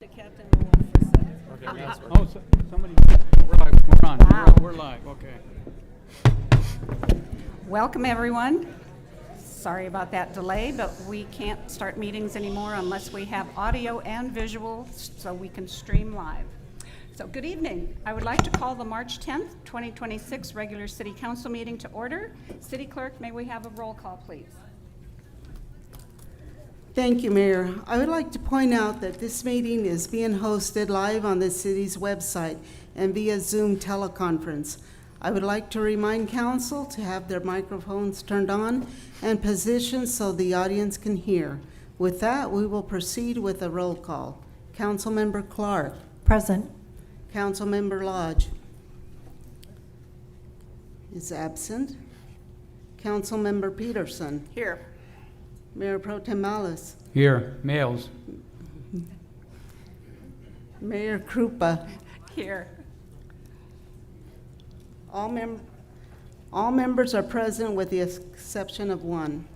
Captain will for a second. Okay, that's Oh, somebody, we're live, we're on, Wow. we're live, okay. Welcome, everyone. Sorry about that delay, but we can't start meetings anymore unless we have audio and visual so we can stream live. So good evening. I would like to call the March 10th, 2026 regular City Council meeting to order. City Clerk, may we have a roll call, please? Thank you, Mayor. I would like to point out that this meeting is being hosted live on the city's website and via Zoom teleconference. I would like to remind council to have their microphones turned on and positioned so the audience can hear. With that, we will proceed with a roll call. Councilmember Clark. Present. Councilmember Lodge is absent. Councilmember Peterson. Here. Mayor Pro Tem Malice. Here, males. Mayor Krupa. Here. All members are present with the exception of one.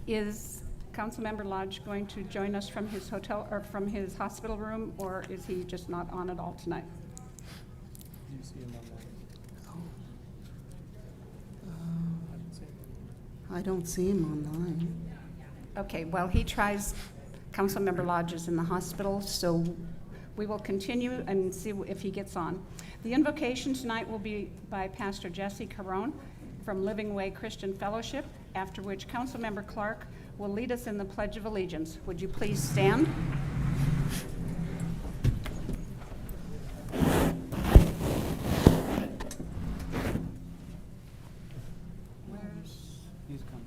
Is Councilmember Lodge going to join us from his hotel or from his hospital room, or is he just not on at all tonight? Do you see him online? I don't see him online. Okay, well, he tries, Councilmember Lodge is in the hospital, so we will continue and see if he gets on. The invocation tonight will be by Pastor Jesse Caron from Living Way Christian Fellowship, after which Councilmember Clark will lead us in the Pledge of Allegiance. Would you please stand? He's coming.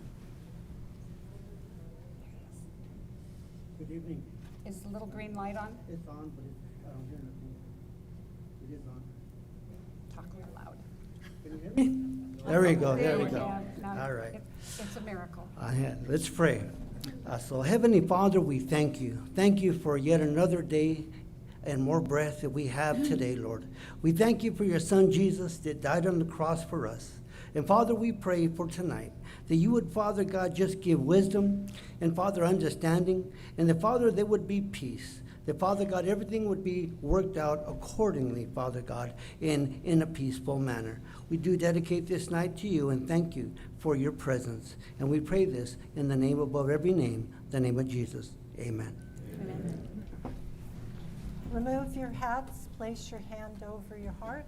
Good evening. Is the little green light on? It's on, but I don't hear anything. It is on. Talk real loud. Can you hear me? There we go, there we we go. can. Now, All right. It's a miracle. Let's pray. So Heavenly Father, we thank you. Thank you for yet another day and more breath that we have today, Lord. We thank you for your Son, Jesus, that died on the cross for us. And Father, we pray for tonight that you would, Father God, just give wisdom and, Father, understanding. And that, Father, there would be peace. That, Father God, everything would be worked out accordingly, Father God, in a peaceful manner. We do dedicate this night to you and thank you for your presence. And we pray this in the name above every name, the name of Jesus. Amen. Amen. Remove your hats, place your hand over your heart.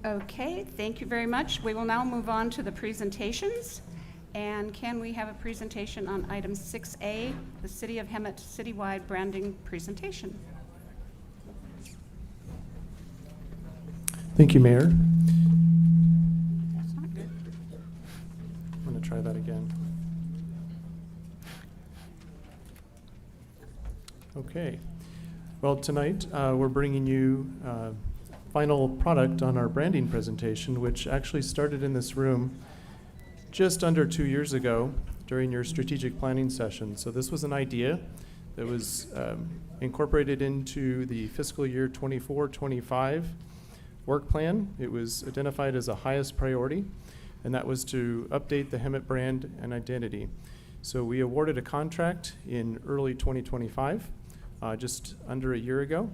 Okay, thank you very much. We will now move on to the presentations. And can we have a presentation on item 6A, the City of Hemet citywide branding presentation? Thank you, Mayor. That's not good. I'm going to try that again. Okay. Well, tonight we're bringing you final product on our branding presentation, which actually started in this room just under 2 years ago during your strategic planning session. So this was an idea that was incorporated into the fiscal year 24-25 work plan. It was identified as a highest priority, and that was to update the Hemet brand and identity. So we awarded a contract in early 2025, just under a year ago,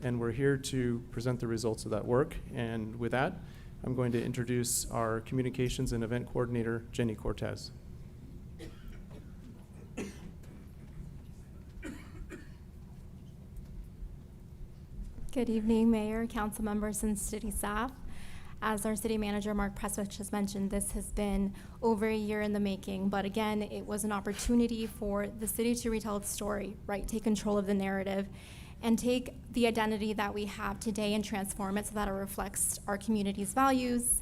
and we're here to present the results of that work. And with that, I'm going to introduce our Communications and Event Coordinator, Jenny Cortez. Good evening, Mayor, council members, and city staff. As our city manager, Mark Prestwich, has mentioned, this has been over a year in the making, but again, it was an opportunity for the city to retell its story, right? Take control of the narrative and take the identity that we have today and transform it so that it reflects our community's values,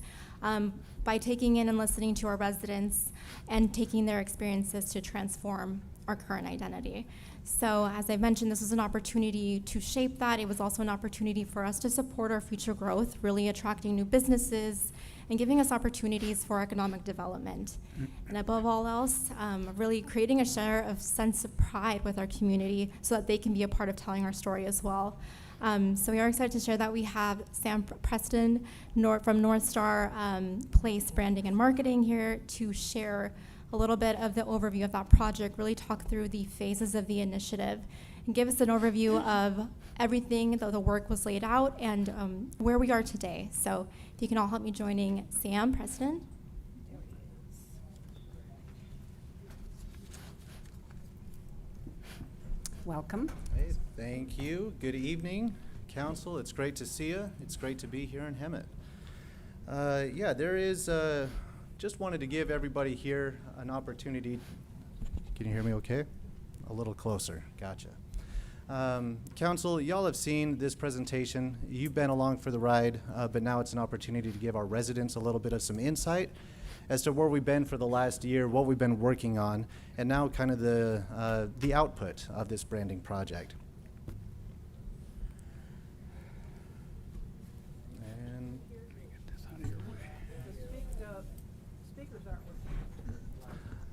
by taking in and listening to our residents and taking their experiences to transform our current identity. So as I mentioned, this was an opportunity to shape that. It was also an opportunity for us to support our future growth, really attracting new businesses and giving us opportunities for economic development. And above all else, really creating a sense of pride with our community so that they can be a part of telling our story as well. So we are excited to share that we have Sam Preston from North Star Place Branding and Marketing here to share a little bit of the overview of that project, really talk through the phases of the initiative, and give us an overview of everything that the work was laid out and where we are today. So if you can all help me joining Sam Preston. Welcome. Hey, thank you. Good evening, council. It's great to see you. It's great to be here in Hemet. Just wanted to give everybody here an opportunity. Can you hear me okay? A little closer. Gotcha. Council, y'all have seen this presentation. You've been along for the ride, but now it's an opportunity to give our residents a little bit of some insight as to where we've been for the last year, what we've been working on, and now kind of the output of this branding project. And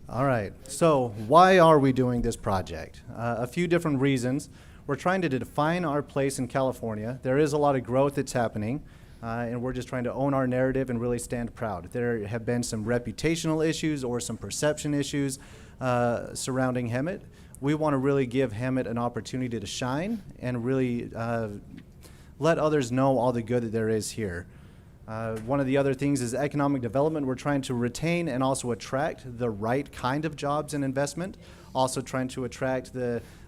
all right, so why are we doing this project? A few different reasons. We're trying to define our place in California. There is a lot of growth that's happening. And we're just trying to own our narrative and really stand proud. There have been some reputational issues or some perception issues surrounding Hemet. We want to really give Hemet an opportunity to shine and really let others know all the good that there is here. One of the other things is economic development. We're trying to retain and also attract the right kind of jobs and investment. Also trying to attract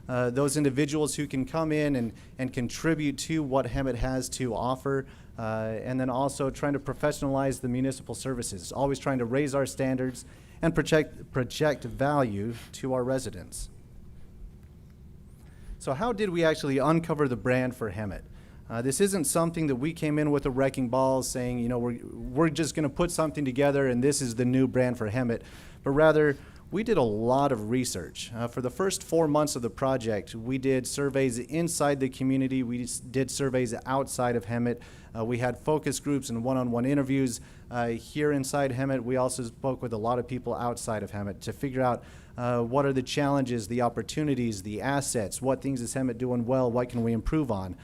those individuals who can come in and contribute to what Hemet has to offer. And then also trying to professionalize the municipal services, always trying to raise our standards and project value to our residents. So how did we actually uncover the brand for Hemet? This isn't something that we came in with a wrecking ball saying, you know, we're just going to put something together and this is the new brand for Hemet, but rather we did a lot of research. For the first 4 months of the project, we did surveys inside the community. We did surveys outside of Hemet. We had focus groups and one-on-one interviews here inside Hemet. We also spoke with a lot of people outside of Hemet to figure out what are the challenges, the opportunities, the assets, what things is Hemet doing well, what can we improve on.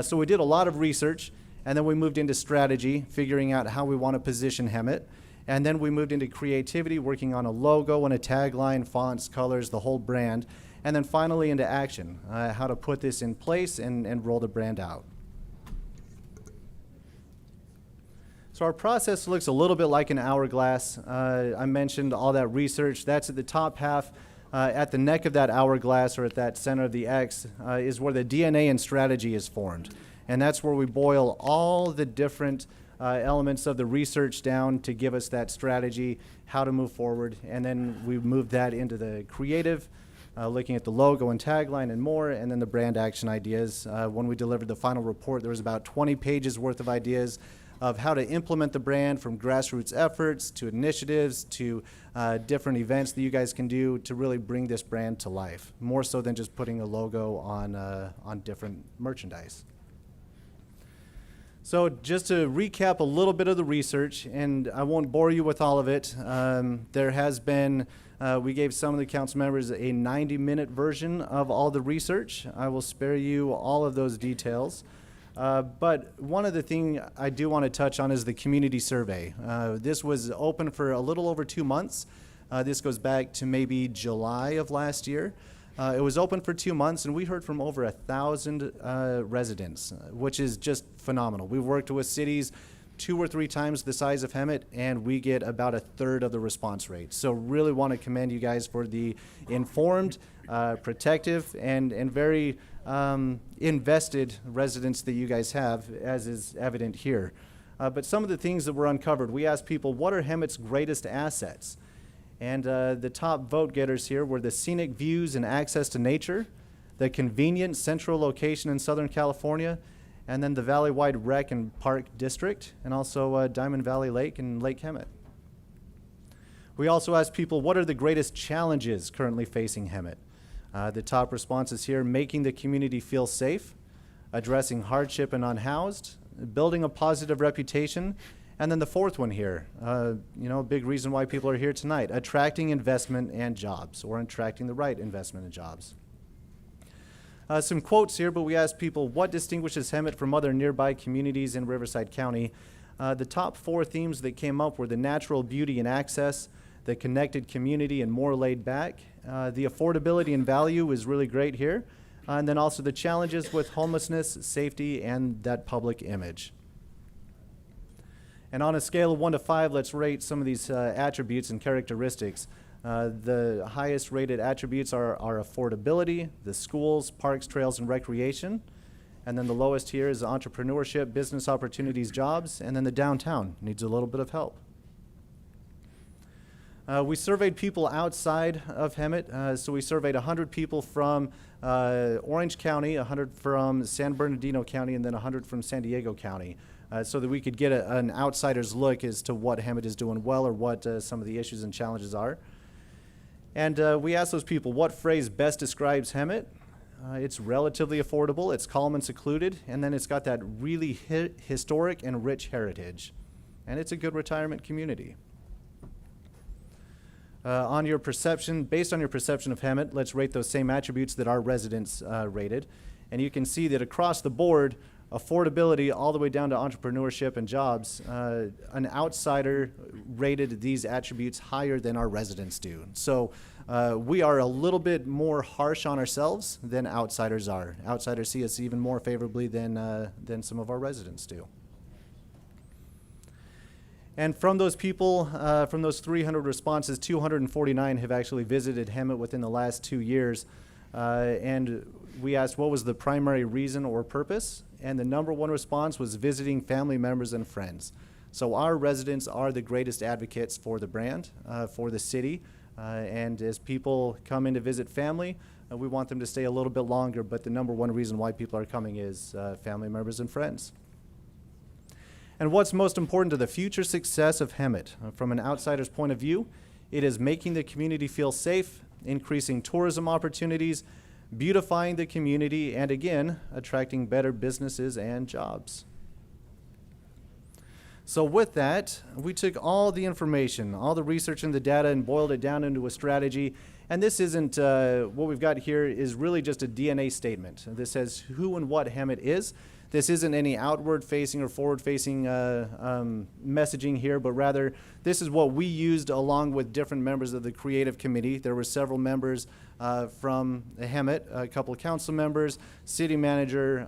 So we did a lot of research, and then we moved into strategy, figuring out how we want to position Hemet. And then we moved into creativity, working on a logo and a tagline, fonts, colors, the whole brand. And then finally into action, how to put this in place and roll the brand out. So our process looks a little bit like an hourglass. I mentioned all that research. That's at the top half. At the neck of that hourglass, or at that center of the X, is where the DNA and strategy is formed. And that's where we boil all the different elements of the research down to give us that strategy, how to move forward, and then we move that into the creative, looking at the logo and tagline and more, and then the brand action ideas. When we delivered the final report, there was about 20 pages worth of ideas of how to implement the brand, from grassroots efforts to initiatives to different events that you guys can do to really bring this brand to life, more so than just putting a logo on different merchandise. So just to recap a little bit of the research, and I won't bore you with all of it, there has been, we gave some of the council members a 90-minute version of all the research. I will spare you all of those details. But one of the things I do want to touch on is the community survey. This was open for a little over 2 months. This goes back to maybe July of last year. It was open for 2 months, and we heard from over 1,000 residents, which is just phenomenal. We've worked with cities 2 or 3 times the size of Hemet, and we get about 1/3 of the response rate. So really want to commend you guys for the informed, protective, and very invested residents that you guys have, as is evident here. But some of the things that were uncovered, we asked people, what are Hemet's greatest assets? And the top vote getters here were the scenic views and access to nature, the convenient central location in Southern California, and then the Valley-wide Rec and Park District, and also Diamond Valley Lake and Lake Hemet. We also asked people, what are the greatest challenges currently facing Hemet? The top responses here: making the community feel safe, addressing hardship and unhoused, building a positive reputation, and then the fourth one here, a big reason why people are here tonight: attracting investment and jobs, or attracting the right investment and jobs. Some quotes here, but we asked people what distinguishes Hemet from other nearby communities in Riverside County. The top 4 themes that came up were the natural beauty and access, the connected community and more laid back, the affordability and value is really great here, and then also the challenges with homelessness, safety, and that public image. And on a scale of 1 to 5, let's rate some of these attributes and characteristics. The highest rated attributes are affordability, the schools, parks, trails, and recreation. And then the lowest here is entrepreneurship, business opportunities, jobs, and then the downtown needs a little bit of help. We surveyed people outside of Hemet. So we surveyed 100 people from Orange County, 100 from San Bernardino County, and then 100 from San Diego County, so that we could get an outsider's look as to what Hemet is doing well or what some of the issues and challenges are. And we asked those people, what phrase best describes Hemet? It's relatively affordable, it's calm and secluded, and then it's got that really historic and rich heritage. And it's a good retirement community. Based on your perception of Hemet, let's rate those same attributes that our residents rated. And you can see that across the board, affordability all the way down to entrepreneurship and jobs, an outsider rated these attributes higher than our residents do. So we are a little bit more harsh on ourselves than outsiders are. Outsiders see us even more favorably than some of our residents do. And from those people, from those 300 responses, 249 have actually visited Hemet within the last 2 years. And we asked what was the primary reason or purpose, and the number 1 response was visiting family members and friends. So our residents are the greatest advocates for the brand, for the city, and as people come in to visit family, we want them to stay a little bit longer, but the number 1 reason why people are coming is family members and friends. And what's most important to the future success of Hemet? From an outsider's point of view, it is making the community feel safe, increasing tourism opportunities, beautifying the community, and again, attracting better businesses and jobs. So with that, we took all the information, all the research and the data, and boiled it down into a strategy. And this isn't, what we've got here is really just a DNA statement. This says who and what Hemet is. This isn't any outward-facing or forward-facing messaging here, but rather this is what we used along with different members of the creative committee. There were several members from Hemet, a couple of council members, city manager,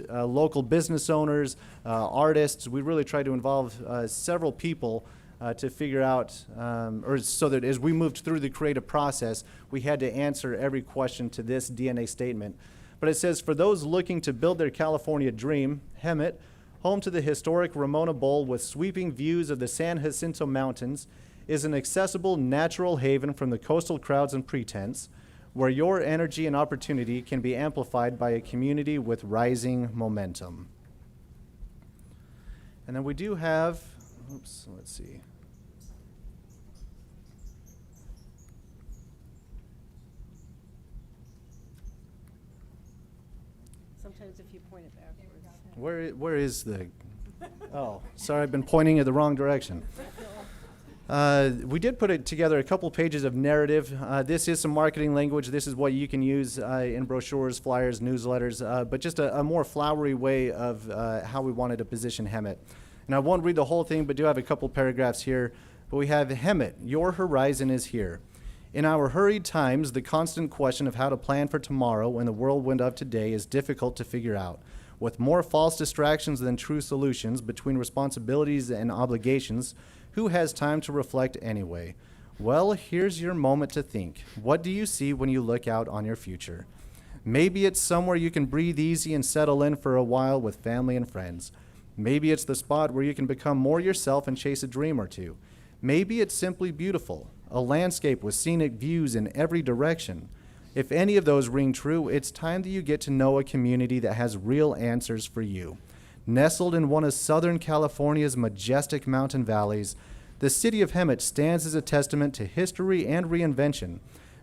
local business owners, artists. We really tried to involve several people to figure out, or so that as we moved through the creative process, we had to answer every question to this DNA statement. But it says, for those looking to build their California dream, Hemet, home to the historic Ramona Bowl with sweeping views of the San Jacinto Mountains, is an accessible natural haven from the coastal crowds and pretense, where your energy and opportunity can be amplified by a community with rising momentum. And then we do have, let's see. Sometimes if you point it backwards. Where is the, oh, sorry, I've been pointing in the wrong direction. We did put it together a couple pages of narrative. This is some marketing language. This is what you can use in brochures, flyers, newsletters, but just a more flowery way of how we wanted to position Hemet. And I won't read the whole thing, but do have a couple paragraphs here. But we have Hemet, your horizon is here. In our hurried times, the constant question of how to plan for tomorrow in the whirlwind of today is difficult to figure out. With more false distractions than true solutions between responsibilities and obligations, who has time to reflect anyway? Well, here's your moment to think. What do you see when you look out on your future? Maybe it's somewhere you can breathe easy and settle in for a while with family and friends. Maybe it's the spot where you can become more yourself and chase a dream or two. Maybe it's simply beautiful, a landscape with scenic views in every direction. If any of those ring true, it's time that you get to know a community that has real answers for you. Nestled in one of Southern California's majestic mountain valleys, the city of Hemet stands as a testament to history and reinvention,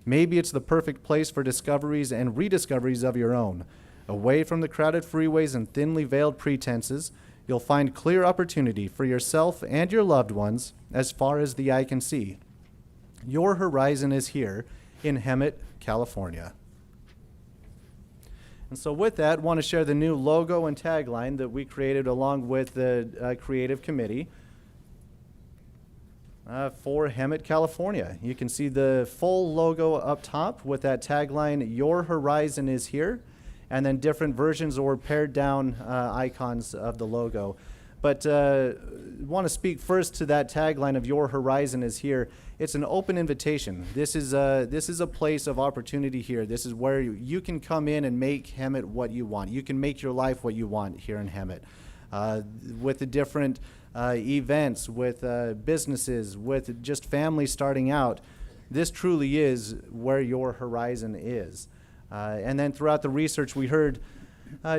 Maybe it's the perfect place for discoveries and rediscoveries of your own. Away from the crowded freeways and thinly veiled pretenses, you'll find clear opportunity for yourself and your loved ones as far as the eye can see. Your horizon is here in Hemet, California. And so with that, I want to share the new logo and tagline that we created along with the creative committee for Hemet, California. You can see the full logo up top with that tagline, "Your horizon is here," and then different versions or pared down icons of the logo. But want to speak first to that tagline of "Your horizon is here." It's an open invitation. This is a place of opportunity here. This is where you can come in and make Hemet what you want. You can make your life what you want here in Hemet. With the different events, with businesses, with just families starting out, this truly is where your horizon is. And then throughout the research, we heard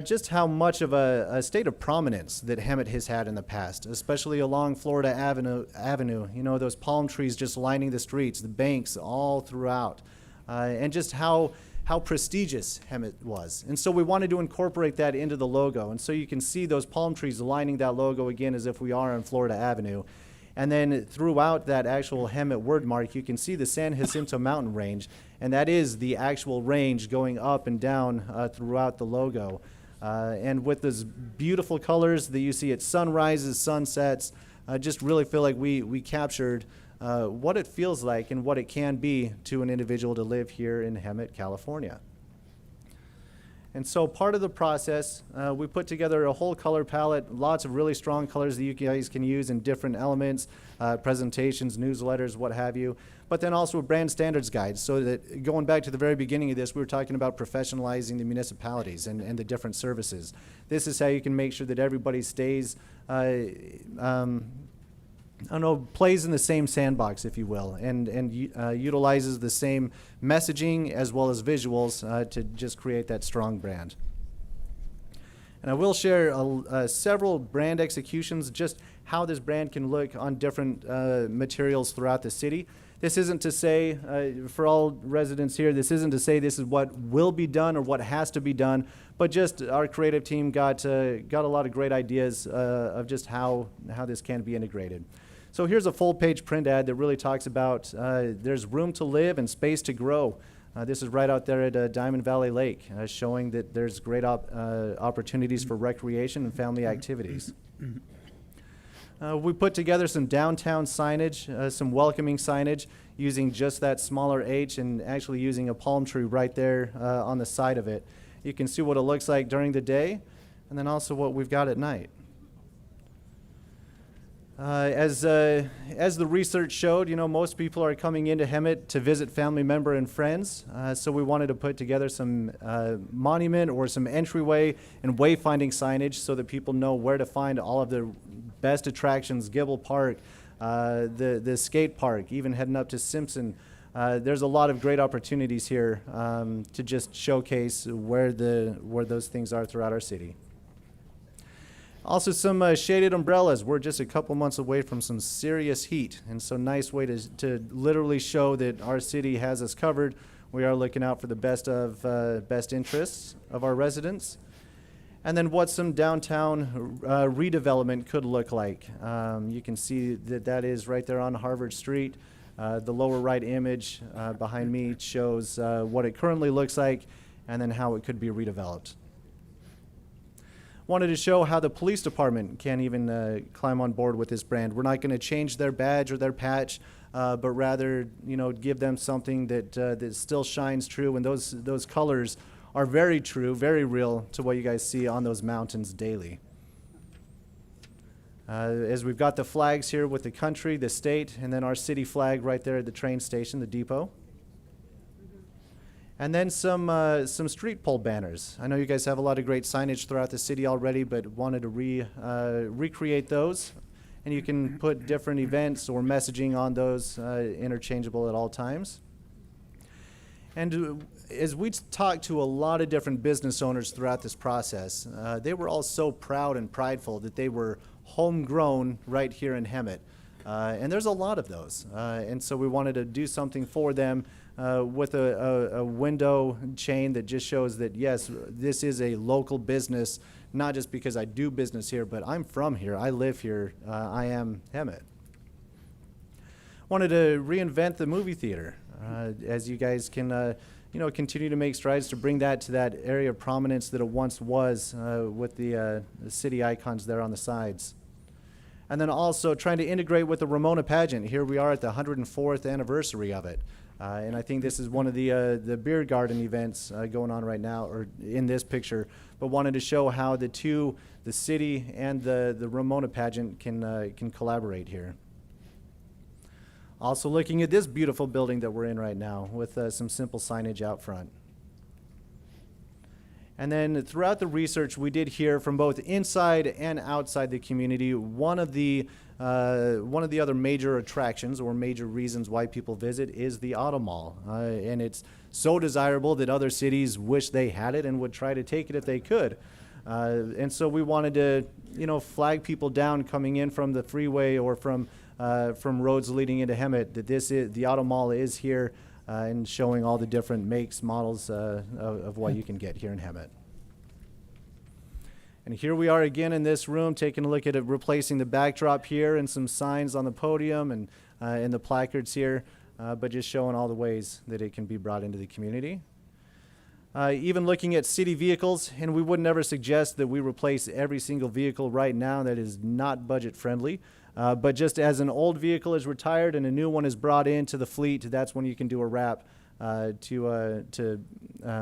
just how much of a state of prominence that Hemet has had in the past, especially along Florida Avenue. You know, those palm trees just lining the streets, the banks all throughout, and just how prestigious Hemet was. And so we wanted to incorporate that into the logo. And so you can see those palm trees lining that logo again as if we are on Florida Avenue. And then throughout that actual Hemet word mark, you can see the San Jacinto mountain range, and that is the actual range going up and down throughout the logo. And with those beautiful colors that you see at sunrises, sunsets, I just really feel like we captured what it feels like and what it can be to an individual to live here in Hemet, California. And so part of the process, we put together a whole color palette, lots of really strong colors that you guys can use in different elements, presentations, newsletters, what have you. But then also a brand standards guide, so that going back to the very beginning of this, we were talking about professionalizing the municipalities and the different services. This is how you can make sure that everybody stays, plays in the same sandbox, if you will, and utilizes the same messaging as well as visuals to just create that strong brand. And I will share several brand executions, just how this brand can look on different materials throughout the city. This isn't to say, for all residents here, this isn't to say this is what will be done or what has to be done, but just our creative team got a lot of great ideas of just how this can be integrated. So here's a full-page print ad that really talks about there's room to live and space to grow. This is right out there at Diamond Valley Lake, showing that there's great opportunities for recreation and family activities. We put together some downtown signage, some welcoming signage, using just that smaller H and actually using a palm tree right there on the side of it. You can see what it looks like during the day, and then also what we've got at night. As the research showed, you know, most people are coming into Hemet to visit family member and friends, so we wanted to put together some monument or some entryway and wayfinding signage so that people know where to find all of the best attractions, Gibble Park, the skate park, even heading up to Simpson. There's a lot of great opportunities here to just showcase where those things are throughout our city. Also some shaded umbrellas. We're just a couple months away from some serious heat, and so nice way to literally show that our city has us covered. We are looking out for the best interests of our residents. And then what some downtown redevelopment could look like. You can see that is right there on Harvard Street. The lower right image behind me shows what it currently looks like and then how it could be redeveloped. Wanted to show how the police department can even climb on board with this brand. We're not going to change their badge or their patch, but rather, you know, give them something that still shines true. And those colors are very true, very real to what you guys see on those mountains daily. As we've got the flags here with the country, the state, and then our city flag right there at the train station, the depot. And then some street pole banners. I know you guys have a lot of great signage throughout the city already, but wanted to recreate those. And you can put different events or messaging on those, interchangeable at all times. And as we talked to a lot of different business owners throughout this process, they were all so proud and prideful that they were homegrown right here in Hemet. And there's a lot of those. And so we wanted to do something for them with a window chain that just shows that, yes, this is a local business, not just because I do business here, but I'm from here, I live here, I am Hemet. Wanted to reinvent the movie theater, as you guys can continue to make strides to bring that to that area of prominence that it once was, with the city icons there on the sides. And then also trying to integrate with the Ramona pageant. Here we are at the 104th anniversary of it. And I think this is one of the beer garden events going on right now, or in this picture, but wanted to show how the city and the Ramona pageant can collaborate here. Also looking at this beautiful building that we're in right now with some simple signage out front. And then throughout the research, we did hear from both inside and outside the community, one of the other major attractions or major reasons why people visit is the auto mall. And it's so desirable that other cities wish they had it and would try to take it if they could. And so we wanted to, flag people down coming in from the freeway or from roads leading into Hemet that the auto mall is here, and showing all the different makes, models of what you can get here in Hemet. And here we are again in this room, taking a look at it, replacing the backdrop here and some signs on the podium and in the placards here, but just showing all the ways that it can be brought into the community. Even looking at city vehicles, and we would never suggest that we replace every single vehicle right now. That is not budget friendly. But just as an old vehicle is retired and a new one is brought into the fleet, that's when you can do a wrap to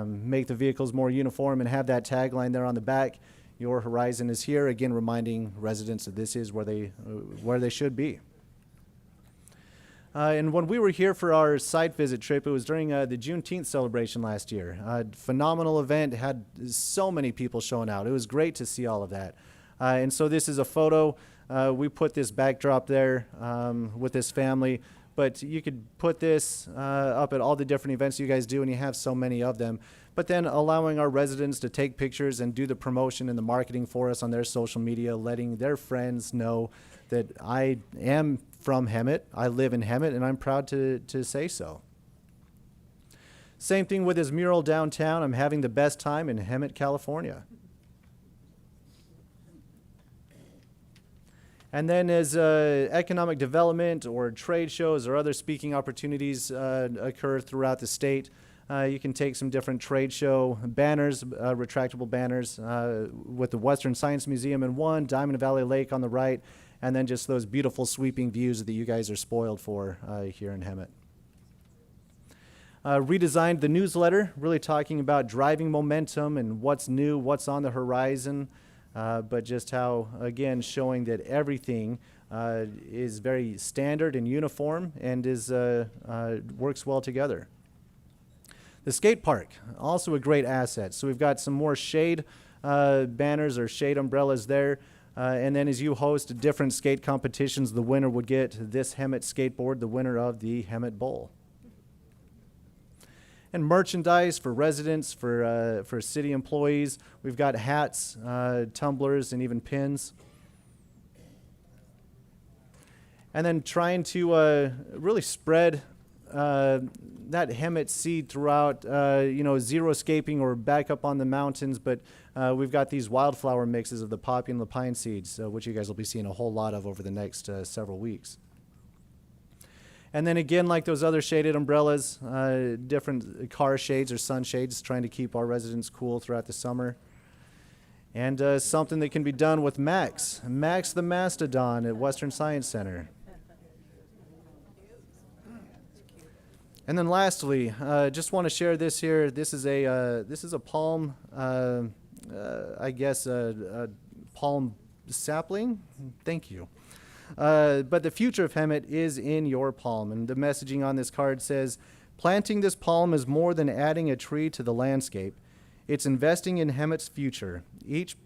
make the vehicles more uniform and have that tagline there on the back. Your horizon is here, again reminding residents that this is where they should be. And when we were here for our site visit trip, it was during the Juneteenth celebration last year. Phenomenal event, had so many people showing out. It was great to see all of that. And so this is a photo. We put this backdrop there with this family, but you could put this up at all the different events you guys do, and you have so many of them. But then allowing our residents to take pictures and do the promotion and the marketing for us on their social media, letting their friends know that I am from Hemet, I live in Hemet, and I'm proud to say so. Same thing with his mural downtown. I'm having the best time in Hemet, California. And then as economic development or trade shows or other speaking opportunities occur throughout the state, you can take some different trade show banners, retractable banners, with the Western Science Museum in one, Diamond Valley Lake on the right, and then just those beautiful sweeping views that you guys are spoiled for here in Hemet. Redesigned the newsletter, really talking about driving momentum and what's new, what's on the horizon, but just how, again, showing that everything is very standard and uniform and works well together. The skate park, also a great asset. So we've got some more shade banners or shade umbrellas there. And then as you host different skate competitions, the winner would get this Hemet skateboard, the winner of the Hemet Bowl. And merchandise for residents, for city employees. We've got hats, tumblers, and even pins. And then trying to really spread that Hemet seed throughout, xeriscaping or back up on the mountains, but we've got these wildflower mixes of the poppy and the pine seeds, which you guys will be seeing a whole lot of over the next several weeks. And then again, like those other shaded umbrellas, different car shades or sun shades, trying to keep our residents cool throughout the summer. And something that can be done with Max the Mastodon at Western Science Center. And then lastly, just want to share this here. This is a palm, a palm sapling. Thank you. But the future of Hemet is in your palm, and the messaging on this card says, planting this palm is more than adding a tree to the landscape. It's investing in Hemet's future. Each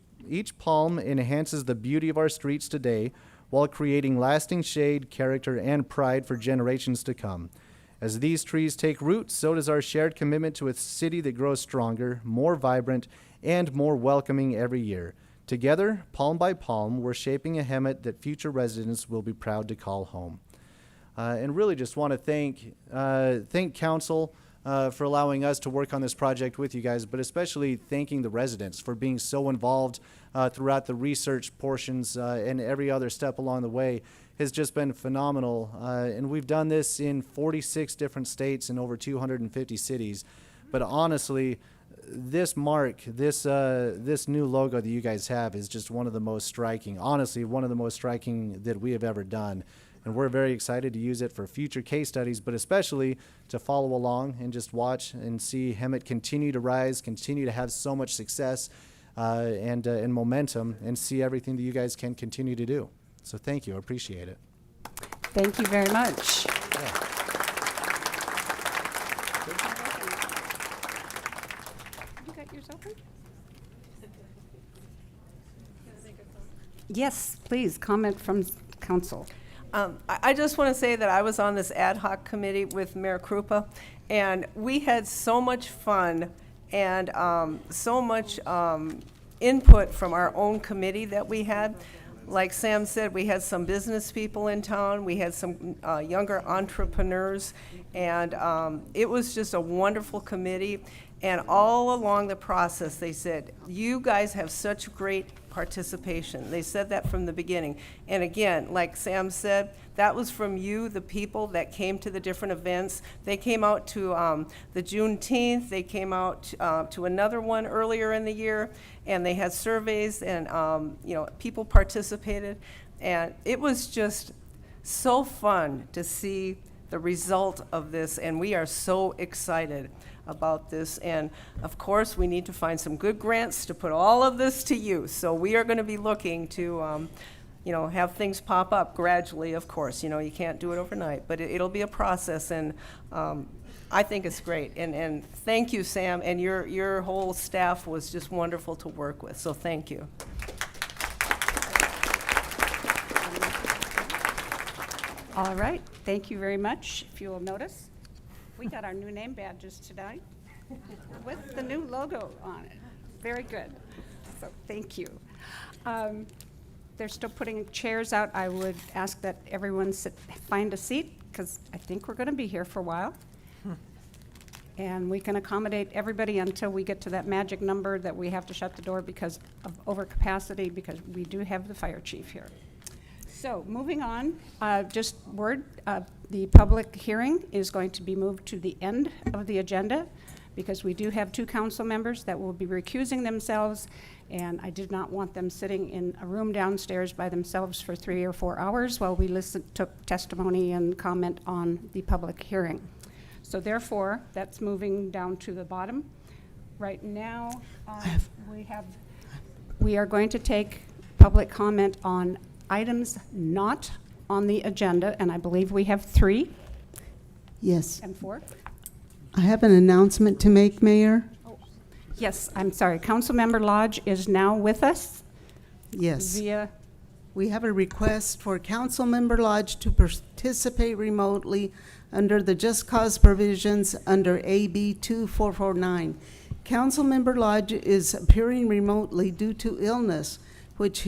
palm enhances the beauty of our streets today while creating lasting shade, character, and pride for generations to come. As these trees take root, so does our shared commitment to a city that grows stronger, more vibrant, and more welcoming every year. Together, palm by palm, we're shaping a Hemet that future residents will be proud to call home. And really just want to thank council for allowing us to work on this project with you guys, but especially thanking the residents for being so involved throughout the research portions and every other step along the way has just been phenomenal. And we've done this in 46 different states and over 250 cities. But honestly, this mark, this new logo that you guys have is just one of the most striking, honestly, one of the most striking that we have ever done. And we're very excited to use it for future case studies, but especially to follow along and just watch and see Hemet continue to rise, continue to have so much success and momentum, and see everything that you guys can continue to do. So thank you, I appreciate it. Thank you very much. You got yours open? Yes, please, comment from council. I just want to say that I was on this ad hoc committee with Mayor Krupa, and we had so much fun and so much input from our own committee that we had. Like Sam said, we had some business people in town, we had some younger entrepreneurs, and it was just a wonderful committee. And all along the process, they said, you guys have such great participation. They said that from the beginning. And again, like Sam said, that was from you, the people that came to the different events. They came out to the Juneteenth, they came out to another one earlier in the year, and they had surveys, and people participated. And it was just so fun to see the result of this, and we are so excited about this. And of course, we need to find some good grants to put all of this to use. So we are going to be looking to have things pop up gradually, of course. You can't do it overnight, but it'll be a process, and I think it's great. And thank you, Sam, and your whole staff was just wonderful to work with, so thank you. All right, thank you very much. If you will notice, we got our new name badges tonight with the new logo on it. Very good. So thank you. They're still putting chairs out. I would ask that everyone find a seat, because I think we're going to be here for a while. And we can accommodate everybody until we get to that magic number that we have to shut the door because of overcapacity, because we do have the fire chief here. So moving on, just word, the public hearing is going to be moved to the end of the agenda because we do have 2 council members that will be recusing themselves, and I did not want them sitting in a room downstairs by themselves for 3 or 4 hours while we took testimony and comment on the public hearing. So therefore, that's moving down to the bottom. Right now, we are going to take public comment on items not on the agenda, and I believe we have 3 Yes. and 4. I have an announcement to make, Mayor. Yes, I'm sorry. Councilmember Lodge is now with us Yes. via, We have a request for Councilmember Lodge to participate remotely under the Just Cause provisions under AB 2449. Councilmember Lodge is appearing remotely due to illness, which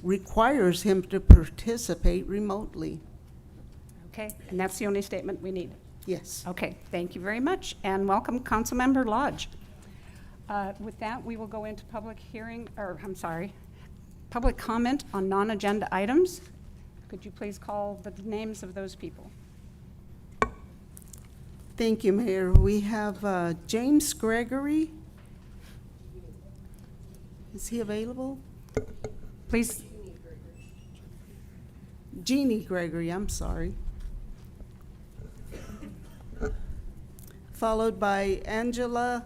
requires him to participate remotely. okay, and that's the only statement we need. Yes. Okay, thank you very much, and welcome, Councilmember Lodge. With that, we will go into public comment on non-agenda items. Could you please call the names of those people? Thank you, Mayor. We have James Gregory. Is he available? Please, Jeannie Gregory, I'm sorry. Followed by Angela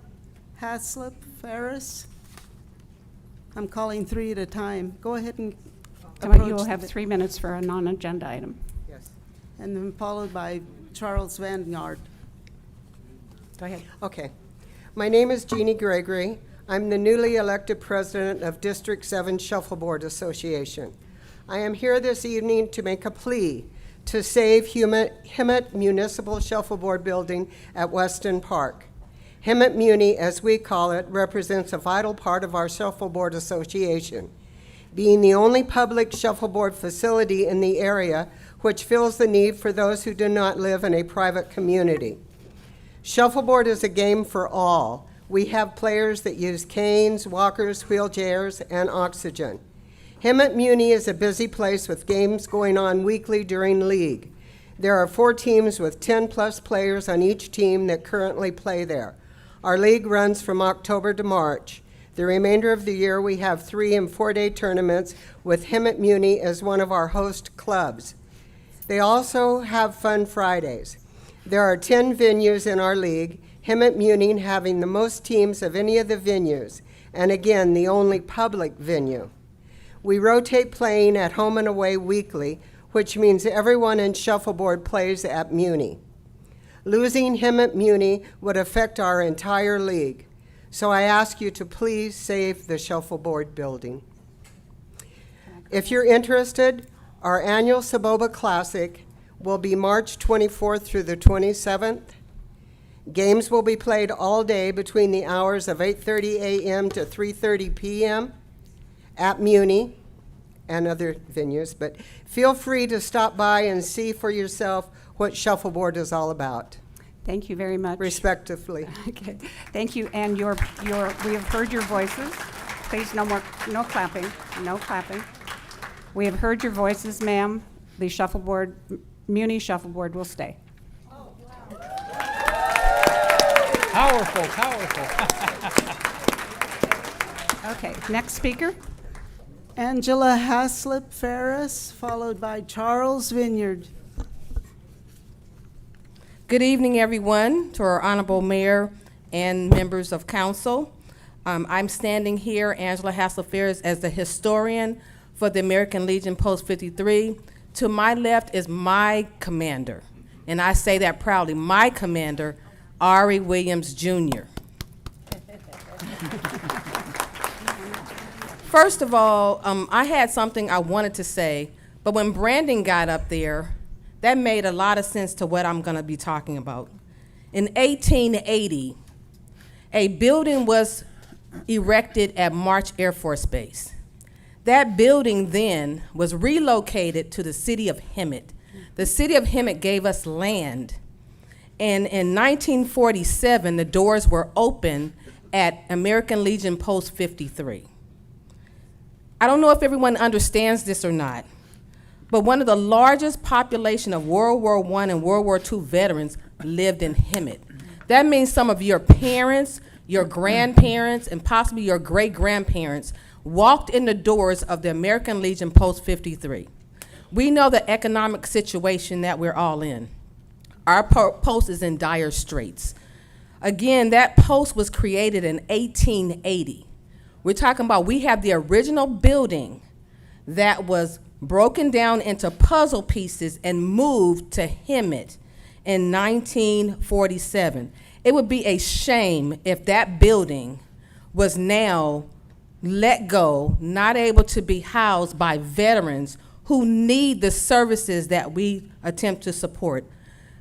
Haslip Ferris. I'm calling 3 at a time. Go ahead and approach. you will have 3 minutes for a non-agenda item. Yes. And then followed by Charles Van Yard. Go ahead. Okay. My name is Jeannie Gregory. I'm the newly elected president of District 7 Shuffleboard Association. I am here this evening to make a plea to save Hemet Municipal Shuffleboard Building at Weston Park. Hemet Muni, as we call it, represents a vital part of our Shuffleboard Association, being the only public shuffleboard facility in the area which fills the need for those who do not live in a private community. Shuffleboard is a game for all. We have players that use canes, walkers, wheelchairs, and oxygen. Hemet Muni is a busy place with games going on weekly during league. There are 4 teams with 10-plus players on each team that currently play there. Our league runs from October to March. The remainder of the year, we have 3- and 4-day tournaments with Hemet Muni as one of our host clubs. They also have Fun Fridays. There are 10 venues in our league, Hemet Muni having the most teams of any of the venues, and again, the only public venue. We rotate playing at home and away weekly, which means everyone in Shuffleboard plays at Muni. Losing Hemet Muni would affect our entire league, so I ask you to please save the Shuffleboard building. If you're interested, our annual Saboba Classic will be March 24th through the 27th. Games will be played all day between the hours of 8:30 a.m. to 3:30 p.m. at Muni and other venues, but feel free to stop by and see for yourself what Shuffleboard is all about. Thank you very much. Respectively. Okay, thank you, and we have heard your voices. Please, no clapping, no clapping. We have heard your voices, ma'am. The Shuffleboard, Muni Shuffleboard will stay. Powerful, powerful. Okay, next speaker. Angela Haslip Ferris, followed by Charles Vineyard. Good evening, everyone, to our honorable mayor and members of council. I'm standing here, Angela Haslip Ferris, as the historian for the American Legion Post 53. To my left is my commander, and I say that proudly, my commander, Ari Williams Jr. First of all, I had something I wanted to say, but when Brandon got up there, that made a lot of sense to what I'm going to be talking about. In 1880, a building was erected at March Air Force Base. That building then was relocated to the city of Hemet. The city of Hemet gave us land. And in 1947, the doors were open at American Legion Post 53. I don't know if everyone understands this or not, but one of the largest population of World War I and World War II veterans lived in Hemet. That means some of your parents, your grandparents, and possibly your great-grandparents walked in the doors of the American Legion Post 53. We know the economic situation that we're all in. Our post is in dire straits. Again, that post was created in 1880. We're talking about, we have the original building that was broken down into puzzle pieces and moved to Hemet in 1947. It would be a shame if that building was now let go, not able to be housed by veterans who need the services that we attempt to support.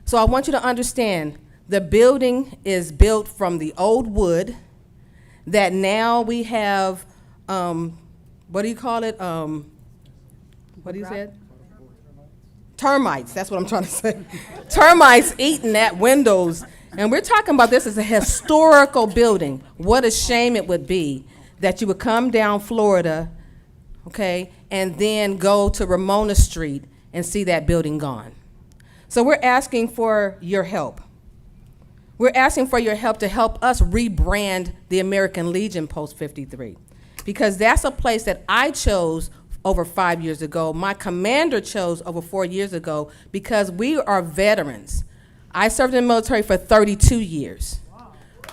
So I want you to understand, the building is built from the old wood that now we have, what do you call it? What do you say? Termites, that's what I'm trying to say. Termites eating at windows. And we're talking about this as a historical building. What a shame it would be that you would come down Florida, okay, and then go to Ramona Street and see that building gone. So we're asking for your help. We're asking for your help to help us rebrand the American Legion Post 53, because that's a place that I chose over 5 years ago. My commander chose over 4 years ago, because we are veterans. I served in the military for 32 years.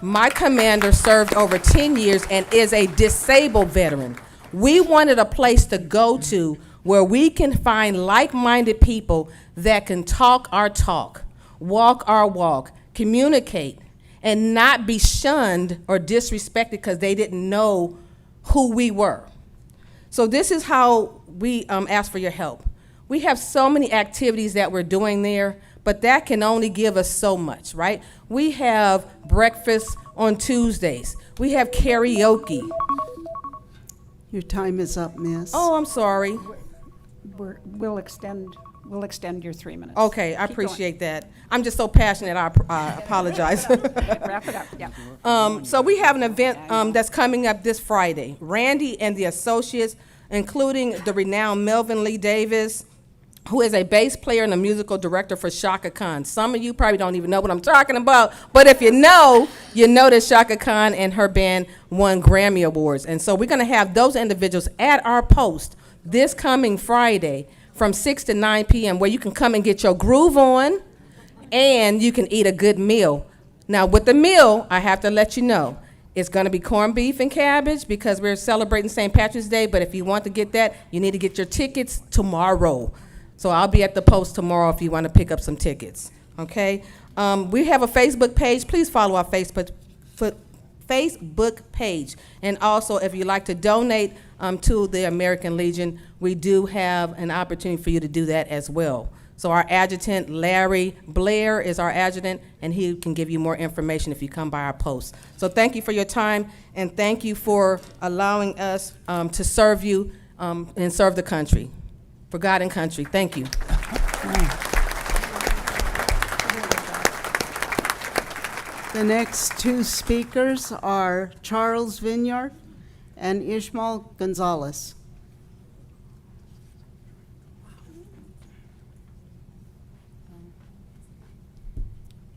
My commander served over 10 years and is a disabled veteran. We wanted a place to go to where we can find like-minded people that can talk our talk, walk our walk, communicate, and not be shunned or disrespected because they didn't know who we were. So this is how we ask for your help. We have so many activities that we're doing there, but but that can only give us so much, right? We have breakfast on Tuesdays. We have karaoke. Your time is up, miss. Oh, I'm sorry. We'll extend your 3 minutes. Okay, I Keep going. appreciate that. I'm just so passionate, I apologize. Wrap it up, yeah. So we have an event that's coming up this Friday. Randy and the associates, including the renowned Melvin Lee Davis, who is a bass player and a musical director for Shaka Khan. Some of you probably don't even know what I'm talking about, but if you know that Shaka Khan and her band won Grammy Awards. And so we're gonna have those individuals at our post this coming Friday from 6 to 9 p.m. where you can come and get your groove on and you can eat a good meal. Now with the meal, I have to let you know, it's gonna be corned beef and cabbage because we're celebrating St. Patrick's Day, but if you want to get that, you need to get your tickets tomorrow. So I'll be at the post tomorrow if you want to pick up some tickets, okay? We have a Facebook page. Please follow our Facebook page. And also, if you'd like to donate to the American Legion, we do have an opportunity for you to do that as well. So our adjutant, Larry Blair, is our adjutant, and he can give you more information if you come by our post. So thank you for your time, and thank you for allowing us to serve you and serve the country. For God and country, thank you. The next two speakers are Charles Vineyard and Ishmael Gonzalez.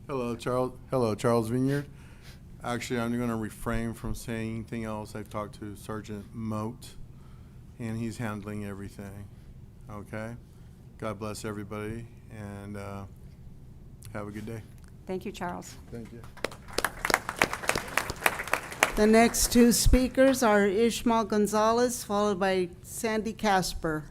Hello, Charles Vineyard. Actually, I'm going to refrain from saying anything else. I've talked to Sergeant Moat, and he's handling everything. Okay? God bless everybody, and have a good day. Thank you, Charles. Thank you. The next two speakers are Ishmael Gonzalez, followed by Sandy Casper.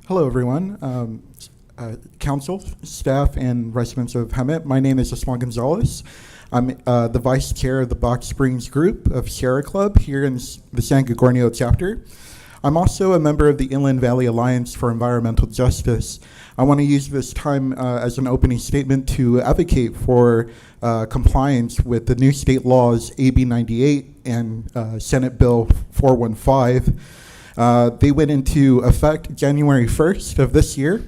Hello, everyone. Council, staff, and residents of Hemet. My name is Ishmael Gonzalez. I'm the vice chair of the Box Springs group of Sierra Club here in the San Gorgonio chapter. I'm also a member of the Inland Valley Alliance for Environmental Justice. I want to use this time as an opening statement to advocate for compliance with the new state laws AB 98 and Senate Bill 415. They went into effect January 1st of this year,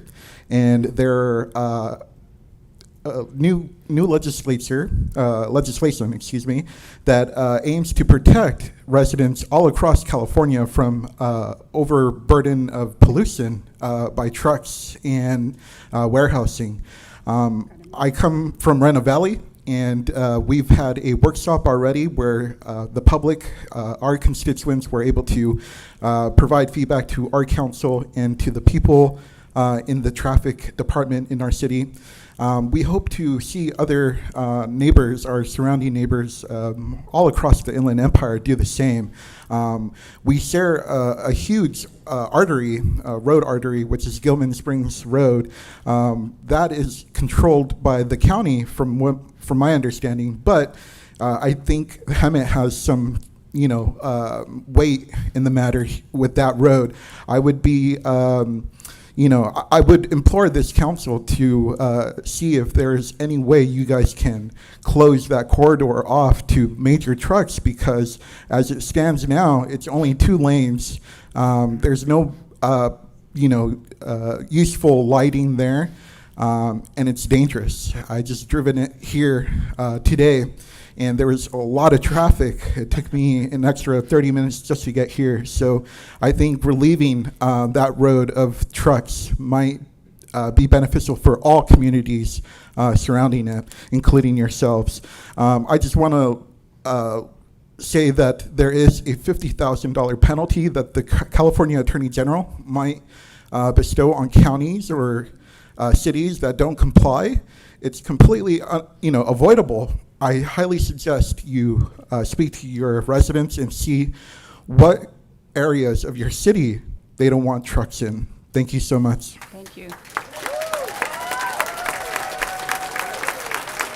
and they're new legislation, that aims to protect residents all across California from overburden of pollution by trucks and warehousing. I come from Reno Valley, and we've had a workshop already where the public, our constituents, were able to provide feedback to our council and to the people in the traffic department in our city. We hope to see other neighbors, our surrounding neighbors, all across the Inland Empire do the same. We share a huge road artery, which is Gilman Springs Road. That is controlled by the county, from my understanding, but I think Hemet has some weight in the matter with that road. I would be I would implore this council to see if there's any way you guys can close that corridor off to major trucks, because as it stands now, it's only 2 lanes. There's no, useful lighting there, and it's dangerous. I just driven it here today, and there was a lot of traffic. It took me an extra 30 minutes just to get here. So I think relieving that road of trucks might be beneficial for all communities surrounding it, including yourselves. I just want to say that there is a $50,000 penalty that the California Attorney General might bestow on counties or cities that don't comply. It's completely avoidable. I highly suggest you speak to your residents and see what areas of your city they don't want trucks in. Thank you so much. Thank you.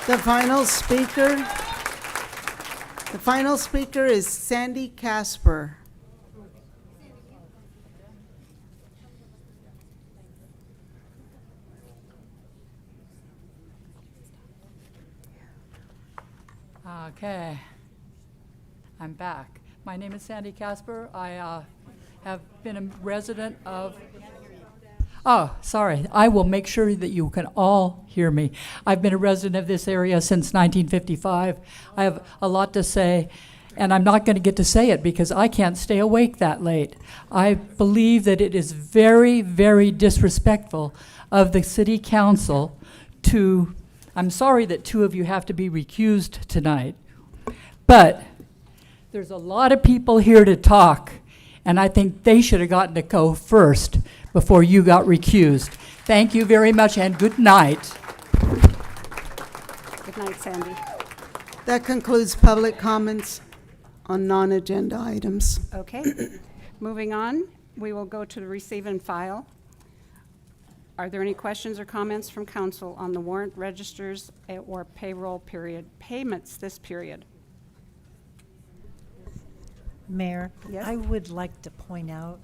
The final speaker The final speaker is Sandy Casper. Okay, I'm back. My name is Sandy Casper. I have been a resident of... Oh, sorry. I will make sure that you can all hear me. I've been a resident of this area since 1955. I have a lot to say, and I'm not going to get to say it because I can't stay awake that late. I believe that it is very, very disrespectful of the city council to... I'm sorry that two of you have to be recused tonight, but there's a lot of people here to talk, and I think they should have gotten to go first before you got recused. Thank you very much, and good night. Good night, Sandy. That concludes public comments on non-agenda items. Okay, moving on, we will go to the receive and file. Are there any questions or comments from council on the warrant registers or payroll period payments this period? Mayor, Yes? I would like to point out,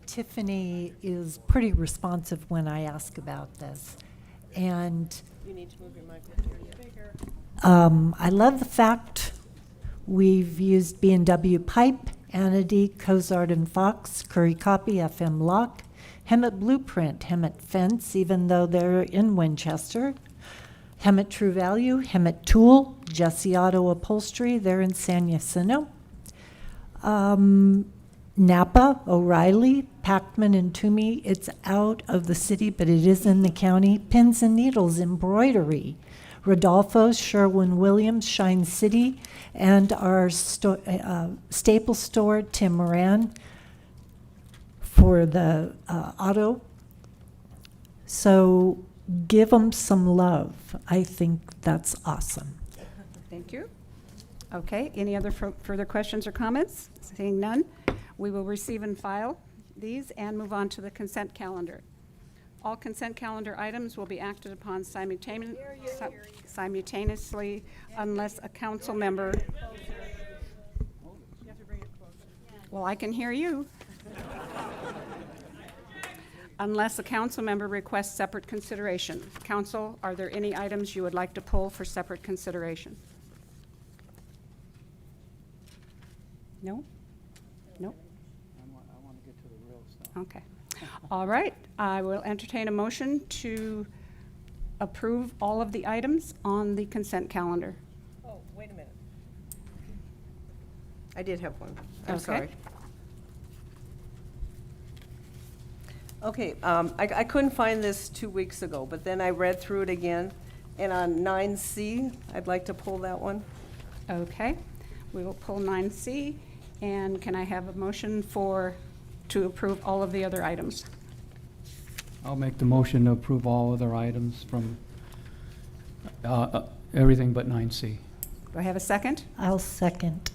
Tiffany is pretty responsive when I ask about this. And You need to move your microphone bigger. I love the fact we've used B&W Pipe, Anady, Cozart and Fox, Curry Copy, FM Lock, Hemet Blueprint, Hemet Fence, even though they're in Winchester, Hemet True Value, Hemet Tool, Jesse Auto Upholstery, they're in San Jacinto. Napa, O'Reilly, Packman, and Toomey, it's out of the city, but it is in the county. Pins and Needles, Embroidery, Rodolfo's, Sherwin-Williams, Shine City, and our staple store, Tim Moran, for the auto. So give them some love. I think that's awesome. Thank you. Okay, any other further questions or comments? Seeing none, we will receive and file these and move on to the consent calendar. All consent calendar items will be acted upon simultaneously unless a council member... Well, I can hear you. Unless a council member requests separate consideration. Council, are there any items you would like to pull for separate consideration? No? No? I want to get to the real stuff. Okay. All right. I will entertain a motion to approve all of the items on the consent calendar. Oh, wait a minute. I did have one. I'm Okay. sorry. Okay, I couldn't find this 2 weeks ago, but then I read through it again. And on 9C, I'd like to pull that one. Okay. We will pull 9C. And can I have a motion to approve all of the other items? I'll make the motion to approve all other items from everything but 9C. Do I have a second? I'll second.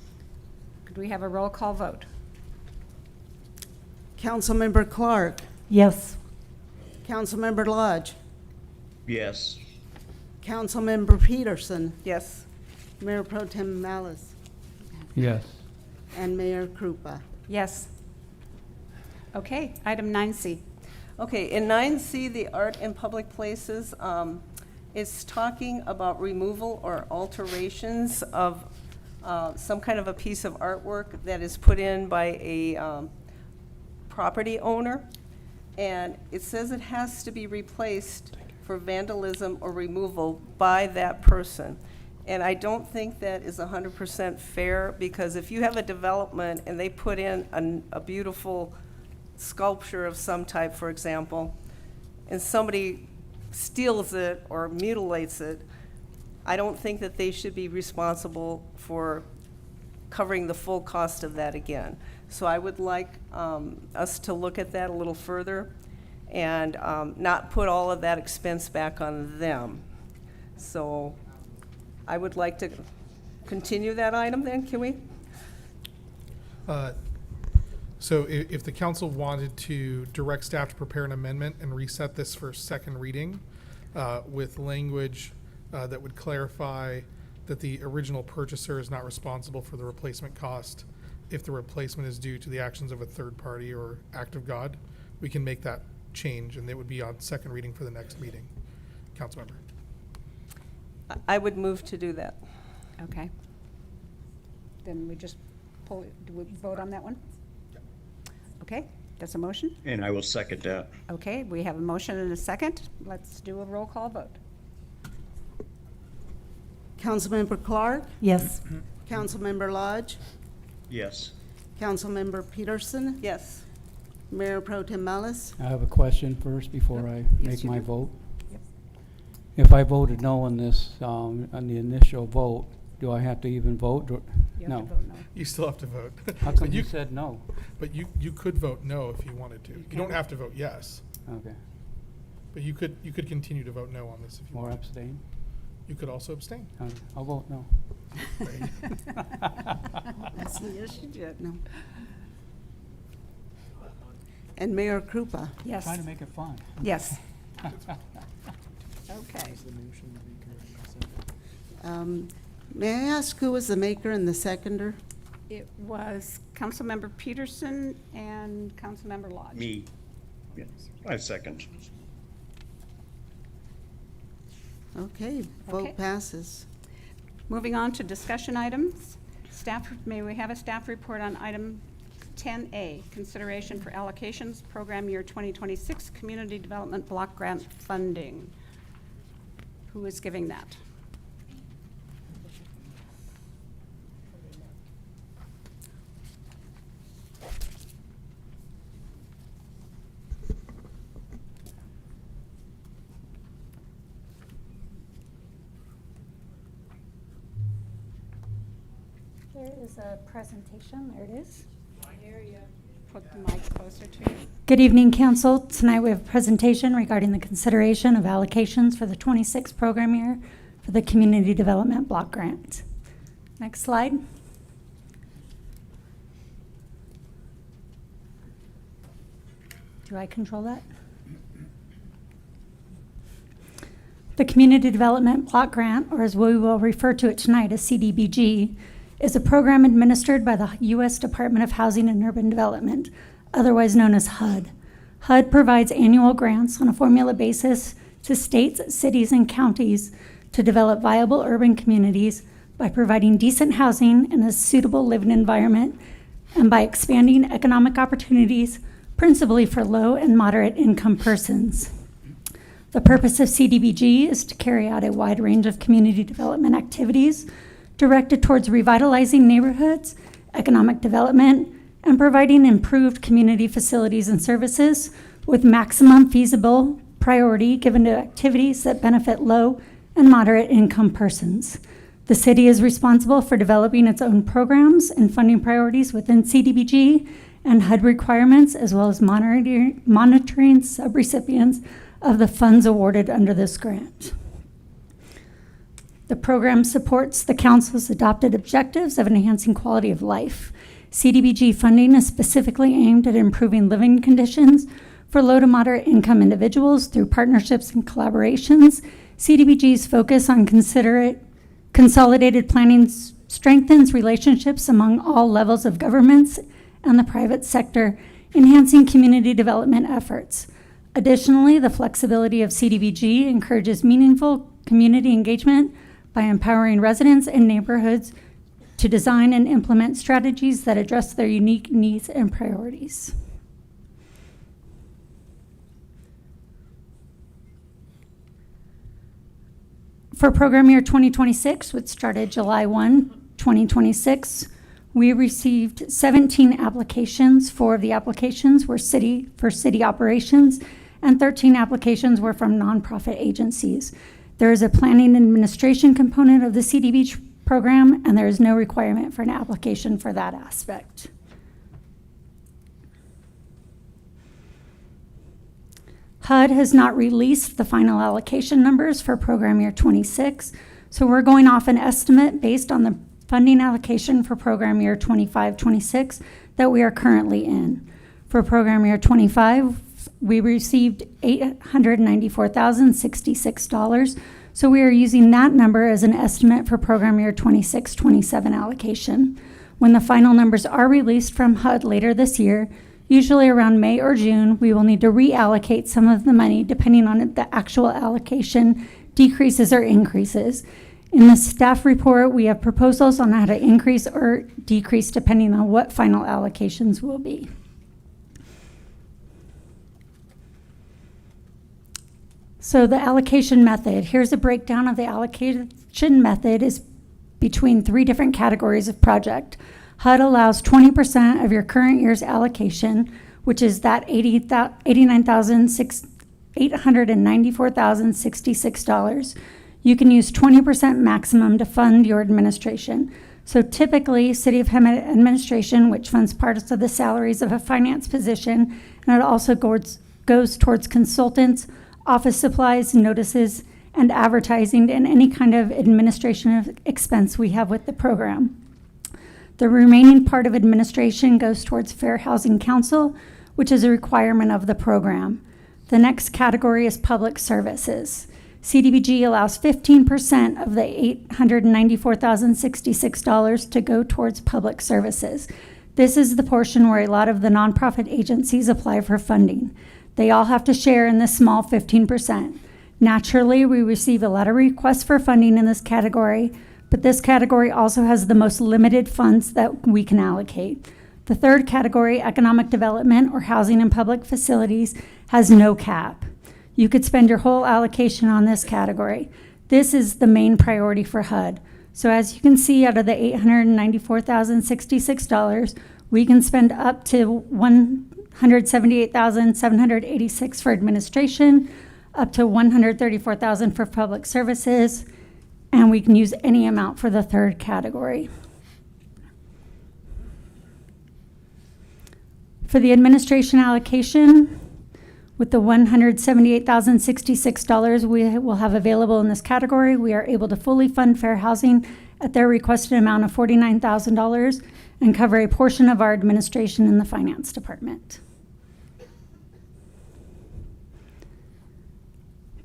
Could we have a roll call vote? Councilmember Clark, Yes. Councilmember Lodge, Yes. Councilmember Peterson, Yes. Mayor Pro Tem Malice, Yes. and Mayor Krupa. Yes. Okay, item 9C. Okay, in 9C, the art in public places, it's talking about removal or alterations of some kind of a piece of artwork that is put in by a property owner. And it says it has to be replaced for vandalism or removal by that person. And I don't think that is 100% fair, because if you have a development and they put in a beautiful sculpture of some type, for example, and somebody steals it or mutilates it, I don't think that they should be responsible for covering the full cost of that again. So I would like us to look at that a little further and not put all of that expense back on them. So I would like to continue that item then, can we? So if the council wanted to direct staff to prepare an amendment and reset this for second reading with language that would clarify that the original purchaser is not responsible for the replacement cost if the replacement is due to the actions of a third party or act of God. We can make that change, and it would be on second reading for the next meeting. Councilmember. I would move to do that. Okay. Then we just pull, do we vote on that one? Okay, that's a motion. And I will second that. Okay, we have a motion and a second. Let's do a roll call vote. Councilmember Clark, Yes. Councilmember Lodge, Yes. Councilmember Peterson, Yes. Mayor Pro Tem Mellis. I have a question first before I Yes, make you my do. vote. Yep. If I voted no on this, on the initial vote, do I have to even vote? You have No. to vote no. You still have to vote. How But come you said no? But you could vote no if you wanted to. You don't have to vote yes, Okay. but you could continue to vote no on this if you Or wanted. abstain? You could also abstain. I'll vote no. That's the issue, no. And Mayor Krupa. Yes. Trying to make it fun. Yes. Okay. May I ask who was the maker and the seconder? It was Councilmember Peterson and Councilmember Lodge. Me. Yes. I second. Okay, vote Okay. passes. Moving on to discussion items. Staff, may we have a staff report on item 10A, consideration for allocations, program year 2026, community development block grant funding. Who is giving that? There is a presentation, there it is. Put the mic closer to you. Good evening, council. Tonight we have a presentation regarding the consideration of allocations for the 26 program year for the Community Development Block Grant. Next slide. Do I control that? The Community Development Block Grant, or as we will refer to it tonight as CDBG, is a program administered by the U.S. Department of Housing and Urban Development, otherwise known as HUD. HUD provides annual grants on a formula basis to states, cities, and counties to develop viable urban communities by providing decent housing and a suitable living environment, and by expanding economic opportunities, principally for low and moderate income persons. The purpose of CDBG is to carry out a wide range of community development activities directed towards revitalizing neighborhoods, economic development, and providing improved community facilities and services with maximum feasible priority given to activities that benefit low and moderate income persons. The city is responsible for developing its own programs and funding priorities within CDBG and HUD requirements, as well as monitoring subrecipients of the funds awarded under this grant. The program supports the council's adopted objectives of enhancing quality of life. CDBG funding is specifically aimed at improving living conditions for low to moderate income individuals through partnerships and collaborations. CDBG's focus on consolidated planning strengthens relationships among all levels of governments and the private sector, enhancing community development efforts. Additionally, the flexibility of CDBG encourages meaningful community engagement by empowering residents and neighborhoods to design and implement strategies that address their unique needs and priorities. For program year 2026, which started July 1, 2026, we received 17 applications. 4 of the applications were city operations, and 13 applications were from nonprofit agencies. There is a planning and administration component of the CDBG program, and there is no requirement for an application for that aspect. HUD has not released the final allocation numbers for program year 26, so we're going off an estimate based on the funding allocation for program year 25-26 that we are currently in. For program year 25, we received $894,066 So we are using that number as an estimate for program year 26-27 allocation. When the final numbers are released from HUD later this year, usually around May or June, we will need to reallocate some of the money depending on if the actual allocation decreases or increases. In the staff report, we have proposals on how to increase or decrease depending on what final allocations will be. So the allocation method, here's a breakdown of the allocation method is between 3 different categories of project. HUD allows 20% of your current year's allocation, which is that $894,066. You can use 20% maximum to fund your administration. So typically, City of Hemet administration, which funds parts of the salaries of a finance position, and it also goes towards consultants, office supplies, notices, and advertising, and any kind of administration expense we have with the program. The remaining part of administration goes towards Fair Housing Council, which is a requirement of the program. The next category is public services. CDBG allows 15% of the $894,066 to go towards public services. This is the portion where a lot of the nonprofit agencies apply for funding. They all have to share in this small 15%. Naturally, we receive a lot of requests for funding in this category, but this category also has the most limited funds that we can allocate. The third category, economic development or housing and public facilities, has no cap. You could spend your whole allocation on this category. This is the main priority for HUD. So as you can see, out of the $894,066, we can spend up to $178,786 for administration, up to $134,000 for public services, and we can use any amount for the third category. For the administration allocation, with the $178,066 we will have available in this category, we are able to fully fund fair housing at their requested amount of $49,000 and cover a portion of our administration in the finance department.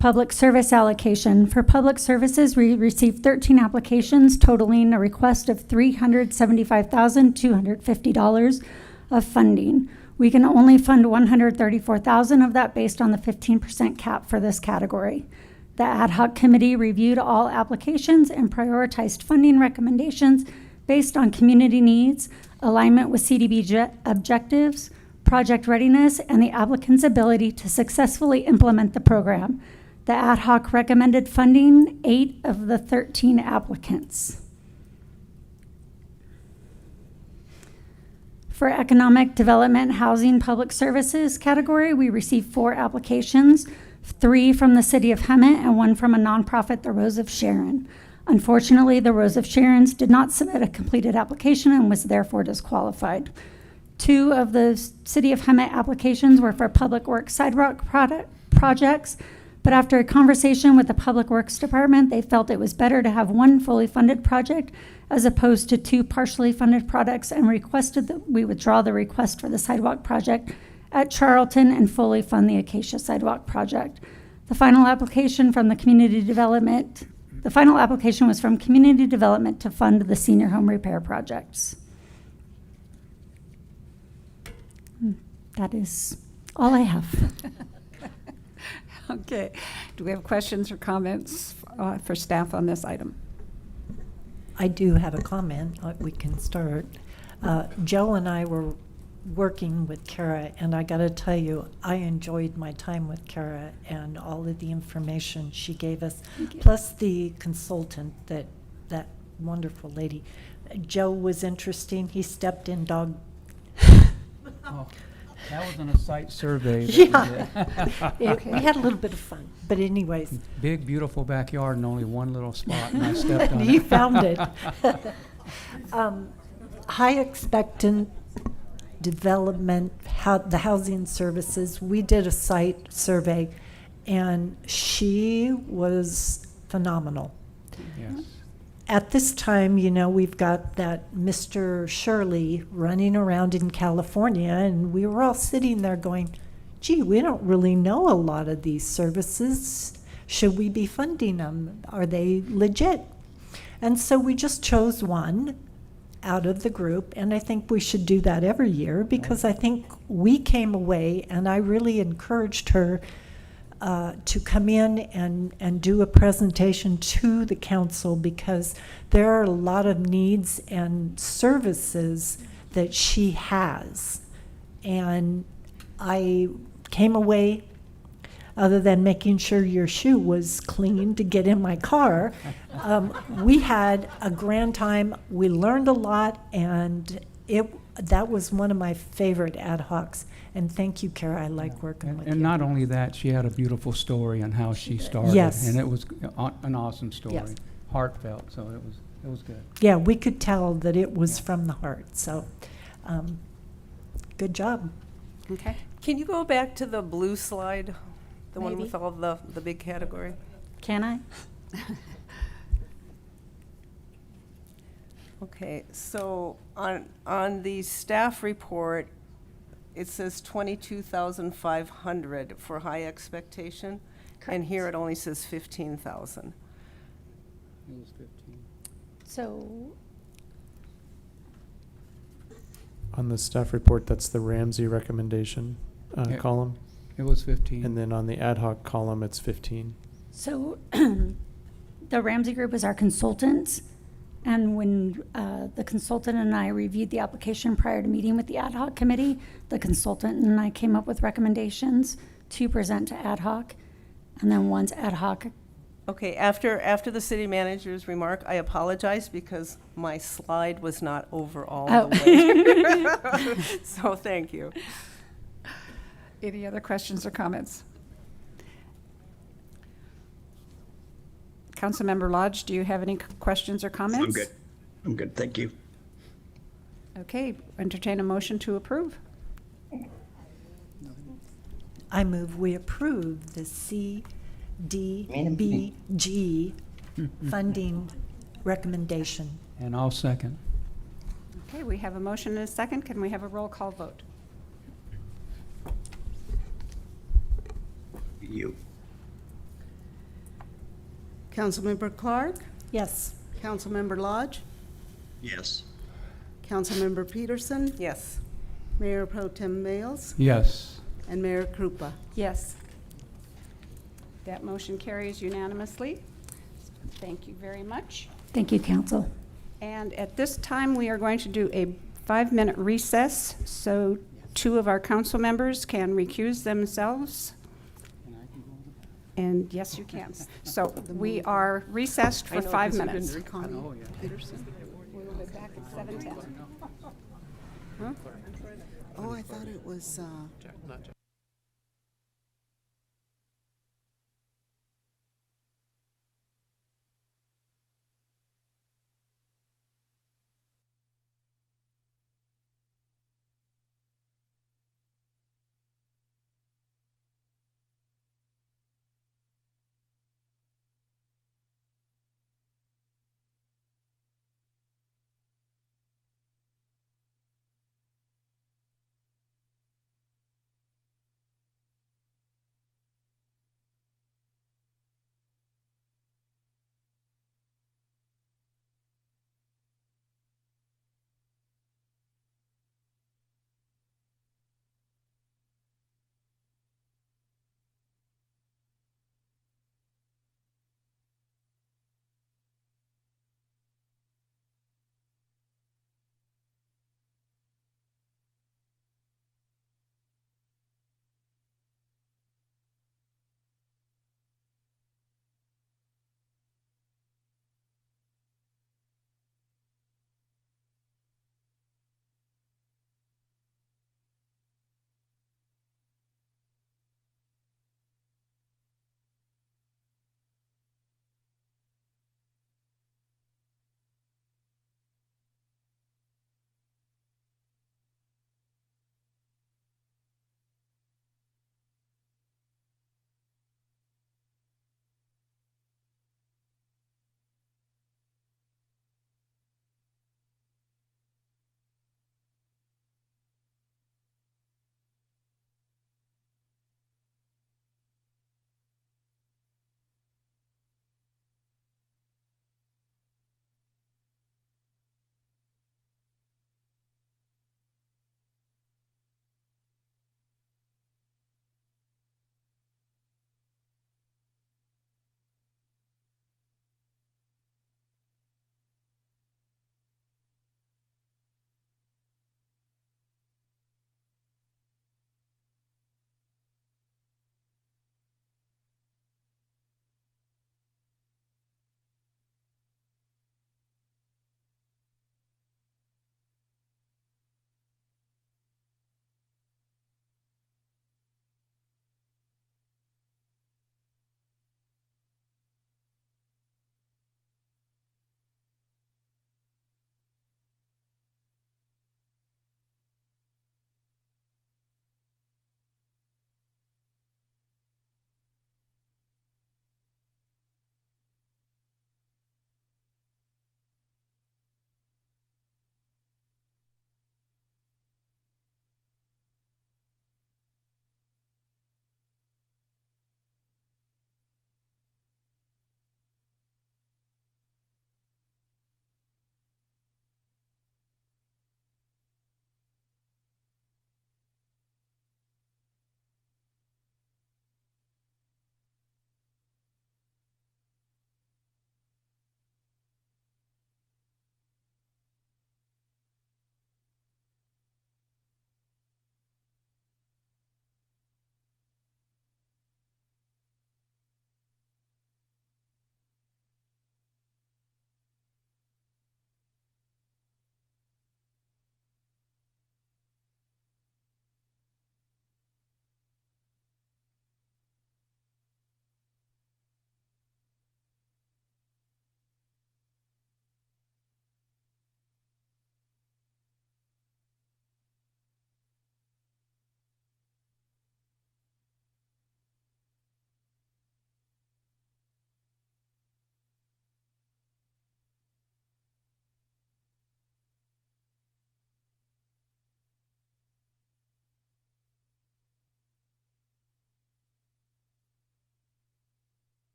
Public service allocation. For public services, we received 13 applications totaling a request of $375,250 of funding. We can only fund $134,000 of that based on the 15% cap for this category. The ad hoc committee reviewed all applications and prioritized funding recommendations based on community needs, alignment with CDBG objectives, project readiness, and the applicant's ability to successfully implement the program. The ad hoc recommended funding 8 of the 13 applicants. For economic development, housing, public services category, we received 4 applications, 3 from the City of Hemet and 1 from a nonprofit, the Rose of Sharon. Unfortunately, the Rose of Sharon's did not submit a completed application and was therefore disqualified. 2 of the City of Hemet applications were for public works sidewalk projects, but after a conversation with the Public Works Department, they felt it was better to have 1 fully funded project as opposed to 2 partially funded products and requested that we withdraw the request for the sidewalk project at Charlton and fully fund the Acacia sidewalk project. The final application was from community development to fund the senior home repair projects. That is all I have. Okay. Do we have questions or comments for staff on this item? I do have a comment. We can start. Joe and I were working with Kara, and I got to tell you, I enjoyed my time with Kara and all of the information she gave us, plus the consultant, that wonderful lady. Joe was interesting. He stepped in dog. Oh, that wasn't a site survey. Yeah. We had a little bit of fun. But anyways. Big, beautiful backyard and only one little spot, and I stepped on it. He found it. High expectant development, the housing services. We did a site survey, and she was phenomenal. Yes. At this time, we've got that Mr. Shirley running around in California, and we were all sitting there going, gee, we don't really know a lot of these services. Should we be funding them? Are they legit? And so we just chose one out of the group, and I think we should do that every year because I think we came away, and I really encouraged her to come in and do a presentation to the council because there are a lot of needs and services that she has. And I came away, other than making sure your shoe was clean to get in my car, we had a grand time. We learned a lot, and that was one of my favorite ad hocs. And thank you, Kara. I like working with you. And not only that, she had a beautiful story on how she started. Yes. And it was an awesome story. Yes. Heartfelt, so it was good. Yeah, we could tell that it was from the heart. So, good job. Okay. Can you go back to the blue slide? The one Maybe. with all the big category? Can I? Okay, so on the staff report, it says 22,500 for high expectation. And here it only says 15,000. It was 15. So, On the staff report, that's the Ramsey recommendation Yeah. column. It was 15. And then on the ad hoc column, it's 15. so the Ramsey Group is our consultant. And when the consultant and I reviewed the application prior to meeting with the ad hoc committee, the consultant and I came up with recommendations to present to ad hoc. And then once ad hoc, Okay, after the city manager's remark, I apologize because my slide was not over all the way. So thank you. Any other questions or comments? Councilmember Lodge, do you have any questions or comments? I'm good. I'm good, thank you. Okay, entertain a motion to approve. I move we approve the CDBG funding recommendation. And I'll second. Okay, we have a motion and a second. Can we have a roll call vote? You. Councilmember Clark, Yes. Councilmember Lodge, Yes. Councilmember Peterson, Yes. Mayor Pro Tem Bales, Yes. and Mayor Krupa. Yes. That motion carries unanimously. Thank you very much. thank you, council. And at this time, we are going to do a 5-minute recess, so 2 of our council members can recuse themselves. And yes, you can. So we are recessed for 5 minutes. Connie Peterson. We will be back at 7:10. Oh, I thought it was,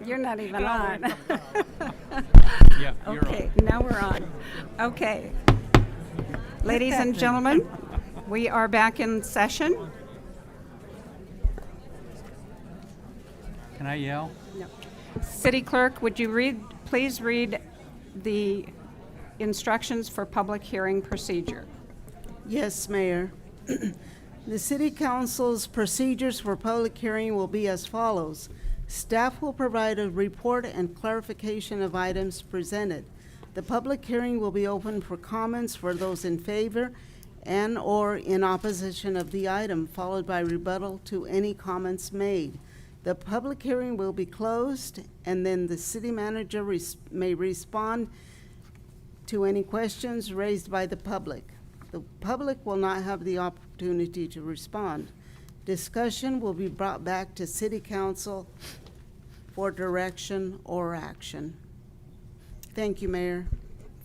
You're not even on. Yeah, you're Okay, now we're on. Okay. Ladies and gentlemen, we are back in session. Can I yell? No. City Clerk, would you please read the instructions for public hearing procedure? Yes, Mayor. The City Council's procedures for public hearing will be as follows. Staff will provide a report and clarification of items presented. The public hearing will be open for comments for those in favor and/or in opposition of the item, followed by rebuttal to any comments made. The public hearing will be closed, and then the city manager may respond to any questions raised by the public. The public will not have the opportunity to respond. Discussion will be brought back to City Council for direction or action. Thank you, Mayor.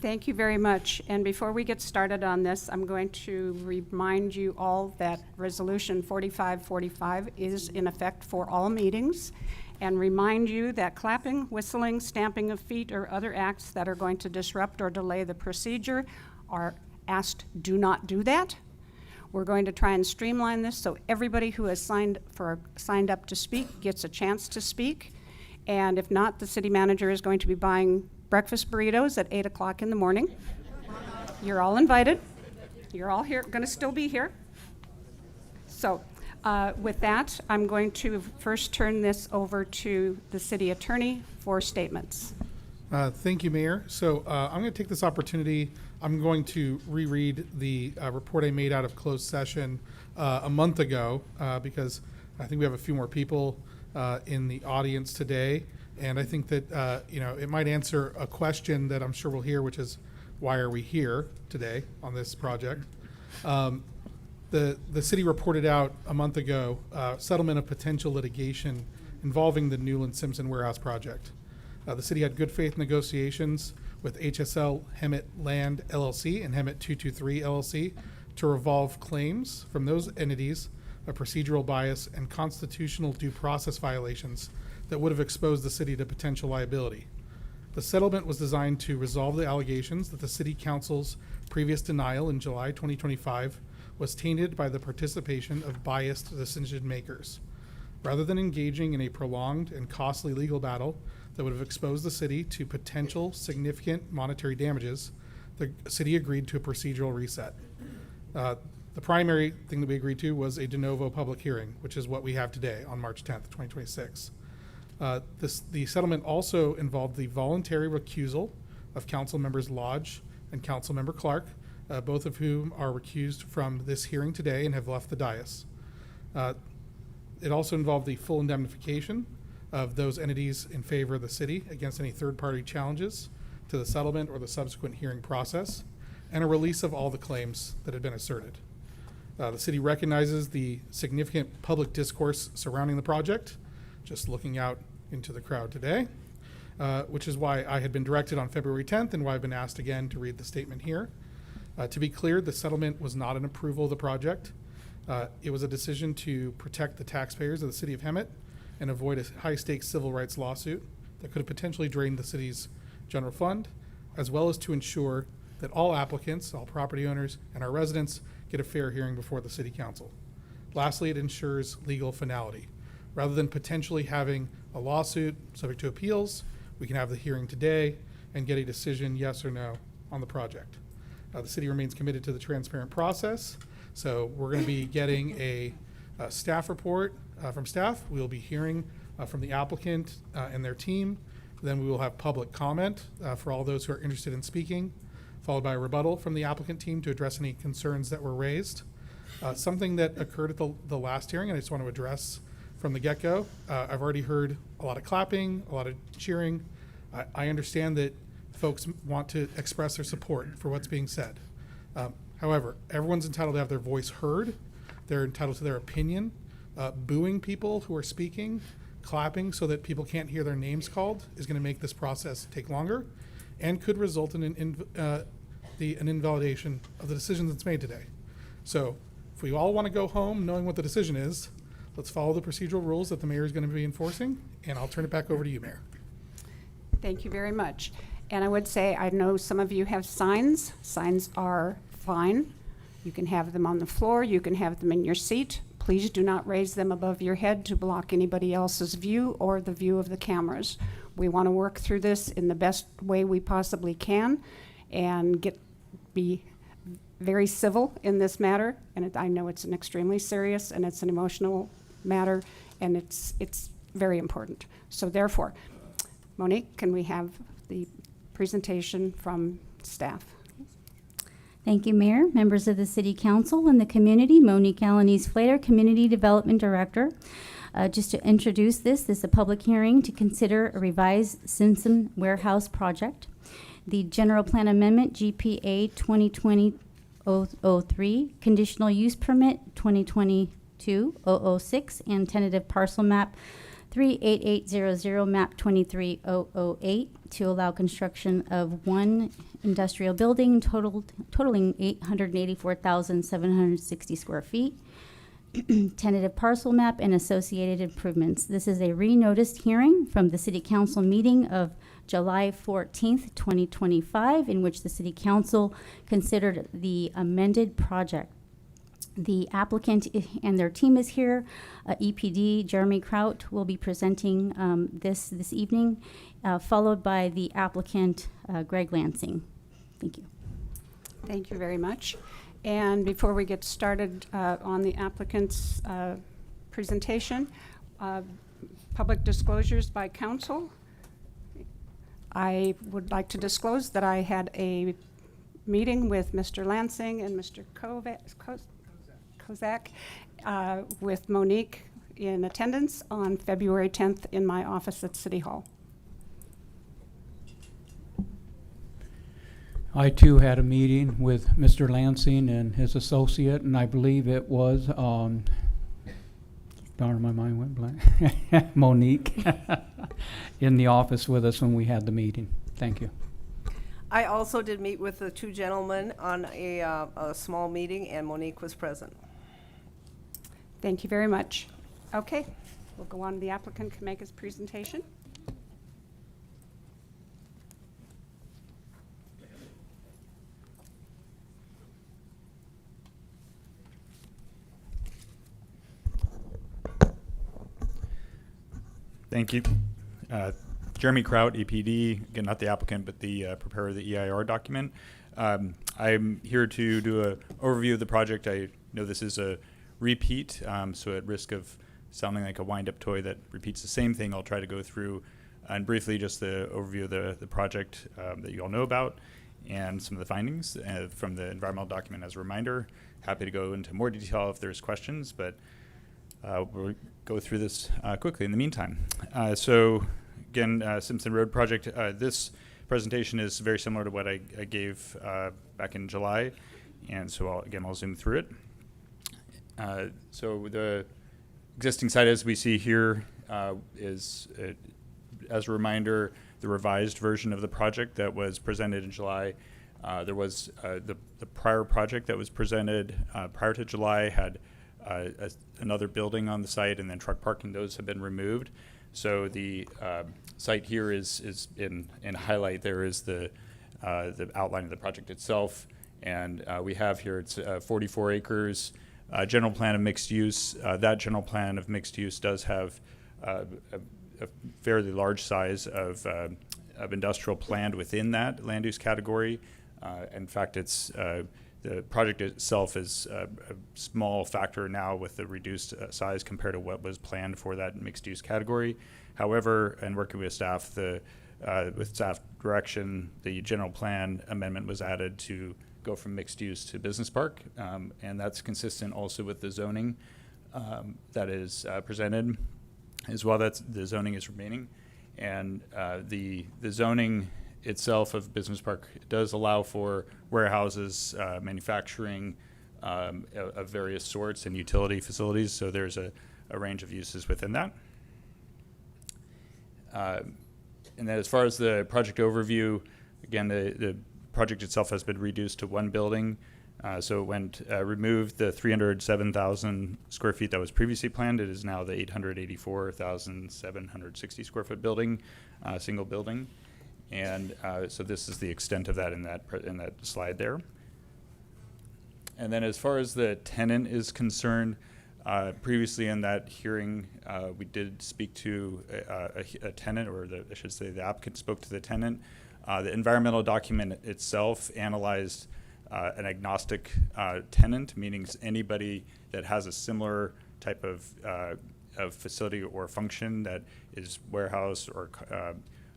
Thank you very much. And before we get started on this, I'm going to remind you all that Resolution 4545 is in effect for all meetings, and remind you that clapping, whistling, stamping of feet, or other acts that are going to disrupt or delay the procedure are asked do not do that. We're going to try and streamline this so everybody who has signed up to speak gets a chance to speak. And if not, the city manager is going to be buying breakfast burritos at 8 o'clock in the morning. You're all invited. You're all here, going to still be here. So with that, I'm going to first turn this over to the city attorney for statements. Thank you, Mayor. So I'm going to take this opportunity. I'm going to reread the report I made out of closed session a month ago because I think we have a few more people in the audience today. And I think that, it might answer a question that I'm sure we'll hear, which is, why are we here today on this project? The city reported out a month ago settlement of potential litigation involving the Newland Simpson Warehouse project. The city had good faith negotiations with HSL Hemet Land LLC and Hemet 223 LLC to resolve claims from those entities of procedural bias and constitutional due process violations that would have exposed the city to potential liability. The settlement was designed to resolve the allegations that the city council's previous denial in July 2025 was tainted by the participation of biased decision makers. Rather than engaging in a prolonged and costly legal battle that would have exposed the city to potential significant monetary damages, the city agreed to a procedural reset. The primary thing that we agreed to was a de novo public hearing, which is what we have today on March 10th, 2026. The settlement also involved the voluntary recusal of council members Lodge and council member Clark, both of whom are recused from this hearing today and have left the dais. It also involved the full indemnification of those entities in favor of the city against any third-party challenges to the settlement or the subsequent hearing process, and a release of all the claims that had been asserted. The city recognizes the significant public discourse surrounding the project, just looking out into the crowd today, which is why I had been directed on February 10th and why I've been asked again to read the statement here. To be clear, the settlement was not an approval of the project. It was a decision to protect the taxpayers of the city of Hemet and avoid a high-stakes civil rights lawsuit that could have potentially drained the city's general fund, as well as to ensure that all applicants, all property owners, and our residents get a fair hearing before the city council. Lastly, it ensures legal finality. Rather than potentially having a lawsuit subject to appeals, we can have the hearing today and get a decision, yes or no, on the project. The city remains committed to the transparent process, so we're going to be getting a staff report from staff. We'll be hearing from the applicant and their team. Then we will have public comment for all those who are interested in speaking, followed by a rebuttal from the applicant team to address any concerns that were raised. Something that occurred at the last hearing, and I just want to address from the get-go. I've already heard a lot of clapping, a lot of cheering. I understand that folks want to express their support for what's being said. However, everyone's entitled to have their voice heard. They're entitled to their opinion. Booing people who are speaking, clapping so that people can't hear their names called is going to make this process take longer and could result in an invalidation of the decision that's made today. So if we all want to go home knowing what the decision is, let's follow the procedural rules that the mayor is going to be enforcing, and I'll turn it back over to you, Mayor. Thank you very much. And I would say, I know some of you have signs. Signs are fine. You can have them on the floor. You can have them in your seat. Please do not raise them above your head to block anybody else's view or the view of the cameras. We want to work through this in the best way we possibly can and be very civil in this matter. And I know it's an extremely serious and it's an emotional matter, and it's very important. So therefore, Monique, can we have the presentation from staff? Thank you, Mayor, members of the City Council and the community. Monique Alanis Flater, Community Development Director. Just to introduce this is a public hearing to consider a revised Simpson Warehouse project. The General Plan Amendment, GPA 2020-003, Conditional Use Permit 2022-006, and Tentative Parcel Map 38800, Map 23008, to allow construction of one industrial building totaling 884,760 square feet, tentative parcel map, and associated improvements. This is a re-noticed hearing from the City Council meeting of July 14th, 2025, in which the City Council considered the amended project. The applicant and their team is here. EPD Jeremy Kraut will be presenting this evening, followed by the applicant Greg Lansing. Thank you. Thank you very much. And before we get started on the applicant's presentation, public disclosures by council. I would like to disclose that I had a meeting with Mr. Lansing and Mr. Kozak with Monique in attendance on February 10th in my office at City Hall. I too had a meeting with Mr. Lansing and his associate, and I believe it was, darn, my mind went blank, Monique, in the office with us when we had the meeting. Thank you. I also did meet with the two gentlemen on a small meeting, and Monique was present. Thank you very much. Okay, we'll go on. The applicant can make his presentation. Thank you. Jeremy Kraut, EPD, again, not the applicant, but the preparer of the EIR document. I'm here to do an overview of the project. I know this is a repeat, so at risk of sounding like a wind-up toy that repeats the same thing, I'll try to go through and briefly just the overview of the project that you all know about and some of the findings from the environmental document as a reminder. Happy to go into more detail if there's questions, but we'll go through this quickly in the meantime. So again, Simpson Road project, this presentation is very similar to what I gave back in July, and so I'll zoom through it. So the existing site as we see here is, as a reminder, the revised version of the project that was presented in July. There was the prior project that was presented prior to July had another building on the site, and then truck parking. Those have been removed. So the site here is in highlight. There is the outline of the project itself, and we have here it's 44 acres. General plan of mixed use. That general plan of mixed use does have a fairly large size of industrial planned within that land use category. In fact, it's the project itself is a small factor now with the reduced size compared to what was planned for that mixed use category. However, and working with staff, with staff direction, the general plan amendment was added to go from mixed use to business park, and that's consistent also with the zoning that is presented as well. That's the zoning is remaining, and the zoning itself of business park does allow for warehouses, manufacturing of various sorts, and utility facilities. So there's a range of uses within that. And then as far as the project overview, again, the project itself has been reduced to one building. So it removed the 307,000 square feet that was previously planned. It is now the 884,760 square foot building, single building. And so this is the extent of that in that slide there. And then as far as the tenant is concerned, previously in that hearing, we did speak to a tenant, or I should say the applicant spoke to the tenant. The environmental document itself analyzed an agnostic tenant, meaning anybody that has a similar type of facility or function that is warehouse or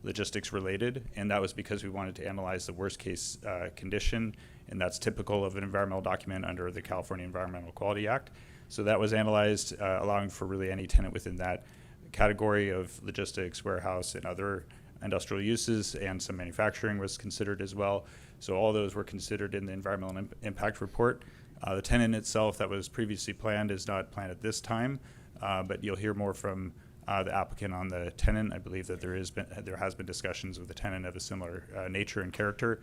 logistics related, and that was because we wanted to analyze the worst case condition, and that's typical of an environmental document under the California Environmental Quality Act. So that was analyzed, allowing for really any tenant within that category of logistics, warehouse, and other industrial uses, and some manufacturing was considered as well. So all those were considered in the environmental impact report. The tenant itself that was previously planned is not planned at this time, but you'll hear more from the applicant on the tenant. I believe that there has been discussions with the tenant of a similar nature and character.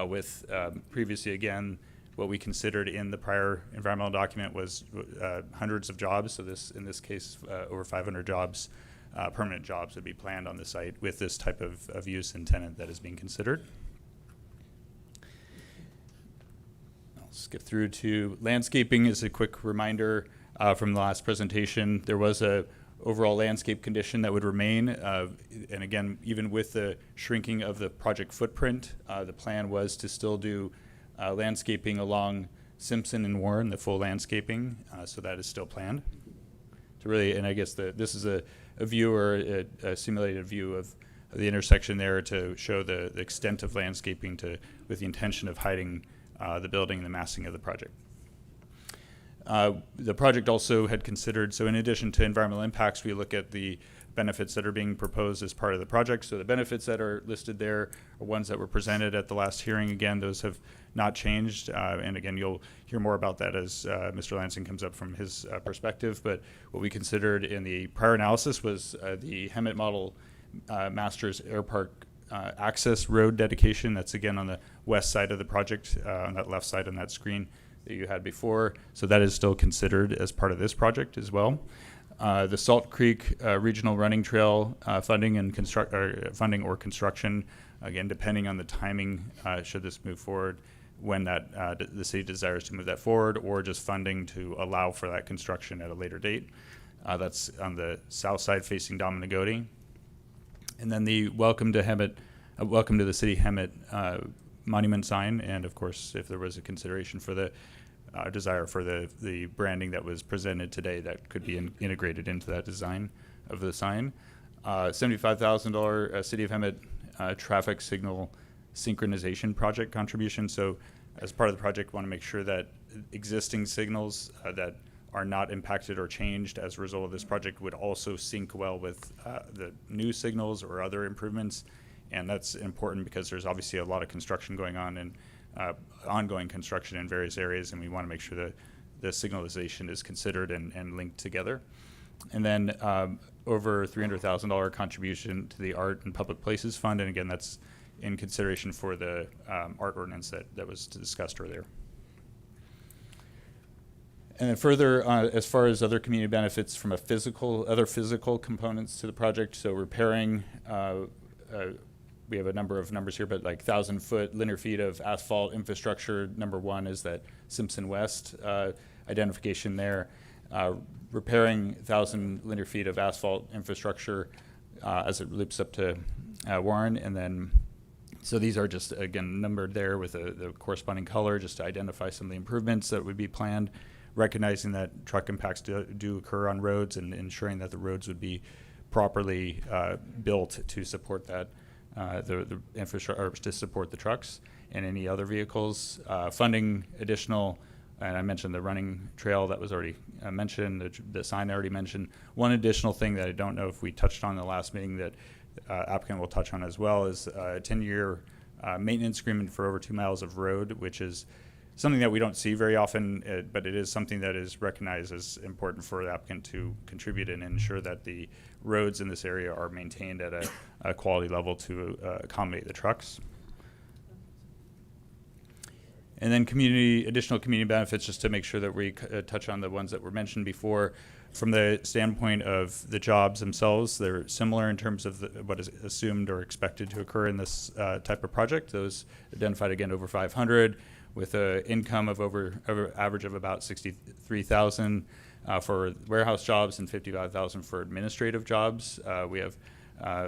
With previously, again, what we considered in the prior environmental document was hundreds of jobs. So in this case, over 500 jobs, permanent jobs would be planned on the site with this type of use and tenant that is being considered. I'll skip through to landscaping. As a quick reminder from the last presentation, there was a overall landscape condition that would remain. And again, even with the shrinking of the project footprint, the plan was to still do landscaping along Simpson and Warren, the full landscaping. So that is still planned. To really, and I guess this is a view, or a simulated view of the intersection there to show the extent of landscaping with the intention of hiding the building and the massing of the project. The project also had considered, so in addition to environmental impacts, we look at the benefits that are being proposed as part of the project. So the benefits that are listed there are ones that were presented at the last hearing. Again, those have not changed. And again, you'll hear more about that as Mr. Lansing comes up from his perspective. But what we considered in the prior analysis was the Hemet Model Masters Airpark access road dedication. That's again on the west side of the project, on that left side on that screen that you had before. So that is still considered as part of this project as well. The Salt Creek Regional Running Trail funding or construction, again, depending on the timing, should this move forward, when that the city desires to move that forward, or just funding to allow for that construction at a later date. That's on the south side facing Dominagoti. And then the welcome to the city Hemet monument sign, and of course, if there was a consideration for the desire for the branding that was presented today, that could be integrated into that design of the sign. $75,000 City of Hemet traffic signal synchronization project contribution. So as part of the project, we want to make sure that existing signals that are not impacted or changed as a result of this project would also sync well with the new signals or other improvements. And that's important because there's obviously a lot of construction going on and ongoing construction in various areas, and we want to make sure that the signalization is considered and linked together. And then over $300,000 contribution to the Art and Public Places Fund, and again, that's in consideration for the art ordinance that was discussed earlier. And then further, as far as other community benefits from other physical components to the project, so repairing, we have a number of numbers here, but like 1,000 linear feet of asphalt infrastructure. Number one is that Simpson West identification there. Repairing 1,000 linear feet of asphalt infrastructure as it loops up to Warren. And then, so these are just, again, numbered there with the corresponding color just to identify some of the improvements that would be planned, recognizing that truck impacts do occur on roads and ensuring that the roads would be properly built to support that. The infrastructure, or to support the trucks and any other vehicles. Funding additional, and I mentioned the running trail that was already mentioned, the sign I already mentioned. One additional thing that I don't know if we touched on in the last meeting that applicant will touch on as well is a 10-year maintenance agreement for over 2 miles of road, which is something that we don't see very often, but it is something that is recognized as important for the applicant to contribute and ensure that the roads in this area are maintained at a quality level to accommodate the trucks. And then additional community benefits, just to make sure that we touch on the ones that were mentioned before. From the standpoint of the jobs themselves, they're similar in terms of what is assumed or expected to occur in this type of project. Those identified, again, over 500, with an income of over average of about 63,000 for warehouse jobs and 55,000 for administrative jobs. We have,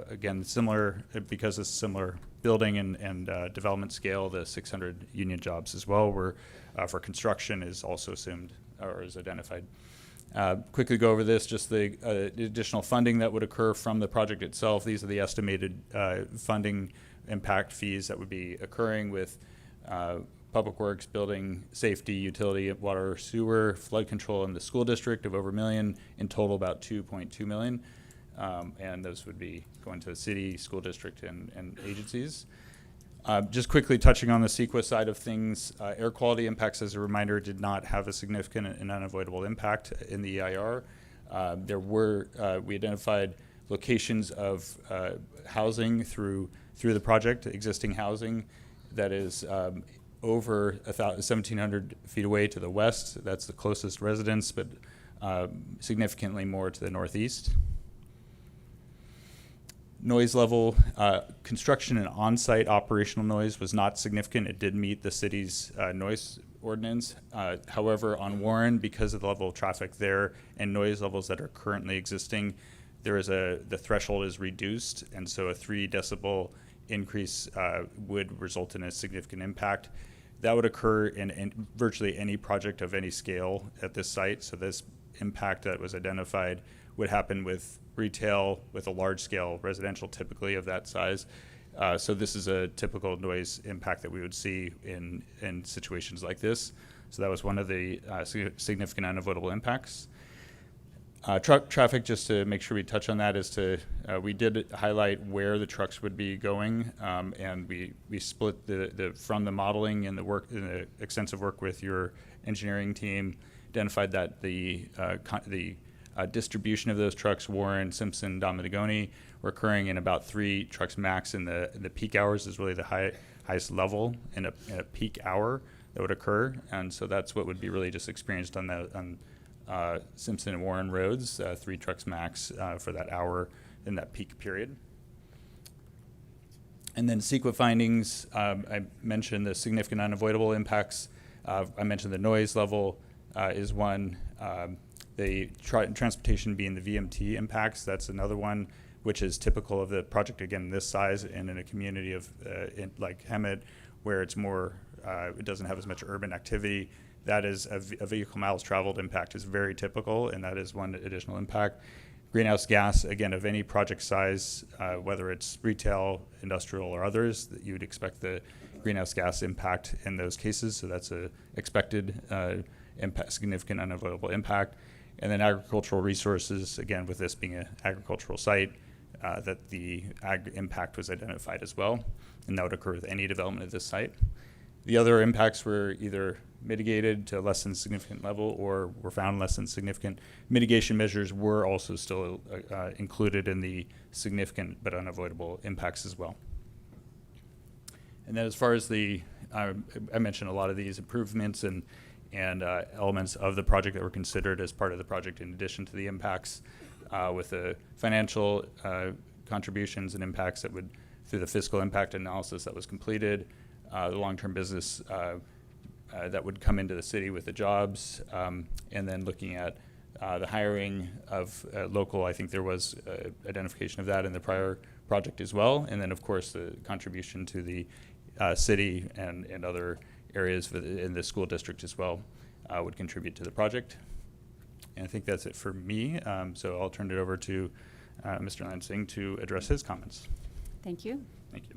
again, similar, because it's similar building and development scale, the 600 union jobs as well, where for construction is also assumed or is identified. Quickly go over this, just the additional funding that would occur from the project itself. These are the estimated funding impact fees that would be occurring with public works, building, safety, utility, water, sewer, flood control, and the school district of over $1 million, in total about $2.2 million. And those would be going to the city, school district, and agencies. Just quickly touching on the CEQA side of things, air quality impacts, as a reminder, did not have a significant and unavoidable impact in the EIR. We identified locations of housing through the project, existing housing that is over 1,700 feet away to the west. That's the closest residence, but significantly more to the northeast. Noise level, construction and on-site operational noise was not significant. It did meet the city's noise ordinance. However, on Warren, because of the level of traffic there and noise levels that are currently existing, the threshold is reduced, and so a 3 decibel increase would result in a significant impact. That would occur in virtually any project of any scale at this site. So this impact that was identified would happen with retail, with a large-scale residential, typically of that size. So this is a typical noise impact that we would see in situations like this. So that was one of the significant unavoidable impacts. Truck traffic, just to make sure we touch on that, we did highlight where the trucks would be going, and we split from the modeling and the extensive work with your engineering team, identified that the distribution of those trucks, Warren, Simpson, Dominigoni, were occurring in about 3 trucks max in the peak hours is really the highest level in a peak hour that would occur. And so that's what would be really just experienced on Simpson and Warren roads, 3 trucks max for that hour in that peak period. And then CEQA findings, I mentioned the significant unavoidable impacts. I mentioned the noise level is one. The transportation being the VMT impacts, that's another one, which is typical of the project, again, this size and in a community of like Hemet, where it's more, it doesn't have as much urban activity. That is a vehicle miles traveled impact is very typical, and that is one additional impact. Greenhouse gas, again, of any project size, whether it's retail, industrial, or others, that you would expect the greenhouse gas impact in those cases. So that's a expected impact, significant unavoidable impact. And then agricultural resources, again, with this being an agricultural site, that the ag impact was identified as well, and that would occur with any development of this site. The other impacts were either mitigated to a less than significant level or were found less than significant. Mitigation measures were also still included in the significant but unavoidable impacts as well. And then as far as I mentioned a lot of these improvements and elements of the project that were considered as part of the project in addition to the impacts, with the financial contributions and impacts that would, through the fiscal impact analysis that was completed, the long-term business that would come into the city with the jobs, and then looking at the hiring of local. I think there was identification of that in the prior project as well, and then of course the contribution to the city and other areas in the school district as well would contribute to the project. And I think that's it for me. So I'll turn it over to Mr. Lansing to address his comments. Thank you. Thank you.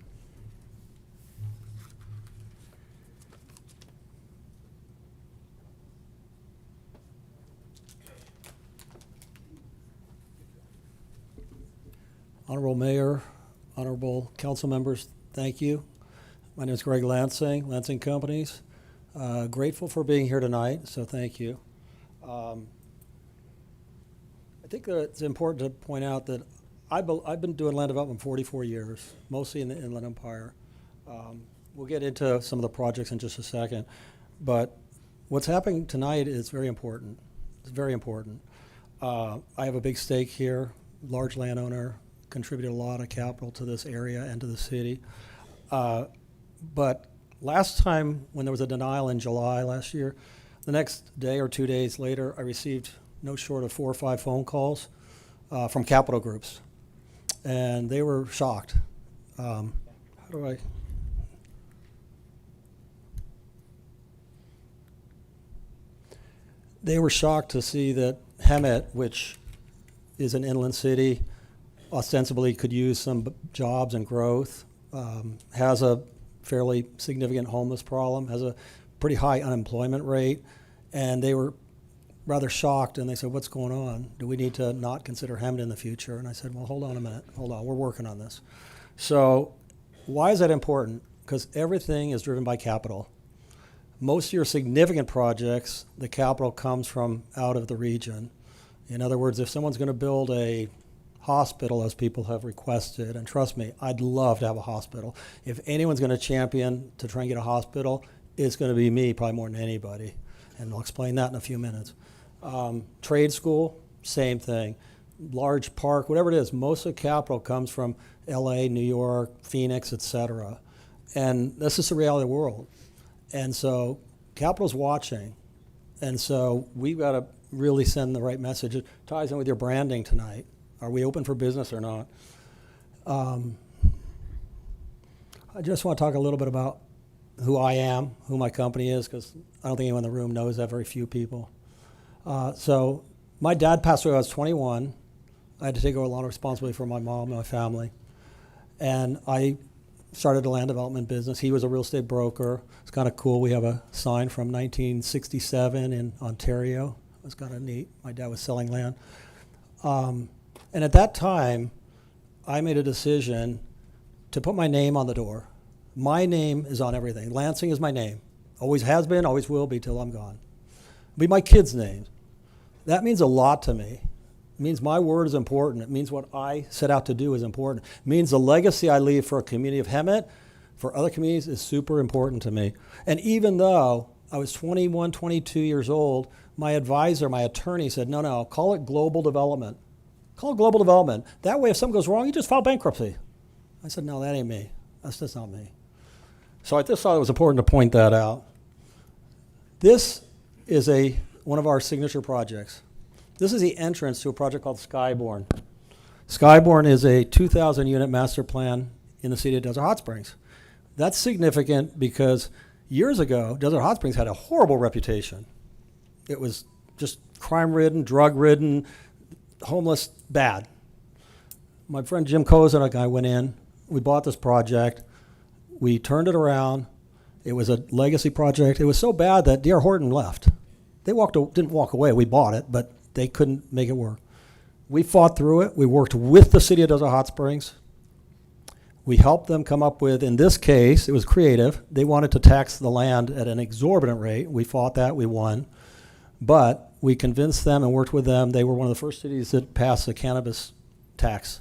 Honorable Mayor, honorable council members, thank you. My name is Greg Lansing, Lansing Companies. Grateful for being here tonight, so thank you. I think that it's important to point out that I've been doing land development 44 years, mostly in the Inland Empire. we'll get into some of the projects in just a second. But what's happening tonight is very important. It's very important. I have a big stake here, large landowner, contributed a lot of capital to this area and to the city. But last time when there was a denial in July last year, the next day or 2 days later, I received no short of 4 or 5 phone calls from capital groups. And they were shocked. How do I? They were shocked to see that Hemet, which is an inland city, ostensibly could use some jobs and growth, has a fairly significant homeless problem, has a pretty high unemployment rate, and they were rather shocked, and they said, what's going on? Do we need to not consider Hemet in the future? And I said, well, hold on a minute. Hold on. We're working on this. So why is that important? Because everything is driven by capital. Most of your significant projects, the capital comes from out of the region. In other words, if someone's going to build a hospital, as people have requested, and trust me, I'd love to have a hospital. If anyone's going to champion to try and get a hospital, it's going to be me, probably more than anybody. And I'll explain that in a few minutes. Trade school, same thing. Large park, whatever it is, most of the capital comes from LA, New York, Phoenix, etc. And this is the reality of the world. And so capital's watching. And so we've got to really send the right message. It ties in with your branding tonight. Are we open for business or not? I just want to talk a little bit about who I am, who my company is, because I don't think anyone in the room knows that, very few people. So my dad passed away when I was 21. I had to take over a lot of responsibility for my mom and my family. And I started a land development business. He was a real estate broker. It's kind of cool. We have a sign from 1967 in Ontario. It was kind of neat. My dad was selling land. And at that time, I made a decision to put my name on the door. My name is on everything. Lansing is my name. Always has been, always will be till I'm gone. It'll be my kids' names. That means a lot to me. It means my word is important. It means what I set out to do is important. It means the legacy I leave for a community of Hemet, for other communities, is super important to me. And even though I was 21, 22 years old, my advisor, my attorney said, no, call it global development. Call it global development. That way, if something goes wrong, you just file bankruptcy. I said, no, that ain't me. That's just not me. So I just thought it was important to point that out. This is one of our signature projects. This is the entrance to a project called Skyborn. Skyborn is a 2,000 unit master plan in the city of Desert Hot Springs. That's significant because years ago, Desert Hot Springs had a horrible reputation. It was just crime-ridden, drug-ridden, homeless, bad. My friend Jim Kozak and I went in. We bought this project. We turned it around. It was a legacy project. It was so bad that D.R. Horton left. They didn't walk away. We bought it, but they couldn't make it work. We fought through it. We worked with the city of Desert Hot Springs. We helped them come up with, in this case, it was creative. They wanted to tax the land at an exorbitant rate. We fought that. We won. But we convinced them and worked with them. They were one of the first cities that passed the cannabis tax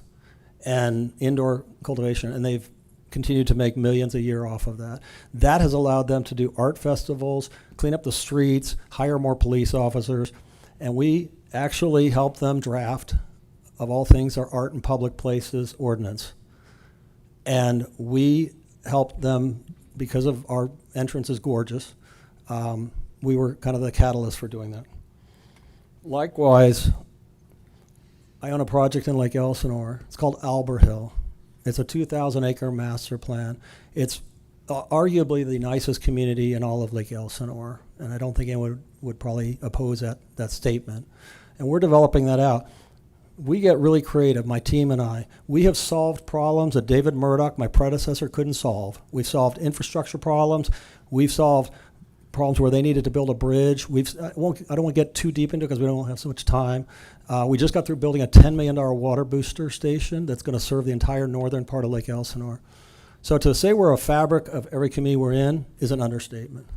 and indoor cultivation, and they've continued to make millions a year off of that. That has allowed them to do art festivals, clean up the streets, hire more police officers, and we actually helped them draft, of all things, our art in public places ordinance. And we helped them, because of our entrance is gorgeous, we were kind of the catalyst for doing that. Likewise, I own a project in Lake Elsinore. It's called Albert Hill. It's a 2,000-acre master plan. It's arguably the nicest community in all of Lake Elsinore, and I don't think anyone would probably oppose that statement. And we're developing that out. We get really creative, my team and I. We have solved problems that David Murdoch, my predecessor, couldn't solve. We've solved infrastructure problems. We've solved problems where they needed to build a bridge. I don't want to get too deep into it because we don't have so much time. We just got through building a $10 million water booster station that's going to serve the entire northern part of Lake Elsinore. So to say we're a fabric of every community we're in is an understatement.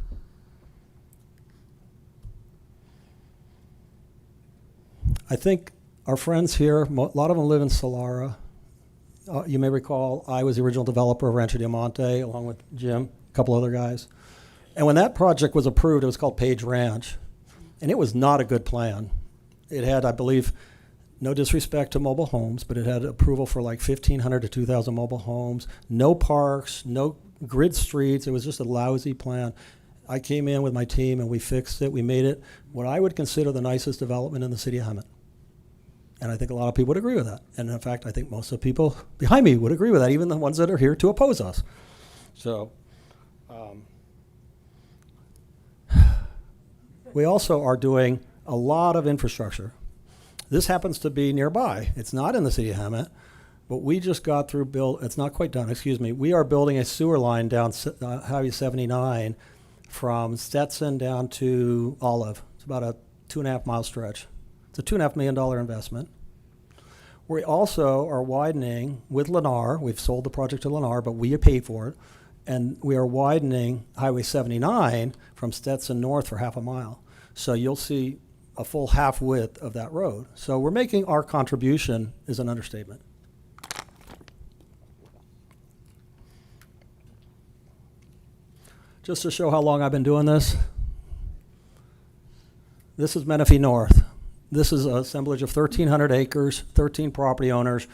I think our friends here, a lot of them live in Solara. You may recall I was the original developer of Rancho Diamante along with Jim couple other guys. And when that project was approved, it was called Page Ranch. And it was not a good plan. It had, I believe, no disrespect to mobile homes, but it had approval for like 1,500 to 2,000 mobile homes, no parks, no grid streets. It was just a lousy plan. I came in with my team and we fixed it. We made it what I would consider the nicest development in the city of Hemet. And I think a lot of people would agree with that. And in fact, I think most of the people behind me would agree with that, even the ones that are here to oppose us. So we also are doing a lot of infrastructure. This happens to be nearby. It's not in the city of Hemet, but we just got through it's not quite done, excuse me. We are building a sewer line down Highway 79 from Stetson down to Olive. It's about a 2.5 mile stretch. It's a $2.5 million investment. We also are widening with Lennar. We've sold the project to Lennar, but we paid for it. And we are widening Highway 79 from Stetson north for 0.5 mile. So you'll see a full half width of that road. So we're making our contribution is an understatement. Just to show how long I've been doing this, this is Menifee North. This is an assemblage of 1,300 acres, 13 property owners,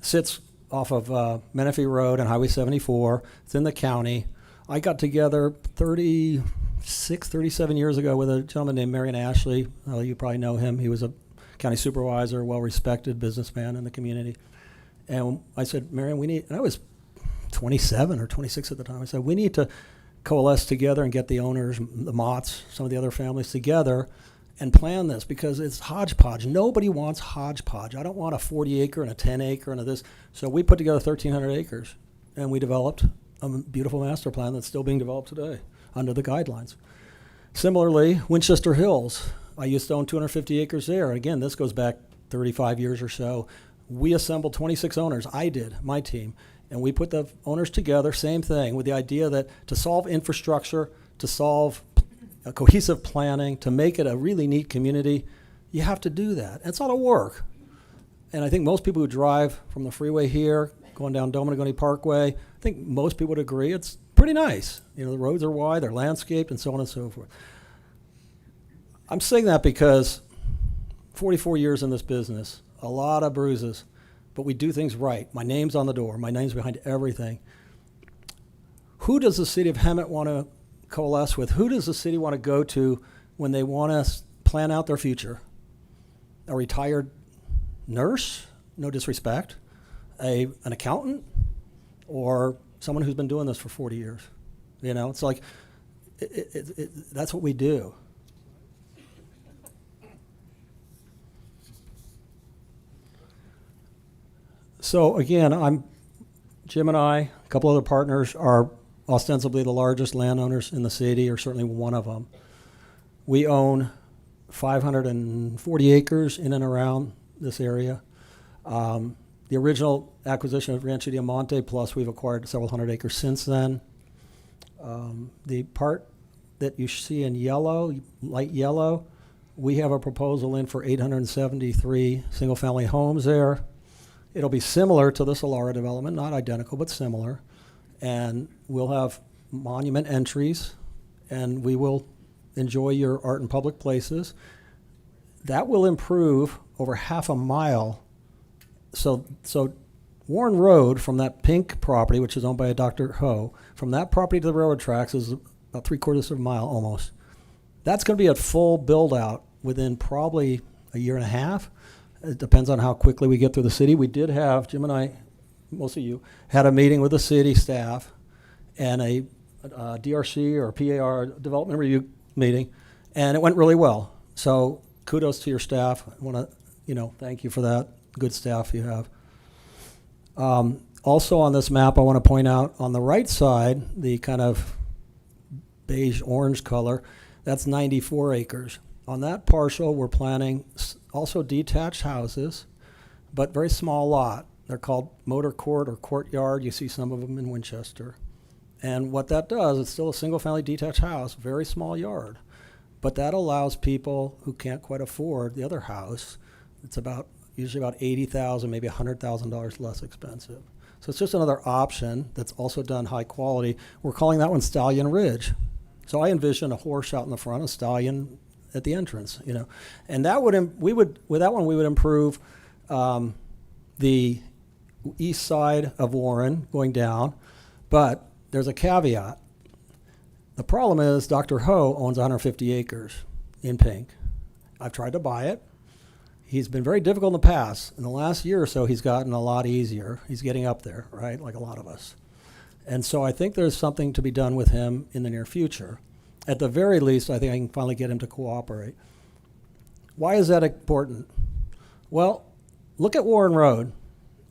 sits off of Menifee Road and Highway 74. It's in the county. I got together 37 years ago with a gentleman named Marion Ashley. You probably know him. He was a county supervisor, well-respected businessman in the community. And I said, Marion, and I was 27 or 26 at the time. I said, we need to coalesce together and get the owners, the Motts, some of the other families together and plan this, because it's hodgepodge. Nobody wants hodgepodge. I don't want a 40 acre and a 10 acre and a this. So we put together 1,300 acres and we developed a beautiful master plan that's still being developed today under the guidelines. Similarly, Winchester Hills. I used to own 250 acres there. Again, this goes back 35 years or so. We assembled 26 owners. I did, my team. And we put the owners together, same thing, with the idea that to solve infrastructure, to solve a cohesive planning, to make it a really neat community, you have to do that. It's a lot of work. And I think most people who drive from the freeway here, going down Dominigoni Parkway, I think most people would agree it's pretty nice. You know, the roads are wide, they're landscaped, and so on and so forth. I'm saying that because 44 years in this business, a lot of bruises, but we do things right. My name's on the door. My name's behind everything. Who does the city of Hemet want to coalesce with? Who does the city want to go to when they want to plan out their future? A retired nurse, no disrespect, an accountant, or someone who's been doing this for 40 years? You know, it's like, that's what we do. So again, Jim and I, a couple other partners, are ostensibly the largest landowners in the city, or certainly one of them. We own 540 acres in and around this area. The original acquisition of Rancho Diamante, plus we've acquired several hundred acres since then. The part that you see in yellow, light yellow, we have a proposal in for 873 single-family homes there. It'll be similar to the Solara development, not identical, but similar. And we'll have monument entries, and we will enjoy your art in public places. That will improve over 0.5 mile. So Warren Road, from that pink property, which is owned by a Dr. Ho, from that property to the railroad tracks is about 3/4 of a mile almost. That's going to be at full build-out within probably a year and a half. It depends on how quickly we get through the city. We did have, Jim and I, most of you, had a meeting with the city staff and a DRC or PAR development review meeting, and it went really well. So kudos to your staff. I want to, thank you for that. Good staff you have. Also on this map, I want to point out on the right side, the kind of beige orange color, that's 94 acres. On that parcel, we're planning also detached houses, but very small lot. They're called motor court or courtyard. You see some of them in Winchester. And what that does, it's still a single-family detached house, very small yard. But that allows people who can't quite afford the other house, it's usually about $80,000, maybe $100,000 less expensive. So it's just another option that's also done high quality. We're calling that one Stallion Ridge. So I envision a horse out in the front, a stallion at the entrance, you know. And that would, with that one, we would improve the east side of Warren going down, but there's a caveat. The problem is Dr. Ho owns 150 acres in Pink. I've tried to buy it. He's been very difficult in the past. In the last year or so, he's gotten a lot easier. He's getting up there, right, like a lot of us. And so I think there's something to be done with him in the near future. At the very least, I think I can finally get him to cooperate. Why is that important? Well, look at Warren Road.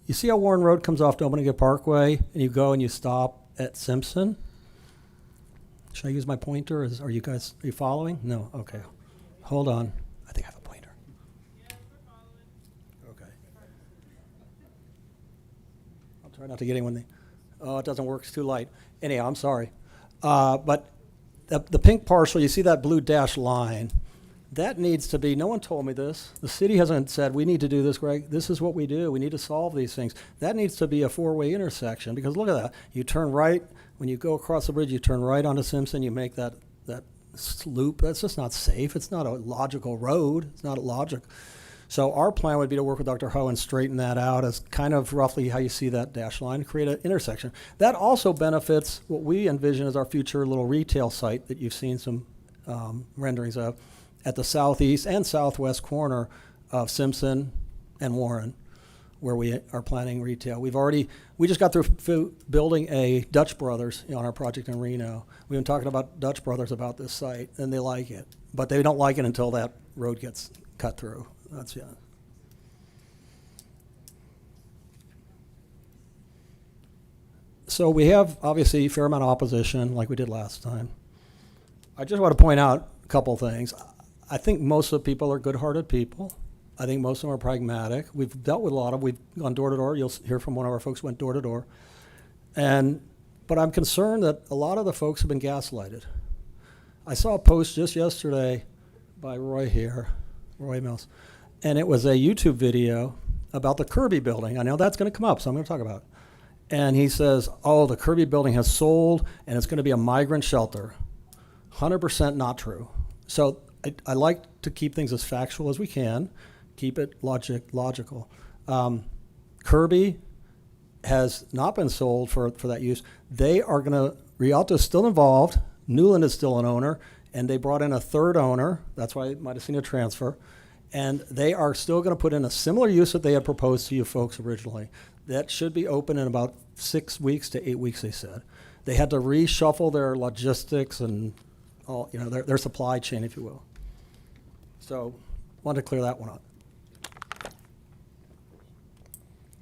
You see how Warren Road comes off Dominica Parkway, and you go and you stop at Simpson? Should I use my pointer? Are you following? No? Okay. Hold on. I think I have a pointer. Okay. I'll try not to get anyone. Oh, it doesn't work. It's too light. Anyhow, I'm sorry. But the pink parcel, you see that blue dashed line, that needs to be, no one told me this. The city hasn't said, we need to do this, Greg. This is what we do. We need to solve these things. That needs to be a four-way intersection, because look at that. You turn right, when you go across the bridge, you turn right onto Simpson, you make that loop. That's just not safe. It's not a logical road. It's not logic. So our plan would be to work with Dr. Ho and straighten that out as kind of roughly how you see that dash line, create an intersection. That also benefits what we envision as our future little retail site that you've seen some renderings of at the southeast and southwest corner of Simpson and Warren, where we are planning retail. We just got through building a Dutch Brothers on our project in Reno. We've been talking about Dutch Brothers about this site, and they like it. But they don't like it until that road gets cut through. That's, yeah. So we have, obviously, a fair amount of opposition, like we did last time. I just want to point out a couple things. I think most of the people are good-hearted people. I think most of them are pragmatic. We've dealt with a lot of, we've gone door to door. You'll hear from one of our folks who went door to door. But I'm concerned that a lot of the folks have been gaslighted. I saw a post just yesterday by Roy Mills, and it was a YouTube video about the Kirby building. I know that's going to come up, so I'm going to talk about it. And he says, oh, the Kirby building has sold, and it's going to be a migrant shelter. 100% not true. So I like to keep things as factual as we can, keep it logical. Kirby has not been sold for that use. They are going to, Rialto is still involved, Newland is still an owner, and they brought in a third owner. That's why you might have seen a transfer. And they are still going to put in a similar use that they had proposed to you folks originally. That should be open in about 6 weeks to 8 weeks, they said. They had to reshuffle their logistics and all, their supply chain, if you will. So, wanted to clear that one up.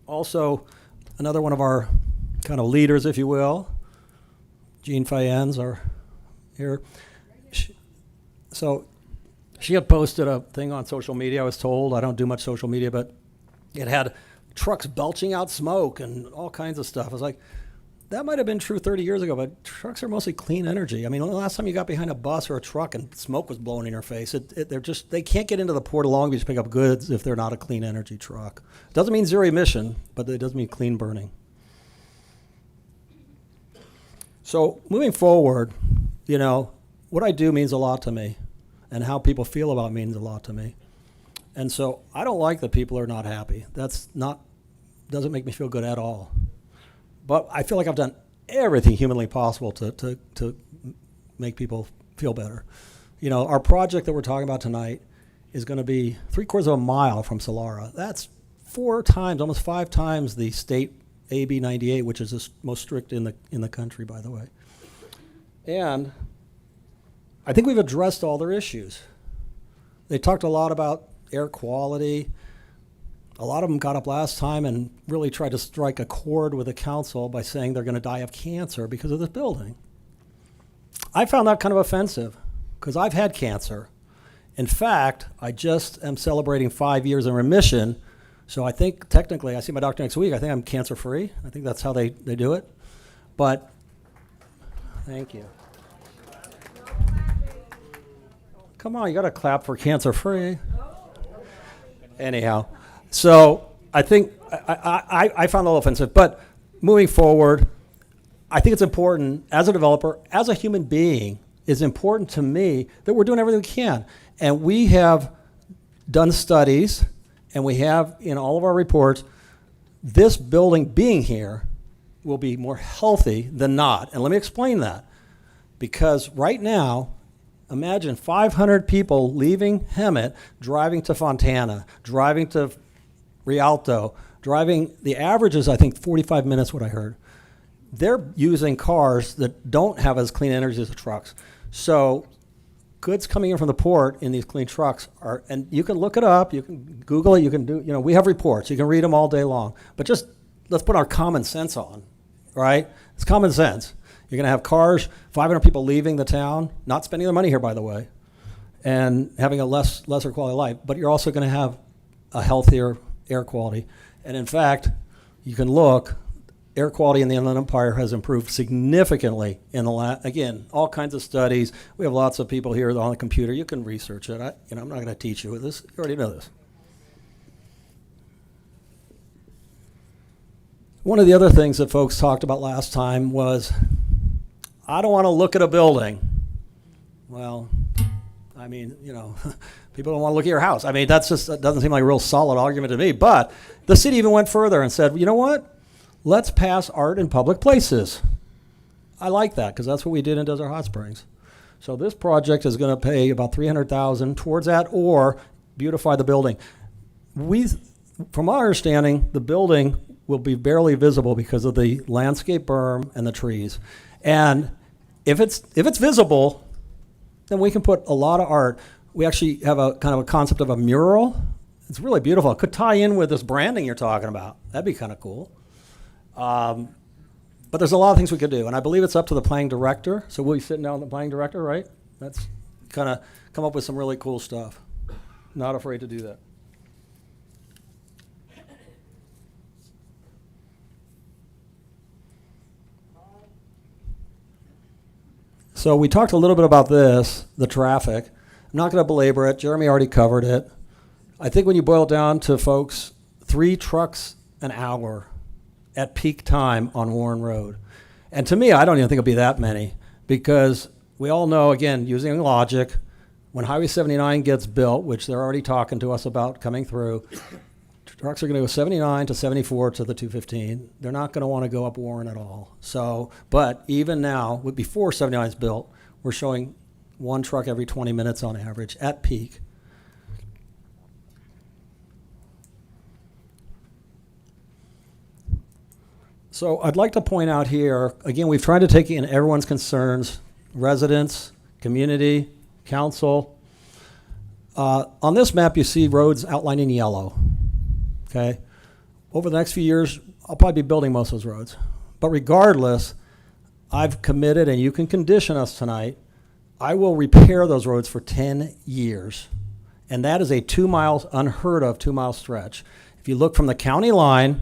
Also, another one of our kind of leaders, if you will, Jean Fayens, are here. She had posted a thing on social media. I was told, I don't do much social media, but it had trucks belching out smoke and all kinds of stuff. I was like, that might have been true 30 years ago, but trucks are mostly clean energy. I mean, the last time you got behind a bus or a truck and smoke was blowing in your face, they can't get into the Port of Long Beach to pick up goods if they're not a clean energy truck. Doesn't mean zero emission, but it does mean clean burning. So moving forward, what I do means a lot to me, and how people feel about me means a lot to me. And so I don't like that people are not happy. Doesn't make me feel good at all. But I feel like I've done everything humanly possible to make people feel better. Our project that we're talking about tonight is going to be 3/4 of a mile from Solara. That's 4 times, almost 5 times the state AB 98, which is the most strict in the country, by the way. And I think we've addressed all their issues. They talked a lot about air quality. A lot of them got up last time and really tried to strike a chord with the council by saying they're going to die of cancer because of this building. I found that kind of offensive because I've had cancer. In fact, I just am celebrating 5 years in remission. So I think technically, I see my doctor next week, I think I'm cancer-free. I think that's how they do it. But thank you. Come on, you got to clap for cancer-free. Anyhow, so I think I found it a little offensive. But moving forward, I think it's important as a developer, as a human being, it's important to me that we're doing everything we can. And we have done studies, and we have in all of our reports, this building being here will be more healthy than not. And let me explain that. Because right now, imagine 500 people leaving Hemet, driving to Fontana, driving to Rialto, driving, the average is, I think, 45 minutes, what I heard. They're using cars that don't have as clean energy as the trucks. So goods coming in from the port in these clean trucks are, and you can look it up, you can Google it, you can do, you know, we have reports, you can read them all day long. But just, let's put our common sense on, right? It's common sense. You're going to have cars, 500 people leaving the town, not spending their money here, by the way, and having a lesser quality of life. But you're also going to have a healthier air quality. And in fact, you can look, air quality in the Inland Empire has improved significantly in the again, all kinds of studies. We have lots of people here on the computer. You can research it. I'm not going to teach you this. You already know this. One of the other things that folks talked about last time was, I don't want to look at a building. Well, I mean, you know, people don't want to look at your house. I mean, that doesn't seem like a real solid argument to me. But the city even went further and said, you know what? Let's pass art in public places. I like that because that's what we did in Desert Hot Springs. So this project is going to pay about $300,000 towards that or beautify the building. From our understanding, the building will be barely visible because of the landscape berm and the trees. And if it's visible, then we can put a lot of art. We actually have a kind of a concept of a mural. It's really beautiful. It could tie in with this branding you're talking about. That'd be kind of cool. But there's a lot of things we could do, and I believe it's up to the planning director. So we'll be sitting down with the planning director, right? That's kind of come up with some really cool stuff. Not afraid to do that. So we talked a little bit about this, the traffic. I'm not going to belabor it. Jeremy already covered it. I think when you boil it down to, folks, 3 trucks an hour at peak time on Warren Road. And to me, I don't even think it'll be that many because we all know, again, using logic, when Highway 79 gets built, which they're already talking to us about coming through, trucks are going to go 79 to 74 to the 215. They're not going to want to go up Warren at all. So, but even now, before 79 is built, we're showing 1 truck every 20 minutes on average at peak. So I'd like to point out here, again, we've tried to take in everyone's concerns, residents, community, council. On this map, you see roads outlined in yellow, okay? Over the next few years, I'll probably be building most of those roads. But regardless, I've committed, and you can condition us tonight, I will repair those roads for 10 years. And that is a 2 miles, unheard of 2 mile stretch. If you look from the county line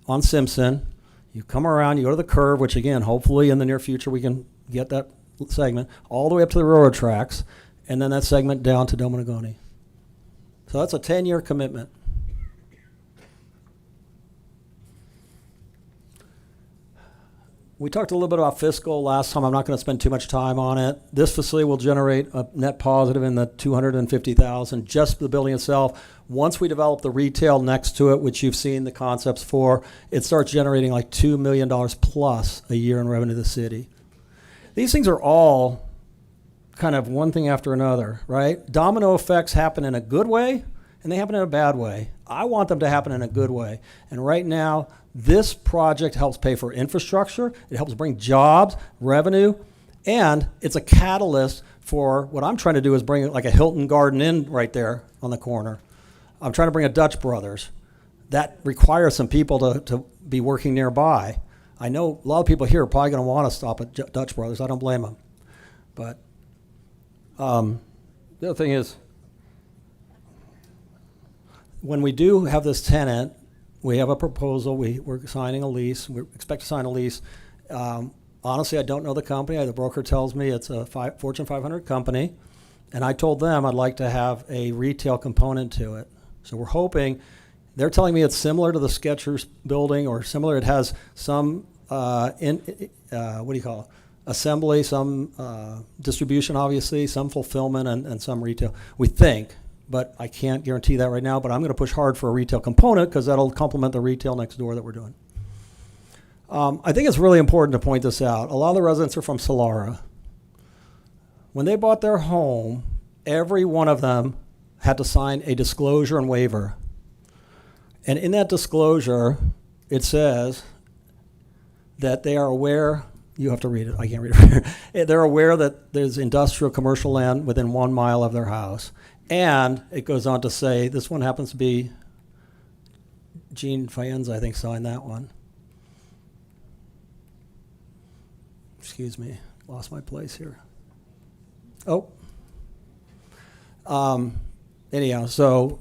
on Simpson, you come around, you go to the curve, which again, hopefully in the near future we can get that segment, all the way up to the railroad tracks, and then that segment down to Dominagoni. So that's a 10-year commitment. We talked a little bit about fiscal last time. I'm not going to spend too much time on it. This facility will generate a net positive in the $250,000, just the building itself. Once we develop the retail next to it, which you've seen the concepts for, it starts generating like $2 million plus a year in revenue to the city. These things are all kind of one thing after another, right? Domino effects happen in a good way, and they happen in a bad way. I want them to happen in a good way. And right now, this project helps pay for infrastructure, it helps bring jobs, revenue, and it's a catalyst for what I'm trying to do is bring like a Hilton Garden Inn right there on the corner. I'm trying to bring a Dutch Brothers. That requires some people to be working nearby. I know a lot of people here are probably going to want to stop at Dutch Brothers. I don't blame them. But the other thing is, when we do have this tenant, we have a proposal. We're signing a lease. We expect to sign a lease. Honestly, I don't know the company. The broker tells me it's a Fortune 500 company. And I told them I'd like to have a retail component to it. So we're hoping They're telling me it's similar to the Skechers building or similar. It has some, what do you call it? Assembly, some distribution, obviously, some fulfillment, and some retail. We think, but I can't guarantee that right now, but I'm going to push hard for a retail component because that'll complement the retail next door that we're doing. I think it's really important to point this out. A lot of the residents are from Solara. When they bought their home, every one of them had to sign a disclosure and waiver. And in that disclosure, it says that they are aware, you have to read it, I can't read it. They're aware that there's industrial commercial land within 1 mile of their house. And it goes on to say, this one happens to be Gene Fayenza, I think, signed that one. Excuse me, lost my place here. Oh. Anyhow, so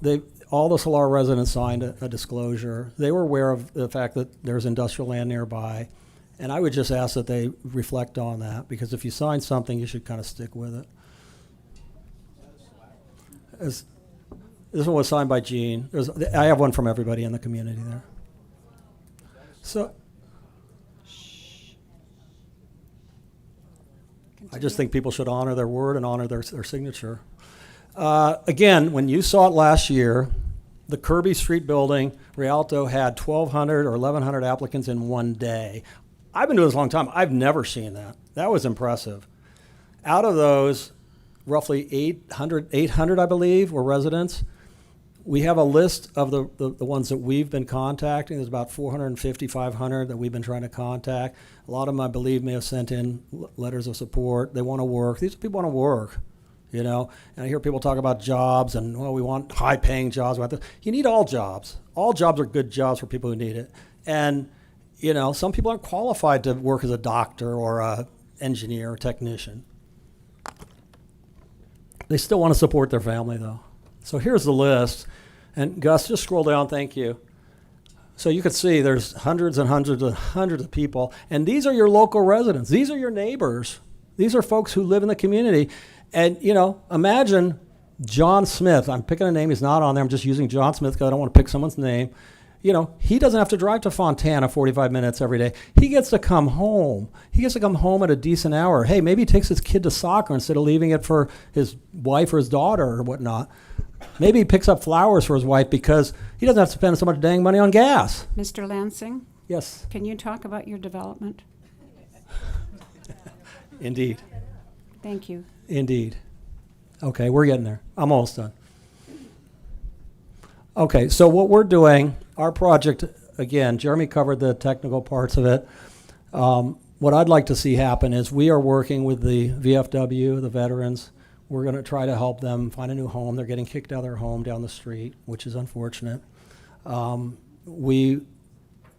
all the Solar residents signed a disclosure. They were aware of the fact that there's industrial land nearby. And I would just ask that they reflect on that, because if you sign something, you should kind of stick with it. This one was signed by Gene. I have one from everybody in the community there. So I just think people should honor their word and honor their signature. Again, when you saw it last year, the Kirby Street building, Rialto had 1,200 or 1,100 applicants in one day. I've been doing this a long time. I've never seen that. That was impressive. Out of those, roughly 800, I believe, were residents. We have a list of the ones that we've been contacting. There's about 450, 500 that we've been trying to contact. A lot of them, I believe, may have sent in letters of support. They want to work. These people want to work, you know. And I hear people talk about jobs and, well, we want high-paying jobs. You need all jobs. All jobs are good jobs for people who need it. And, you know, some people aren't qualified to work as a doctor or a engineer or technician. They still want to support their family, though. So here's the list. And Gus, just scroll down, thank you. So you can see there's hundreds and hundreds and hundreds of people. And these are your local residents. These are your neighbors. These are folks who live in the community. And, you know, imagine John Smith. I'm picking a name. He's not on there. I'm just using John Smith because I don't want to pick someone's name. You know, he doesn't have to drive to Fontana 45 minutes every day. He gets to come home. He gets to come home at a decent hour. Hey, maybe he takes his kid to soccer instead of leaving it for his wife or his daughter or whatnot. Maybe he picks up flowers for his wife because he doesn't have to spend so much dang money on gas. Mr. Lansing? Yes. Can you talk about your development? Indeed. Thank you. Indeed. Okay, we're getting there. I'm almost done. Okay, so what we're doing, our project, again, Jeremy covered the technical parts of it. What I'd like to see happen is we are working with the VFW, the veterans. We're going to try to help them find a new home. They're getting kicked out of their home down the street, which is unfortunate. We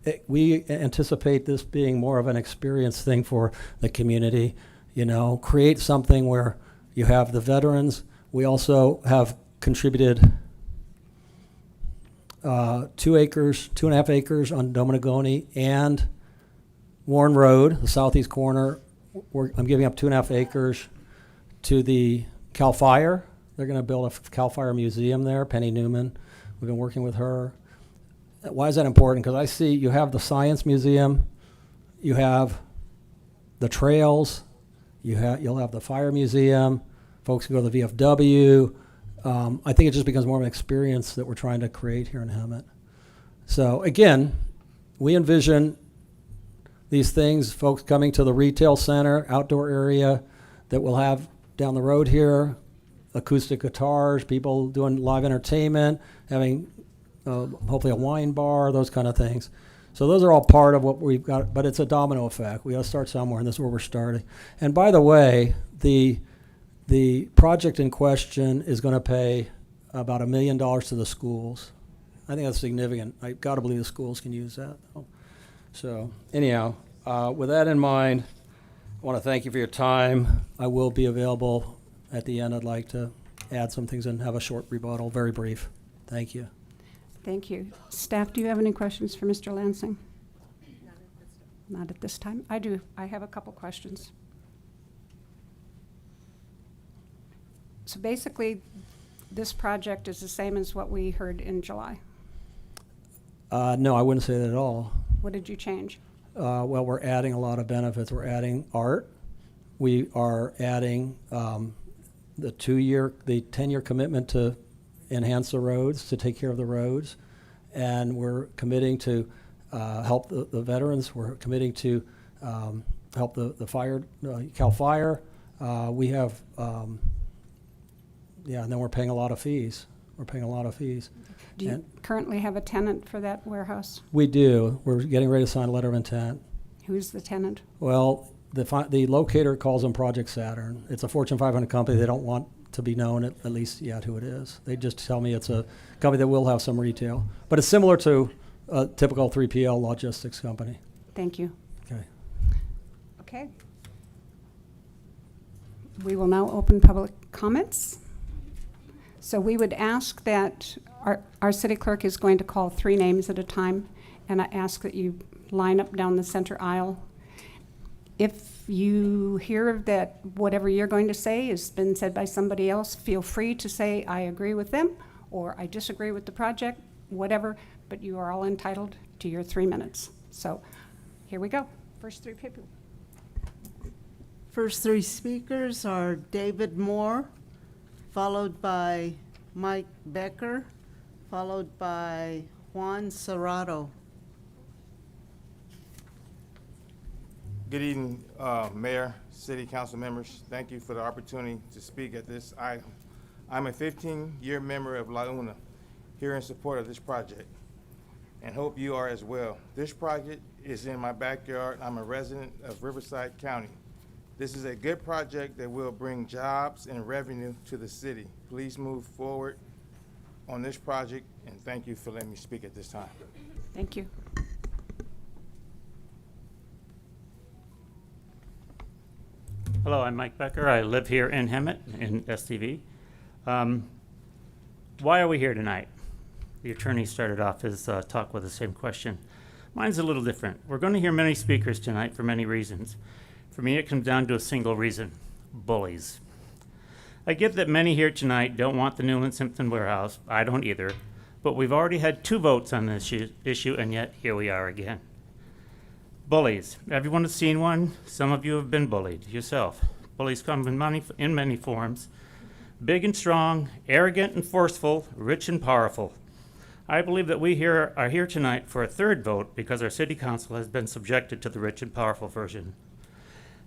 anticipate this being more of an experience thing for the community. You know, create something where you have the veterans. We also have contributed 2.5 acres on Dominagoni and Warren Road, the southeast corner. I'm giving up 2.5 acres to the Cal Fire. They're going to build a Cal Fire museum there, Penny Newman. We've been working with her. Why is that important? Because I see you have the Science Museum, you have the trails, you'll have the Fire Museum, folks can go to the VFW. I think it just becomes more of an experience that we're trying to create here in Hemet. So again, we envision these things, folks coming to the retail center, outdoor area that we'll have down the road here, acoustic guitars, people doing live entertainment, having hopefully a wine bar, those kind of things. So those are all part of what we've got, but it's a domino effect. We got to start somewhere, and this is where we're starting. And by the way, the project in question is going to pay about $1 million to the schools. I think that's significant. I got to believe the schools can use that. So anyhow, with that in mind, I want to thank you for your time. I will be available at the end. I'd like to add some things and have a short rebuttal, very brief. Thank you. Thank you. Staff, do you have any questions for Mr. Lansing? Not at this time. I do. I have a couple questions. So basically, this project is the same as what we heard in July. No, I wouldn't say that at all. What did you change? Well, we're adding a lot of benefits. We're adding art. We are adding the 10-year commitment to enhance the roads, to take care of the roads. And we're committing to help the veterans. We're committing to help the fire, CAL FIRE. We have, and then we're paying a lot of fees. We're paying a lot of fees. Do you currently have a tenant for that warehouse? We do. We're getting ready to sign a letter of intent. Who's the tenant? Well, the locator calls them Project Saturn. It's a Fortune 500 company. They don't want to be known at least yet who it is. They just tell me it's a company that will have some retail. But it's similar to a typical 3PL logistics company. Thank you. Okay. Okay. We will now open public comments. So we would ask that our city clerk is going to call 3 names at a time, and I ask that you line up down the center aisle. If you hear that whatever you're going to say has been said by somebody else, feel free to say, I agree with them, or I disagree with the project, whatever, but you are all entitled to your 3 minutes. So here we go. First 3 people. First 3 speakers are David Moore, followed by Mike Becker, followed by Juan Serrato. Good evening, Mayor, City Council members. Thank you for the opportunity to speak at this item. I'm a 15-year member of La Una, here in support of this project, and hope you are as well. This project is in my backyard. I'm a resident of Riverside County. This is a good project that will bring jobs and revenue to the city. Please move forward on this project, and thank you for letting me speak at this time. Thank you. Hello, I'm Mike Becker. I live here in Hemet in STV. Why are we here tonight? The attorney started off his talk with the same question. Mine's a little different. We're going to hear many speakers tonight for many reasons. For me, it comes down to a single reason: bullies. I get that many here tonight don't want the Newland Simpson warehouse. I don't either. But we've already had 2 votes on this issue, and yet here we are again. Bullies. Everyone has seen one. Some of you have been bullied yourself. Bullies come in many forms: big and strong, arrogant and forceful, rich and powerful. I believe that we are here tonight for a 3rd vote because our city council has been subjected to the rich and powerful version.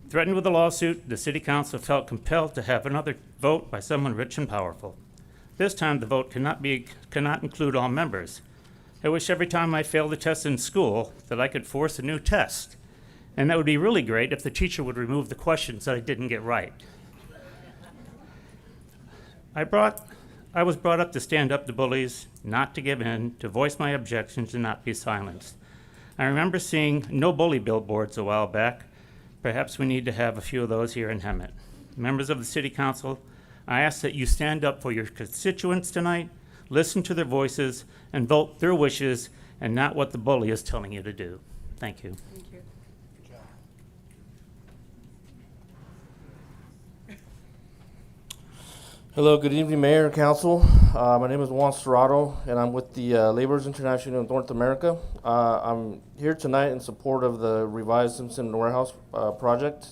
Threatened with a lawsuit, the city council felt compelled to have another vote by someone rich and powerful. This time the vote cannot include all members. I wish every time I failed a test in school that I could force a new test. And that would be really great if the teacher would remove the questions that I didn't get right. I was brought up to stand up to bullies, not to give in, to voice my objections and not be silenced. I remember seeing no bully billboards a while back. Perhaps we need to have a few of those here in Hemet. Members of the City Council, I ask that you stand up for your constituents tonight, listen to their voices, and vote their wishes and not what the bully is telling you to do. Thank you. Thank you. Hello, good evening, Mayor and Council. My name is Juan Serrato, and I'm with the Laborers International in North America. I'm here tonight in support of the revised Simpson Warehouse project.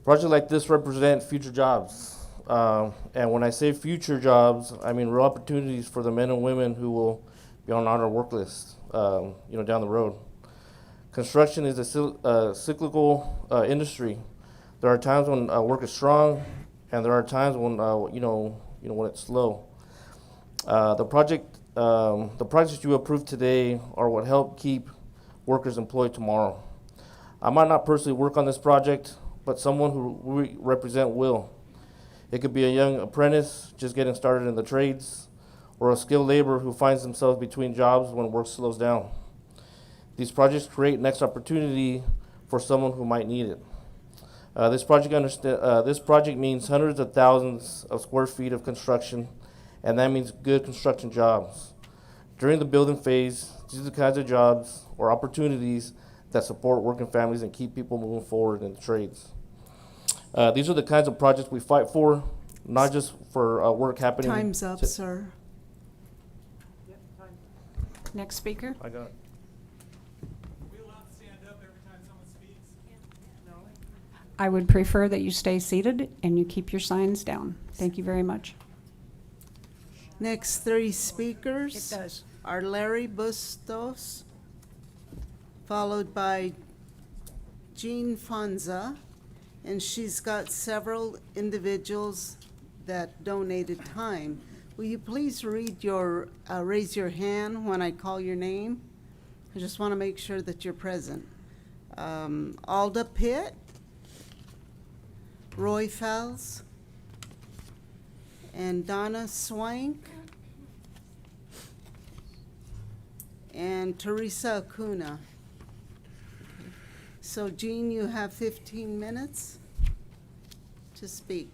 Projects like this represent future jobs. And when I say future jobs, I mean real opportunities for the men and women who will be on our work list, down the road. Construction is a cyclical industry. There are times when work is strong, and there are times when when it's slow. The projects you approved today are what help keep workers employed tomorrow. I might not personally work on this project, but someone who we represent will. It could be a young apprentice just getting started in the trades, or a skilled laborer who finds themselves between jobs when work slows down. These projects create next opportunity for someone who might need it. This project means hundreds of thousands of square feet of construction, and that means good construction jobs. During the building phase, these are the kinds of jobs or opportunities that support working families and keep people moving forward in the trades. These are the kinds of projects we fight for, not just for work happening. Time's up, sir. Next speaker. I got it. I would prefer that you stay seated and you keep your signs down. Thank you very much. Next three speakers It does. are Larry Bustos, followed by Jean Fonza, and she's got several individuals that donated time. Will you please raise your hand when I call your name? I just want to make sure that you're present. Alda Pitt, Roy Fells, and Donna Swank, and Teresa Acuna. Okay. So Jean, you have 15 minutes to speak.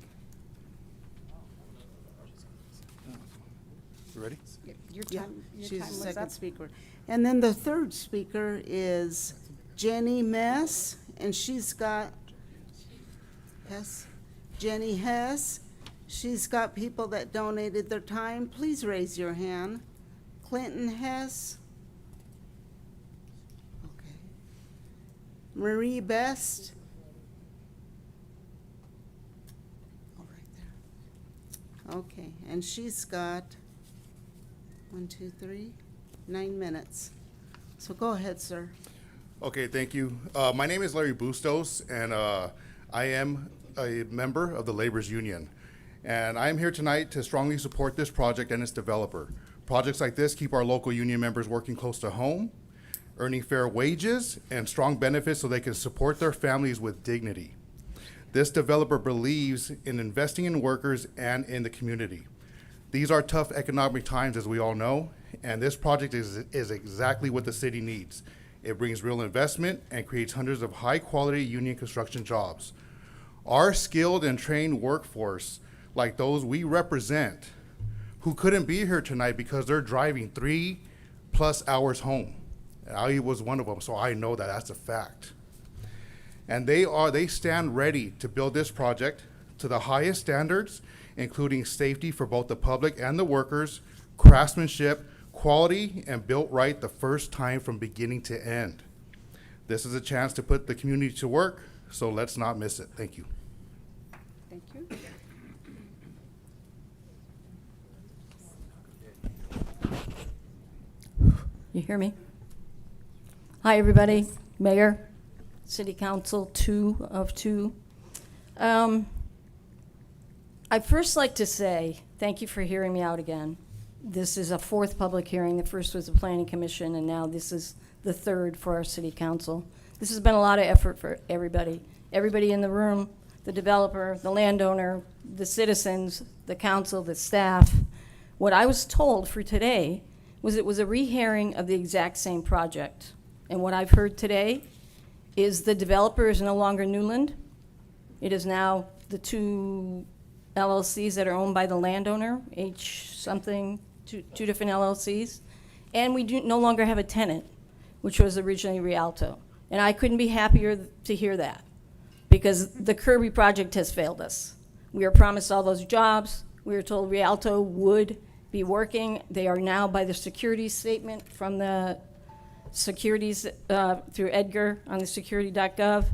You ready? Your Yeah, time, your she's time the was second up. speaker. And then the third speaker is Jenny Mess, and she's got Jenny Hess. She's got people that donated their time. Please raise your hand. Clinton Hess. Okay. Marie Best. Oh, right there. Okay, and she's got 9 minutes. So go ahead, sir. Okay, thank you. My name is Larry Bustos, and I am a member of the Laborers Union. And I am here tonight to strongly support this project and its developer. Projects like this keep our local union members working close to home, earning fair wages and strong benefits so they can support their families with dignity. This developer believes in investing in workers and in the community. These are tough economic times, as we all know, and this project is exactly what the city needs. It brings real investment and creates hundreds of high-quality union construction jobs. Our skilled and trained workforce, like those we represent, who couldn't be here tonight because they're driving 3+ hours home. And I was one of them, so I know that that's a fact. And they stand ready to build this project to the highest standards, including safety for both the public and the workers, craftsmanship, quality, and built right the first time from beginning to end. This is a chance to put the community to work, so let's not miss it. Thank you. Thank you. You hear me? Hi, everybody. Mayor, City Council, 2 of 2. I'd first like to say thank you for hearing me out again. This is a 4th public hearing. The first was the Planning Commission, and now this is the 3rd for our City Council. This has been a lot of effort for everybody. Everybody in the room, the developer, the landowner, the citizens, the council, the staff. What I was told for today was it was a rehearing of the exact same project. And what I've heard today is the developer is no longer Newland. It is now the 2 LLCs that are owned by the landowner, two different LLCs. And we no longer have a tenant, which was originally Rialto. And I couldn't be happier to hear that, because the Kirby project has failed us. We were promised all those jobs. We were told Rialto would be working. They are now, by the security statement from the securities through Edgar on the security.gov,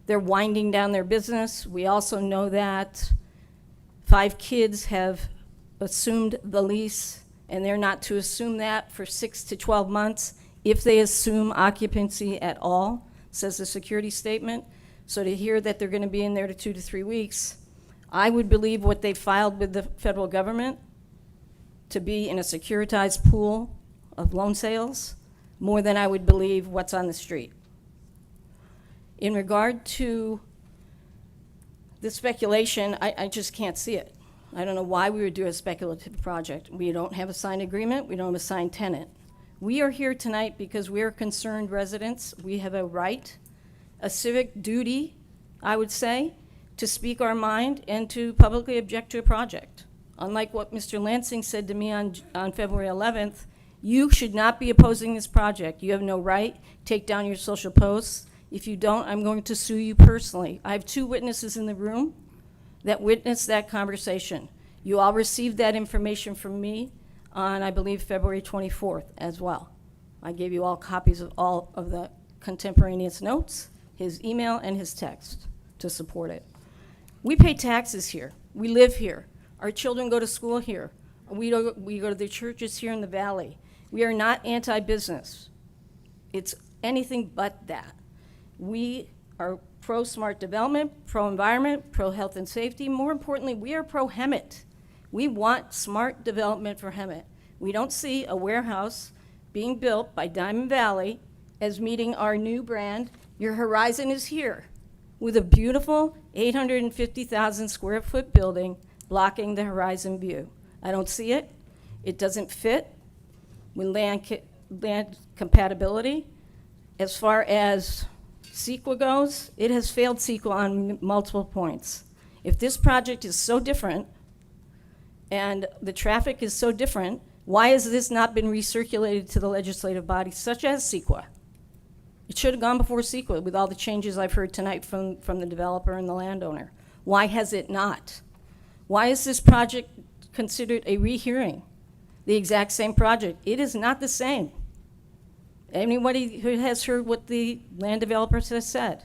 they're winding down their business. We also know that 5 kids have assumed the lease, and they're not to assume that for 6 to 12 months if they assume occupancy at all, says the security statement. So to hear that they're going to be in there to 2 to 3 weeks, I would believe what they filed with the federal government to be in a securitized pool of loan sales more than I would believe what's on the street. In regard to the speculation, I just can't see it. I don't know why we would do a speculative project. We don't have a signed agreement. We don't have a signed tenant. We are here tonight because we are concerned residents. We have a right, a civic duty, I would say, to speak our mind and to publicly object to a project. Unlike what Mr. Lansing said to me on February 11th, you should not be opposing this project. You have no right. Take down your social posts. If you don't, I'm going to sue you personally. I have 2 witnesses in the room that witnessed that conversation. You all received that information from me on, I believe, February 24th as well. I gave you all copies of all of the contemporaneous notes, his email, and his text to support it. We pay taxes here. We live here. Our children go to school here. We go to the churches here in the valley. We are not anti-business. It's anything but that. We are pro-smart development, pro-environment, pro-health and safety. More importantly, we are pro-Hemet. We want smart development for Hemet. We don't see a warehouse being built by Diamond Valley as meeting our new brand. Your horizon is here with a beautiful 850,000 square foot building blocking the horizon view. I don't see it. It doesn't fit with land compatibility. As far as CEQA goes, it has failed CEQA on multiple points. If this project is so different and the traffic is so different, why has this not been recirculated to the legislative body such as CEQA? It should have gone before CEQA with all the changes I've heard tonight from the developer and the landowner. Why has it not? Why is this project considered a rehearing? The exact same project. It is not the same. Anybody who has heard what the land developers has said,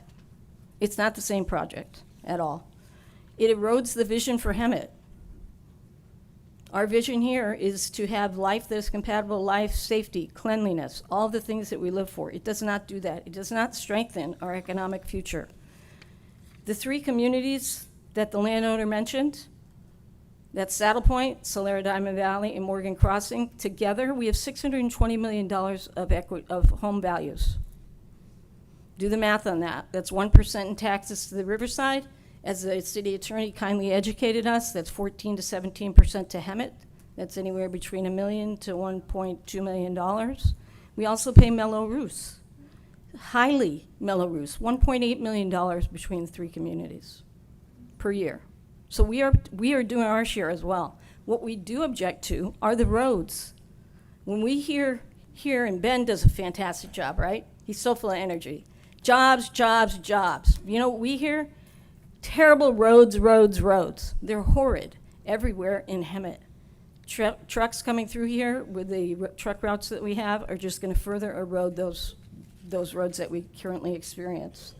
it's not the same project at all. It erodes the vision for Hemet. Our vision here is to have life that is compatible, life, safety, cleanliness, all the things that we live for. It does not do that. It does not strengthen our economic future. The three communities that the landowner mentioned, that's Saddle Point, Solera Diamond Valley, and Morgan Crossing. Together, we have $620 million of home values. Do the math on that. That's 1% in taxes to the Riverside. As the city attorney kindly educated us, that's 14 to 17% to Hemet. That's anywhere between $1 million to $1.2 million. We also pay Melrose, highly Melrose, $1.8 million between the three communities per year. So we are doing our share as well. What we do object to are the roads. When we hear here, and Ben does a fantastic job, right? He's so full of energy. Jobs, jobs, jobs. You know what we hear? Terrible roads, roads, roads. They're horrid everywhere in Hemet. Trucks coming through here with the truck routes that we have are just going to further erode those roads that we currently experience.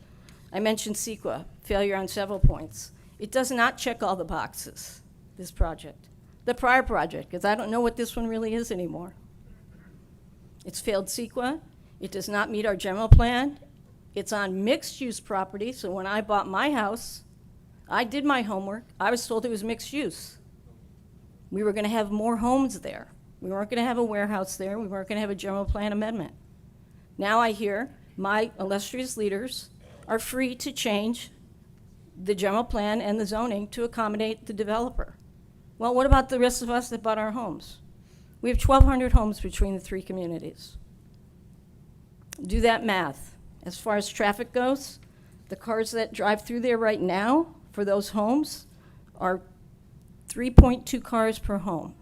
I mentioned CEQA, failure on several points. It does not check all the boxes, this project. The prior project, because I don't know what this one really is anymore. It's failed CEQA. It does not meet our general plan. It's on mixed-use property, so when I bought my house, I did my homework. I was told it was mixed use. We were going to have more homes there. We weren't going to have a warehouse there. We weren't going to have a general plan amendment. Now I hear my illustrious leaders are free to change the general plan and the zoning to accommodate the developer. Well, what about the rest of us that bought our homes? We have 1,200 homes between the three communities. Do that math. As far as traffic goes, the cars that drive through there right now for those homes are 3.2 cars per home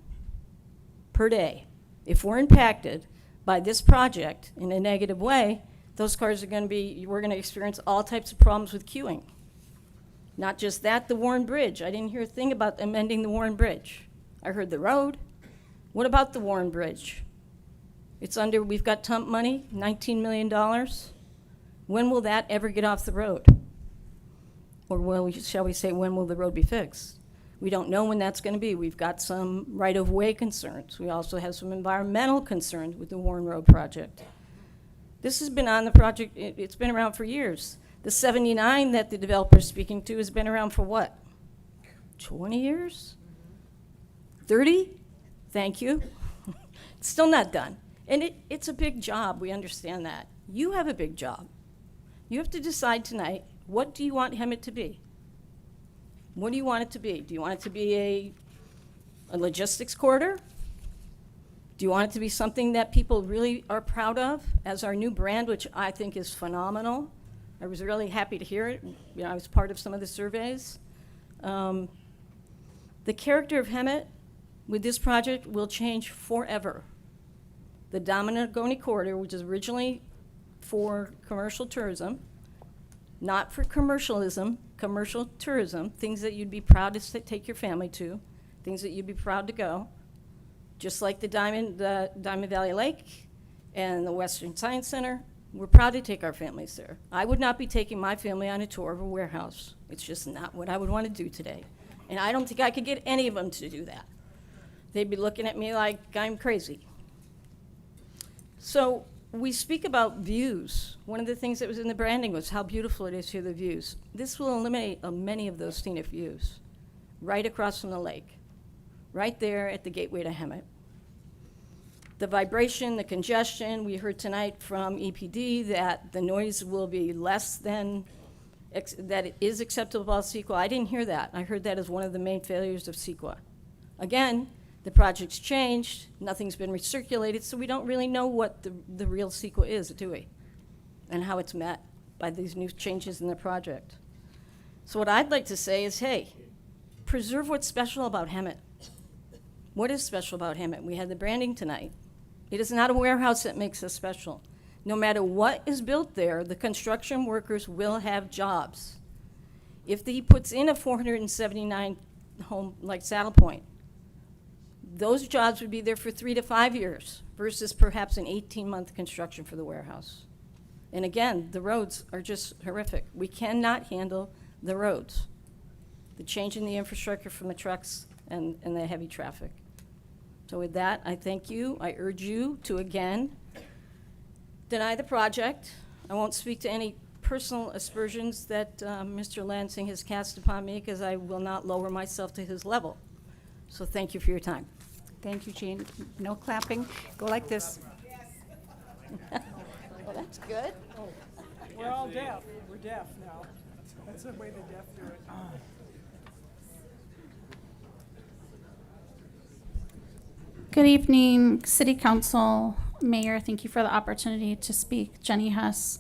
per day. If we're impacted by this project in a negative way, those cars are going to be, we're going to experience all types of problems with queuing. Not just that, the Warren Bridge. I didn't hear a thing about amending the Warren Bridge. I heard the road. What about the Warren Bridge? It's under, we've got TUMP money, $19 million. When will that ever get off the road? Or shall we say, when will the road be fixed? We don't know when that's going to be. We've got some right-of-way concerns. We also have some environmental concerns with the Warren Road project. This has been on the project, it's been around for years. The 79 that the developer's speaking to has been around for what? 20 years? 30? Thank you. It's still not done. And it's a big job, we understand that. You have a big job. You have to decide tonight, what do you want Hemet to be? What do you want it to be? Do you want it to be a logistics corridor? Do you want it to be something that people really are proud of as our new brand, which I think is phenomenal? I was really happy to hear it. You know, I was part of some of the surveys. The character of Hemet with this project will change forever. The Dominic-Goni corridor, which is originally for commercial tourism, not for commercialism, commercial tourism, things that you'd be proud to take your family to, things that you'd be proud to go, just like the Diamond Valley Lake and the Western Science Center. We're proud to take our families there. I would not be taking my family on a tour of a warehouse. It's just not what I would want to do today. And I don't think I could get any of them to do that. They'd be looking at me like I'm crazy. So we speak about views. One of the things that was in the branding was how beautiful it is here, the views. This will eliminate many of those scenic views right across from the lake, right there at the gateway to Hemet. The vibration, the congestion, we heard tonight from EPD that the noise will be less than, that it is acceptable of CEQA. I didn't hear that. I heard that as one of the main failures of CEQA. Again, the project's changed, nothing's been recirculated, so we don't really know what the real CEQA is, do we? And how it's met by these new changes in the project. So what I'd like to say is, hey, preserve what's special about Hemet. What is special about Hemet? We had the branding tonight. It is not a warehouse that makes us special. No matter what is built there, the construction workers will have jobs. If he puts in a 479 home like Saddle Point, those jobs would be there for 3 to 5 years versus perhaps an 18-month construction for the warehouse. And again, the roads are just horrific. We cannot handle the roads. The change in the infrastructure from the trucks and the heavy traffic. So with that, I thank you. I urge you to again deny the project. I won't speak to any personal aspersions that Mr. Lansing has cast upon me because I will not lower myself to his level. So thank you for your time. Thank you, Jean. No clapping. Go like this. Well, that's good. We're all deaf. We're deaf now. That's the way the deaf do it. Good evening, City Council, Mayor. Thank you for the opportunity to speak. Jenny Hess.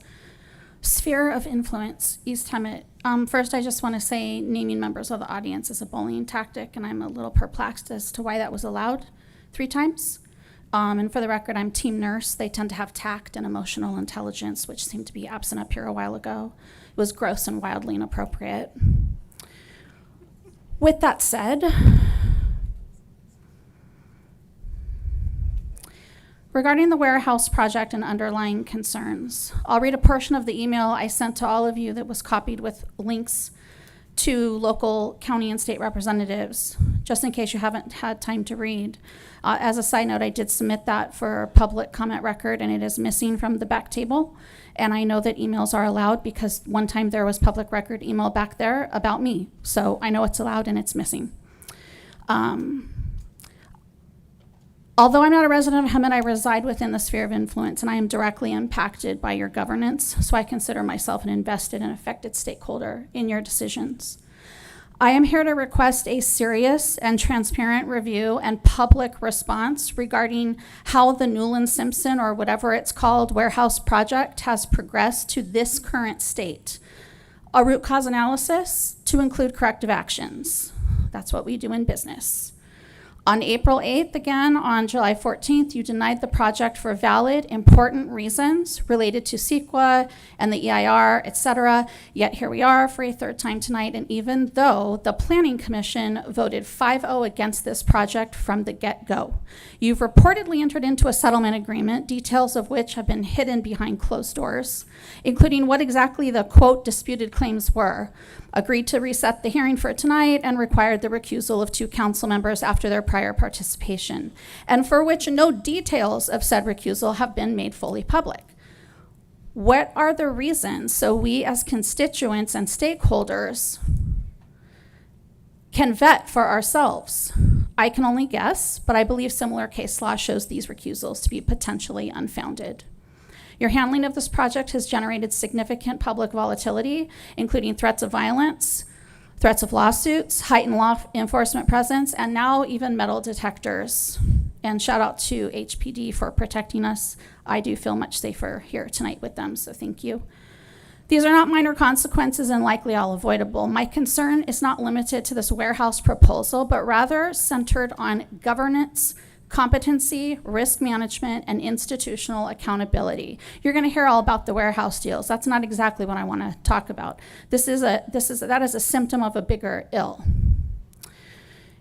Sphere of influence, East Hemet. First, I just want to say naming members of the audience is a bullying tactic, and I'm a little perplexed as to why that was allowed 3 times. And for the record, I'm team nurse. They tend to have tact and emotional intelligence, which seemed to be absent up here a while ago. It was gross and wildly inappropriate. With that said, regarding the warehouse project and underlying concerns, I'll read a portion of the email I sent to all of you that was copied with links to local county and state representatives, just in case you haven't had time to read. As a side note, I did submit that for public comment record, and it is missing from the back table. And I know that emails are allowed because one time there was public record email back there about me. So I know it's allowed and it's missing. Although I'm not a resident of Hemet, I reside within the sphere of influence, and I am directly impacted by your governance, so I consider myself an invested and affected stakeholder in your decisions. I am here to request a serious and transparent review and public response regarding how the Newland-Simpson, or whatever it's called, warehouse project has progressed to this current state. A root cause analysis to include corrective actions. That's what we do in business. On April 8th, again, on July 14th, you denied the project for valid, important reasons related to CEQA and the EIR, et cetera. Yet here we are for a 3rd time tonight, and even though the Planning Commission voted 5-0 against this project from the get-go, you've reportedly entered into a settlement agreement, details of which have been hidden behind closed doors, including what exactly the, quote, disputed claims were, agreed to reset the hearing for tonight, and required the recusal of 2 council members after their prior participation, and for which no details of said recusal have been made fully public. What are the reasons so we as constituents and stakeholders can vet for ourselves? I can only guess, but I believe similar case law shows these recusals to be potentially unfounded. Your handling of this project has generated significant public volatility, including threats of violence, threats of lawsuits, heightened law enforcement presence, and now even metal detectors. And shout out to HPD for protecting us. I do feel much safer here tonight with them, so thank you. These are not minor consequences and likely all avoidable. My concern is not limited to this warehouse proposal, but rather centered on governance, competency, risk management, and institutional accountability. You're going to hear all about the warehouse deals. That's not exactly what I want to talk about. That is a symptom of a bigger ill.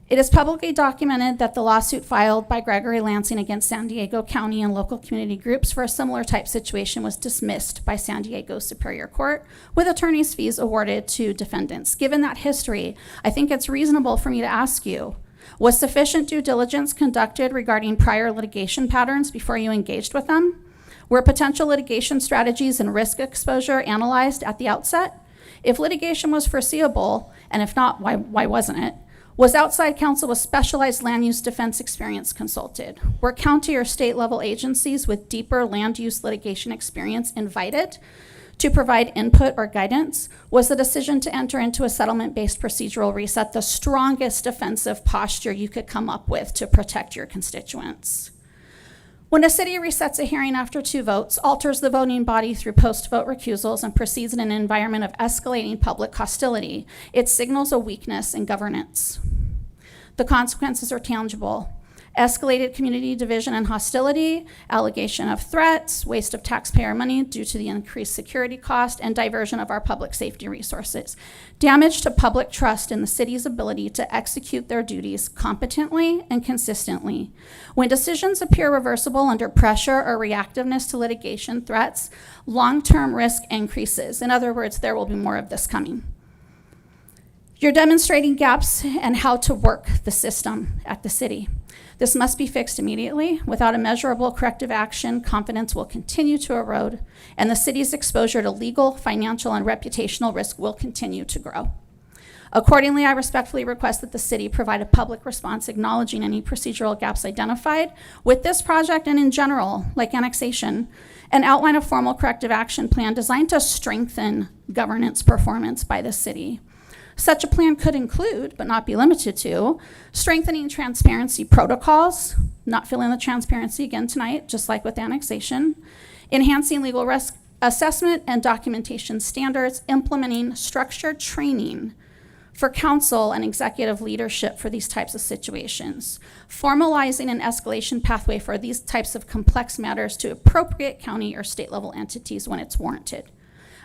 It is publicly documented that the lawsuit filed by Gregory Lansing against San Diego County and local community groups for a similar type situation was dismissed by San Diego Superior Court, with attorney's fees awarded to defendants. Given that history, I think it's reasonable for me to ask you, was sufficient due diligence conducted regarding prior litigation patterns before you engaged with them? Were potential litigation strategies and risk exposure analyzed at the outset? If litigation was foreseeable, and if not, why wasn't it? Was outside counsel with specialized land use defense experience consulted? Were county or state level agencies with deeper land use litigation experience invited to provide input or guidance? Was the decision to enter into a settlement-based procedural reset the strongest defensive posture you could come up with to protect your constituents? When a city resets a hearing after 2 votes, alters the voting body through post-vote recusals, and proceeds in an environment of escalating public hostility, it signals a weakness in governance. The consequences are tangible. Escalated community division and hostility, allegation of threats, waste of taxpayer money due to the increased security cost, and diversion of our public safety resources. Damage to public trust in the city's ability to execute their duties competently and consistently. When decisions appear reversible under pressure or reactiveness to litigation threats, long-term risk increases. In other words, there will be more of this coming. You're demonstrating gaps and how to work the system at the city. This must be fixed immediately. Without a measurable corrective action, confidence will continue to erode, and the city's exposure to legal, financial, and reputational risk will continue to grow. Accordingly, I respectfully request that the city provide a public response acknowledging any procedural gaps identified with this project and in general, like annexation, and outline a formal corrective action plan designed to strengthen governance performance by the city. Such a plan could include, but not be limited to, strengthening transparency protocols, not filling the transparency again tonight, just like with annexation, enhancing legal risk assessment and documentation standards, implementing structured training for council and executive leadership for these types of situations, formalizing an escalation pathway for these types of complex matters to appropriate county or state level entities when it's warranted.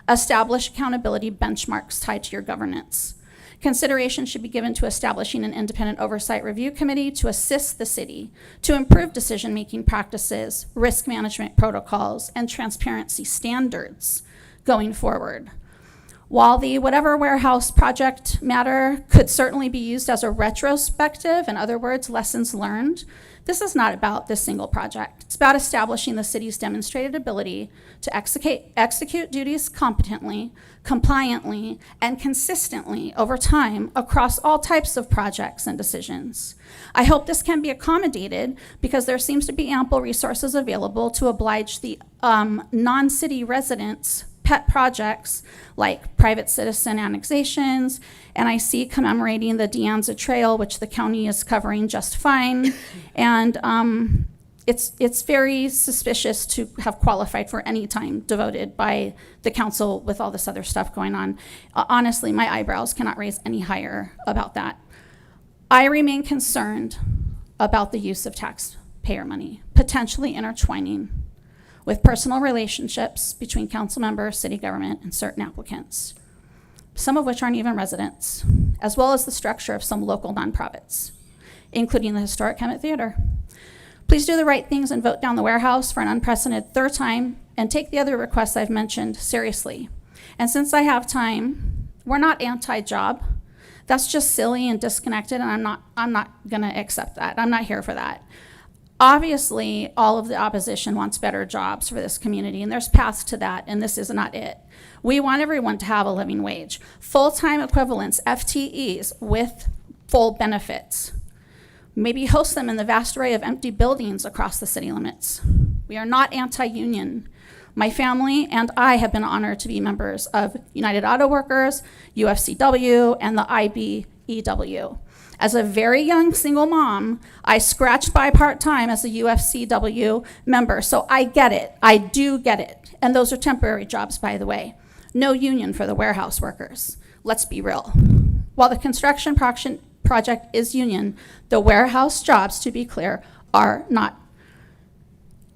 Establish accountability benchmarks tied to your governance. Consideration should be given to establishing an independent oversight review committee to assist the city to improve decision-making practices, risk management protocols, and transparency standards going forward. While the whatever warehouse project matter could certainly be used as a retrospective, in other words, lessons learned, this is not about this single project. It's about establishing the city's demonstrated ability to execute duties competently, compliantly, and consistently over time across all types of projects and decisions. I hope this can be accommodated because there seems to be ample resources available to oblige the non-city residents' pet projects like private citizen annexations, and I see commemorating the De Anza Trail, which the county is covering just fine. And it's very suspicious to have qualified for any time devoted by the council with all this other stuff going on. Honestly, my eyebrows cannot raise any higher about that. I remain concerned about the use of taxpayer money, potentially intertwining with personal relationships between council members, city government, and certain applicants, some of which aren't even residents, as well as the structure of some local nonprofits, including the historic Hemet Theater. Please do the right things and vote down the warehouse for an unprecedented 3rd time, and take the other requests I've mentioned seriously. And since I have time, we're not anti-job. That's just silly and disconnected, and I'm not gonna accept that. I'm not here for that. Obviously, all of the opposition wants better jobs for this community, and there's paths to that, and this is not it. We want everyone to have a living wage, full-time equivalents, FTEs, with full benefits. Maybe host them in the vast array of empty buildings across the city limits. We are not anti-union. My family and I have been honored to be members of United Auto Workers, UFCW, and the IBEW. As a very young single mom, I scratched by part-time as a UFCW member, so I get it. I do get it. And those are temporary jobs, by the way. No union for the warehouse workers. Let's be real. While the construction project is union, the warehouse jobs, to be clear, are not.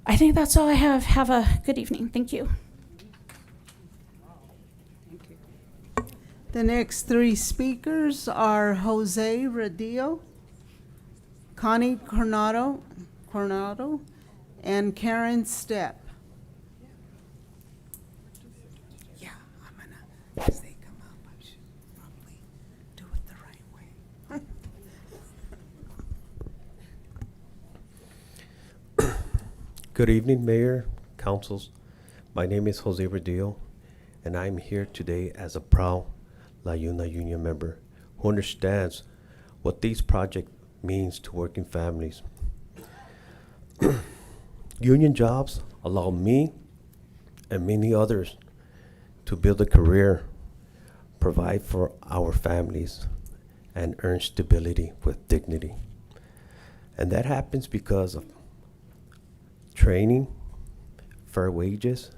I think that's all I have. Have a good evening. Thank you. The next 3 speakers are Jose Rodillo. Connie Coronado, and Karen Stepp. Yeah, as they come up, I should probably do it the right way. Good evening, Mayor, Councils. My name is Jose Rodillo, and I'm here today as a proud La Yuna Union member who understands what this project means to working families. Union jobs allow me and many others to build a career, provide for our families, and earn stability with dignity. And that happens because of training, fair wages,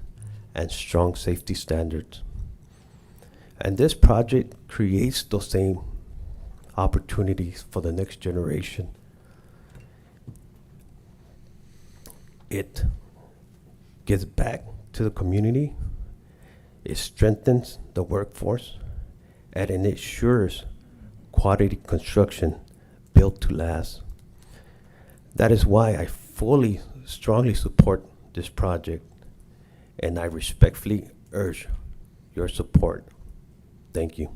and strong safety standards. And this project creates those same opportunities for the next generation. It gives back to the community, it strengthens the workforce, and it ensures quality construction built to last. That is why I strongly support this project, and I respectfully urge your support. Thank you.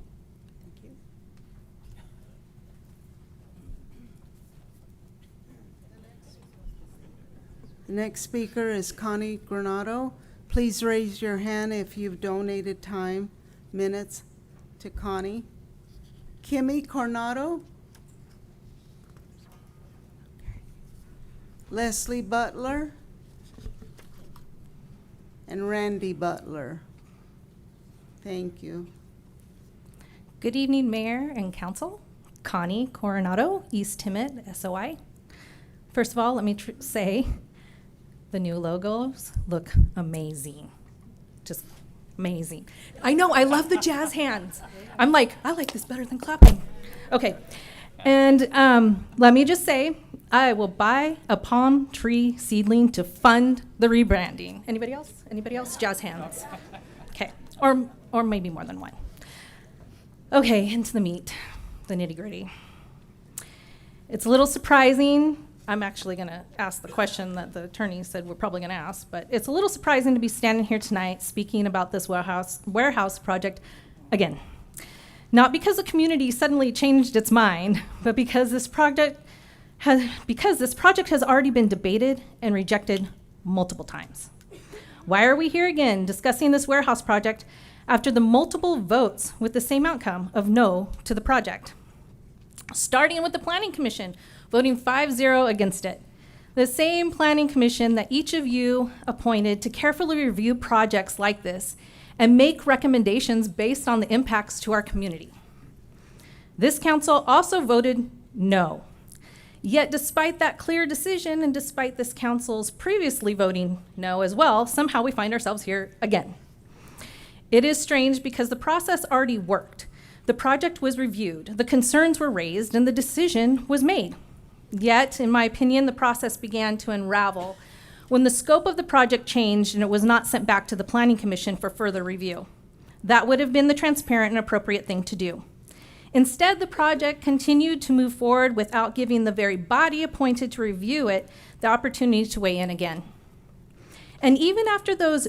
The next speaker is Connie Granado. Please raise your hand if you've donated time, minutes to Connie. Kimmy Coronado. Leslie Butler. And Randy Butler. Thank you. Good evening, Mayor and Council. Connie Coronado, East Timmit, SOI. First of all, let me say the new logos look amazing. Just amazing. I know, I love the jazz hands. I'm like, I like this better than clapping. Okay, and let me just say, I will buy a palm tree seedling to fund the rebranding. Anybody else? Anybody else? Jazz hands. Okay, or maybe more than one. Okay, into the meat, the nitty gritty. It's a little surprising. I'm actually going to ask the question that the attorney said we're probably going to ask, but it's a little surprising to be standing here tonight speaking about this warehouse project again. Not because the community suddenly changed its mind, but because this project has already been debated and rejected multiple times. Why are we here again discussing this warehouse project after the multiple votes with the same outcome of no to the project? Starting with the Planning Commission, voting 5-0 against it. The same Planning Commission that each of you appointed to carefully review projects like this and make recommendations based on the impacts to our community. This council also voted no. Yet despite that clear decision and despite this council's previously voting no as well, somehow we find ourselves here again. It is strange because the process already worked. The project was reviewed, the concerns were raised, and the decision was made. Yet, in my opinion, the process began to unravel when the scope of the project changed and it was not sent back to the Planning Commission for further review. That would have been the transparent and appropriate thing to do. Instead, the project continued to move forward without giving the very body appointed to review it the opportunity to weigh in again. And even after those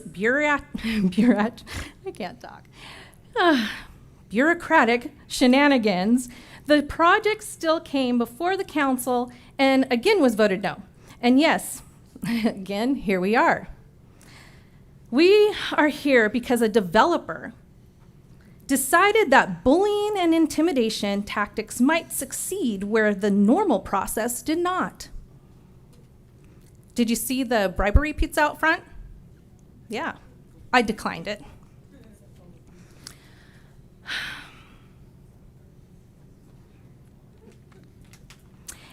bureaucratic shenanigans, the project still came before the council and again was voted no. And yes, again, here we are. We are here because a developer decided that bullying and intimidation tactics might succeed where the normal process did not. Did you see the bribery pizza out front? Yeah, I declined it.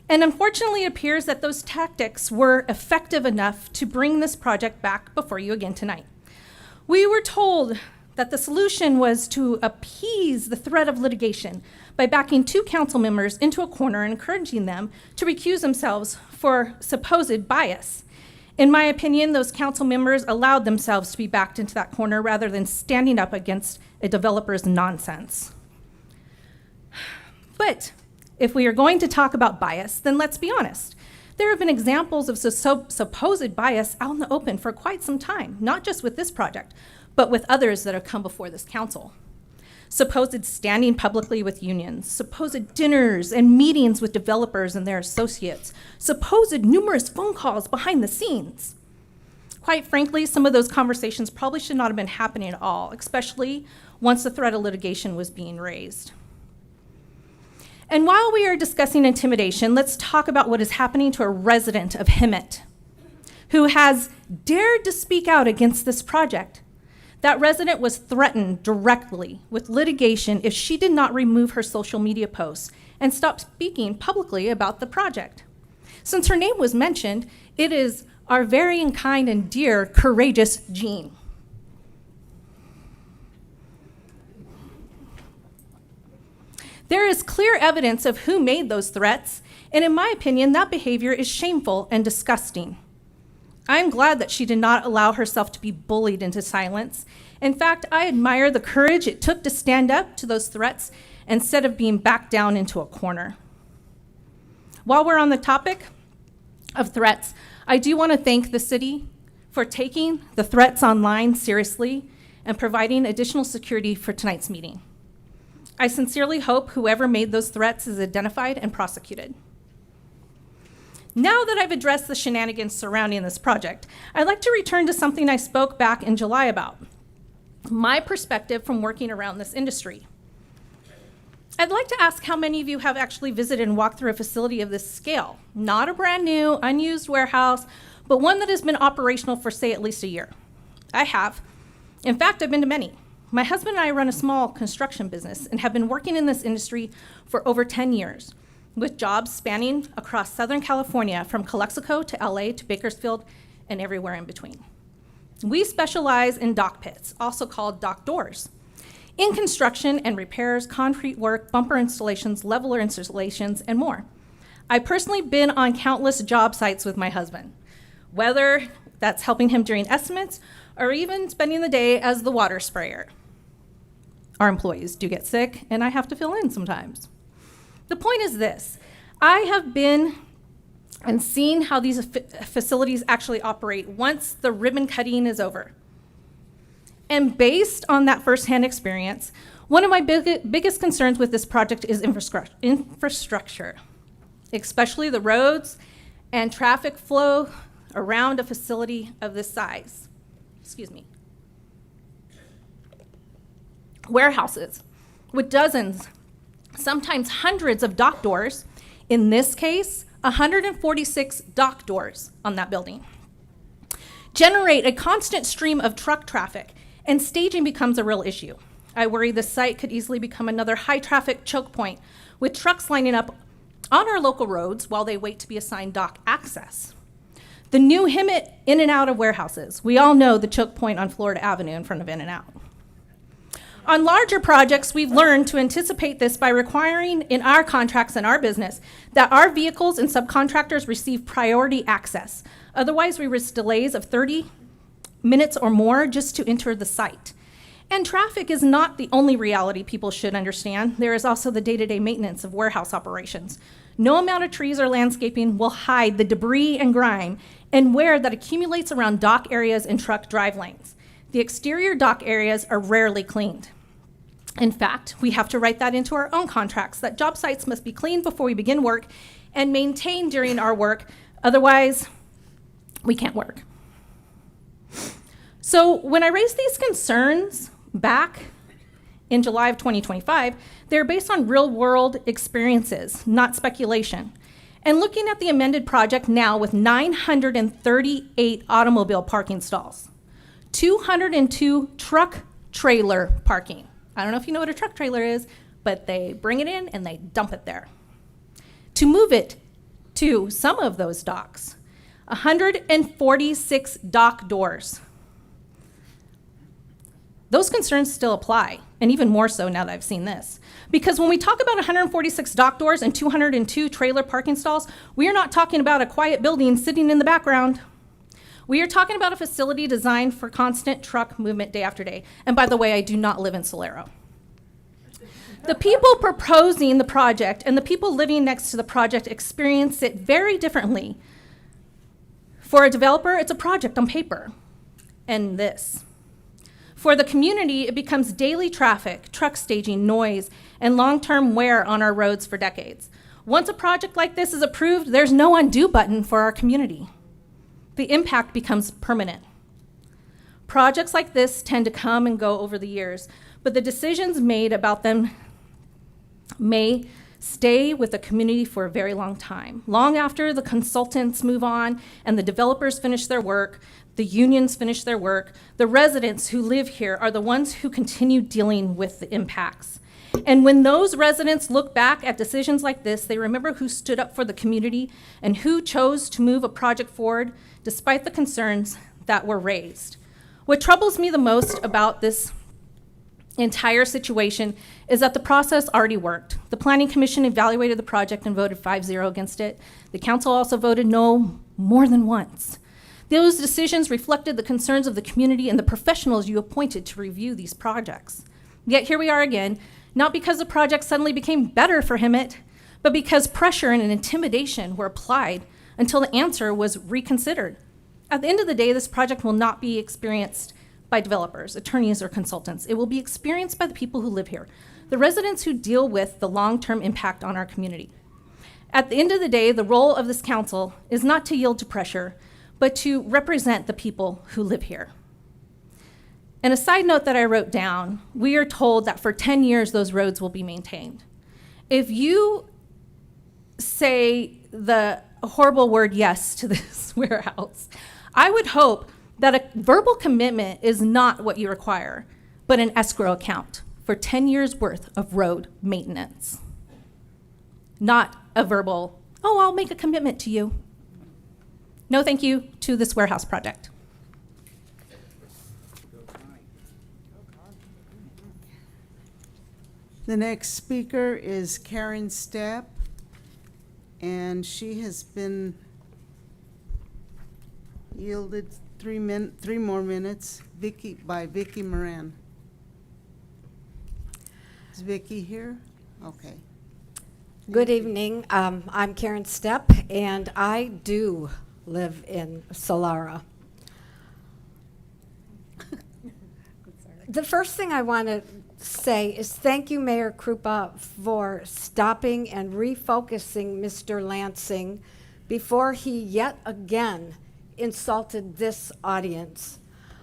And unfortunately, it appears that those tactics were effective enough to bring this project back before you again tonight. We were told that the solution was to appease the threat of litigation by backing two council members into a corner and encouraging them to recuse themselves for supposed bias. In my opinion, those council members allowed themselves to be backed into that corner rather than standing up against a developer's nonsense. But if we are going to talk about bias, then let's be honest. There have been examples of supposed bias out in the open for quite some time, not just with this project, but with others that have come before this council. Supposed standing publicly with unions, supposed dinners and meetings with developers and their associates, supposed numerous phone calls behind the scenes. Quite frankly, some of those conversations probably should not have been happening at all, especially once the threat of litigation was being raised. And while we are discussing intimidation, let's talk about what is happening to a resident of Hemet who has dared to speak out against this project. That resident was threatened directly with litigation if she did not remove her social media posts and stop speaking publicly about the project. Since her name was mentioned, it is our very kind and dear, courageous Jean. There is clear evidence of who made those threats, and in my opinion, that behavior is shameful and disgusting. I'm glad that she did not allow herself to be bullied into silence. In fact, I admire the courage it took to stand up to those threats instead of being backed down into a corner. While we're on the topic of threats, I do want to thank the city for taking the threats online seriously and providing additional security for tonight's meeting. I sincerely hope whoever made those threats is identified and prosecuted. Now that I've addressed the shenanigans surrounding this project, I'd like to return to something I spoke back in July about, my perspective from working around this industry. I'd like to ask how many of you have actually visited and walked through a facility of this scale, not a brand new, unused warehouse, but one that has been operational for, say, at least a year. I have. In fact, I've been to many. My husband and I run a small construction business and have been working in this industry for over 10 years, with jobs spanning across Southern California, from Calexico to LA to Bakersfield and everywhere in between. We specialize in dock pits, also called dock doors, in construction and repairs, concrete work, bumper installations, leveler installations, and more. I've personally been on countless job sites with my husband, whether that's helping him during estimates or even spending the day as the water sprayer. Our employees do get sick, and I have to fill in sometimes. The point is this: I have been and seen how these facilities actually operate once the ribbon cutting is over. And based on that firsthand experience, one of my biggest concerns with this project is infrastructure, especially the roads and traffic flow around a facility of this size. Excuse me. Warehouses with dozens, sometimes hundreds of dock doors. In this case, 146 dock doors on that building. Generate a constant stream of truck traffic, and staging becomes a real issue. I worry the site could easily become another high-traffic choke point, with trucks lining up on our local roads while they wait to be assigned dock access. The new Hemet in and out of warehouses. We all know the choke point on Florida Avenue in front of In-N-Out. On larger projects, we've learned to anticipate this by requiring in our contracts and our business that our vehicles and subcontractors receive priority access. Otherwise, we risk delays of 30 minutes or more just to enter the site. And traffic is not the only reality people should understand. There is also the day-to-day maintenance of warehouse operations. No amount of trees or landscaping will hide the debris and grime and wear that accumulates around dock areas and truck drive lanes. The exterior dock areas are rarely cleaned. In fact, we have to write that into our own contracts, that job sites must be cleaned before we begin work and maintained during our work. Otherwise, we can't work. So when I raised these concerns back in July of 2025, they're based on real-world experiences, not speculation. And looking at the amended project now with 938 automobile parking stalls, 202 truck trailer parking. I don't know if you know what a truck trailer is, but they bring it in and they dump it there. To move it to some of those docks, 146 dock doors. Those concerns still apply, and even more so now that I've seen this. Because when we talk about 146 dock doors and 202 trailer parking stalls, we are not talking about a quiet building sitting in the background. We are talking about a facility designed for constant truck movement day after day. And by the way, I do not live in Solero. The people proposing the project and the people living next to the project experience it very differently. For a developer, it's a project on paper, and this. For the community, it becomes daily traffic, truck staging, noise, and long-term wear on our roads for decades. Once a project like this is approved, there's no undo button for our community. The impact becomes permanent. Projects like this tend to come and go over the years, but the decisions made about them may stay with the community for a very long time. Long after the consultants move on and the developers finish their work, the unions finish their work, the residents who live here are the ones who continue dealing with the impacts. And when those residents look back at decisions like this, they remember who stood up for the community and who chose to move a project forward despite the concerns that were raised. What troubles me the most about this entire situation is that the process already worked. The Planning Commission evaluated the project and voted 5-0 against it. The council also voted no more than once. Those decisions reflected the concerns of the community and the professionals you appointed to review these projects. Yet here we are again, not because the project suddenly became better for Hemet, but because pressure and intimidation were applied until the answer was reconsidered. At the end of the day, this project will not be experienced by developers, attorneys, or consultants. It will be experienced by the people who live here, the residents who deal with the long-term impact on our community. At the end of the day, the role of this council is not to yield to pressure, but to represent the people who live here. And a side note that I wrote down, we are told that for 10 years those roads will be maintained. If you say the horrible word yes to this warehouse, I would hope that a verbal commitment is not what you require, but an escrow account for 10 years worth of road maintenance. Not a verbal, oh, I'll make a commitment to you. No thank you to this warehouse project. The next speaker is Karen Stepp, and she has been yielded 3 more minutes. Vicky Moran. Is Vicky here? Okay. Good evening. I'm Karen Stepp, and I do live in Solara. The first thing I want to say is thank you, Mayor Krupa, for stopping and refocusing Mr. Lansing before he yet again insulted this audience.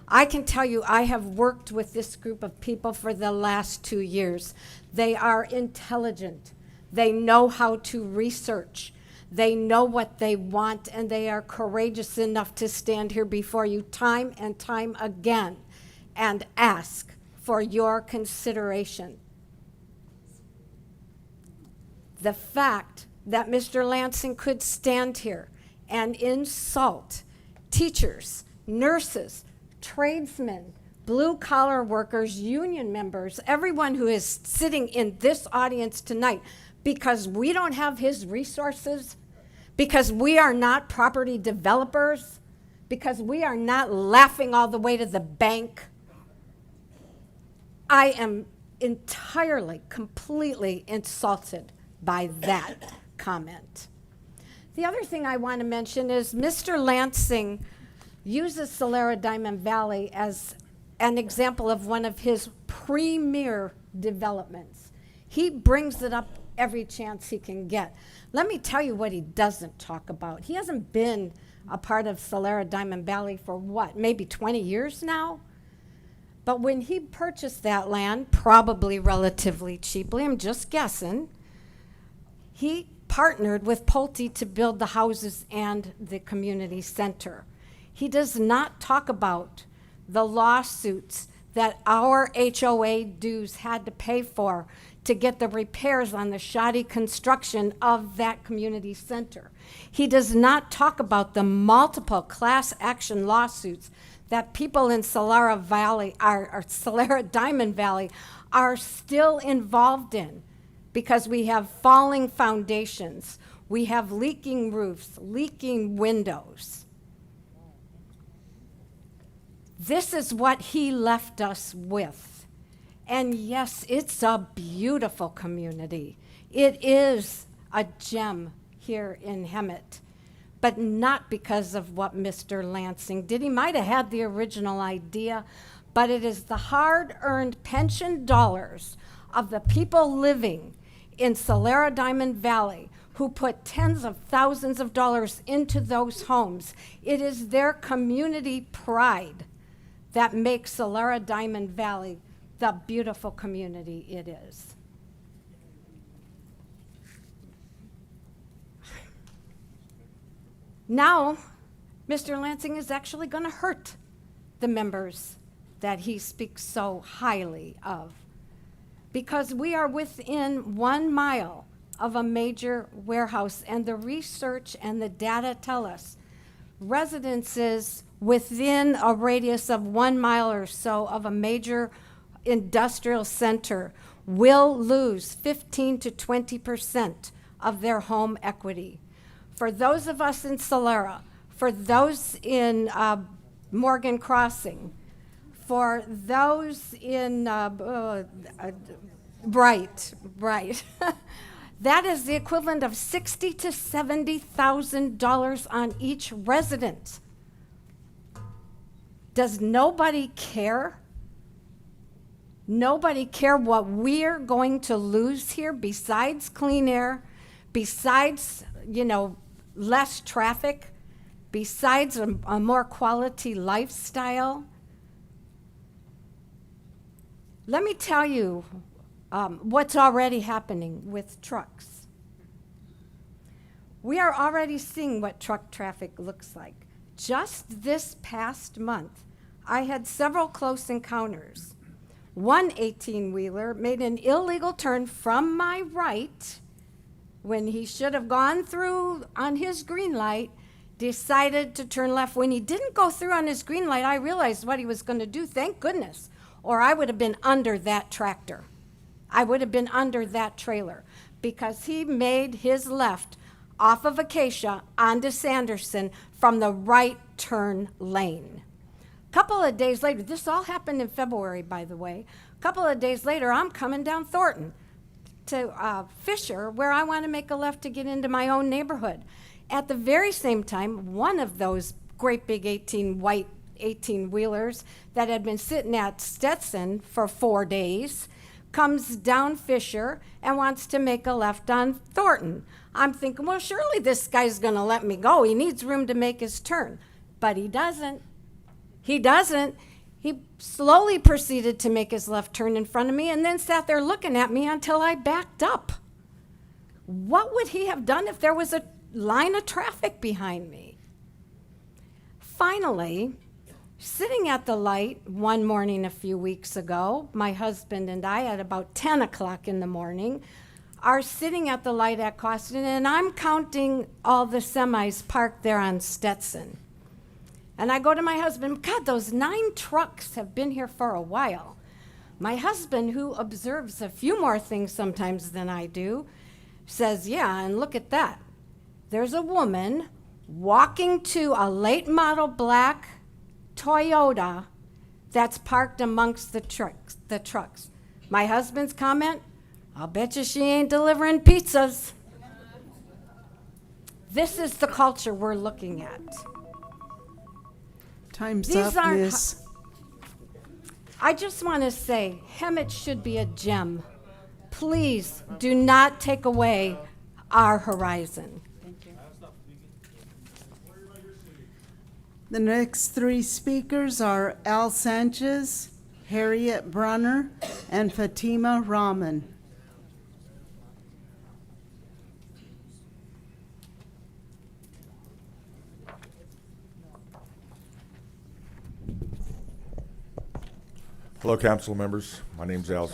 I can tell you I have worked with this group of people for the last 2 years. They are intelligent. They know how to research. They know what they want, and they are courageous enough to stand here before you time and time again and ask for your consideration. The fact that Mr. Lansing could stand here and insult teachers, nurses, tradesmen, blue-collar workers, union members, everyone who is sitting in this audience tonight, because we don't have his resources, because we are not property developers, because we are not laughing all the way to the bank. I am entirely, completely insulted by that comment. The other thing I want to mention is Mr. Lansing uses Solara Diamond Valley as an example of one of his premier developments. He brings it up every chance he can get. Let me tell you what he doesn't talk about. He hasn't been a part of Solara Diamond Valley for what, maybe 20 years now? But when he purchased that land, probably relatively cheaply, I'm just guessing, he partnered with Pulte to build the houses and the community center. He does not talk about the lawsuits that our HOA dues had to pay for to get the repairs on the shoddy construction of that community center. He does not talk about the multiple class action lawsuits that people in Solara Valley, or Solara Diamond Valley, are still involved in, because we have falling foundations, we have leaking roofs, leaking windows. This is what he left us with. And yes, it's a beautiful community. It is a gem here in Hemet, but not because of what Mr. Lansing did. He might have had the original idea, but it is the hard-earned pension dollars of the people living in Solera Diamond Valley who put tens of thousands of dollars into those homes. It is their community pride that makes Solera Diamond Valley the beautiful community it is. Now, Mr. Lansing is actually going to hurt the members that he speaks so highly of, because we are within 1 mile of a major warehouse, and the research and the data tell us residences within a radius of 1 mile or so of a major industrial center will lose 15 to 20% of their home equity. For those of us in Solera, for those in Morgan Crossing, for those in Bright, that is the equivalent of $60,000 to $70,000 on each resident. Does nobody care? Nobody care what we're going to lose here besides clean air, besides, less traffic, besides a more quality lifestyle? Let me tell you what's already happening with trucks. We are already seeing what truck traffic looks like. Just this past month, I had several close encounters. One 18-wheeler made an illegal turn from my right when he should have gone through on his green light, decided to turn left. When he didn't go through on his green light, I realized what he was going to do, thank goodness, or I would have been under that tractor. I would have been under that trailer, because he made his left off of Acacia onto Sanderson from the right turn lane. A couple of days later, this all happened in February, by the way. A couple of days later, I'm coming down Thornton to Fisher, where I want to make a left to get into my own neighborhood. At the very same time, one of those great big white 18-wheelers that had been sitting at Stetson for 4 days comes down Fisher and wants to make a left on Thornton. I'm thinking, well, surely this guy's going to let me go. He needs room to make his turn. But he doesn't. He doesn't. He slowly proceeded to make his left turn in front of me and then sat there looking at me until I backed up. What would he have done if there was a line of traffic behind me? Finally, sitting at the light one morning a few weeks ago, my husband and I, at about 10 o'clock in the morning, are sitting at the light at Costin, and I'm counting all the semis parked there on Stetson. And I go to my husband, God, those 9 trucks have been here for a while. My husband, who observes a few more things sometimes than I do, says, yeah, and look at that. There's a woman walking to a late model black Toyota that's parked amongst the trucks. My husband's comment, I'll bet you she ain't delivering pizzas. This is the culture we're looking at. Time's up, Miss. I just want to say, Hemet should be a gem. Please do not take away our horizon. The next 3 speakers are Al Sanchez, Harriet Brunner, and Fatima Rahman. Hello, council members. My name's Al.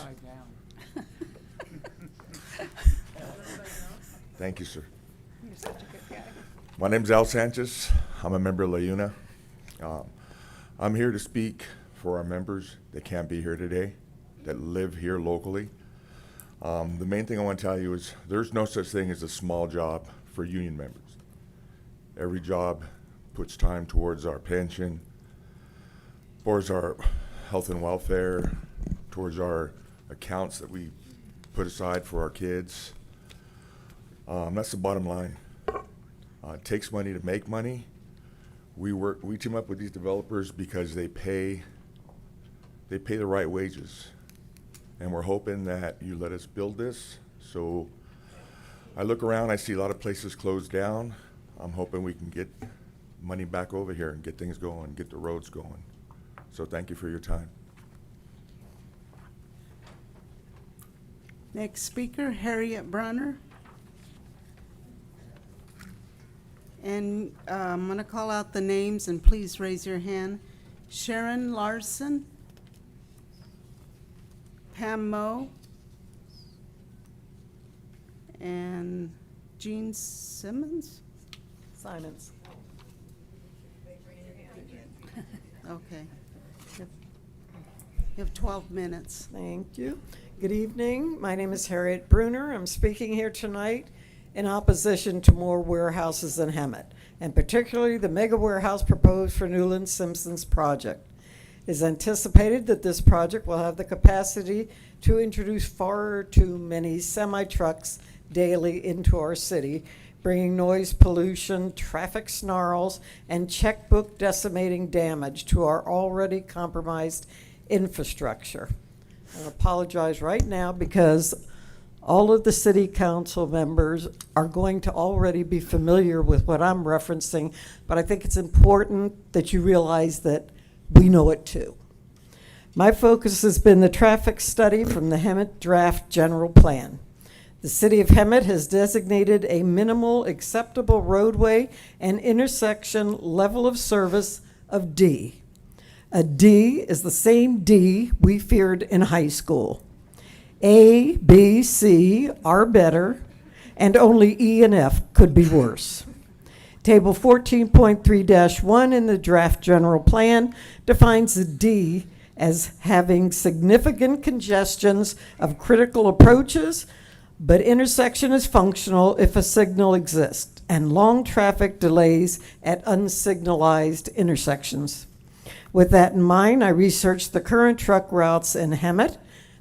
Thank you, sir. You're such a good guy. My name's Al Sanchez. I'm a member of La Una. I'm here to speak for our members that can't be here today, that live here locally. The main thing I want to tell you is there's no such thing as a small job for union members. Every job puts time towards our pension, towards our health and welfare, towards our accounts that we put aside for our kids. That's the bottom line. It takes money to make money. We team up with these developers because they pay the right wages. And we're hoping that you let us build this. So I look around, I see a lot of places closed down. I'm hoping we can get money back over here and get things going, get the roads going. So thank you for your time. Next speaker, Harriet Brunner. And I'm going to call out the names, and please raise your hand. Sharon Larson, Pam Moe, and Jean Simmons? Simons. Okay. You have 12 minutes. Thank you. Good evening. My name is Harriet Brunner. I'm speaking here tonight in opposition to more warehouses in Hemet, and particularly the mega warehouse proposed for Newland Simpson's project. It is anticipated that this project will have the capacity to introduce far too many semi-trucks daily into our city, bringing noise pollution, traffic snarls, and checkbook decimating damage to our already compromised infrastructure. I apologize right now because all of the city council members are going to already be familiar with what I'm referencing, but I think it's important that you realize that we know it too. My focus has been the traffic study from the Hemet Draft General Plan. The City of Hemet has designated a minimal acceptable roadway and intersection level of service of D. A D is the same D we feared in high school. A, B, C are better, and only E and F could be worse. Table 14.3-1 in the Draft General Plan defines a D as having significant congestions of critical approaches, but intersection is functional if a signal exists, and long traffic delays at unsignalized intersections. With that in mind, I researched the current truck routes in Hemet.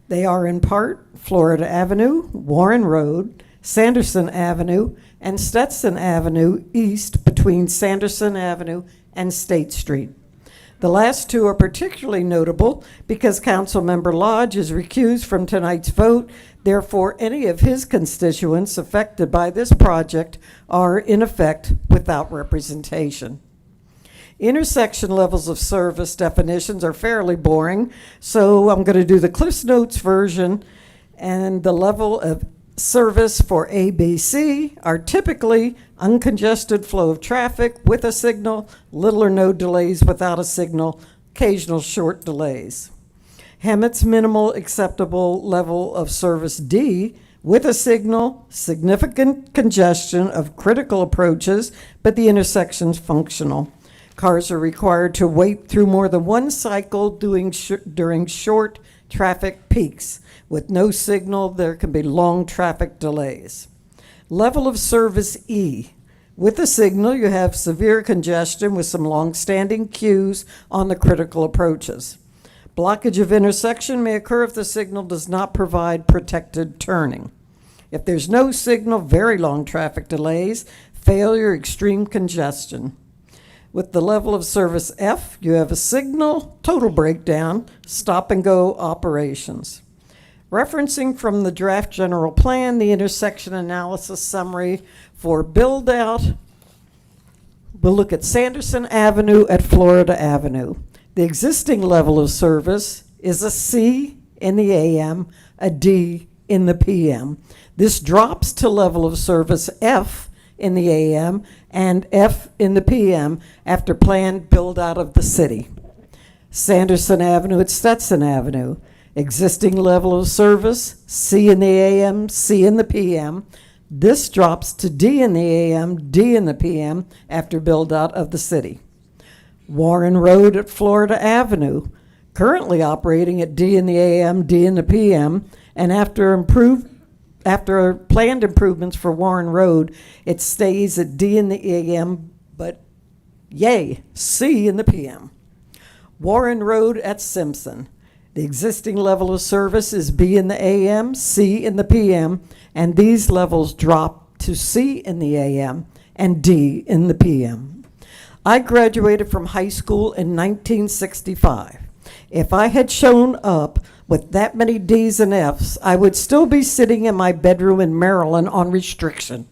They are in part Florida Avenue, Warren Road, Sanderson Avenue, and Stetson Avenue east between Sanderson Avenue and State Street. The last two are particularly notable because Councilmember Lodge is recused from tonight's vote. Therefore, any of his constituents affected by this project are, in effect, without representation. Intersection levels of service definitions are fairly boring, so I'm going to do the Cliffs Notes version. And the level of service for ABC are typically uncongested flow of traffic with a signal, little or no delays without a signal, occasional short delays. Hemet's minimal acceptable level of service D with a signal, significant congestion of critical approaches, but the intersection's functional. Cars are required to wait through more than one cycle during short traffic peaks. With no signal, there can be long traffic delays. Level of service E. With a signal, you have severe congestion with some long-standing queues on the critical approaches. Blockage of intersection may occur if the signal does not provide protected turning. If there's no signal, very long traffic delays, failure, extreme congestion. With the level of service F, you have a signal, total breakdown, stop-and-go operations. Referencing from the Draft General Plan, the intersection analysis summary for build-out, we'll look at Sanderson Avenue at Florida Avenue. The existing level of service is a C in the AM, a D in the PM. This drops to level of service F in the AM and F in the PM after planned build-out of the city. Sanderson Avenue at Stetson Avenue. Existing level of service, C in the AM, C in the PM. This drops to D in the AM, D in the PM after build-out of the city. Warren Road at Florida Avenue, currently operating at D in the AM, D in the PM, and after planned improvements for Warren Road, it stays at D in the AM, but yay, C in the PM. Warren Road at Simpson. The existing level of service is B in the AM, C in the PM, and these levels drop to C in the AM and D in the PM. I graduated from high school in 1965. If I had shown up with that many D's and F's, I would still be sitting in my bedroom in Maryland on restriction.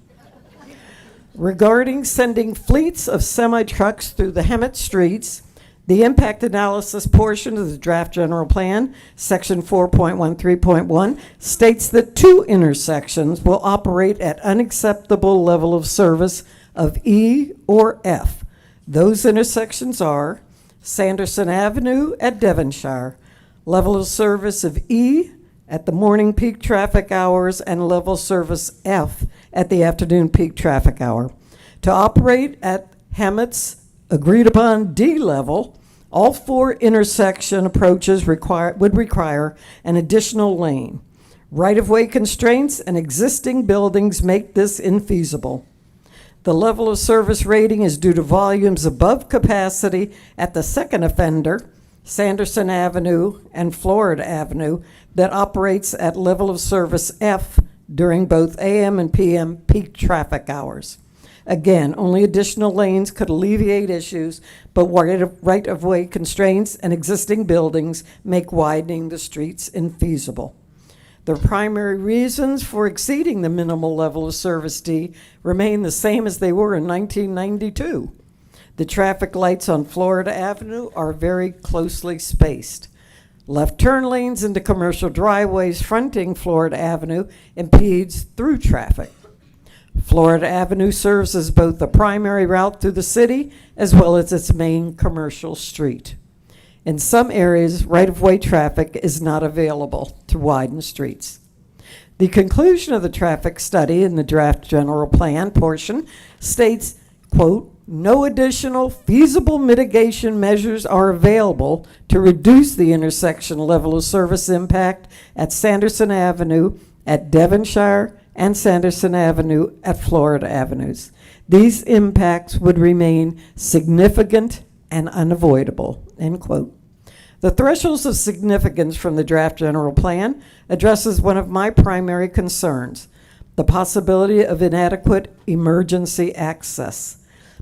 Regarding sending fleets of semi-trucks through the Hemet streets, the impact analysis portion of the draft general plan, section 4.13.1, states that 2 intersections will operate at unacceptable level of service of E or F. Those intersections are Sanderson Avenue at Devonshire, level of service of E at the morning peak traffic hours, and level service F at the afternoon peak traffic hour. To operate at Hemet's agreed upon D level, all 4 intersection approaches would require an additional lane. Right-of-way constraints and existing buildings make this infeasible. The level of service rating is due to volumes above capacity at the second offender, Sanderson Avenue and Florida Avenue, that operates at level of service F during both AM and PM peak traffic hours. Again, only additional lanes could alleviate issues, but right-of-way constraints and existing buildings make widening the streets infeasible. The primary reasons for exceeding the minimal level of service D remain the same as they were in 1992. The traffic lights on Florida Avenue are very closely spaced. Left turn lanes into commercial driveways fronting Florida Avenue impedes through traffic. Florida Avenue serves as both the primary route through the city as well as its main commercial street. In some areas, right-of-way traffic is not available to widen streets. The conclusion of the traffic study in the draft general plan portion states, quote, no additional feasible mitigation measures are available to reduce the intersection level of service impact at Sanderson Avenue, at Devonshire, and Sanderson Avenue at Florida Avenues. These impacts would remain significant and unavoidable, end quote. The thresholds of significance from the draft general plan addresses one of my primary concerns, the possibility of inadequate emergency access.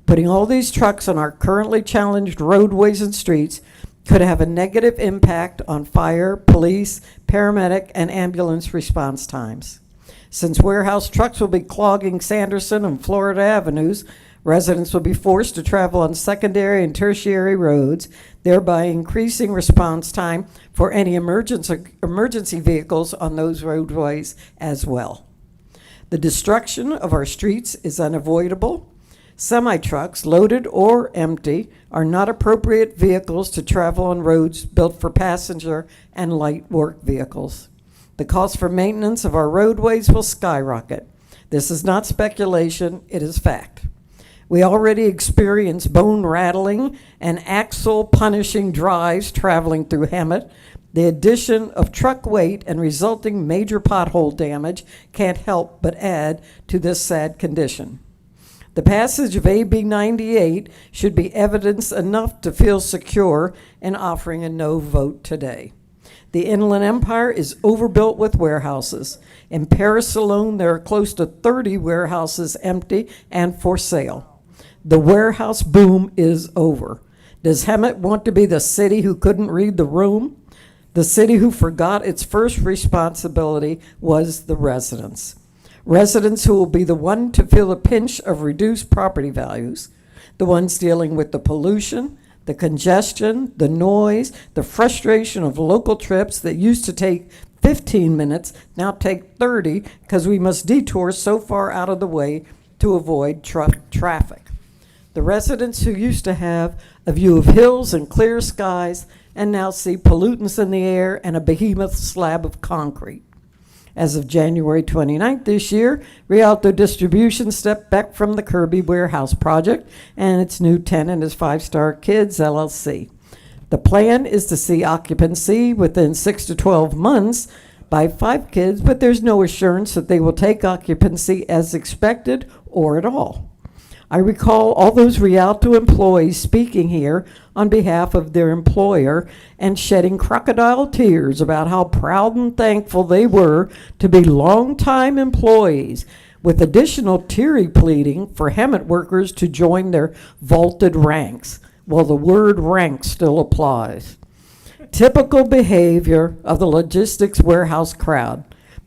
Putting all these trucks on our currently challenged roadways and streets could have a negative impact on fire, police, paramedic, and ambulance response times. Since warehouse trucks will be clogging Sanderson and Florida Avenues, residents will be forced to travel on secondary and tertiary roads, thereby increasing response time for any emergency vehicles on those roadways as well. The destruction of our streets is unavoidable. Semi-trucks, loaded or empty, are not appropriate vehicles to travel on roads built for passenger and light work vehicles. The cost for maintenance of our roadways will skyrocket. This is not speculation, it is fact. We already experience bone rattling and axle punishing drives traveling through Hemet. The addition of truck weight and resulting major pothole damage can't help but add to this sad condition. The passage of AB 98 should be evidence enough to feel secure in offering a no vote today. The Inland Empire is overbuilt with warehouses. In Paris alone, there are close to 30 warehouses empty and for sale. The warehouse boom is over. Does Hemet want to be the city who couldn't read the room? The city who forgot its first responsibility was the residents. Residents who will be the one to feel the pinch of reduced property values, the ones dealing with the pollution, the congestion, the noise, the frustration of local trips that used to take 15 minutes now take 30 because we must detour so far out of the way to avoid traffic. The residents who used to have a view of hills and clear skies and now see pollutants in the air and a behemoth slab of concrete. As of January 29th this year, Rialto Distribution stepped back from the Kirby Warehouse project, and its new tenant is 5 Star Kids, LLC. The plan is to see occupancy within 6 to 12 months by 5 Kids, but there's no assurance that they will take occupancy as expected or at all. I recall all those Rialto employees speaking here on behalf of their employer and shedding crocodile tears about how proud and thankful they were to be longtime employees, with additional teary pleading for Hemet workers to join their vaulted ranks. Well, the word rank still applies. Typical behavior of the logistics warehouse crowd.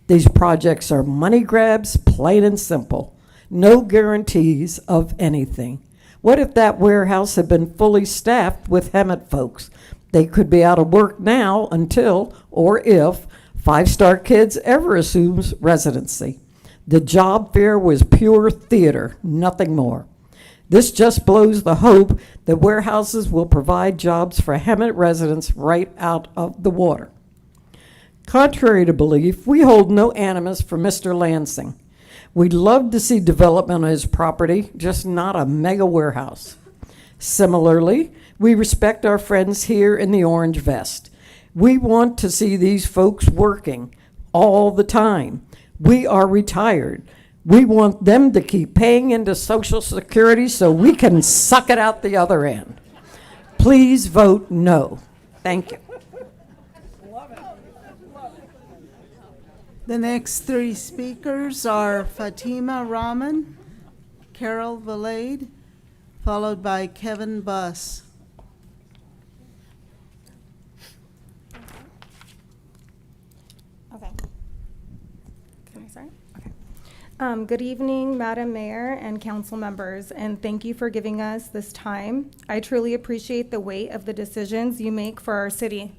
These projects are money grabs, plain and simple. No guarantees of anything. What if that warehouse had been fully staffed with Hemet folks? They could be out of work now until, or if, Five Star Kids ever assumes residency. The job fair was pure theater, nothing more. This just blows the hope that warehouses will provide jobs for Hemet residents right out of the water. Contrary to belief, we hold no animus for Mr. Lansing. We'd love to see development on his property, just not a mega warehouse. Similarly, we respect our friends here in the orange vest. We want to see these folks working all the time. We are retired. We want them to keep paying into Social Security so we can suck it out the other end. Please vote no. Thank you. The next three speakers are Fatima Rahman, Carol Valade, followed by Kevin Buss. Okay. Can I start? Okay. Good evening, Madam Mayor and council members, and thank you for giving us this time. I truly appreciate the weight of the decisions you make for our city.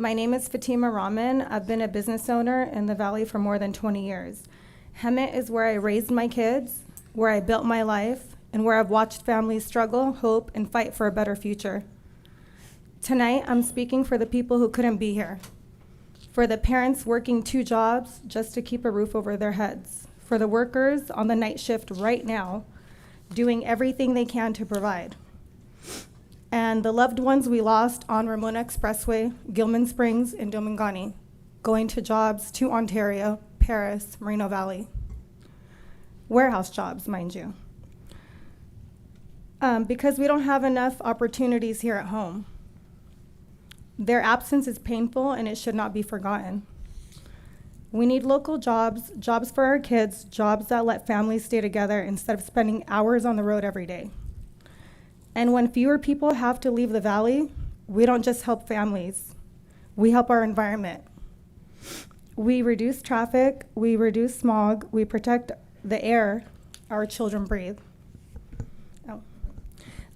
My name is Fatima Rahman. I've been a business owner in the Valley for more than 20 years. Hemet is where I raised my kids, where I built my life, and where I've watched families struggle, hope, and fight for a better future. Tonight, I'm speaking for the people who couldn't be here, for the parents working 2 jobs just to keep a roof over their heads, for the workers on the night shift right now, doing everything they can to provide, and the loved ones we lost on Ramona Expressway, Gilman Springs, and Domingani, going to jobs to Ontario, Paris, Moreno Valley. Warehouse jobs, mind you. Because we don't have enough opportunities here at home. Their absence is painful and it should not be forgotten. We need local jobs, jobs for our kids, jobs that let families stay together instead of spending hours on the road every day. And when fewer people have to leave the valley, we don't just help families, we help our environment. We reduce traffic, we reduce smog, we protect the air our children breathe. Oh.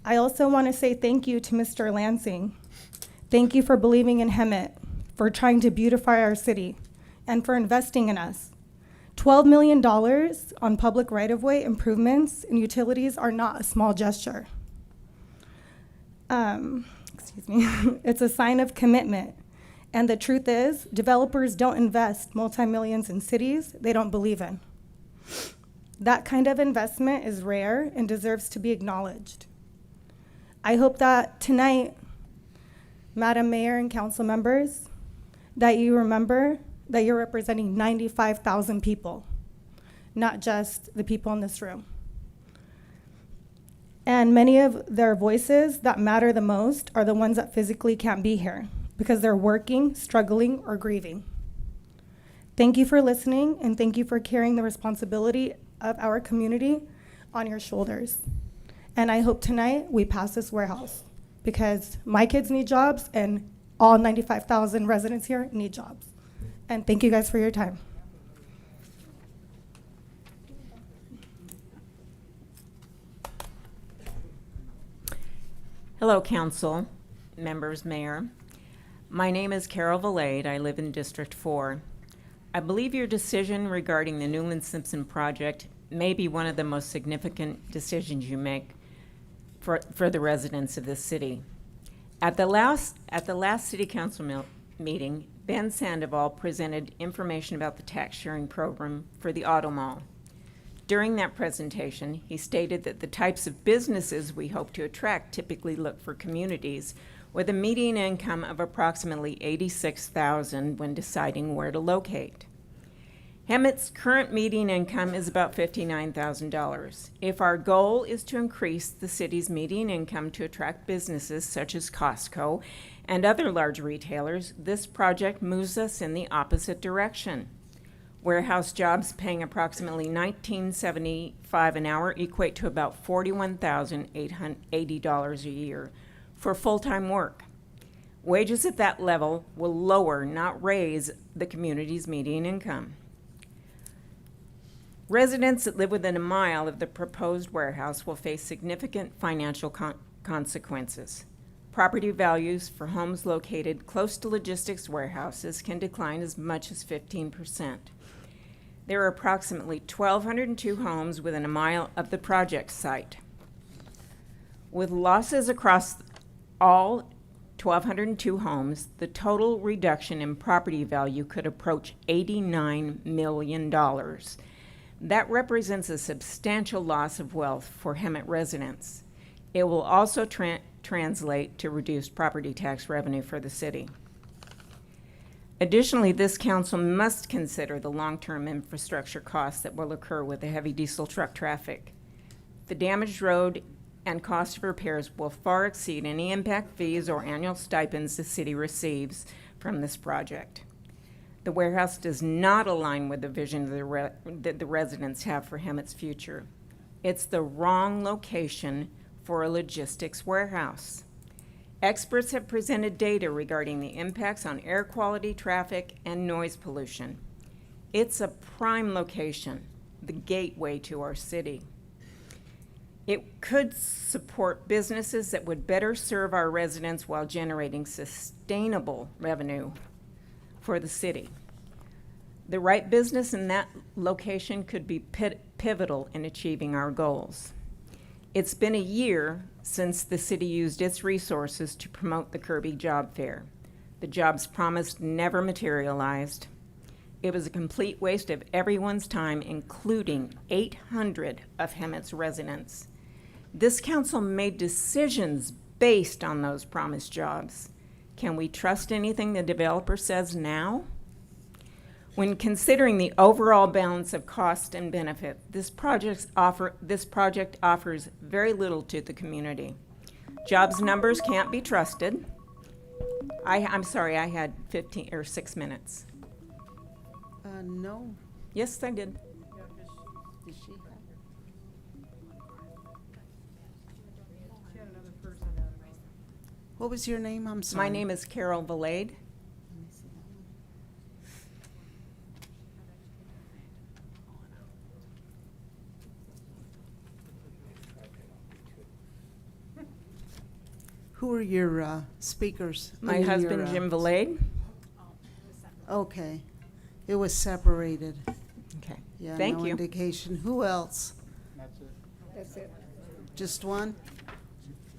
I also want to say thank you to Mr. Lansing. Thank you for believing in Hemet, for trying to beautify our city, and for investing in us. $12 million on public right-of-way improvements and utilities are not a small gesture. Excuse me, it's a sign of commitment. And the truth is, developers don't invest multi-millions in cities they don't believe in. That kind of investment is rare and deserves to be acknowledged. I hope that tonight, Madam Mayor and council members, that you remember that you're representing 95,000 people, not just the people in this room. And many of their voices that matter the most are the ones that physically can't be here because they're working, struggling, or grieving. Thank you for listening, and thank you for carrying the responsibility of our community on your shoulders. And I hope tonight we pass this warehouse because my kids need jobs and all 95,000 residents here need jobs. And thank you guys for your time. Hello, council, members, mayor. My name is Carol Valade. I live in District 4. I believe your decision regarding the Newland Simpson project may be one of the most significant decisions you make for the residents of this city. At the last city council meeting, Ben Sandoval presented information about the tax sharing program for the auto mall. During that presentation, he stated that the types of businesses we hope to attract typically look for communities with a median income of approximately $86,000 when deciding where to locate. Hemet's current median income is about $59,000. If our goal is to increase the city's median income to attract businesses such as Costco and other large retailers, this project moves us in the opposite direction. Warehouse jobs paying approximately $19.75 an hour equate to about $41,880 a year for full-time work. Wages at that level will lower, not raise, the community's median income. Residents that live within a mile of the proposed warehouse will face significant financial consequences. Property values for homes located close to logistics warehouses can decline as much as 15%. There are approximately 1,202 homes within a mile of the project site. With losses across all 1,202 homes, the total reduction in property value could approach $89 million. That represents a substantial loss of wealth for Hemet residents. It will also translate to reduced property tax revenue for the city. Additionally, this council must consider the long-term infrastructure costs that will occur with the heavy diesel truck traffic. The damaged road and cost of repairs will far exceed any impact fees or annual stipends the city receives from this project. The warehouse does not align with the vision that the residents have for Hemet's future. It's the wrong location for a logistics warehouse. Experts have presented data regarding the impacts on air quality, traffic, and noise pollution. It's a prime location, the gateway to our city. It could support businesses that would better serve our residents while generating sustainable revenue for the city. The right business in that location could be pivotal in achieving our goals. It's been a year since the city used its resources to promote the Kirby Job Fair. The jobs promised never materialized. It was a complete waste of everyone's time, including 800 of Hemet's residents. This council made decisions based on those promised jobs. Can we trust anything the developer says now? When considering the overall balance of cost and benefit, this project offers very little to the community. Jobs numbers can't be trusted. I'm sorry, I had 6 minutes. No. Yes, I did. Did she have? What was your name? I'm sorry. My name is Carol Valade. Who are your speakers? My husband, Jim Valade. Okay. It was separated. Okay. Yeah, Thank no you. indication. Who else? That's it. That's it. Just one?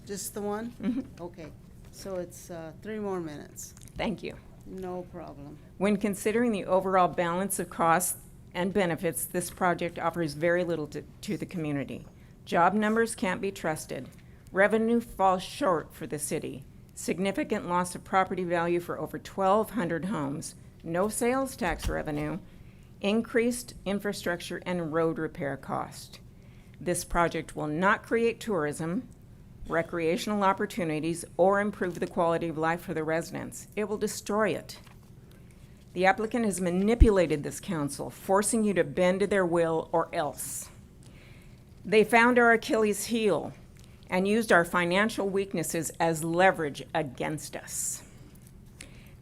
Just the one? Mhm. Okay. So it's 3 more minutes. Thank you. No problem. When considering the overall balance of costs and benefits, this project offers very little to the community. Job numbers can't be trusted. Revenue falls short for the city. Significant loss of property value for over 1,200 homes. No sales tax revenue. Increased infrastructure and road repair cost. This project will not create tourism, recreational opportunities, or improve the quality of life for the residents. It will destroy it. The applicant has manipulated this council, forcing you to bend to their will or else. They found our Achilles heel and used our financial weaknesses as leverage against us.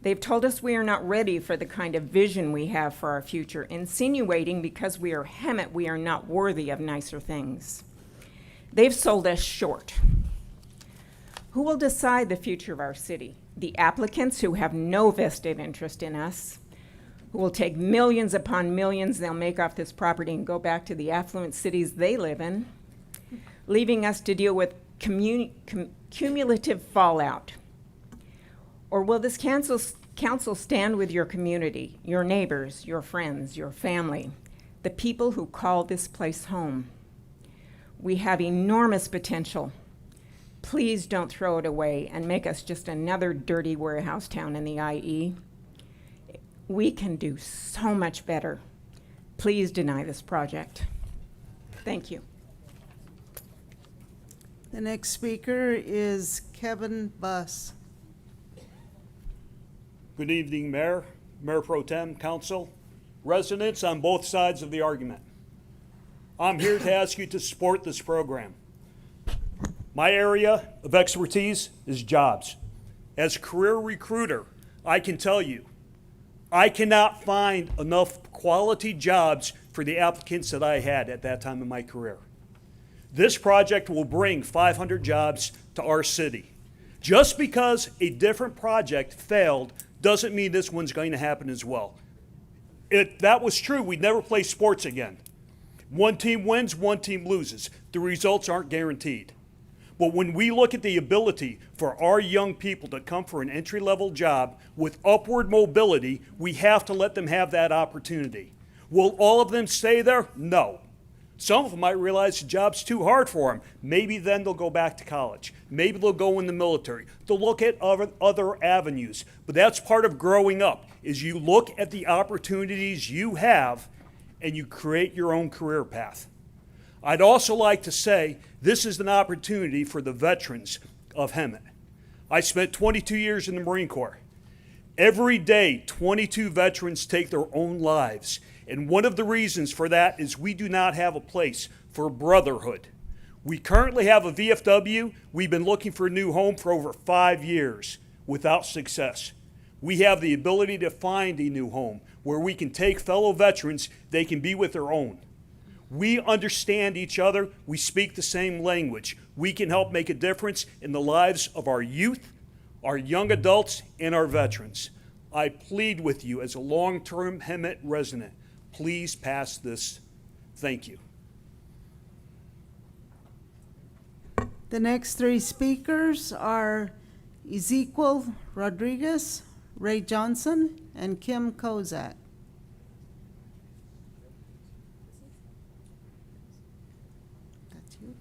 They've told us we are not ready for the kind of vision we have for our future, insinuating because we are Hemet, we are not worthy of nicer things. They've sold us short. Who will decide the future of our city? The applicants who have no vested interest in us, who will take millions upon millions they'll make off this property and go back to the affluent cities they live in, leaving us to deal with cumulative fallout? Or will this council stand with your community, your neighbors, your friends, your family, the people who call this place home? We have enormous potential. Please don't throw it away and make us just another dirty warehouse town in the IE. We can do so much better. please deny this project. Thank you. The next speaker is Kevin Buss. Good evening, Mayor, Mayor Pro Tem, Council, residents on both sides of the argument. I'm here to ask you to support this program. My area of expertise is jobs. As a career recruiter, I can tell you, I cannot find enough quality jobs for the applicants that I had at that time in my career. This project will bring 500 jobs to our city. Just because a different project failed doesn't mean this one's going to happen as well. If that was true, we'd never play sports again. One team wins, one team loses. The results aren't guaranteed. But when we look at the ability for our young people to come for an entry-level job with upward mobility, we have to let them have that opportunity. Will all of them stay there? No. Some of them might realize the job's too hard for them. Maybe then they'll go back to college. Maybe they'll go in the military. They'll look at other avenues. But that's part of growing up, is you look at the opportunities you have and you create your own career path. I'd also like to say this is an opportunity for the veterans of Hemet. I spent 22 years in the Marine Corps. Every day, 22 veterans take their own lives. And one of the reasons for that is we do not have a place for brotherhood. We currently have a VFW. We've been looking for a new home for over 5 years without success. We have the ability to find a new home where we can take fellow veterans, they can be with their own. We understand each other. We speak the same language. We can help make a difference in the lives of our youth, our young adults, and our veterans. I plead with you as a long-term Hemet resident, please pass this. Thank you. The next three speakers are Ezekiel Rodriguez, Ray Johnson, and Kim Kozak. That's you.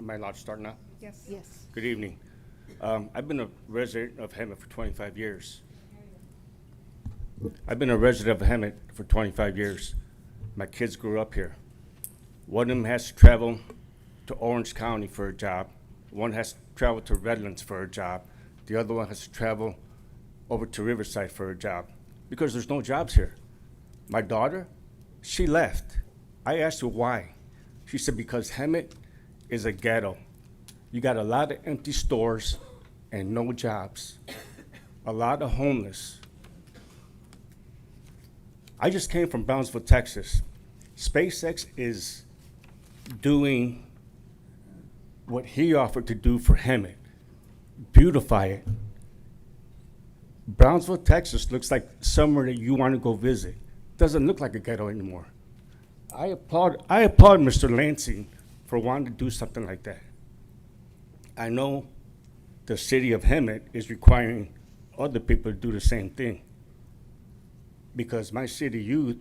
Am I allowed to start now? Yes. Yes. Good evening. I've been a resident of Hemet for 25 years. My kids grew up here. One of them has to travel to Orange County for a job. One has to travel to Redlands for a job. The other one has to travel over to Riverside for a job because there's no jobs here. My daughter, she left. I asked her why. She said because Hemet is a ghetto. You got a lot of empty stores and no jobs, a lot of homeless. I just came from Brownsville, Texas. SpaceX is doing what he offered to do for Hemet, beautify it. Brownsville, Texas looks like somewhere that you want to go visit. Doesn't look like a ghetto anymore. I applaud Mr. Lansing for wanting to do something like that. I know the city of Hemet is requiring other people to do the same thing because my city youth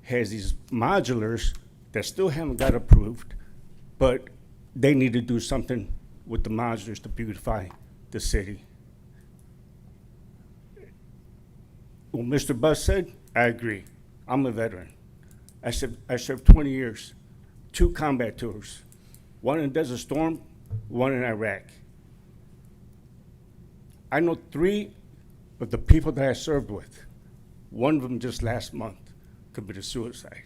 has these modulars that still haven't got approved, but they need to do something with the modulars to beautify the city. What Mr. Buss said, I agree. I'm a veteran. I served 20 years, 2 combat tours, one in Desert Storm, one in Iraq. I know 3 of the people that I served with. One of them just last month committed suicide.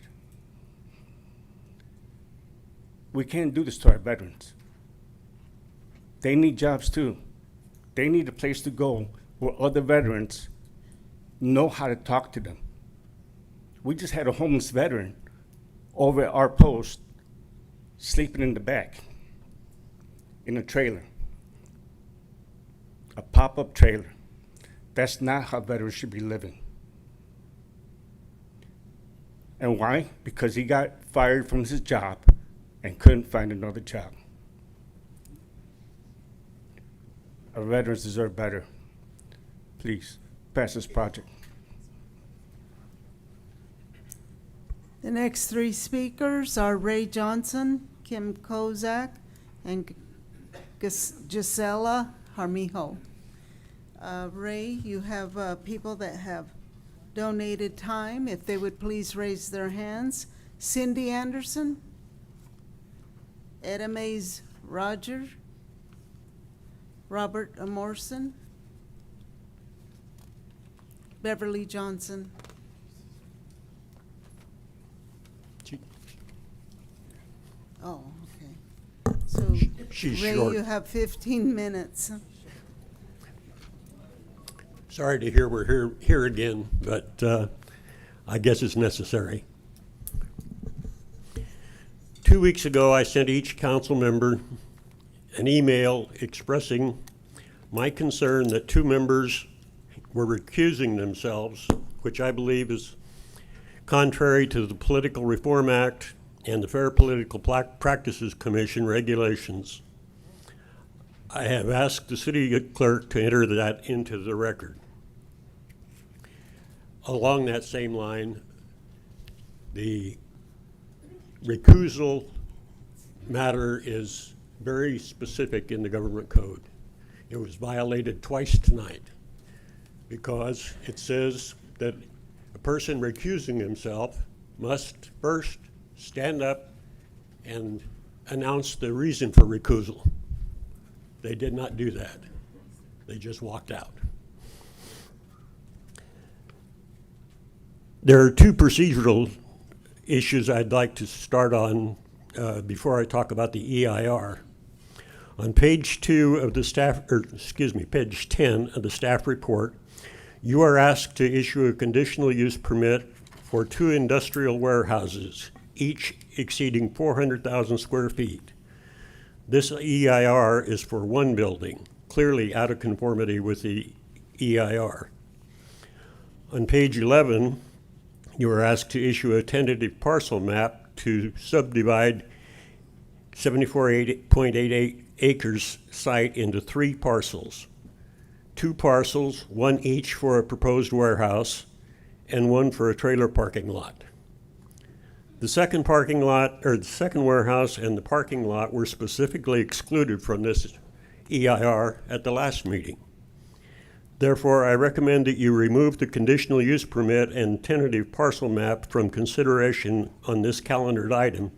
We can't do this to our veterans. They need jobs too. They need a place to go where other veterans know how to talk to them. We just had a homeless veteran over at our post sleeping in the back in a trailer, a pop-up trailer. That's not how veterans should be living. And why? Because he got fired from his job and couldn't find another job. Our veterans deserve better. Please, pass this project. The next 3 speakers are Ray Johnson, Kim Kozak, and Gisela Harmijo. Ray, you have people that have donated time. If they would please raise their hands. Cindy Anderson, Etta Mays Roger, Robert Amorson, Beverly Johnson. Oh, okay. So, She's Ray, short. you have 15 minutes. Sorry to hear we're here again, but I guess it's necessary. 2 weeks ago, I sent each council member an email expressing my concern that 2 members were recusing themselves, which I believe is contrary to the Political Reform Act and the Fair Political Practices Commission regulations. I have asked the city clerk to enter that into the record. Along that same line, the recusal matter is very specific in the government code. It was violated twice tonight because it says that a person recusing himself must first stand up and announce the reason for recusal. They did not do that. They just walked out. There are 2 procedural issues I'd like to start on before I talk about the EIR. On page 2 of the staff, page 10 of the staff report, you are asked to issue a conditional use permit for 2 industrial warehouses, each exceeding 400,000 square feet. This EIR is for 1 building, clearly out of conformity with the EIR. On page 11, you are asked to issue a tentative parcel map to subdivide 74.88 acres site into 3 parcels. 2 parcels, 1 each for a proposed warehouse and 1 for a trailer parking lot. The second parking lot, or the second warehouse and the parking lot were specifically excluded from this EIR at the last meeting. Therefore, I recommend that you remove the conditional use permit and tentative parcel map from consideration on this calendared item,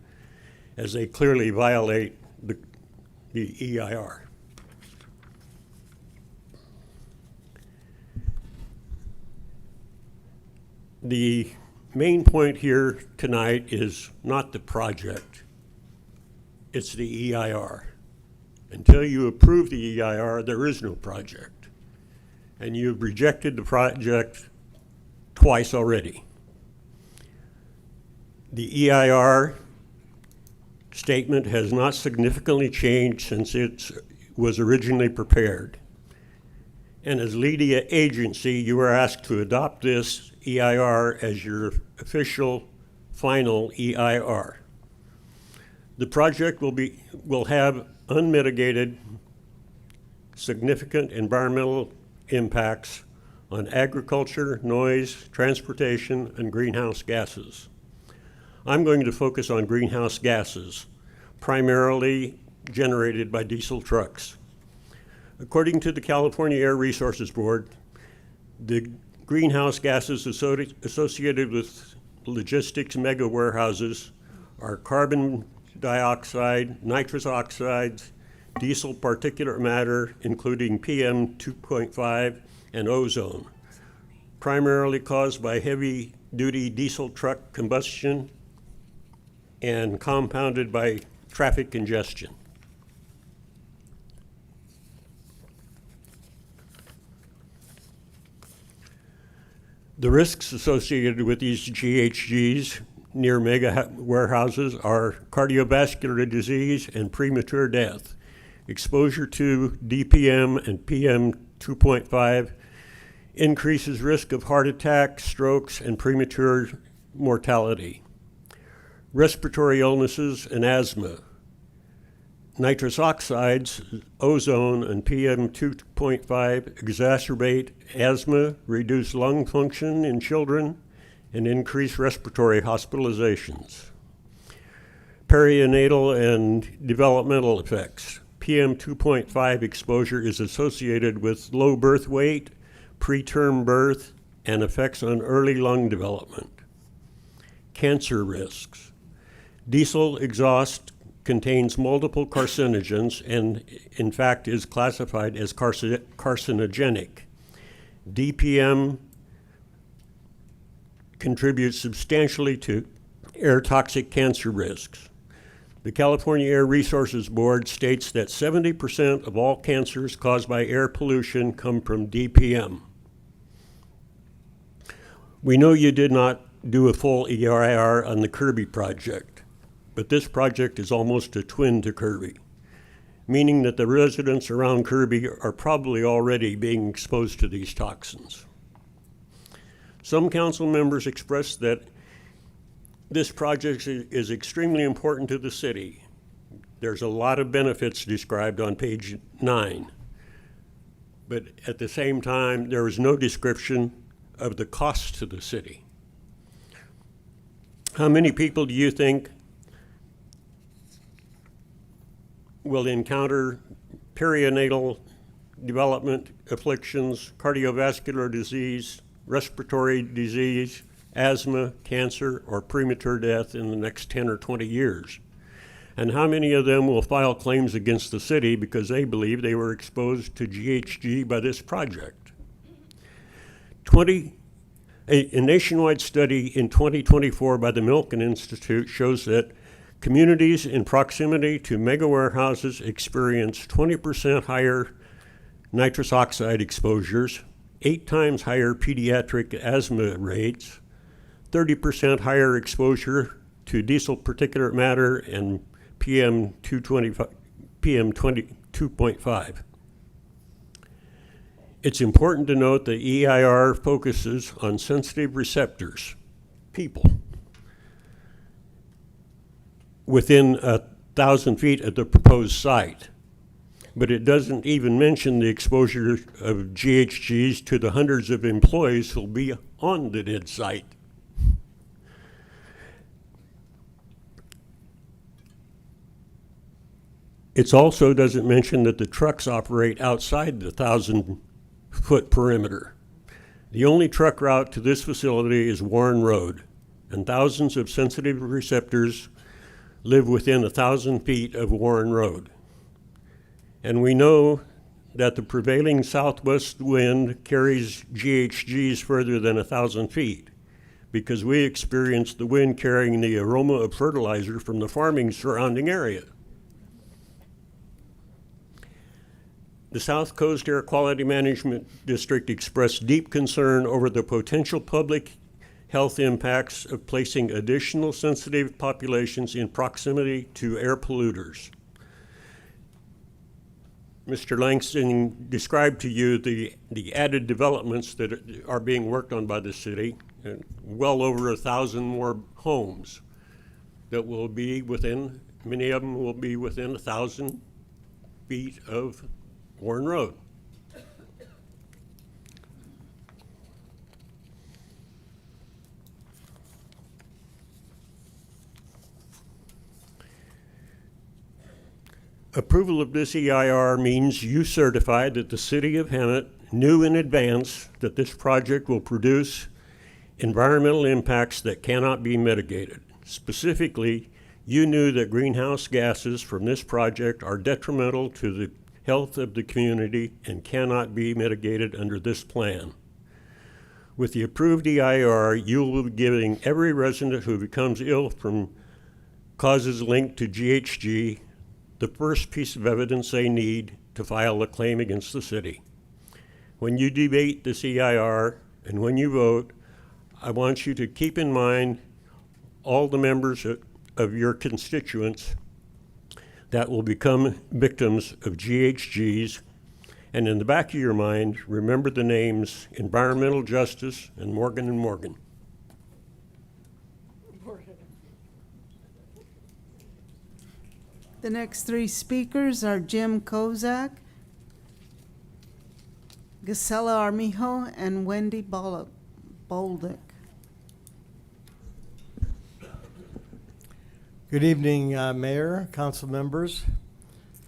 as they clearly violate the EIR. The main point here tonight is not the project, it's the EIR. Until you approve the EIR, there is no project. And you've rejected the project twice already. The EIR statement has not significantly changed since it was originally prepared. And as lead agency, you are asked to adopt this EIR as your official final EIR. The project will have unmitigated significant environmental impacts on agriculture, noise, transportation, and greenhouse gases. I'm going to focus on greenhouse gases, primarily generated by diesel trucks. According to the California Air Resources Board, the greenhouse gases associated with logistics mega warehouses are carbon dioxide, nitrous oxides, diesel particulate matter, including PM 2.5 and ozone, primarily caused by heavy-duty diesel truck combustion and compounded by traffic congestion. The risks associated with these GHGs near mega warehouses are cardiovascular disease and premature death. Exposure to DPM and PM 2.5 increases risk of heart attack, strokes, and premature mortality. Respiratory illnesses and asthma. Nitrous oxides, ozone, and PM 2.5 exacerbate asthma, reduce lung function in children, and increase respiratory hospitalizations. perinatal and developmental effects. PM 2.5 exposure is associated with low birth weight, preterm birth, and effects on early lung development. Cancer risks. Diesel exhaust contains multiple carcinogens and, in fact, is classified as carcinogenic. DPM contributes substantially to air toxic cancer risks. The California Air Resources Board states that 70% of all cancers caused by air pollution come from DPM. We know you did not do a full EIR on the Kirby project, but this project is almost a twin to Kirby, meaning that the residents around Kirby are probably already being exposed to these toxins. Some council members expressed that this project is extremely important to the city. There's a lot of benefits described on page 9, but at the same time, there is no description of the cost to the city. How many people do you think will encounter perinatal development afflictions, cardiovascular disease, respiratory disease, asthma, cancer, or premature death in the next 10 or 20 years? And how many of them will file claims against the city because they believe they were exposed to GHG by this project? A nationwide study in 2024 by the Milken Institute shows that communities in proximity to mega warehouses experience 20% higher nitrous oxide exposures, 8 times higher pediatric asthma rates, 30% higher exposure to diesel particulate matter and PM 2.5. It's important to note that EIR focuses on sensitive receptors, people, within 1,000 feet of the proposed site. But it doesn't even mention the exposure of GHGs to the hundreds of employees who'll be on the dead site. It also doesn't mention that the trucks operate outside the 1,000-foot perimeter. The only truck route to this facility is Warren Road, and thousands of sensitive receptors live within 1,000 feet of Warren Road. And we know that the prevailing southwest wind carries GHGs further than 1,000 feet because we experienced the wind carrying the aroma of fertilizer from the farming surrounding area. The South Coast Air Quality Management District expressed deep concern over the potential public health impacts of placing additional sensitive populations in proximity to air polluters. Mr. Langston described to you the added developments that are being worked on by the city, and well over 1,000 more homes that will be within, many of them will be within 1,000 feet of Warren Road. Approval of this EIR means you certify that the City of Hemet knew in advance that this project will produce environmental impacts that cannot be mitigated. Specifically, you knew that greenhouse gases from this project are detrimental to the health of the community and cannot be mitigated under this plan. With the approved EIR, you will be giving every resident who becomes ill from causes linked to GHG the first piece of evidence they need to file a claim against the city. When you debate this EIR and when you vote, I want you to keep in mind all the members of your constituents that will become victims of GHGs, and in the back of your mind, remember the names Environmental Justice and Morgan & Morgan. The next 3 speakers are Jim Kozak, Gisela Armijo, and Wendy Bolduc. Good evening, Mayor, council members.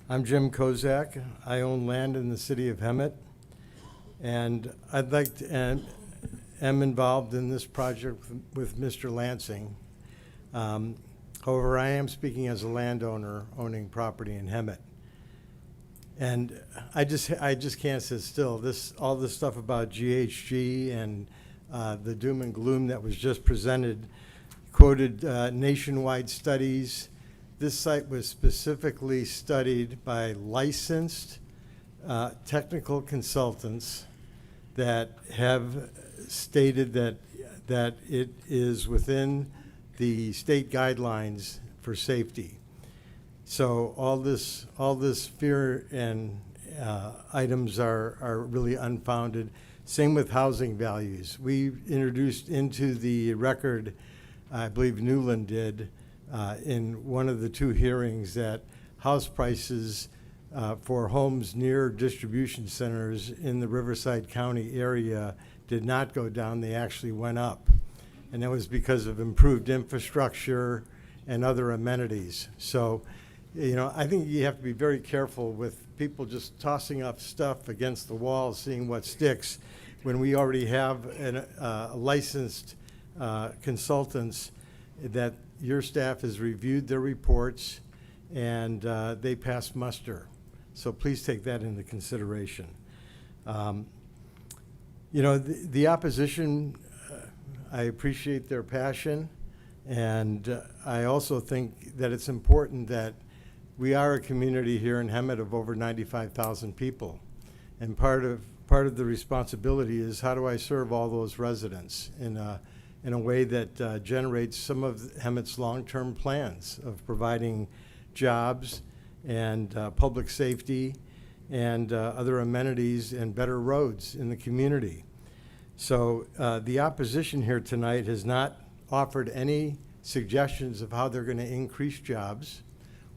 I'm Jim Kozak. I own land in the city of Hemet, and I'd like to, and am involved in this project with Mr. Lansing. However, I am speaking as a landowner owning property in Hemet. And I just can't sit still. All this stuff about GHG and the doom and gloom that was just presented quoted nationwide studies. This site was specifically studied by licensed technical consultants that have stated that it is within the state guidelines for safety. So all this fear and items are really unfounded. Same with housing values. We introduced into the record, I believe Newland did, in one of the two hearings, that house prices for homes near distribution centers in the Riverside County area did not go down, they actually went up. And that was because of improved infrastructure and other amenities. So, you know, I think you have to be very careful with people just tossing up stuff against the wall, seeing what sticks, when we already have licensed consultants that your staff has reviewed their reports and they pass muster. So please take that into consideration. You know, the opposition, I appreciate their passion, and I also think that it's important that we are a community here in Hemet of over 95,000 people. And part of the responsibility is, how do I serve all those residents in a way that generates some of Hemet's long-term plans of providing jobs and public safety and other amenities and better roads in the community. So the opposition here tonight has not offered any suggestions of how they're going to increase jobs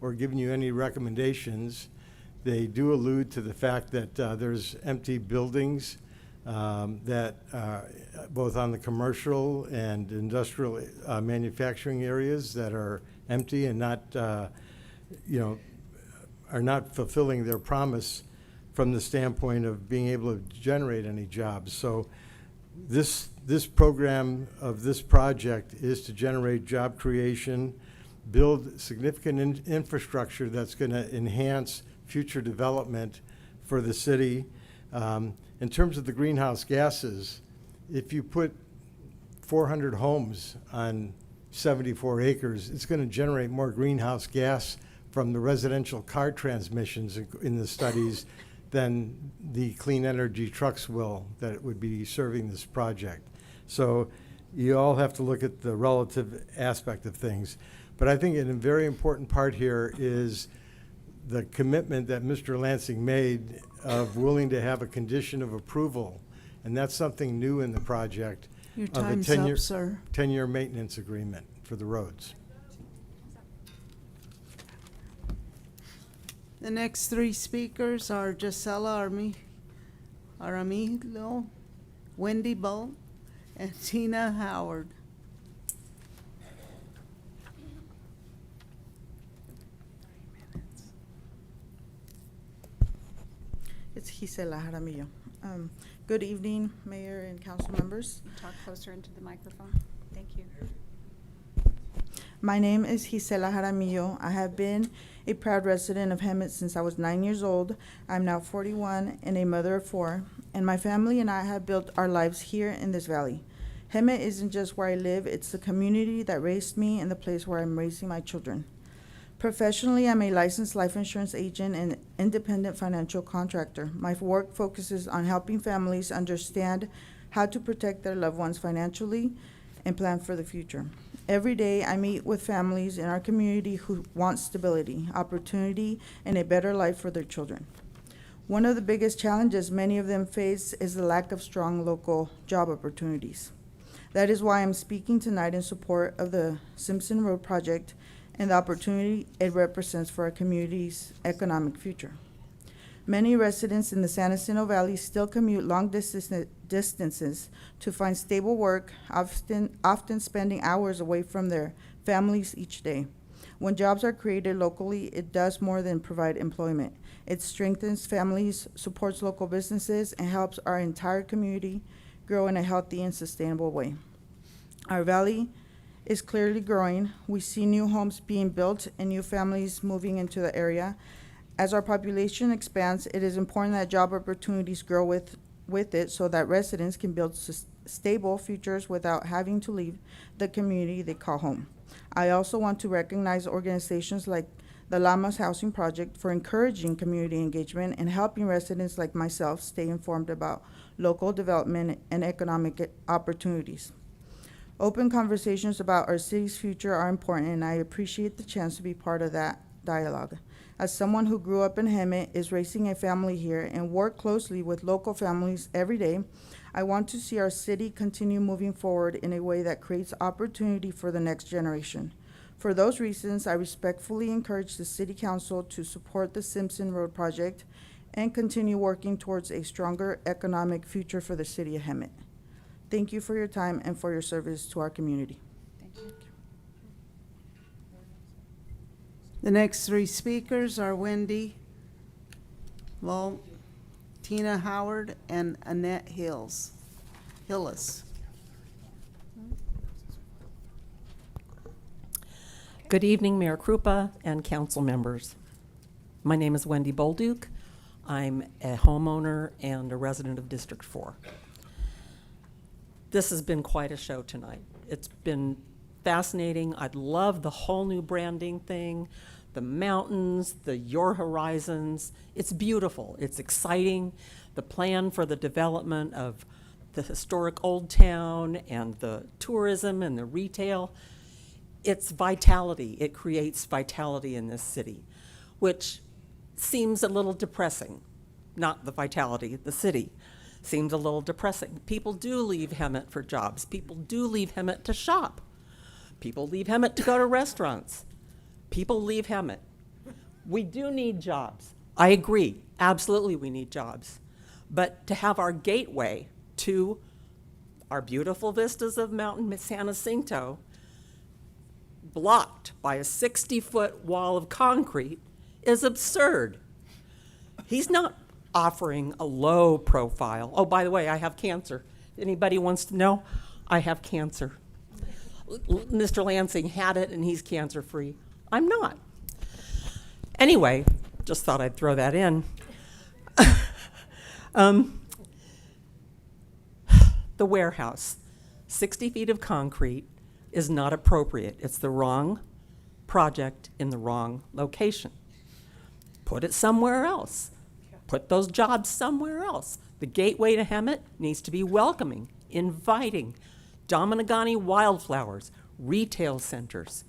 or given you any recommendations. They do allude to the fact that there's empty buildings that both on the commercial and industrial manufacturing areas that are empty and not, you know, are not fulfilling their promise from the standpoint of being able to generate any jobs. So this program of this project is to generate job creation, build significant infrastructure that's going to enhance future development for the city. In terms of the greenhouse gases, if you put 400 homes on 74 acres, it's going to generate more greenhouse gas from the residential car transmissions in the studies than the clean energy trucks will that would be serving this project. So you all have to look at the relative aspect of things. But I think a very important part here is the commitment that Mr. Lansing made of willing to have a condition of approval. And that's something new in the project. Your of a time's 10-year up, sir. 10-year maintenance agreement for the roads. The next three speakers are Gisela Aramilo, Wendy Bolt, and Tina Howard. It's Gisela Jaramillo. Good evening, Mayor and council members. Talk closer into the microphone. Thank you. My name is Gisela Jaramillo. I have been a proud resident of Hemet since I was 9 years old. I'm now 41 and a mother of 4, and my family and I have built our lives here in this valley. Hemet isn't just where I live, it's the community that raised me and the place where I'm raising my children. Professionally, I'm a licensed life insurance agent and independent financial contractor. My work focuses on helping families understand how to protect their loved ones financially and plan for the future. Every day, I meet with families in our community who want stability, opportunity, and a better life for their children. One of the biggest challenges many of them face is the lack of strong local job opportunities. That is why I'm speaking tonight in support of the Simpson Road project and the opportunity it represents for our community's economic future. Many residents in the San Jacinto Valley still commute long distances to find stable work, often spending hours away from their families each day. When jobs are created locally, it does more than provide employment. It strengthens families, supports local businesses, and helps our entire community grow in a healthy and sustainable way. Our valley is clearly growing. We see new homes being built and new families moving into the area. As our population expands, it is important that job opportunities grow with it so that residents can build stable futures without having to leave the community they call home. I also want to recognize organizations like the Lamas Housing Project for encouraging community engagement and helping residents like myself stay informed about local development and economic opportunities. Open conversations about our city's future are important, and I appreciate the chance to be part of that dialogue. As someone who grew up in Hemet, is raising a family here, and work closely with local families every day, I want to see our city continue moving forward in a way that creates opportunity for the next generation. For those reasons, I respectfully encourage the City Council to support the Simpson Road project and continue working towards a stronger economic future for the city of Hemet. Thank you for your time and for your service to our community. The next three speakers are Wendy Lowell, Tina Howard, and Annette Hillis. Good evening, Mayor Krupa and council members. My name is Wendy Bolduc. I'm a homeowner and a resident of District 4. This has been quite a show tonight. It's been fascinating. I love the whole new branding thing, the mountains, the Your Horizons. It's beautiful. It's exciting. The plan for the development of the historic Old Town and the tourism and the retail. It's vitality. It creates vitality in this city, which seems a little depressing. Not the vitality, the city seems a little depressing. People do leave Hemet for jobs. People do leave Hemet to shop. People leave Hemet to go to restaurants. People leave Hemet. We do need jobs. I agree. Absolutely, we need jobs. But to have our gateway to our beautiful vistas of Mountain San Jacinto blocked by a 60-foot wall of concrete is absurd. He's not offering a low profile. Oh, by the way, I have cancer. Anybody wants to know? I have cancer. Mr. Lansing had it and he's cancer-free. I'm not. Anyway, just thought I'd throw that in. The warehouse, 60 feet of concrete is not appropriate. It's the wrong project in the wrong location. Put it somewhere else. Put those jobs somewhere else. The gateway to Hemet needs to be welcoming, inviting, Dominigani wildflowers, retail centers,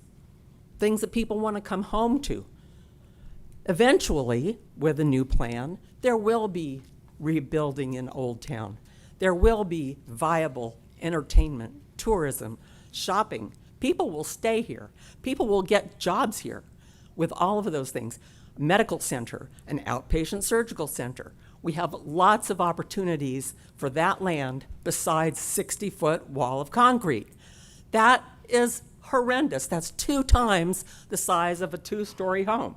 things that people want to come home to. Eventually, with a new plan, there will be rebuilding in Old Town. There will be viable entertainment, tourism, shopping. People will stay here. People will get jobs here with all of those things. Medical center, an outpatient surgical center. We have lots of opportunities for that land besides 60-foot wall of concrete. That is horrendous. That's 2 times the size of a 2-story home.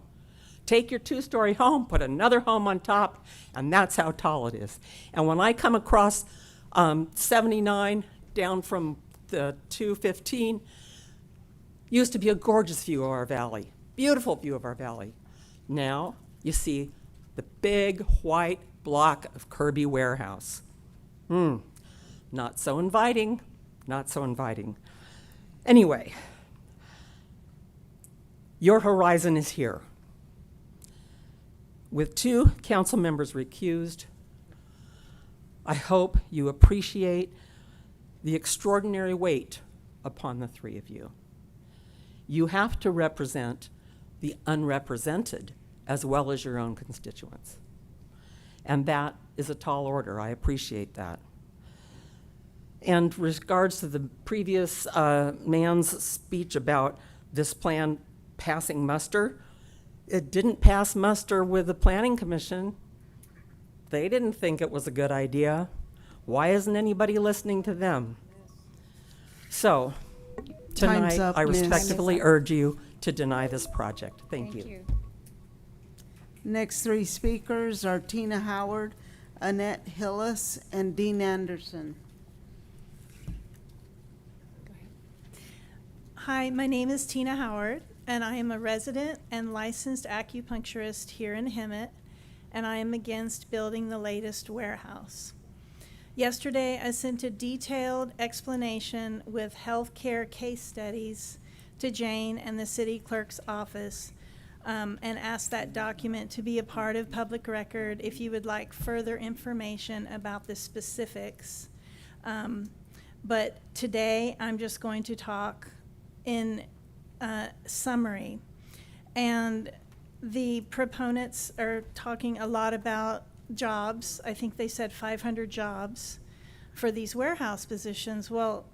Take your 2-story home, put another home on top, and that's how tall it is. And when I come across 79 down from the 215, used to be a gorgeous view of our valley, beautiful view of our valley. Now you see the big white block of Kirby Warehouse. Not so inviting, not so inviting. Anyway, your horizon is here. With 2 council members recused, I hope you appreciate the extraordinary weight upon the 3 of you. You have to represent the unrepresented as well as your own constituents. And that is a tall order. I appreciate that. And regards to the previous man's speech about this plan passing muster, it didn't pass muster with the Planning Commission. They didn't think it was a good idea. Why isn't anybody listening to them? So, tonight, I respectfully urge you to deny this project. Thank you. Next three speakers are Tina Howard, Annette Hillis, and Dean Anderson. Hi, my name is Tina Howard, and I am a resident and licensed acupuncturist here in Hemet, and I am against building the latest warehouse. Yesterday, I sent a detailed explanation with healthcare case studies to Jane and the city clerk's office, and asked that document to be a part of public record if you would like further information about the specifics. But today, I'm just going to talk in summary. And the proponents are talking a lot about jobs. I think they said 500 jobs for these warehouse positions. Well,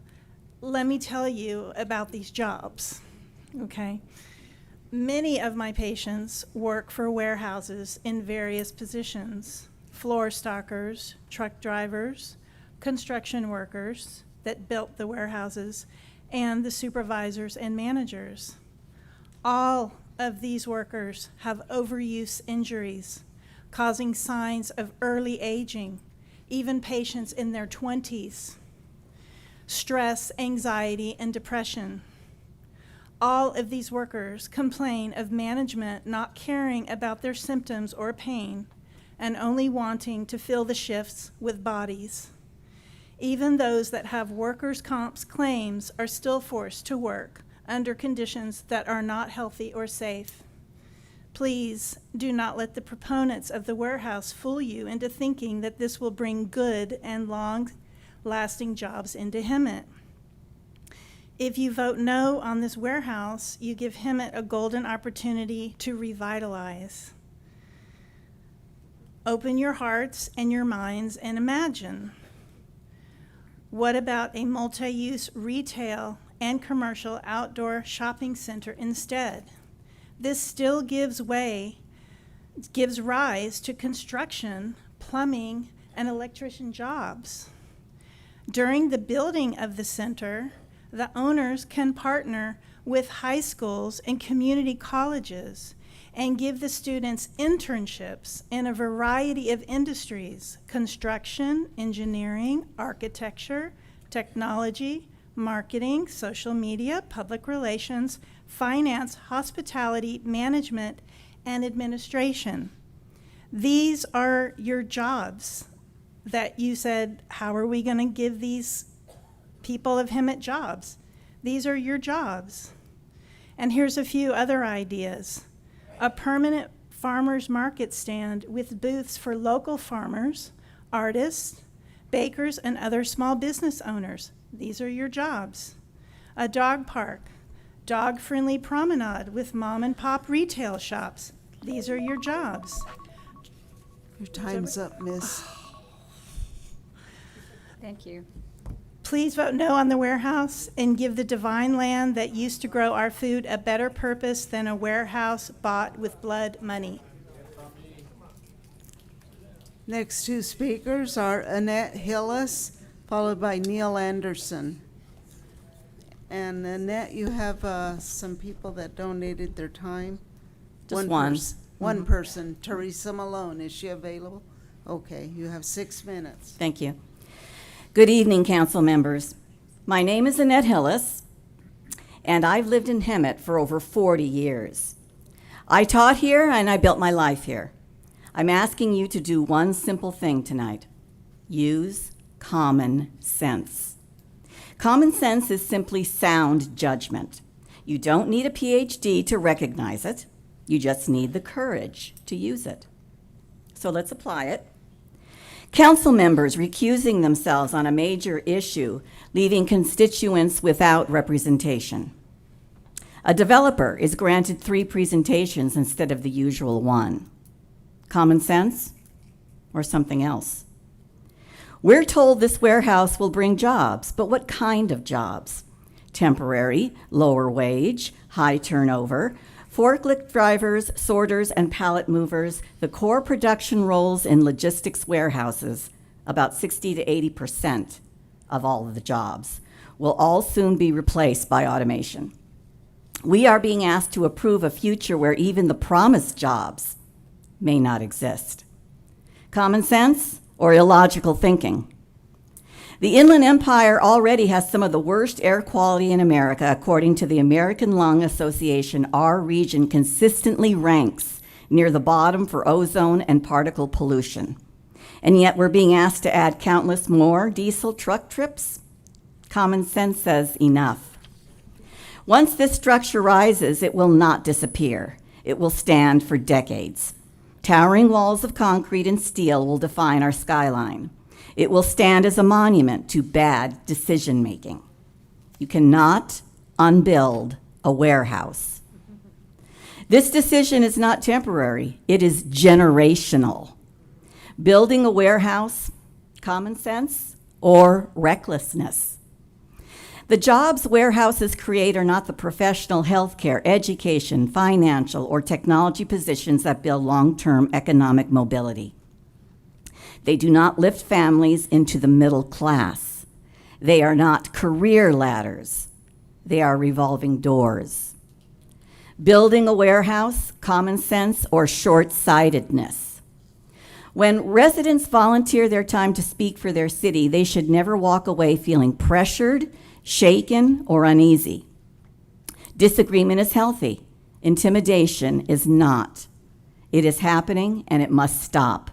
let me tell you about these jobs, okay? Many of my patients work for warehouses in various positions: floor stockers, truck drivers, construction workers that built the warehouses, and the supervisors and managers. All of these workers have overuse injuries, causing signs of early aging, even patients in their 20s. Stress, anxiety, and depression. All of these workers complain of management not caring about their symptoms or pain and only wanting to fill the shifts with bodies. Even those that have workers' comp claims are still forced to work under conditions that are not healthy or safe. Please do not let the proponents of the warehouse fool you into thinking that this will bring good and long-lasting jobs into Hemet. If you vote no on this warehouse, you give Hemet a golden opportunity to revitalize. Open your hearts and your minds and imagine. What about a multi-use retail and commercial outdoor shopping center instead? This still gives rise to construction, plumbing, and electrician jobs. During the building of the center, the owners can partner with high schools and community colleges and give the students internships in a variety of industries: construction, engineering, architecture, technology, marketing, social media, public relations, finance, hospitality, management, and administration. These are your jobs that you said, how are we going to give these people of Hemet jobs? These are your jobs. And here's a few other ideas. A permanent farmers market stand with booths for local farmers, artists, bakers, and other small business owners. These are your jobs. A dog park, dog-friendly promenade with mom and pop retail shops. These are your jobs. Your time's up, miss. Thank you. Please vote no on the warehouse and give the divine land that used to grow our food a better purpose than a warehouse bought with blood money. Next two speakers are Annette Hillis, followed by Neil Anderson. And Annette, you have some people that donated their time. Just one. One person, Teresa Malone. Is she available? Okay, you have 6 minutes. Thank you. Good evening, council members. My name is Annette Hillis, and I've lived in Hemet for over 40 years. I taught here and I built my life here. I'm asking you to do one simple thing tonight. Use common sense. Common sense is simply sound judgment. You don't need a PhD to recognize it. You just need the courage to use it. So let's apply it. Council members recusing themselves on a major issue, leaving constituents without representation. A developer is granted 3 presentations instead of the usual 1. Common sense or something else? We're told this warehouse will bring jobs, but what kind of jobs? Temporary, lower wage, high turnover, forklift drivers, sorters, and pallet movers, the core production roles in logistics warehouses, about 60 to 80% of all of the jobs, will all soon be replaced by automation. We are being asked to approve a future where even the promised jobs may not exist. Common sense or illogical thinking? The Inland Empire already has some of the worst air quality in America. According to the American Lung Association, our region consistently ranks near the bottom for ozone and particle pollution. And yet we're being asked to add countless more diesel truck trips? Common sense says enough. Once this structure rises, it will not disappear. It will stand for decades. Towering walls of concrete and steel will define our skyline. It will stand as a monument to bad decision-making. You cannot unbuild a warehouse. This decision is not temporary, it is generational. Building a warehouse, common sense or recklessness? The jobs warehouses create are not the professional healthcare, education, financial, or technology positions that build long-term economic mobility. They do not lift families into the middle class. They are not career ladders. They are revolving doors. Building a warehouse, common sense, or short-sightedness? When residents volunteer their time to speak for their city, they should never walk away feeling pressured, shaken, or uneasy. Disagreement is healthy. Intimidation is not. It is happening and it must stop.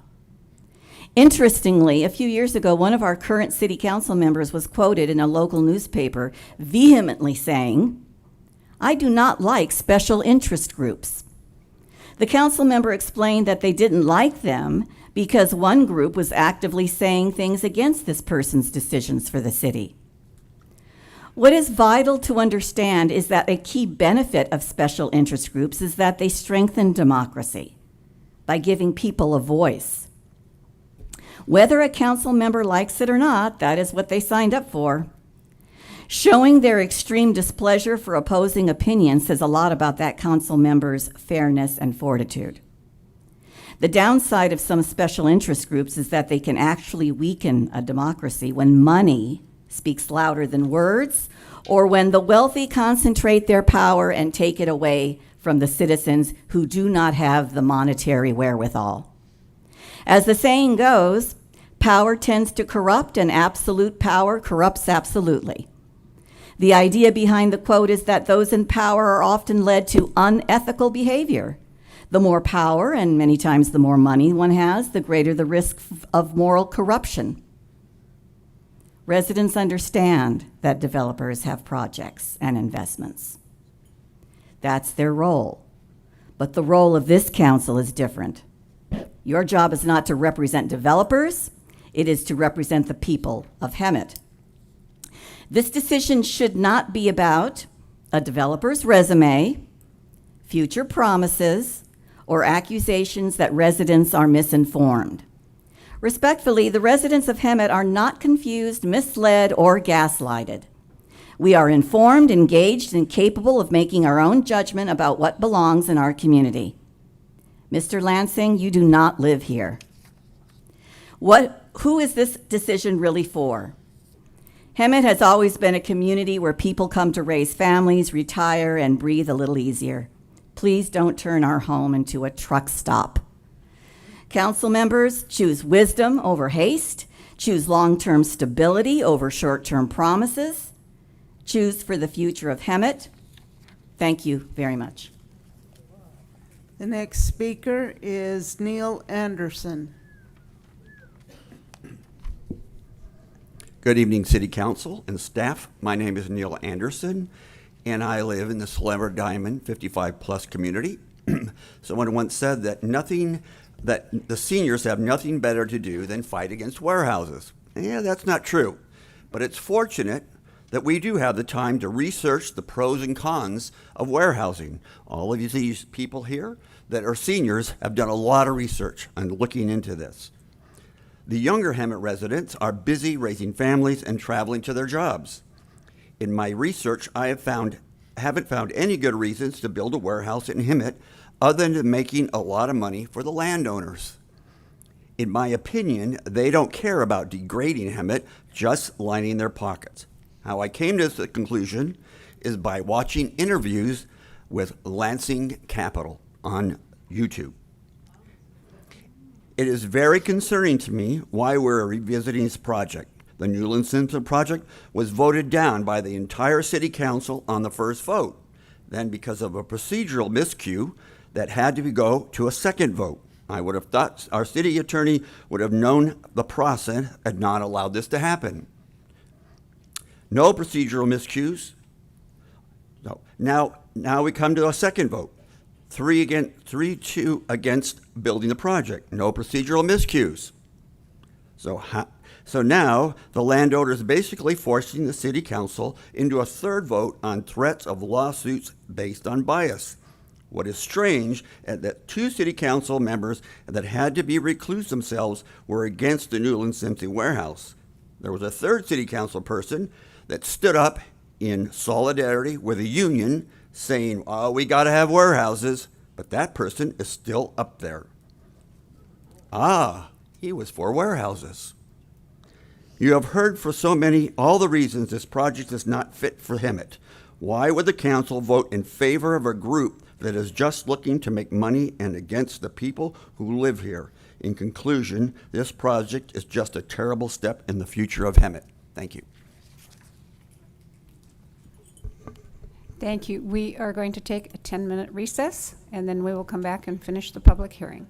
Interestingly, a few years ago, one of our current city council members was quoted in a local newspaper vehemently saying, "I do not like special interest groups." The council member explained that they didn't like them because one group was actively saying things against this person's decisions for the city. What is vital to understand is that a key benefit of special interest groups is that they strengthen democracy by giving people a voice. Whether a council member likes it or not, that is what they signed up for. Showing their extreme displeasure for opposing opinion says a lot about that council member's fairness and fortitude. The downside of some special interest groups is that they can actually weaken a democracy when money speaks louder than words, or when the wealthy concentrate their power and take it away from the citizens who do not have the monetary wherewithal. As the saying goes, power tends to corrupt and absolute power corrupts absolutely. The idea behind the quote is that those in power are often led to unethical behavior. The more power, and many times the more money one has, the greater the risk of moral corruption. Residents understand that developers have projects and investments. That's their role. But the role of this council is different. Your job is not to represent developers, it is to represent the people of Hemet. This decision should not be about a developer's resume, future promises, or accusations that residents are misinformed. Respectfully, the residents of Hemet are not confused, misled, or gaslighted. We are informed, engaged, and capable of making our own judgment about what belongs in our community. Mr. Lansing, you do not live here. Who is this decision really for? Hemet has always been a community where people come to raise families, retire, and breathe a little easier. Please don't turn our home into a truck stop. Council members, choose wisdom over haste, choose long-term stability over short-term promises, choose for the future of Hemet. Thank you very much. The next speaker is Neil Anderson. Good evening, City Council and staff. My name is Neil Anderson, and I live in the Sliver Diamond 55-plus community. Someone once said that the seniors have nothing better to do than fight against warehouses. Yeah, that's not true, but it's fortunate that we do have the time to research the pros and cons of warehousing. All of these people here that are seniors have done a lot of research on looking into this. The younger Hemet residents are busy raising families and traveling to their jobs. In my research, I haven't found any good reasons to build a warehouse in Hemet other than making a lot of money for the landowners. In my opinion, they don't care about degrading Hemet, just lining their pockets. How I came to this conclusion is by watching interviews with Lansing Capital on YouTube. It is very concerning to me why we're revisiting this project. The Newland Simpson project was voted down by the entire city council on the first vote. Then, because of a procedural miscue, that had to go to a second vote. I would have thought our city attorney would have known the process and not allowed this to happen. No procedural miscues. No. Now we come to a second vote. 3-2 against building the project. No procedural miscues. So now the landowner is basically forcing the city council into a third vote on threats of lawsuits based on bias. What is strange is that 2 city council members that had to be recluse themselves were against the Newland Simpson warehouse. There was a third city council person that stood up in solidarity with the union saying, oh, we got to have warehouses, but that person is still up there. He was for warehouses. You have heard for so many all the reasons this project is not fit for Hemet. Why would the council vote in favor of a group that is just looking to make money and against the people who live here? In conclusion, this project is just a terrible step in the future of Hemet. Thank you. Thank you. We are going to take a 10-minute recess, and then we will come back and finish the public hearing.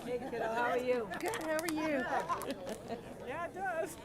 Hey, kiddo, how are you? Good, how are you? Yeah, it does.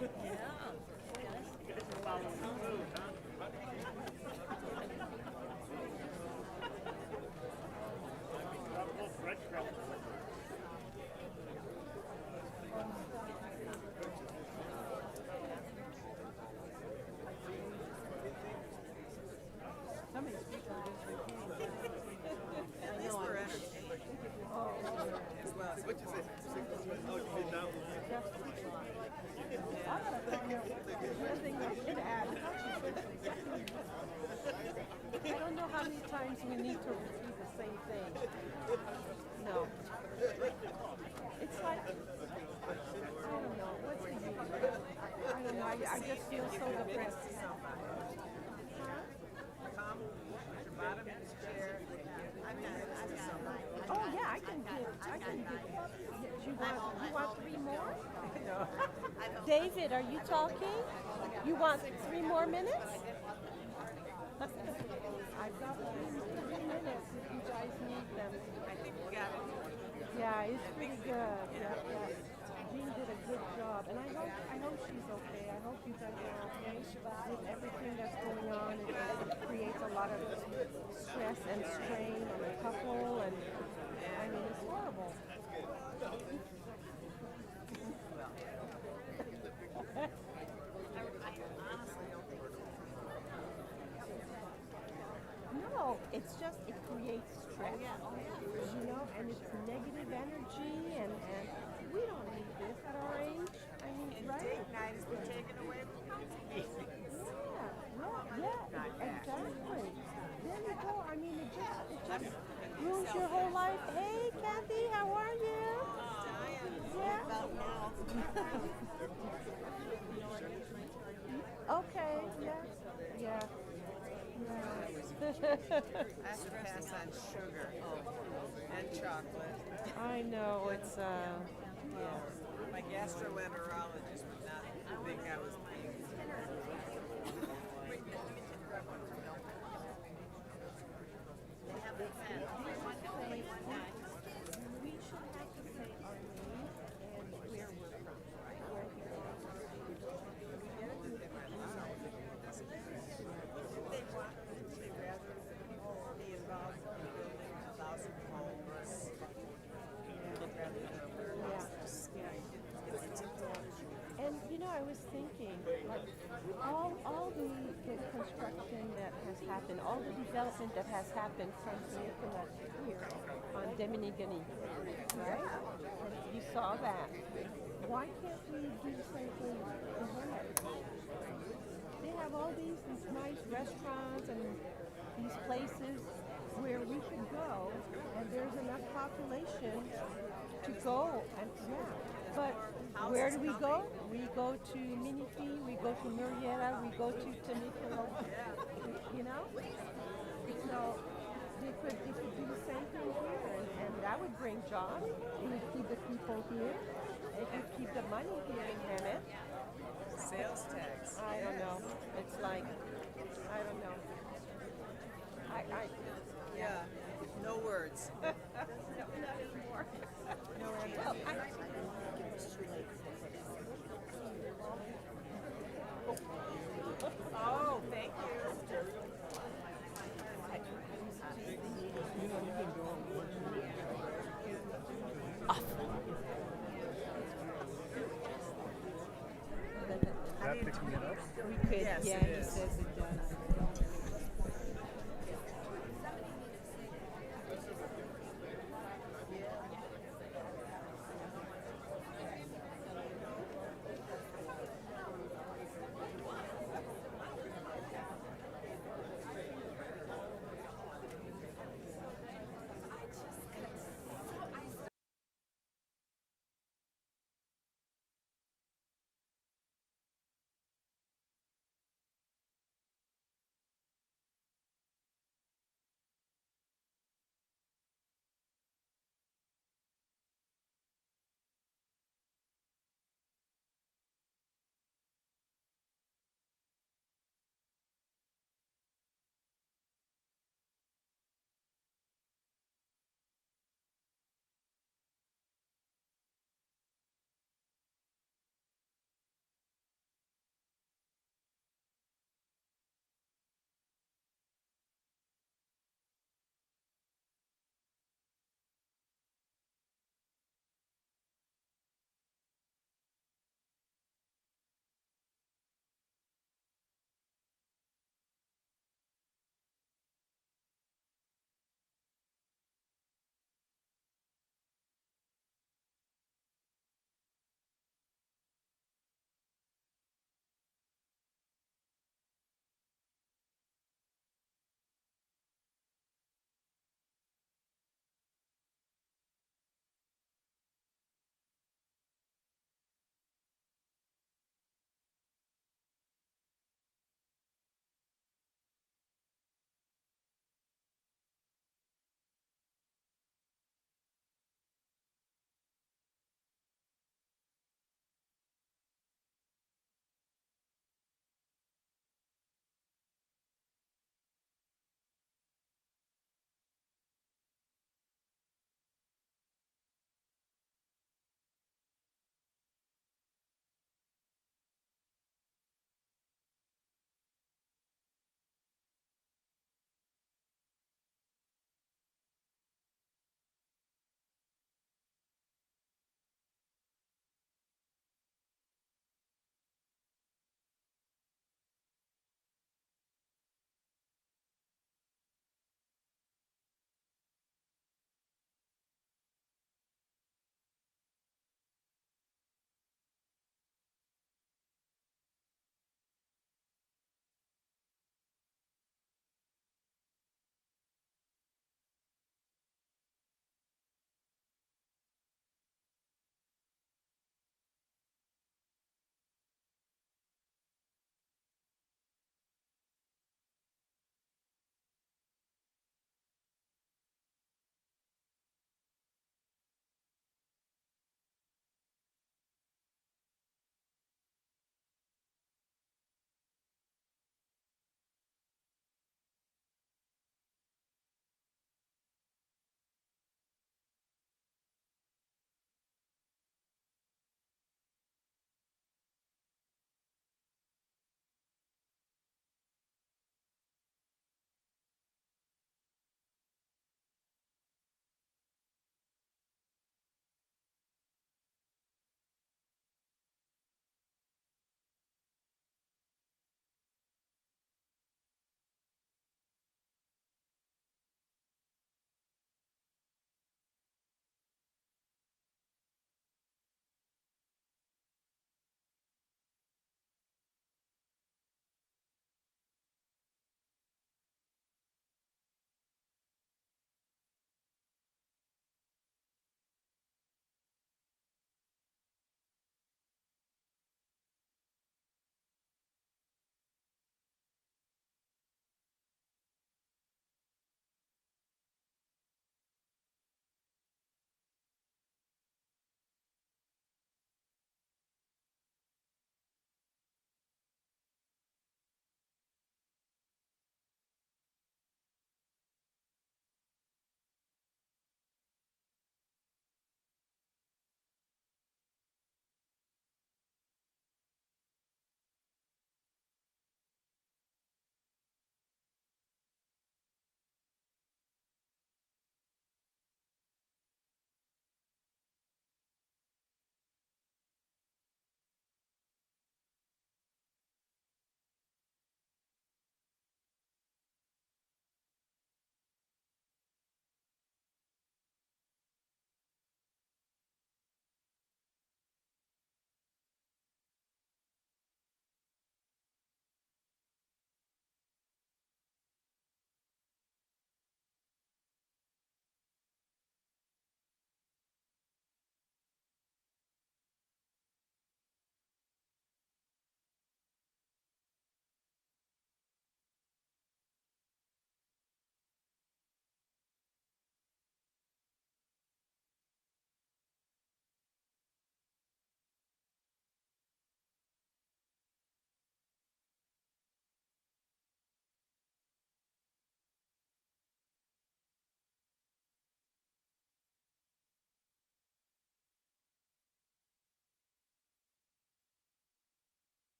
I don't know how many times we need to repeat the same thing. No. It's like, I don't know, what's the use? I don't know, I just feel so depressed. Oh, yeah, I can get you want 3 more? No. David, are you talking? You want 3 more minutes? I've got 3 minutes if you guys need them. I think we got it. Yeah, it's pretty good. Yeah. Jean did a Good job. And I hope she's okay. I hope you guys are okay with everything that's going on. It creates a lot of stress and strain on the couple, and I mean, it's horrible. No, it's just, it creates stress. You know, and it's negative energy, and we don't need this at our age. I mean, right? Date night has been taken away from council. Yeah, exactly. There you go. I mean, it just ruins your whole life. Hey, Kathy, how are you? Yeah. Okay. Yeah. I have to pass on sugar and chocolate. I know, it's, yeah. My gastroenterologist would not think I was being. We should have to say our name and where we're from. We're They'd rather be involved in building 1,000 homes. They'd rather know where it's And you know, I was thinking, like, all the construction that has happened, all the development that has happened from here on Dominicani, right? And you saw that. Why can't we do the same thing in Hemet? They have all these nice restaurants and these places where we could go, and there's enough population to go, and But where do we go? We go to Minifi, we go to Murrieta, we go to Temecula, you know? So they could do the same thing here, and that would bring jobs. It would keep the people here. It would keep the money here in Hemet. sales tax. I don't know. It's like, I don't know. Yeah, no words. No, not anymore. No, Oh, thank you. That picking it up? We could, Yes, yeah, it he is. says it does.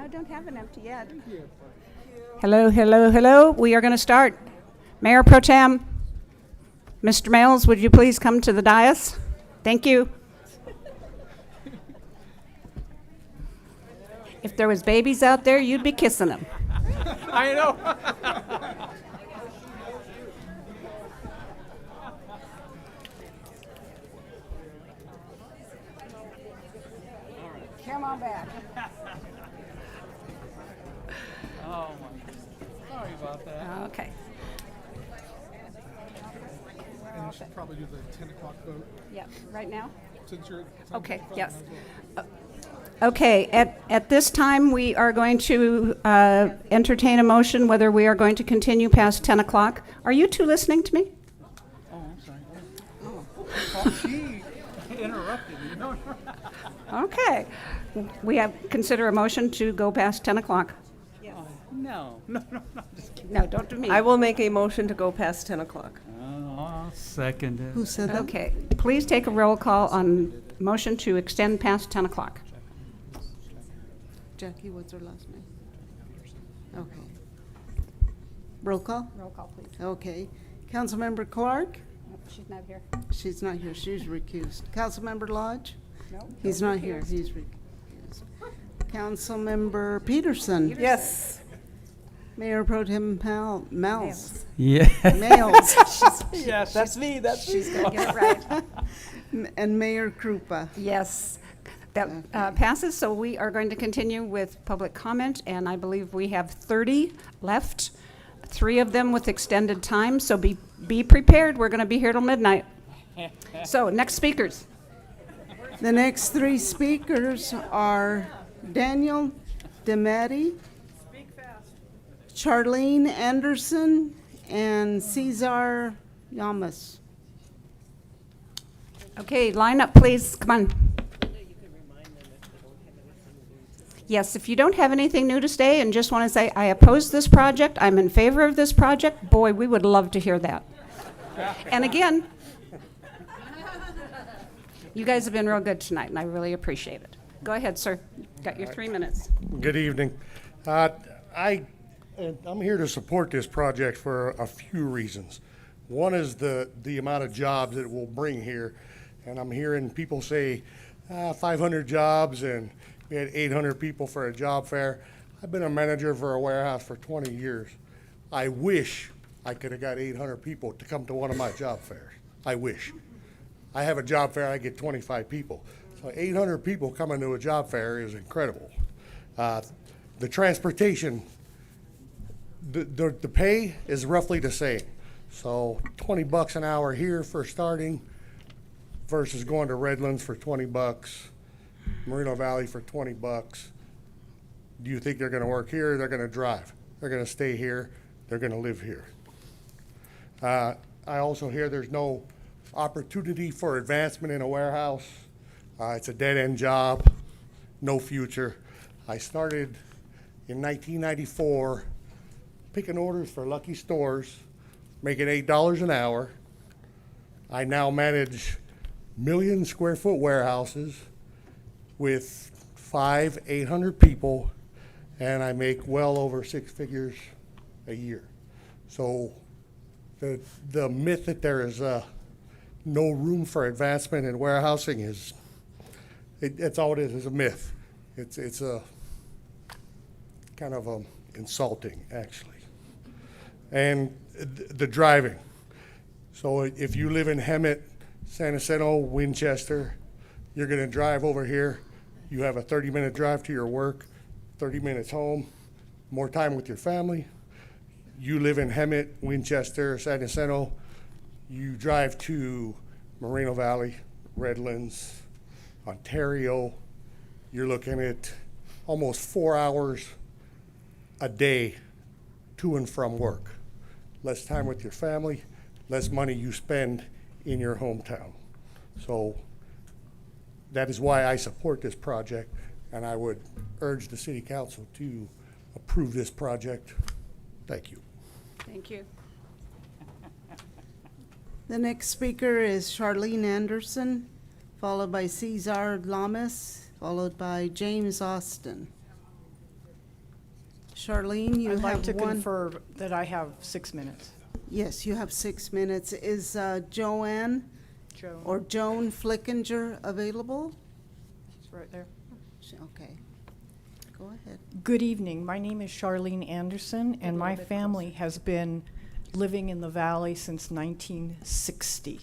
I don't have an empty yet. Hello, hello, hello. We are going to start. Mayor Pro Tem, Mr. Males, would you please come to the dais? Thank you. If there was babies out there, you'd be kissing them. I know. Come on back. Oh my, sorry about that. Okay. And you should probably do the 10 o'clock vote. Yeah, right now? Since you're. Okay, yes. Okay, at this time, we are going to entertain a motion whether we are going to continue past 10 o'clock. Are you two listening to me? Oh, I'm sorry. Oh, she interrupted me. No, no. Okay. We have, consider a motion to go past 10 o'clock. No, no, no, no. Just kidding. No, don't do me. I will make a motion to go past 10 o'clock. I'll second it. Who said that? Okay, please take a roll call on motion to extend past 10 o'clock. Jackie, what's her last name? Okay. Roll call? Roll call, please. Okay. Councilmember Clark? Nope, she's not here. She's not here. She's recused. Councilmember Lodge? No. He's not here. He's recused. Councilmember Peterson? Yes. Mayor Pro Tem Mels? Yeah. Males. Yes, that's me. That's She's going to get it right. And Mayor Krupa? Yes, that passes. So we are going to continue with public comment, and I believe we have 30 left, 3 of them with extended time. So be prepared. We're going to be here till midnight. So next speakers. The next 3 speakers are Daniel DeMatti, Charlene Anderson, and Cesar Llamas. Okay, line up, please. Come on. Yes, if you don't have anything new to say and just want to say, I oppose this project, I'm in favor of this project, boy, we would love to hear that. And again, you guys have been real good tonight, and I really appreciate it. Go ahead, sir. Got your 3 minutes. Good evening. I'm here to support this project for a few reasons. One is the amount of jobs it will bring here. And I'm hearing people say 500 jobs and we had 800 people for a job fair. I've been a manager for a warehouse for 20 years. I wish I could have got 800 people to come to one of my job fairs. I wish. I have a job fair, I get 25 people. So 800 people coming to a job fair is incredible. The transportation, the pay is roughly the same. So $20 an hour here for starting versus going to Redlands for $20, Moreno Valley for $20. Do you think they're gonna work here? They're gonna drive. They're gonna stay here. They're gonna live here. I also hear there's no opportunity for advancement in a warehouse. It's a dead-end job, no future. I started in 1994 picking orders for Lucky Stores, making $8 an hour. I now manage million square foot warehouses with 800 people, and I make well over 6 figures a year. So the myth that there is no room for advancement in warehousing is, it's all it is a myth. It's a kind of insulting, actually. And the driving. So if you live in Hemet, San Jacinto, Winchester, you're gonna drive over here. You have a 30-minute drive to your work, 30 minutes home, more time with your family. You live in Hemet, Winchester, San Jacinto, you drive to Moreno Valley, Redlands, Ontario, you're looking at almost 4 hours a day to and from work. Less time with your family, less money you spend in your hometown. So that is why I support this project, and I would urge the City Council to approve this project. Thank you. Thank you. The next speaker is Charlene Anderson, followed by Cesar Lamas, followed by James Austin. Charlene, you I'd like have to one. confer that I have 6 minutes. Yes, you have 6 minutes. Is Joanne Joan. or Joan Flickinger available? It's right there. Okay. Go ahead. Good evening. My name is Charlene Anderson, and my family has been living in the valley since 1960.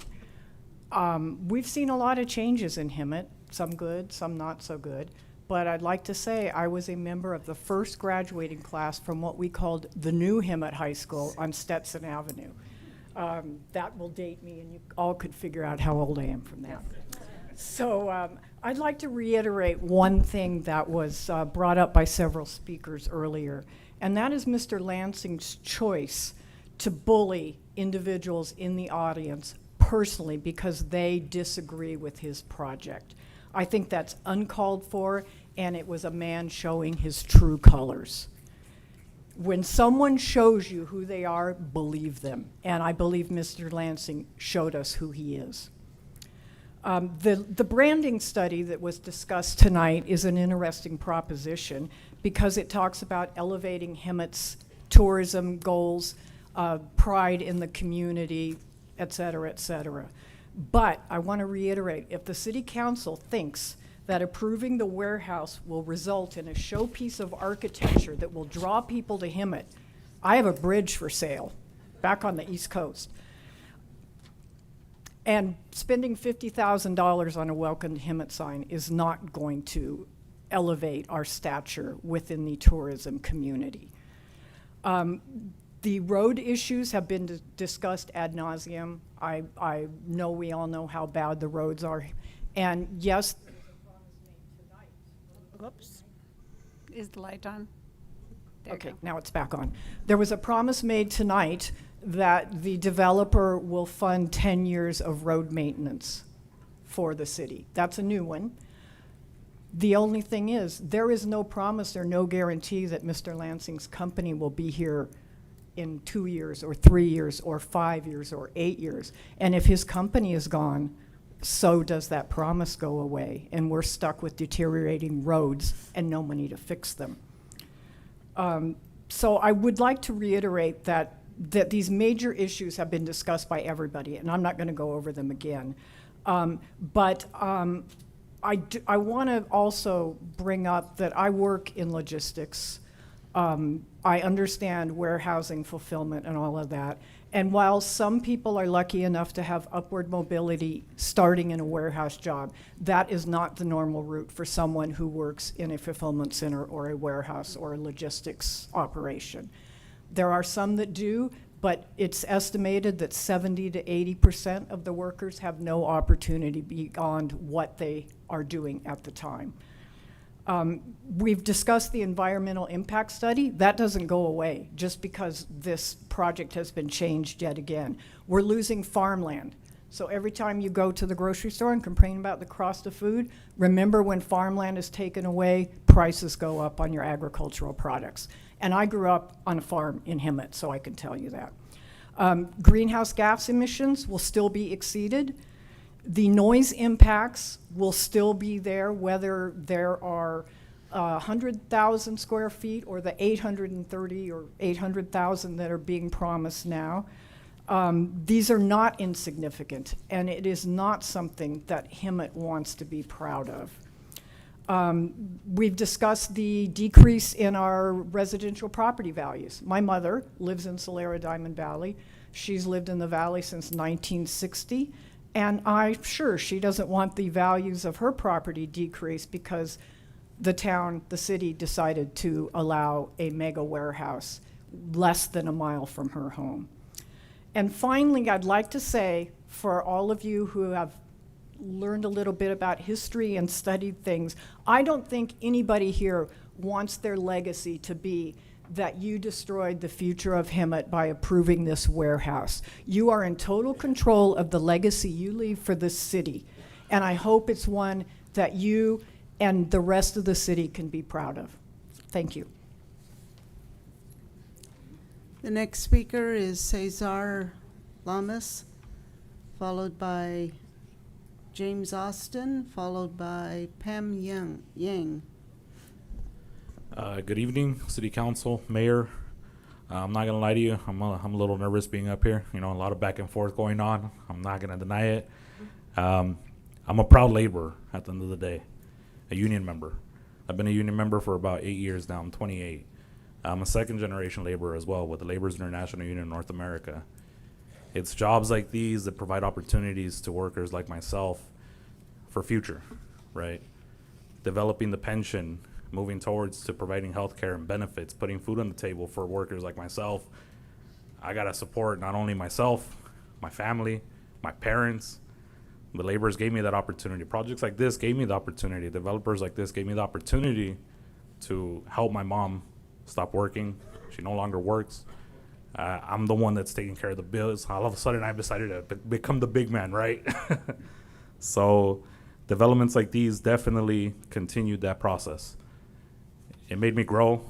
We've seen a lot of changes in Hemet, some good, some not so good. But I'd like to say I was a member of the first graduating class from what we called the new Hemet High School on Stetson Avenue. That will date me, and you all could figure out how old I am from that. So I'd like to reiterate one thing that was brought up by several speakers earlier, and that is Mr. Lansing's choice to bully individuals in the audience personally because they disagree with his project. I think that's uncalled for, and it was a man showing his true colors. When someone shows you who they are, believe them. And I believe Mr. Lansing showed us who he is. The branding study that was discussed tonight is an interesting proposition because it talks about elevating Hemet's tourism goals, pride in the community, et cetera, et cetera. But I want to reiterate, if the city council thinks that approving the warehouse will result in a showpiece of architecture that will draw people to Hemet, I have a bridge for sale back on the East Coast. And spending $50,000 on a welcome to Hemet sign is not going to elevate our stature within the tourism community. The road issues have been discussed ad nauseum. I know we all know how bad the roads are. And yes, Whoops. Is the light on? There you okay, go. now it's back on. There was a promise made tonight that the developer will fund 10 years of road maintenance for the city. That's a new one. The only thing is, there is no promise or no guarantee that Mr. Lansing's company will be here in 2 years or 3 years or 5 years or 8 years. And if his company is gone, so does that promise go away. And we're stuck with deteriorating roads and no money to fix them. So I would like to reiterate that these major issues have been discussed by everybody, and I'm not going to go over them again. But I want to also bring up that I work in logistics. I understand warehousing, fulfillment, and all of that. And while some people are lucky enough to have upward mobility starting in a warehouse job, that is not the normal route for someone who works in a fulfillment center or a warehouse or a logistics operation. There are some that do, but it's estimated that 70 to 80% of the workers have no opportunity beyond what they are doing at the time. We've discussed the environmental impact study. That doesn't go away just because this project has been changed yet again. We're losing farmland. So every time you go to the grocery store and complain about the cost of food, remember when farmland is taken away, prices go up on your agricultural products. And I grew up on a farm in Hemet, so I can tell you that. Greenhouse gas emissions will still be exceeded. The noise impacts will still be there, whether there are 100,000 square feet or the 830 or 800,000 that are being promised now. These are not insignificant, and it is not something that Hemet wants to be proud of. We've discussed the decrease in our residential property values. My mother lives in Solera Diamond Valley. She's lived in the valley since 1960. And I'm sure she doesn't want the values of her property decreased because the city decided to allow a mega warehouse less than a mile from her home. And finally, I'd like to say, for all of you who have learned a little bit about history and studied things, I don't think anybody here wants their legacy to be that you destroyed the future of Hemet by approving this warehouse. You are in total control of the legacy you leave for this city, and I hope it's one that you and the rest of the city can be proud of. Thank you. The next speaker is Cesar Lamas, followed by James Austin, followed by Pam Yang. Good evening, City Council, Mayor. I'm not gonna lie to you. I'm a little nervous being up here. You know, a lot of back and forth going on. I'm not gonna deny it. I'm a proud laborer at the end of the day, a union member. I've been a union member for about 8 years now. I'm 28. I'm a second generation laborer as well with the Laborers International Union of North America. It's jobs like these that provide opportunities to workers like myself for future, right? Developing the pension, moving towards to providing health care and benefits, putting food on the table for workers like myself. I gotta support not only myself, my family, my parents. The laborers gave me that opportunity. Projects like this gave me the opportunity. Developers like this gave me the opportunity to help my mom stop working. She no longer works. I'm the one that's taking care of the bills. All of a sudden, I've decided to become the big man, right? So developments like these definitely continued that process. It made me grow.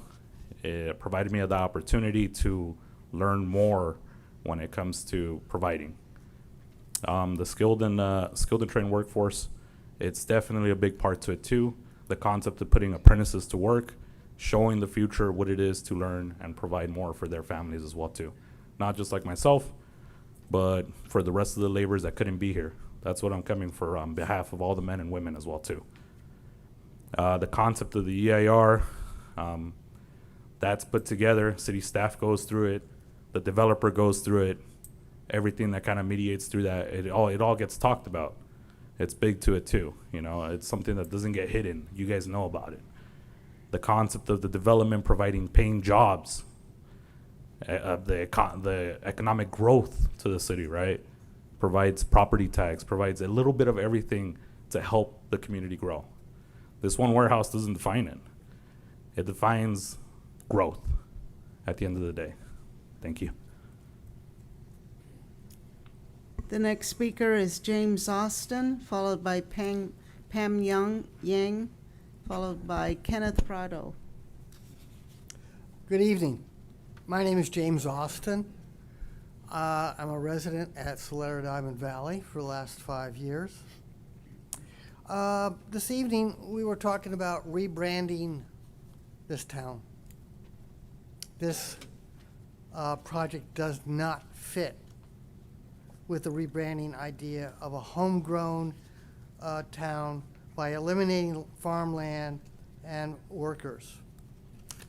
It provided me the opportunity to learn more when it comes to providing. The skilled and trained workforce, it's definitely a big part to it too. The concept of putting apprentices to work, showing the future what it is to learn and provide more for their families as well too. Not just like myself, but for the rest of the laborers that couldn't be here. That's what I'm coming for on behalf of all the men and women as well too. The concept of the EIR, that's put together. City staff goes through it. The developer goes through it. Everything that kind of mediates through that, it all gets talked about. It's big to it too. You know, it's something that doesn't get hidden. You guys know about it. The concept of the development providing paying jobs, the economic growth to the city, right? Provides property tax, provides a little bit of everything to help the community grow. This one warehouse doesn't define it. It defines growth at the end of the day. Thank you. The next speaker is James Austin, followed by Pam Yang, followed by Kenneth Prado. Good evening. My name is James Austin. I'm a resident at Solera Diamond Valley for the last 5 years. This evening, we were talking about rebranding this town. This project does not fit with the rebranding idea of a homegrown town by eliminating farmland and workers.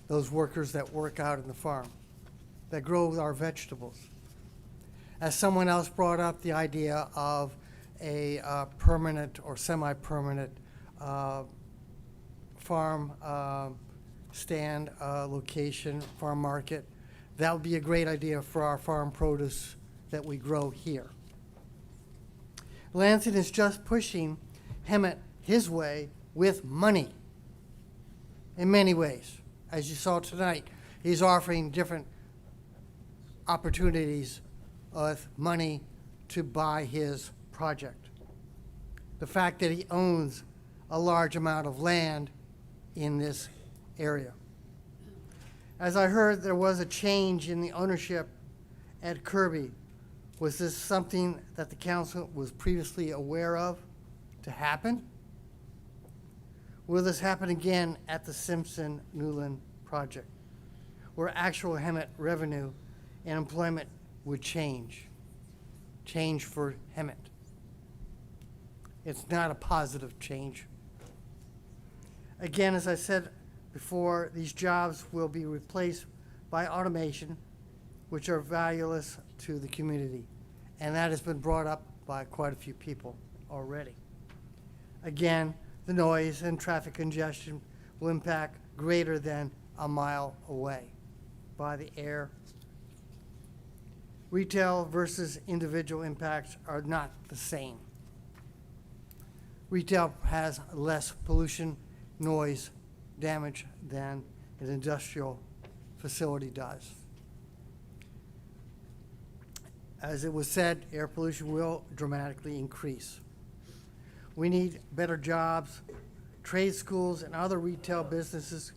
Those workers that work out in the farm, that grow our vegetables. As someone else brought up the idea of a permanent or semi-permanent farm stand location, farm market, that would be a great idea for our farm produce that we grow here. Lansing is just pushing Hemet his way with money in many ways. As you saw tonight, he's offering different opportunities with money to buy his project. The fact that he owns a large amount of land in this area. As I heard, there was a change in the ownership at Kirby. Was this something that the council was previously aware of to happen? Will this happen again at the Simpson-Newland project, where actual Hemet revenue and employment would change for Hemet? It's not a positive change. Again, as I said before, these jobs will be replaced by automation, which are valueless to the community. And that has been brought up by quite a few people already. Again, the noise and traffic congestion will impact greater than a mile away by the air. Retail versus individual impacts are not the same. Retail has less pollution, noise, damage than an industrial facility does. As it was said, air pollution will dramatically increase. We need better jobs, trade schools, and other retail businesses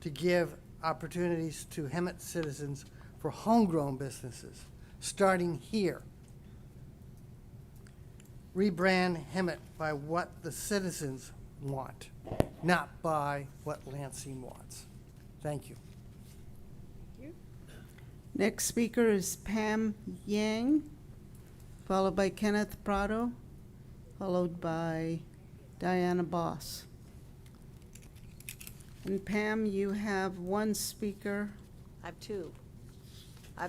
to give opportunities to Hemet citizens for homegrown businesses, starting here. Rebrand Hemet by what the citizens want, not by what Lansing wants. Thank you. Next speaker is Pam Yang, followed by Kenneth Prado, followed by Diana Boss. And Pam, you have one speaker. I have two.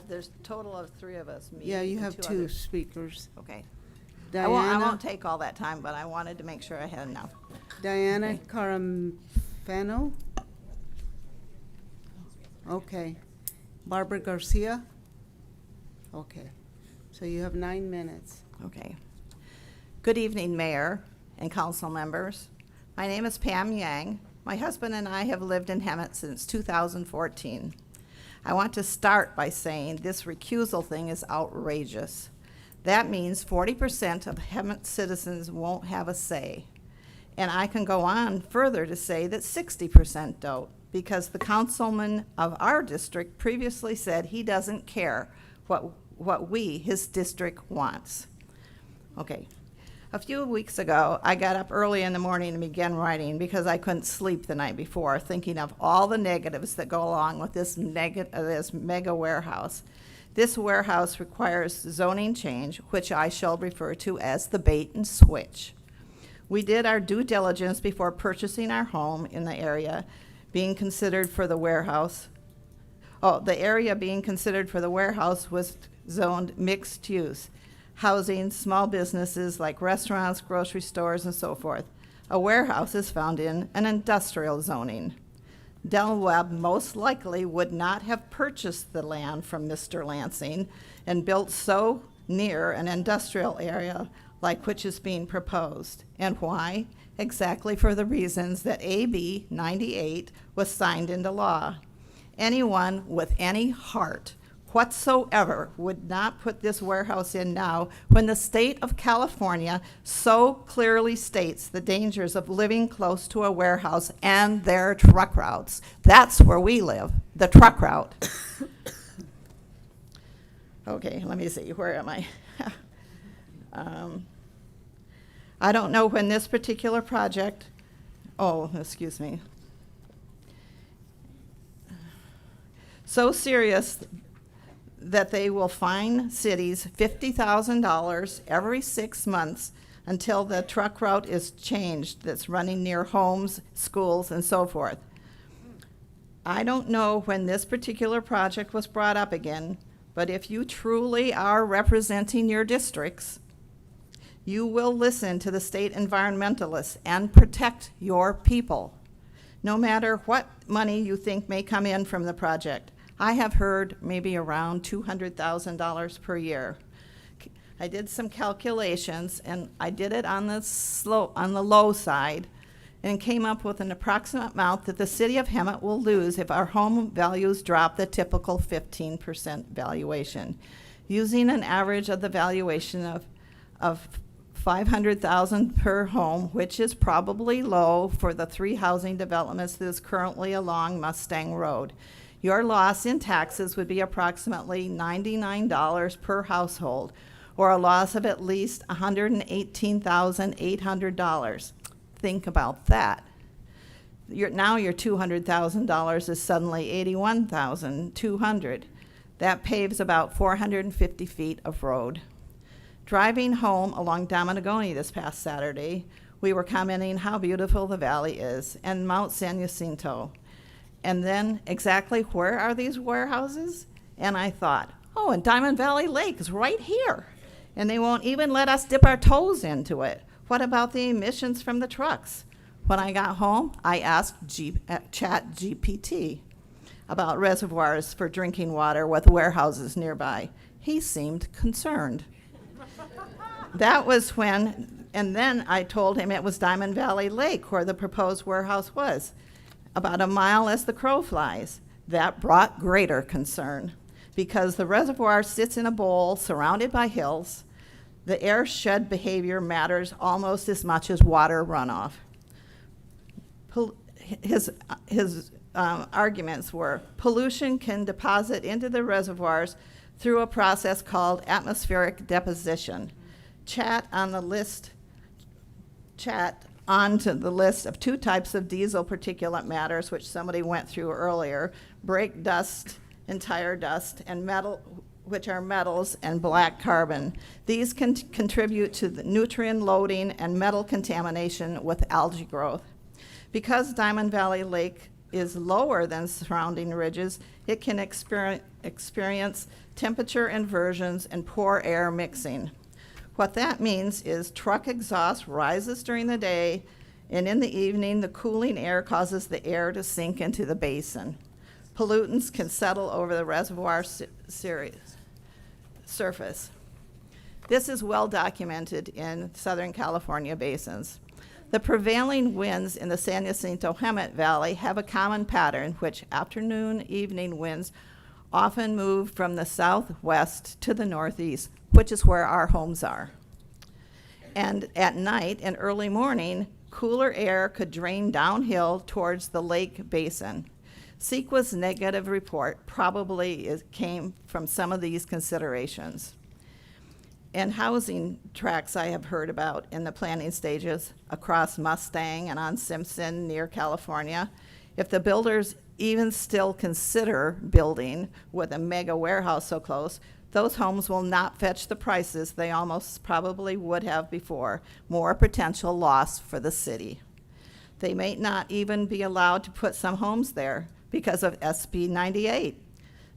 There's a total of three of us. Me Yeah, you and have two others. speakers. Okay. I Diana, won't take all that time, but I wanted to make sure I had enough. Diana Caramfano. Okay. Barbara Garcia. Okay. So you have 9 minutes. Okay. Good evening, Mayor and council members. My name is Pam Yang. My husband and I have lived in Hemet since 2014. I want to start by saying this recusal thing is outrageous. That means 40% of Hemet citizens won't have a say. And I can go on further to say that 60% don't, because the councilman of our district previously said he doesn't care what we, his district, wants. Okay. A few weeks ago, I got up early in the morning and began writing because I couldn't sleep the night before, thinking of all the negatives that go along with this mega warehouse. This warehouse requires zoning change, which I shall refer to as the bait and switch. We did our due diligence before purchasing our home in the area being considered for the warehouse. The area being considered for the warehouse was zoned mixed use, housing small businesses like restaurants, grocery stores, and so forth. A warehouse is found in an industrial zoning. Del Webb most likely would not have purchased the land from Mr. Lansing and built so near an industrial area like which is being proposed. And why? Exactly for the reasons that AB 98 was signed into law. Anyone with any heart whatsoever would not put this warehouse in now when the state of California so clearly states the dangers of living close to a warehouse and their truck routes. That's where we live, the truck route. Okay, let me see, where am I? I don't know when this particular project, excuse me. So serious that they will fine cities $50,000 every 6 months until the truck route is changed that's running near homes, schools, and so forth. I don't know when this particular project was brought up again, but if you truly are representing your districts, you will listen to the state environmentalists and protect your people, no matter what money you think may come in from the project. I have heard maybe around $200,000 per year. I did some calculations, and I did it on the low side, and came up with an approximate amount that the city of Hemet will lose if our home values drop the typical 15% valuation. Using an average of the valuation of $500,000 per home, which is probably low for the 3 housing developments that is currently along Mustang Road. Your loss in taxes would be approximately $99 per household, or a loss of at least $118,800. Think about that. Now your $200,000 is suddenly $81,200. That paves about 450 feet of road. Driving home along Dominagoni this past Saturday, we were commenting how beautiful the valley is and Mount San Jacinto. And then exactly where are these warehouses? And I thought, and Diamond Valley Lake is right here. And they won't even let us dip our toes into it. What about the emissions from the trucks? When I got home, I asked ChatGPT about reservoirs for drinking water with warehouses nearby. He seemed concerned. That was and then I told him it was Diamond Valley Lake where the proposed warehouse was, about a mile as the crow flies. That brought greater concern because the reservoir sits in a bowl surrounded by hills. The airshed behavior matters almost as much as water runoff. His arguments were pollution can deposit into the reservoirs through a process called atmospheric deposition. Chat on to the list of 2 types of diesel particulate matters, which somebody went through earlier, brake dust and tire dust, and metal, which are metals and black carbon. These can contribute to the nutrient loading and metal contamination with algae growth. Because Diamond Valley Lake is lower than surrounding ridges, it can experience temperature inversions and poor air mixing. What that means is truck exhaust rises during the day, and in the evening, the cooling air causes the air to sink into the basin. Pollutants can settle over the reservoir surface. This is well documented in Southern California basins. The prevailing winds in the San Jacinto-Hemet Valley have a common pattern, which afternoon, evening winds often move from the southwest to the northeast, which is where our homes are. And at night and early morning, cooler air could drain downhill towards the lake basin. CEQA's negative report probably came from some of these considerations. And housing tracts I have heard about in the planning stages across Mustang and on Simpson near California. If the builders even still consider building with a mega warehouse so close, those homes will not fetch the prices they almost probably would have before. More potential loss for the city. They may not even be allowed to put some homes there because of SB 98.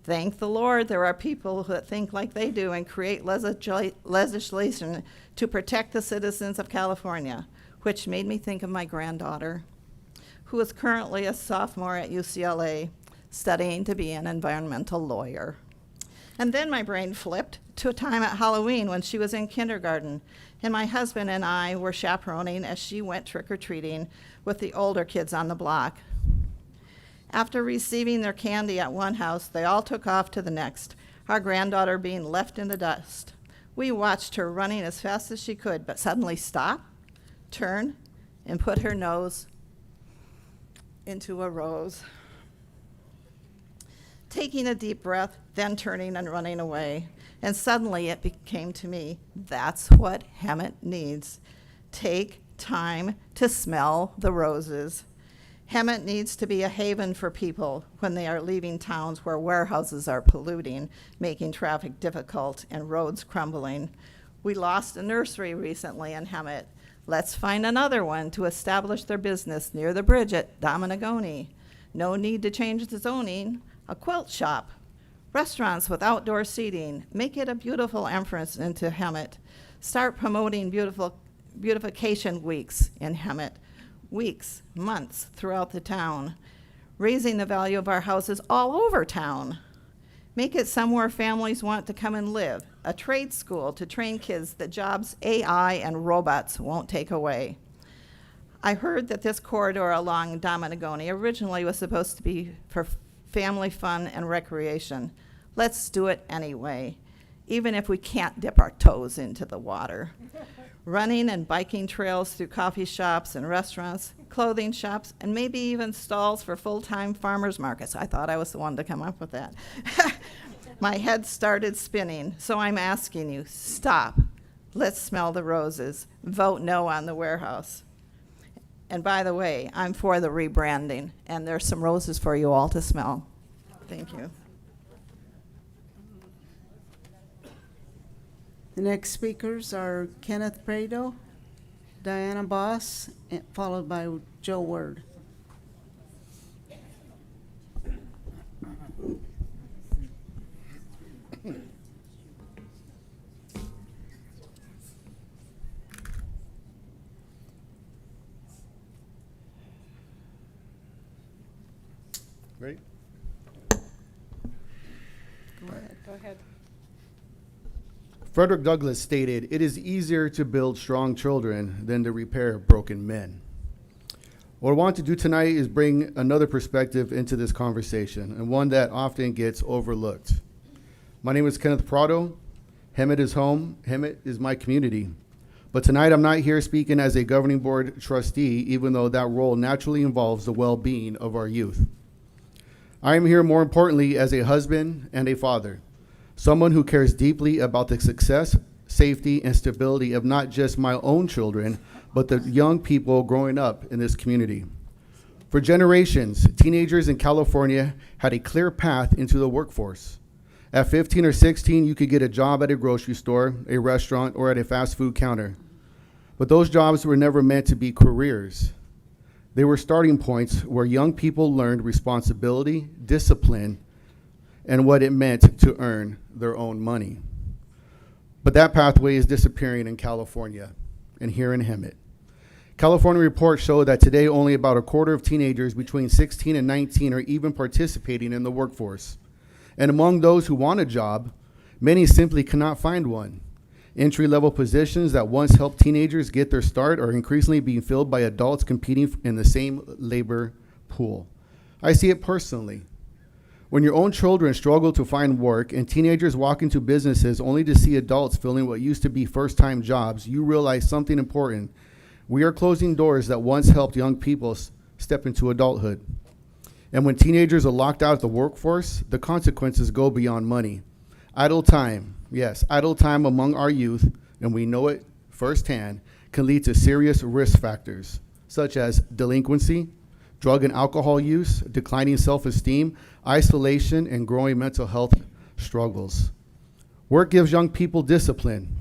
Thank the Lord there are people that think like they do and create legislation to protect the citizens of California, which made me think of my granddaughter, who is currently a sophomore at UCLA, studying to be an environmental lawyer. And then my brain flipped to a time at Halloween when she was in kindergarten, and my husband and I were chaperoning as she went trick-or-treating with the older kids on the block. After receiving their candy at one house, they all took off to the next, our granddaughter being left in the dust. We watched her running as fast as she could, but suddenly stop, turn, and put her nose into a rose. Taking a deep breath, then turning and running away. And suddenly it became to me, that's what Hemet needs. Take time to smell the roses. Hemet needs to be a haven for people when they are leaving towns where warehouses are polluting, making traffic difficult and roads crumbling. We lost a nursery recently in Hemet. Let's find another one to establish their business near the bridge at Dominagoni. No need to change the zoning. A quilt shop. Restaurants with outdoor seating. Make it a beautiful entrance into Hemet. Start promoting beautification weeks in Hemet. Weeks, months throughout the town, raising the value of our houses all over town. Make it somewhere families want to come and live, a trade school to train kids that jobs AI and robots won't take away. I heard that this corridor along Dominagoni originally was supposed to be for family fun and recreation. Let's do it anyway, even if we can't dip our toes into the water. Running and biking trails through coffee shops and restaurants, clothing shops, and maybe even stalls for full-time farmers markets. I thought I was the one to come up with that. My head started spinning, so I'm asking you, stop. Let's smell the roses. Vote no on the warehouse. And by the way, I'm for the rebranding, and there's some roses for you all to smell. Thank you. The next speakers are Kenneth Prado, Diana Boss, followed by Joe Word. Ready? Go ahead. Frederick Douglass stated, "It is easier to build strong children than to repair broken men." What I want to do tonight is bring another perspective into this conversation, and one that often gets overlooked. My name is Kenneth Prado. Hemet is home. Hemet is my community. But tonight I'm not here speaking as a governing board trustee, even though that role naturally involves the well-being of our youth. I am here more importantly as a husband and a father. Someone who cares deeply about the success, safety, and stability of not just my own children, but the young people growing up in this community. For generations, teenagers in California had a clear path into the workforce. At 15 or 16, you could get a job at a grocery store, a restaurant, or at a fast food counter. But those jobs were never meant to be careers. They were starting points where young people learned responsibility, discipline, and what it meant to earn their own money. But that pathway is disappearing in California and here in Hemet. California reports show that today only about a quarter of teenagers between 16 and 19 are even participating in the workforce. And among those who want a job, many simply cannot find one. Entry-level positions that once helped teenagers get their start are increasingly being filled by adults competing in the same labor pool. I see it personally. When your own children struggle to find work and teenagers walk into businesses only to see adults filling what used to be first-time jobs, you realize something important. We are closing doors that once helped young people step into adulthood. And when teenagers are locked out of the workforce, the consequences go beyond money. Idle time, yes, idle time among our youth, and we know it firsthand, can lead to serious risk factors, such as delinquency, drug and alcohol use, declining self-esteem, isolation, and growing mental health struggles. Work gives young people discipline.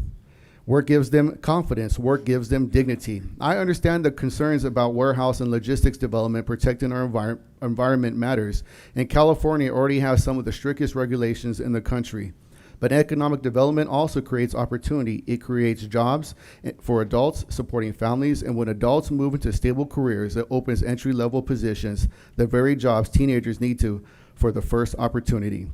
Work gives them confidence. Work gives them dignity. I understand the concerns about warehouse and logistics development protecting our environment matters, and California already has some of the strictest regulations in the country. But economic development also creates opportunity. It creates jobs for adults supporting families, and when adults move into stable careers, it opens entry-level positions, the very jobs teenagers need for the first opportunity.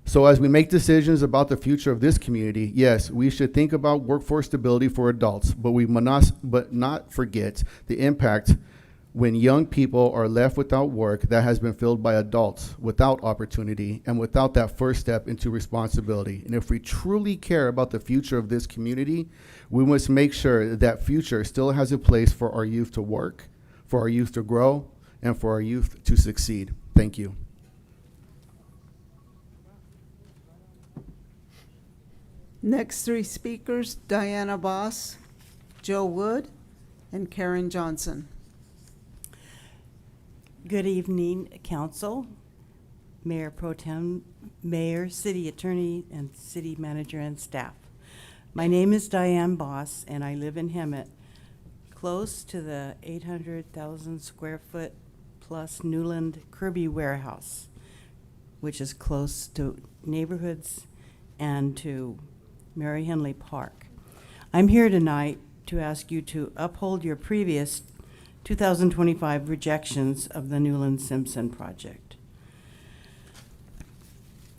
So as we make decisions about the future of this community, yes, we should think about workforce stability for adults, but we must not forget the impact when young people are left without work that has been filled by adults without opportunity and without that first step into responsibility. And if we truly care about the future of this community, we must make sure that future still has a place for our youth to work, for our youth to grow, and for our youth to succeed. Thank you. Next three speakers, Diana Boss, Joe Wood, and Karen Johnson. Good evening, Council, Mayor Pro Tem, Mayor, City Attorney, and City Manager and staff. My name is Diane Boss, and I live in Hemet, close to the 800,000 square foot plus Newland Kirby warehouse, which is close to neighborhoods and to Mary Henley Park. I'm here tonight to ask you to uphold your previous 2025 rejections of the Newland Simpson project.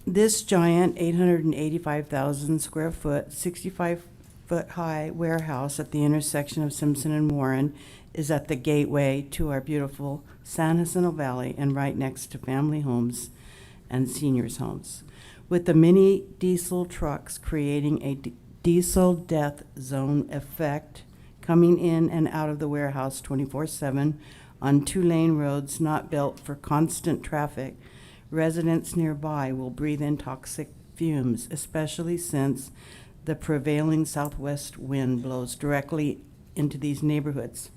This giant 885,000 square foot, 65-foot high warehouse at the intersection of Simpson and Warren is at the gateway to our beautiful San Jacinto Valley and right next to family homes and seniors' homes, with the mini diesel trucks creating a diesel death zone effect coming in and out of the warehouse 24/7 on two-lane roads not built for constant traffic. Residents nearby will breathe in toxic fumes, especially since the prevailing southwest wind blows directly into these neighborhoods.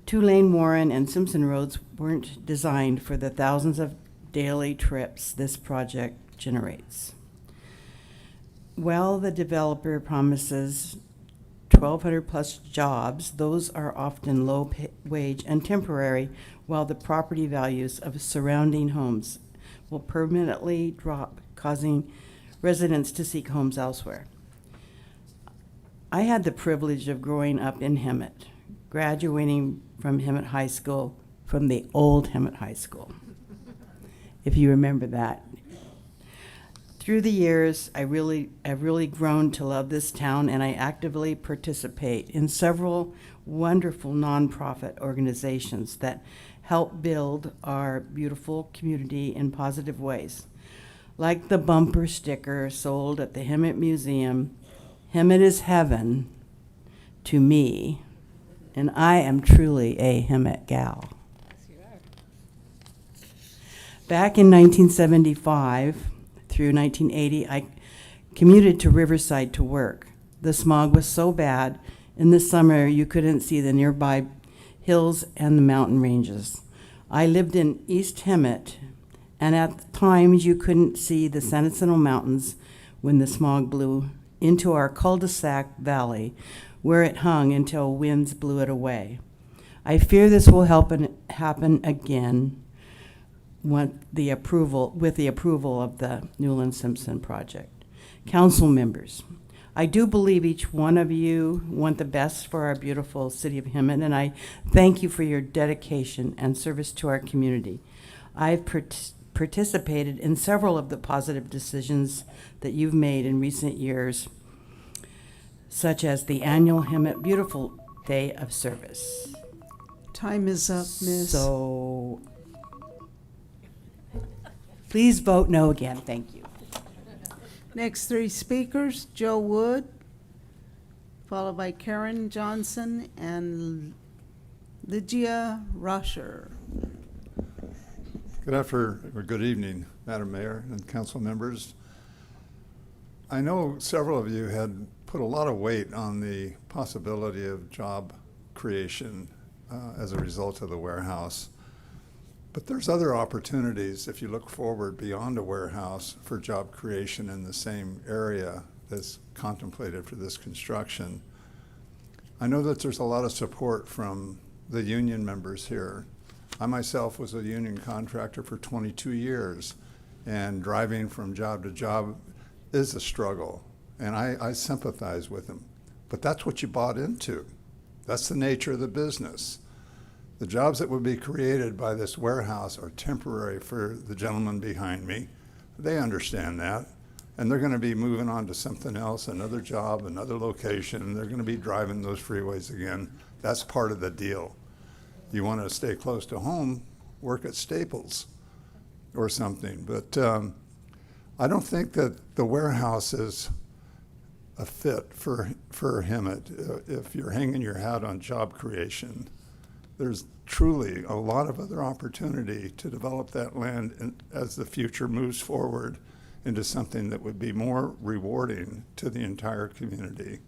Two-lane Warren and Simpson roads weren't designed for the thousands of daily trips this project generates. While the developer promises 1,200 plus jobs, those are often low wage and temporary, while the property values of surrounding homes will permanently drop, causing residents to seek homes elsewhere. I had the privilege of growing up in Hemet, graduating from Hemet High School, from the old Hemet High School, if you remember that. Through the years, I've really grown to love this town, and I actively participate in several wonderful nonprofit organizations that help build our beautiful community in positive ways. Like the bumper sticker sold at the Hemet Museum, Hemet is heaven to me, and I am truly a Hemet gal. Back in 1975, through 1980, I commuted to Riverside to work. The smog was so bad, In the summer, you couldn't see the nearby hills and the mountain ranges. I lived in East Hemet, and at times you couldn't see the San Jacinto Mountains when the smog blew into our cul-de-sac valley, where it hung until winds blew it away. I fear this will happen again with the approval of the Newland Simpson project. Council members, I do believe each one of you want the best for our beautiful city of Hemet, and I thank you for your dedication and service to our community. I've participated in several of the positive decisions that you've made in recent years, such as the annual Hemet Beautiful Day of Service. Time is up, Miss. So please vote no again. Thank you. Next three speakers, Joe Wood, followed by Karen Johnson and Lygia Rosher. Good evening, Madam Mayor and council members. I know several of you had put a lot of weight on the possibility of job creation as a result of the warehouse. But there's other opportunities if you look forward beyond a warehouse for job creation in the same area that's contemplated for this construction. I know that there's a lot of support from the union members here. I myself was a union contractor for 22 years, and driving from job to job is a struggle, and I sympathize with them. But that's what you bought into. That's the nature of the business. The jobs that would be created by this warehouse are temporary for the gentleman behind me. They understand that, and they're going to be moving on to something else, another job, another location, and they're going to be driving those freeways again. That's part of the deal. You want to stay close to home, work at Staples or something. But I don't think that the warehouse is a fit for Hemet if you're hanging your hat on job creation. There's truly a lot of other opportunity to develop that land as the future moves forward into something that would be more rewarding to the entire community.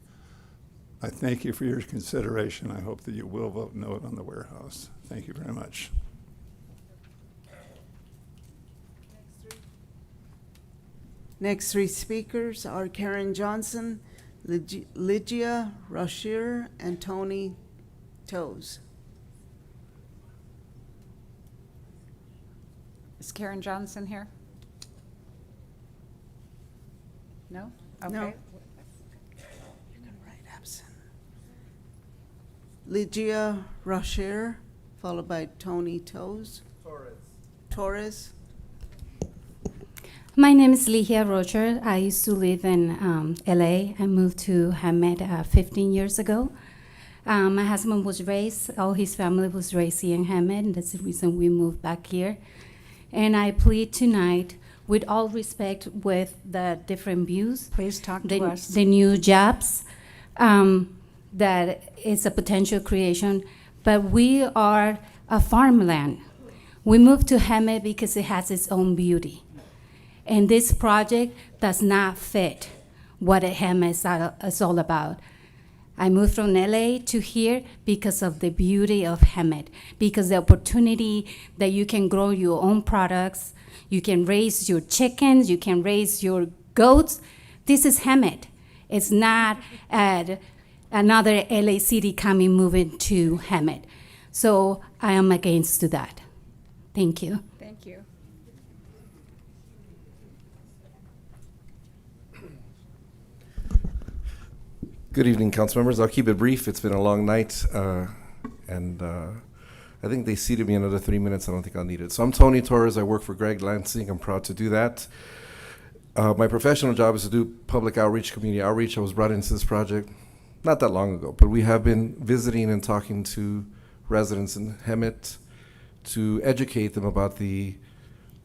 I thank you for your consideration. I hope that you will vote no on the warehouse. Thank you very much. Next three speakers are Karen Johnson, Lygia Rosher, and Tony Toes. Is Karen Johnson here? No? Okay. No. Lygia Rosher, followed by Tony Toes. Torres. My name is Lygia Roger. I used to live in LA. I moved to Hemet 15 years ago. My husband was raised, all his family was raised here in Hemet, and that's the reason we moved back here. And I plead tonight, with all respect, with the different views. Please talk to us. The new jobs, that it's a potential creation, but we are a farmland. We moved to Hemet because it has its own beauty. And this project does not fit what Hemet is all about. I moved from LA to here because of the beauty of Hemet, because the opportunity that you can grow your own products, you can raise your chickens, you can raise your goats. This is Hemet. It's not another LA city moving to Hemet. So I am against that. Thank you. Thank you. Good evening, council members. I'll keep it brief. It's been a long night, and I think they seated me another 3 minutes. I don't think I'll need it. So I'm Tony Torres. I work for Greg Lansing. I'm proud to do that. My professional job is to do public outreach, community outreach. I was brought into this project not that long ago, but we have been visiting and talking to residents in Hemet to educate them about the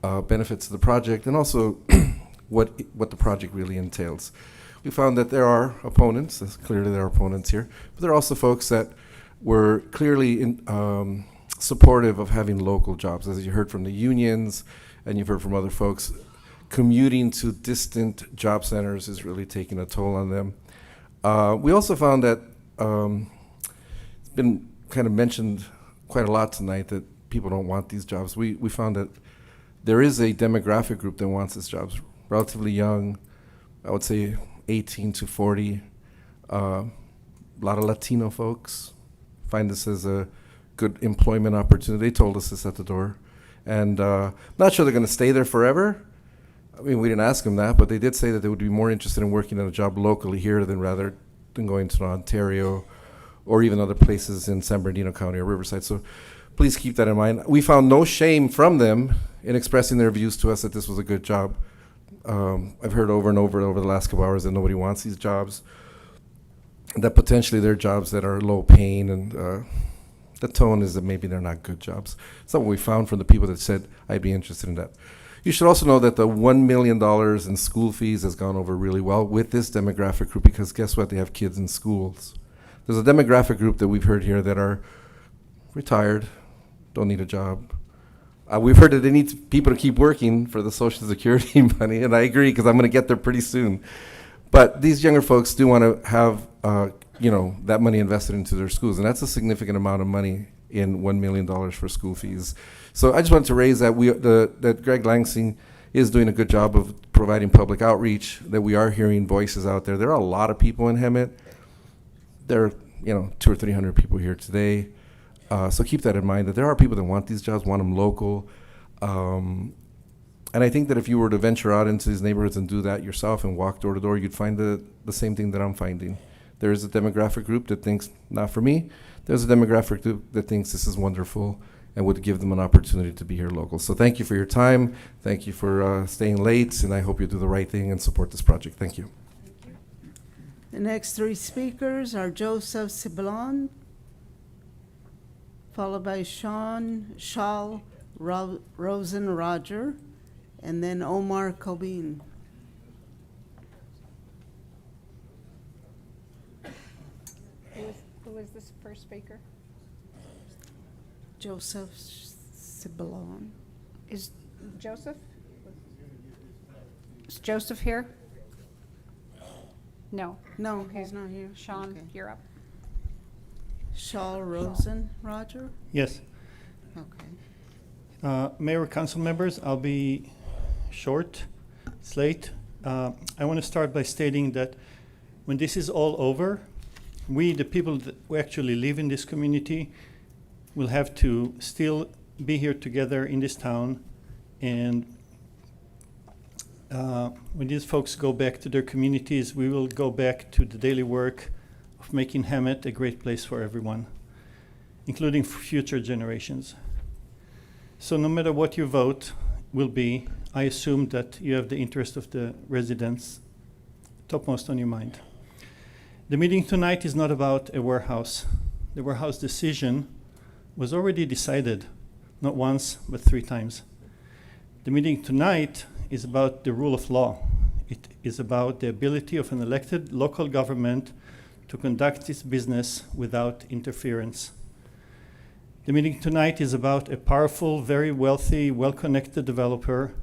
benefits of the project and also what the project really entails. We found that there are opponents, clearly there are opponents here, but there are also folks that were clearly supportive of having local jobs. As you heard from the unions and you've heard from other folks, commuting to distant job centers is really taking a toll on them. We also found that It's been kind of mentioned quite a lot tonight that people don't want these jobs. We found that there is a demographic group that wants these jobs, relatively young, I would say 18 to 40. A lot of Latino folks find this as a good employment opportunity. They told us this at the door. And I'm not sure they're going to stay there forever. I mean, we didn't ask them that, but they did say that they would be more interested in working on a job locally here rather than going to Ontario or even other places in San Bernardino County or Riverside. So please keep that in mind. We found no shame from them in expressing their views to us that this was a good job. I've heard over and over the last couple hours that nobody wants these jobs, that potentially they're jobs that are low paying, and the tone is that maybe they're not good jobs. It's not what we found from the people that said, I'd be interested in that. You should also know that the $1 million in school fees has gone over really well with this demographic group, because guess what? They have kids in schools. There's a demographic group that we've heard here that are retired, don't need a job. We've heard that they need people to keep working for the Social Security money, and I agree, because I'm going to get there pretty soon. But these younger folks do want to have that money invested into their schools, and that's a significant amount of money in $1 million for school fees. So I just wanted to raise that that Greg Lansing is doing a good job of providing public outreach, that we are hearing voices out there. There are a lot of people in Hemet. There are 200 or 300 people here today. So keep that in mind, that there are people that want these jobs, want them local. And I think that if you were to venture out into these neighborhoods and do that yourself and walk door to door, you'd find the same thing that I'm finding. There is a demographic group that thinks, not for me. There's a demographic group that thinks this is wonderful and would give them an opportunity to be here local. So thank you for your time. Thank you for staying late, and I hope you do the right thing and support this project. Thank you. The next three speakers are Joseph Ciblon, followed by Shaul Rosen-Roger, and then Omar Cobin. Who is this first speaker? Joseph Ciblon. Is Joseph? Is Joseph here? No. No, Okay. he's not here. Sean, Okay. you're up. Shaul Rosen-Roger? Yes. Okay. Mayor, council members, I'll be short. It's late. I want to start by stating that when this is all over, we, the people that who actually live in this community, will have to still be here together in this town. And when these folks go back to their communities, we will go back to the daily work of making Hemet a great place for everyone, including for future generations. So no matter what your vote will be, I assume that you have the interest of the residents topmost on your mind. The meeting tonight is not about a warehouse. The warehouse decision was already decided, not once, but 3 times. The meeting tonight is about the rule of law. It is about the ability of an elected local government to conduct its business without interference. The meeting tonight is about a powerful, very wealthy, well-connected developer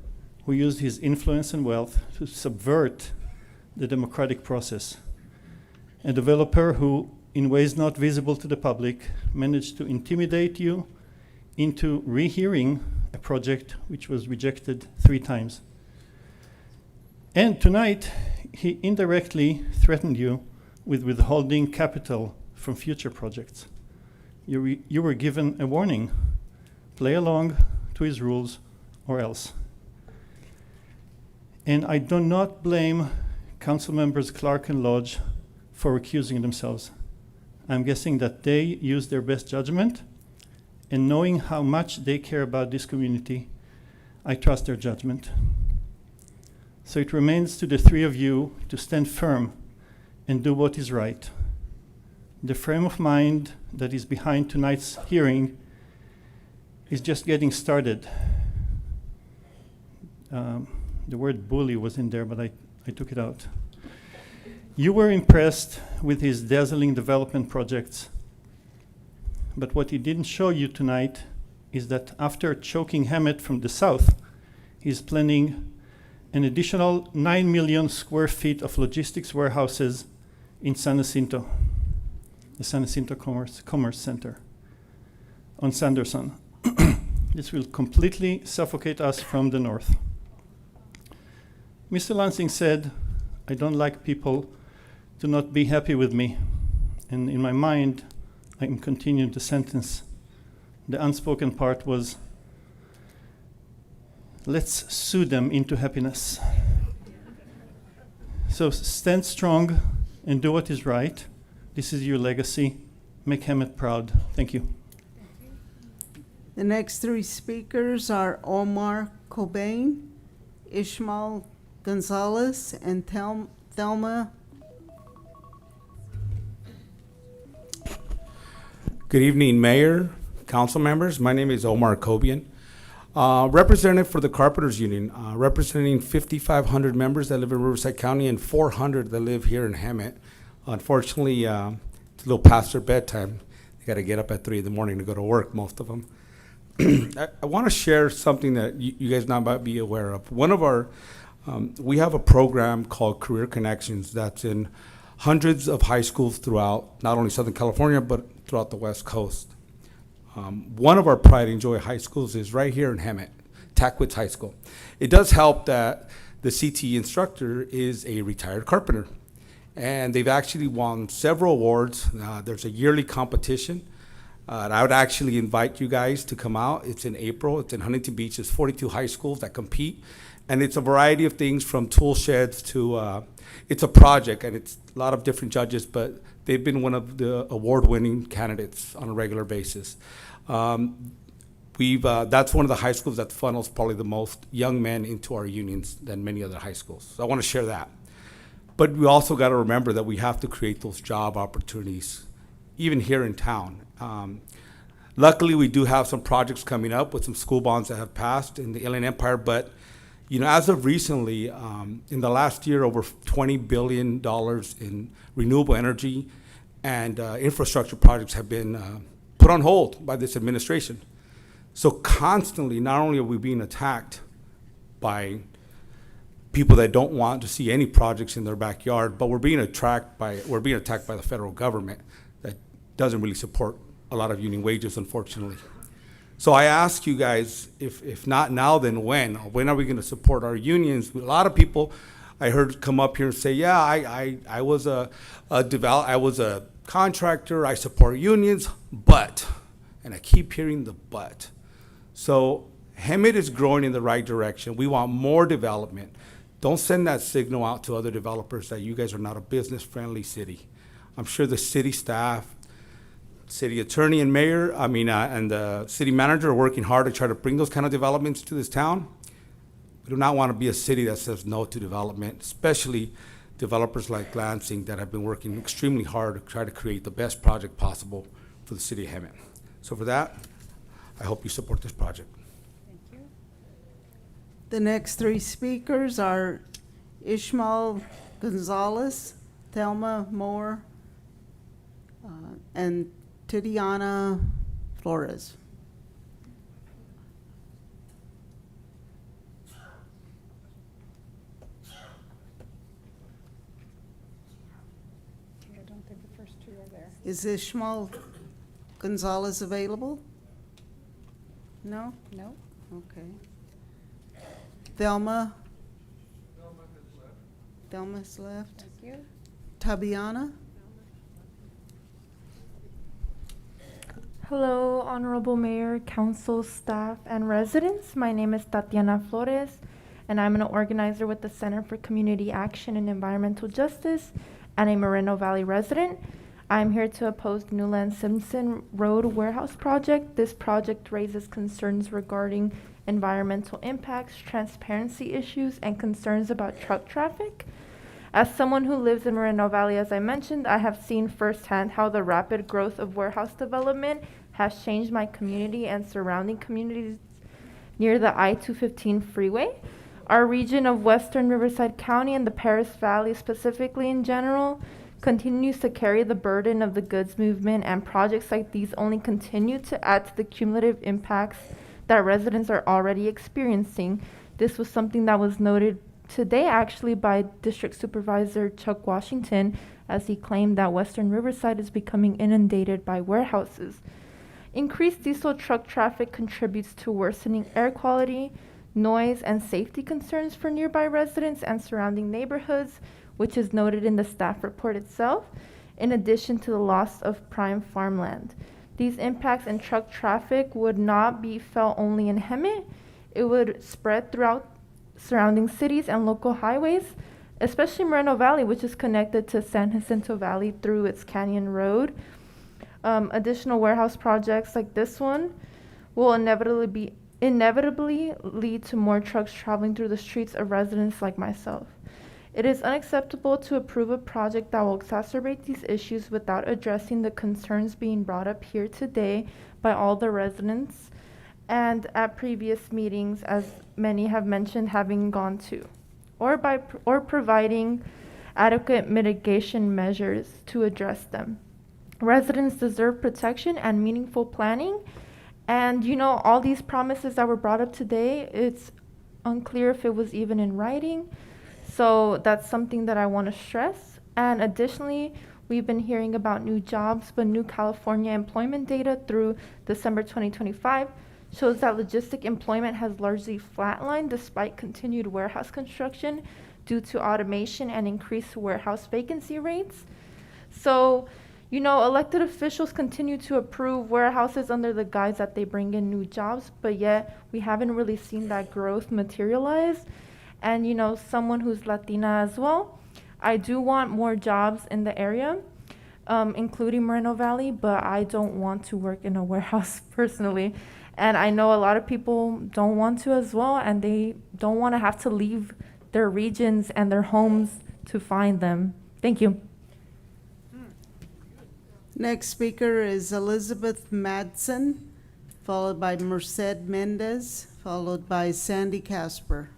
who used his influence and wealth to subvert the democratic process. A developer who, in ways not visible to the public, managed to intimidate you into rehearing a project which was rejected 3 times. And tonight, he indirectly threatened you with withholding capital from future projects. You were given a warning. Play along to his rules or else. And I do not blame council members Clark and Lodge for recusing themselves. I'm guessing that they used their best judgment, and knowing how much they care about this community, I trust their judgment. So it remains to the 3 of you to stand firm and do what is right. The frame of mind that is behind tonight's hearing is just getting started. The word bully was in there, but I took it out. You were impressed with his dazzling development projects, but what he didn't show you tonight is that after choking Hemet from the south, he's planning an additional 9 million square feet of logistics warehouses in San Jacinto. the San Jacinto Commerce Center on Sanderson. This will completely suffocate us from the north. Mr. Lansing said, I don't like people to not be happy with me. And in my mind, I'm continuing the sentence. The unspoken part was, let's sue them into happiness. So stand strong and do what is right. This is your legacy. Make Hemet proud. Thank you. The next three speakers are Omar Cobain, Ishmael Gonzalez, and Thelma. Good evening, Mayor, council members. My name is Omar Cobian, representative for the Carpenters Union, representing 5,500 members that live in Riverside County and 400 that live here in Hemet. Unfortunately, it's a little past their bedtime. They got to get up at 3 in the morning to go to work, most of them. I want to share something that you guys might be aware of. One of our, we have a program called Career Connections that's in hundreds of high schools throughout not only Southern California, but throughout the West Coast. One of our Pride and Joy high schools is right here in Hemet, Tackwitz High School. It does help that the CTE instructor is a retired carpenter, and they've actually won several awards. There's a yearly competition. And I would actually invite you guys to come out. It's in April. It's in Huntington Beach. There's 42 high schools that compete. And it's a variety of things from tool sheds to, it's a project, and it's a lot of different judges, but they've been one of the award-winning candidates on a regular basis. That's one of the high schools that funnels probably the most young men into our unions than many other high schools. So I want to share that. But we also got to remember that we have to create those job opportunities, even here in town. Luckily, we do have some projects coming up with some school bonds that have passed in the Inland Empire, but you know, as of recently, in the last year, over $20 billion in renewable energy and infrastructure projects have been put on hold by this administration. So constantly, not only are we being attacked by people that don't want to see any projects in their backyard, but we're being attacked by the federal government that doesn't really support a lot of union wages, unfortunately. So I ask you guys, if not now, then when? When are we going to support our unions? A lot of people I heard come up here and say, yeah, I was a contractor, I support unions, but, and I keep hearing the but. So Hemet is growing in the right direction. We want more development. Don't send that signal out to other developers that you guys are not a business-friendly city. I'm sure the city staff, city attorney and mayor, and the city manager are working hard to try to bring those kind of developments to this town. We do not want to be a city that says no to development, especially developers like Lansing that have been working extremely hard to try to create the best project possible for the city of Hemet. So for that, I hope you support this project. The next three speakers are Ishmael Gonzalez, Thelma Moore, and Tidiana Flores. I don't think the first two are there. Is Ishmael Gonzalez available? No? No? Okay. Thelma's left. Thank you. Tabiana? Hello, Honorable Mayor, Council, staff, and residents. My name is Tatiana Flores, and I'm an organizer with the Center for Community Action and Environmental Justice and a Moreno Valley resident. I'm here to oppose the Newland Simpson Road Warehouse project. This project raises concerns regarding environmental impacts, transparency issues, and concerns about truck traffic. As someone who lives in Moreno Valley, as I mentioned, I have seen firsthand how the rapid growth of warehouse development has changed my community and surrounding communities near the I-215 freeway. Our region of western Riverside County and the Paris Valley specifically in general continues to carry the burden of the goods movement, and projects like these only continue to add to the cumulative impacts that residents are already experiencing. This was something that was noted today actually by District Supervisor Chuck Washington, as he claimed that Western Riverside is becoming inundated by warehouses. Increased diesel truck traffic contributes to worsening air quality, noise, and safety concerns for nearby residents and surrounding neighborhoods, which is noted in the staff report itself, in addition to the loss of prime farmland. These impacts in truck traffic would not be felt only in Hemet. It would spread throughout surrounding cities and local highways, especially Moreno Valley, which is connected to San Jacinto Valley through its Canyon Road. Additional warehouse projects like this one will inevitably lead to more trucks traveling through the streets of residents like myself. It is unacceptable to approve a project that will exacerbate these issues without addressing the concerns being brought up here today by all the residents and at previous meetings, as many have mentioned having gone to, or providing adequate mitigation measures to address them. Residents deserve protection and meaningful planning. And all these promises that were brought up today, it's unclear if it was even in writing. So that's something that I want to stress. And additionally, we've been hearing about new jobs, but New California employment data through December 2025 shows that logistic employment has largely flatlined despite continued warehouse construction due to automation and increased warehouse vacancy rates. So, elected officials continue to approve warehouses under the guise that they bring in new jobs, but yet we haven't really seen that growth materialize. And, someone who's Latina as well, I do want more jobs in the area, including Moreno Valley, but I don't want to work in a warehouse personally. And I know a lot of people don't want to as well, and they don't want to have to leave their regions and their homes to find them. Thank you. Next speaker is Elizabeth Madsen, followed by Merced Mendez, followed by Sandy Casper.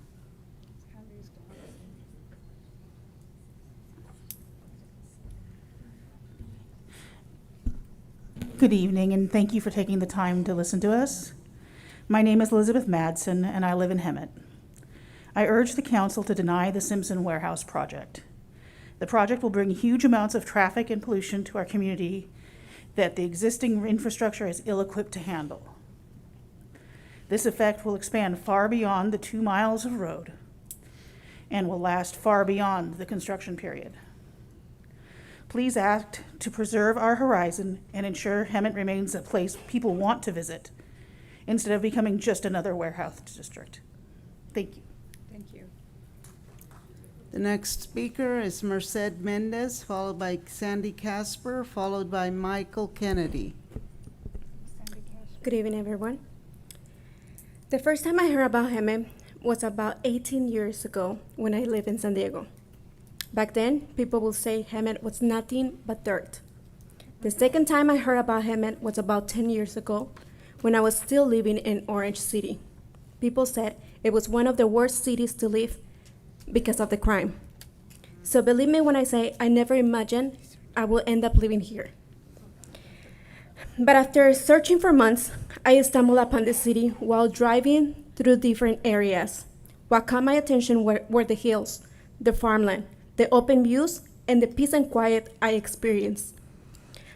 Good evening, and thank you for taking the time to listen to us. My name is Elizabeth Madsen, and I live in Hemet. I urge the council to deny the Simpson Warehouse project. The project will bring huge amounts of traffic and pollution to our community that the existing infrastructure is ill-equipped to handle. This effect will expand far beyond the 2 miles of road and will last far beyond the construction period. Please act to preserve our horizon and ensure Hemet remains a place people want to visit instead of becoming just another warehouse district. Thank you. Thank you. The next speaker is Merced Mendez, followed by Sandy Casper, followed by Michael Kennedy. Good evening, everyone. The first time I heard about Hemet was about 18 years ago when I lived in San Diego. Back then, people would say Hemet was nothing but dirt. The second time I heard about Hemet was about 10 years ago when I was still living in Orange City. People said it was one of the worst cities to live because of the crime. So believe me when I say I never imagined I will end up living here. But after searching for months, I stumbled upon the city while driving through different areas. What caught my attention were the hills, the farmland, the open views, and the peace and quiet I experienced.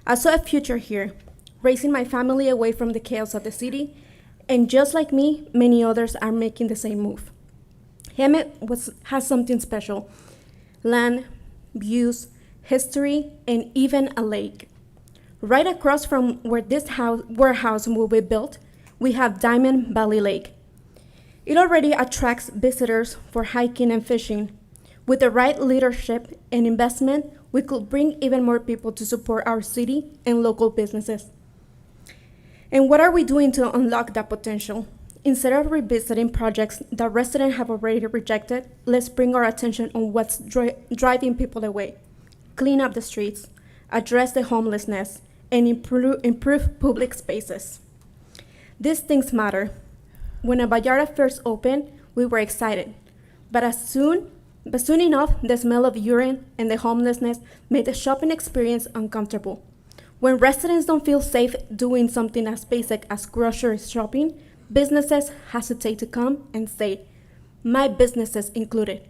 I saw a future here, raising my family away from the chaos of the city, and just like me, many others are making the same move. Hemet has something special: land, views, history, and even a lake. Right across from where this warehouse will be built, we have Diamond Valley Lake. It already attracts visitors for hiking and fishing. With the right leadership and investment, we could bring even more people to support our city and local businesses. And what are we doing to unlock that potential? Instead of revisiting projects that residents have already rejected, let's bring our attention on what's driving people away. Clean up the streets, address the homelessness, and improve public spaces. These things matter. When a Vallarta first opened, we were excited. But soon enough, the smell of urine and the homelessness made the shopping experience uncomfortable. When residents don't feel safe doing something as basic as grocery shopping, businesses hesitate to come and say, "My business is included."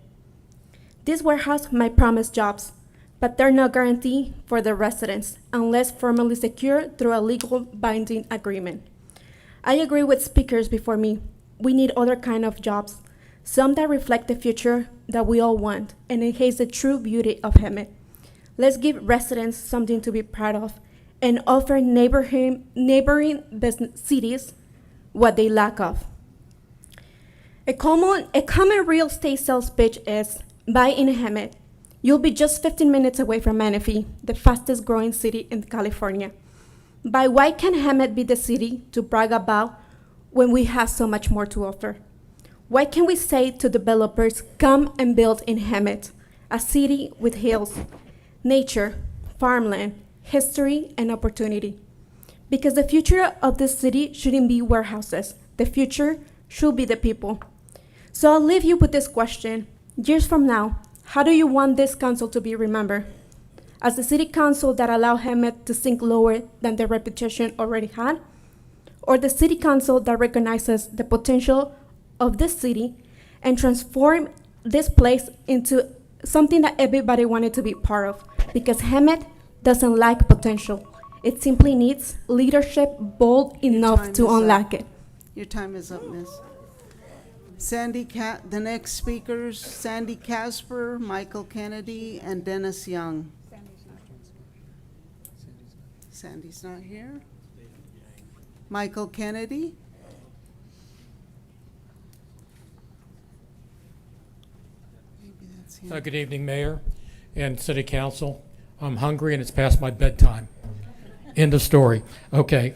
This warehouse might promise jobs, but they're no guarantee for the residents unless formally secured through a legal binding agreement. I agree with speakers before me. We need other kind of jobs, some that reflect the future that we all want and enhance the true beauty of Hemet. Let's give residents something to be proud of and offer neighboring cities what they lack of. A common real estate sales pitch is, buy in Hemet. You'll be just 15 minutes away from Menifee, the fastest growing city in California. But why can Hemet be the city to brag about when we have so much more to offer? Why can't we say to developers, come and build in Hemet, a city with hills, nature, farmland, history, and opportunity? Because the future of this city shouldn't be warehouses. The future should be the people. So I'll leave you with this question. Years from now, how do you want this council to be remembered? As the city council that allowed Hemet to sink lower than the reputation already had? Or the city council that recognizes the potential of this city and transform this place into something that everybody wanted to be part of? Because Hemet doesn't lack potential. It simply needs leadership bold enough to unlock it. Your time is up, miss. The next speakers, Sandy Casper, Michael Kennedy, and Dennis Young. Sandy's not here. Michael Kennedy. Maybe that's him. Good evening, Mayor and City Council. I'm hungry and it's past my bedtime. End of story. Okay.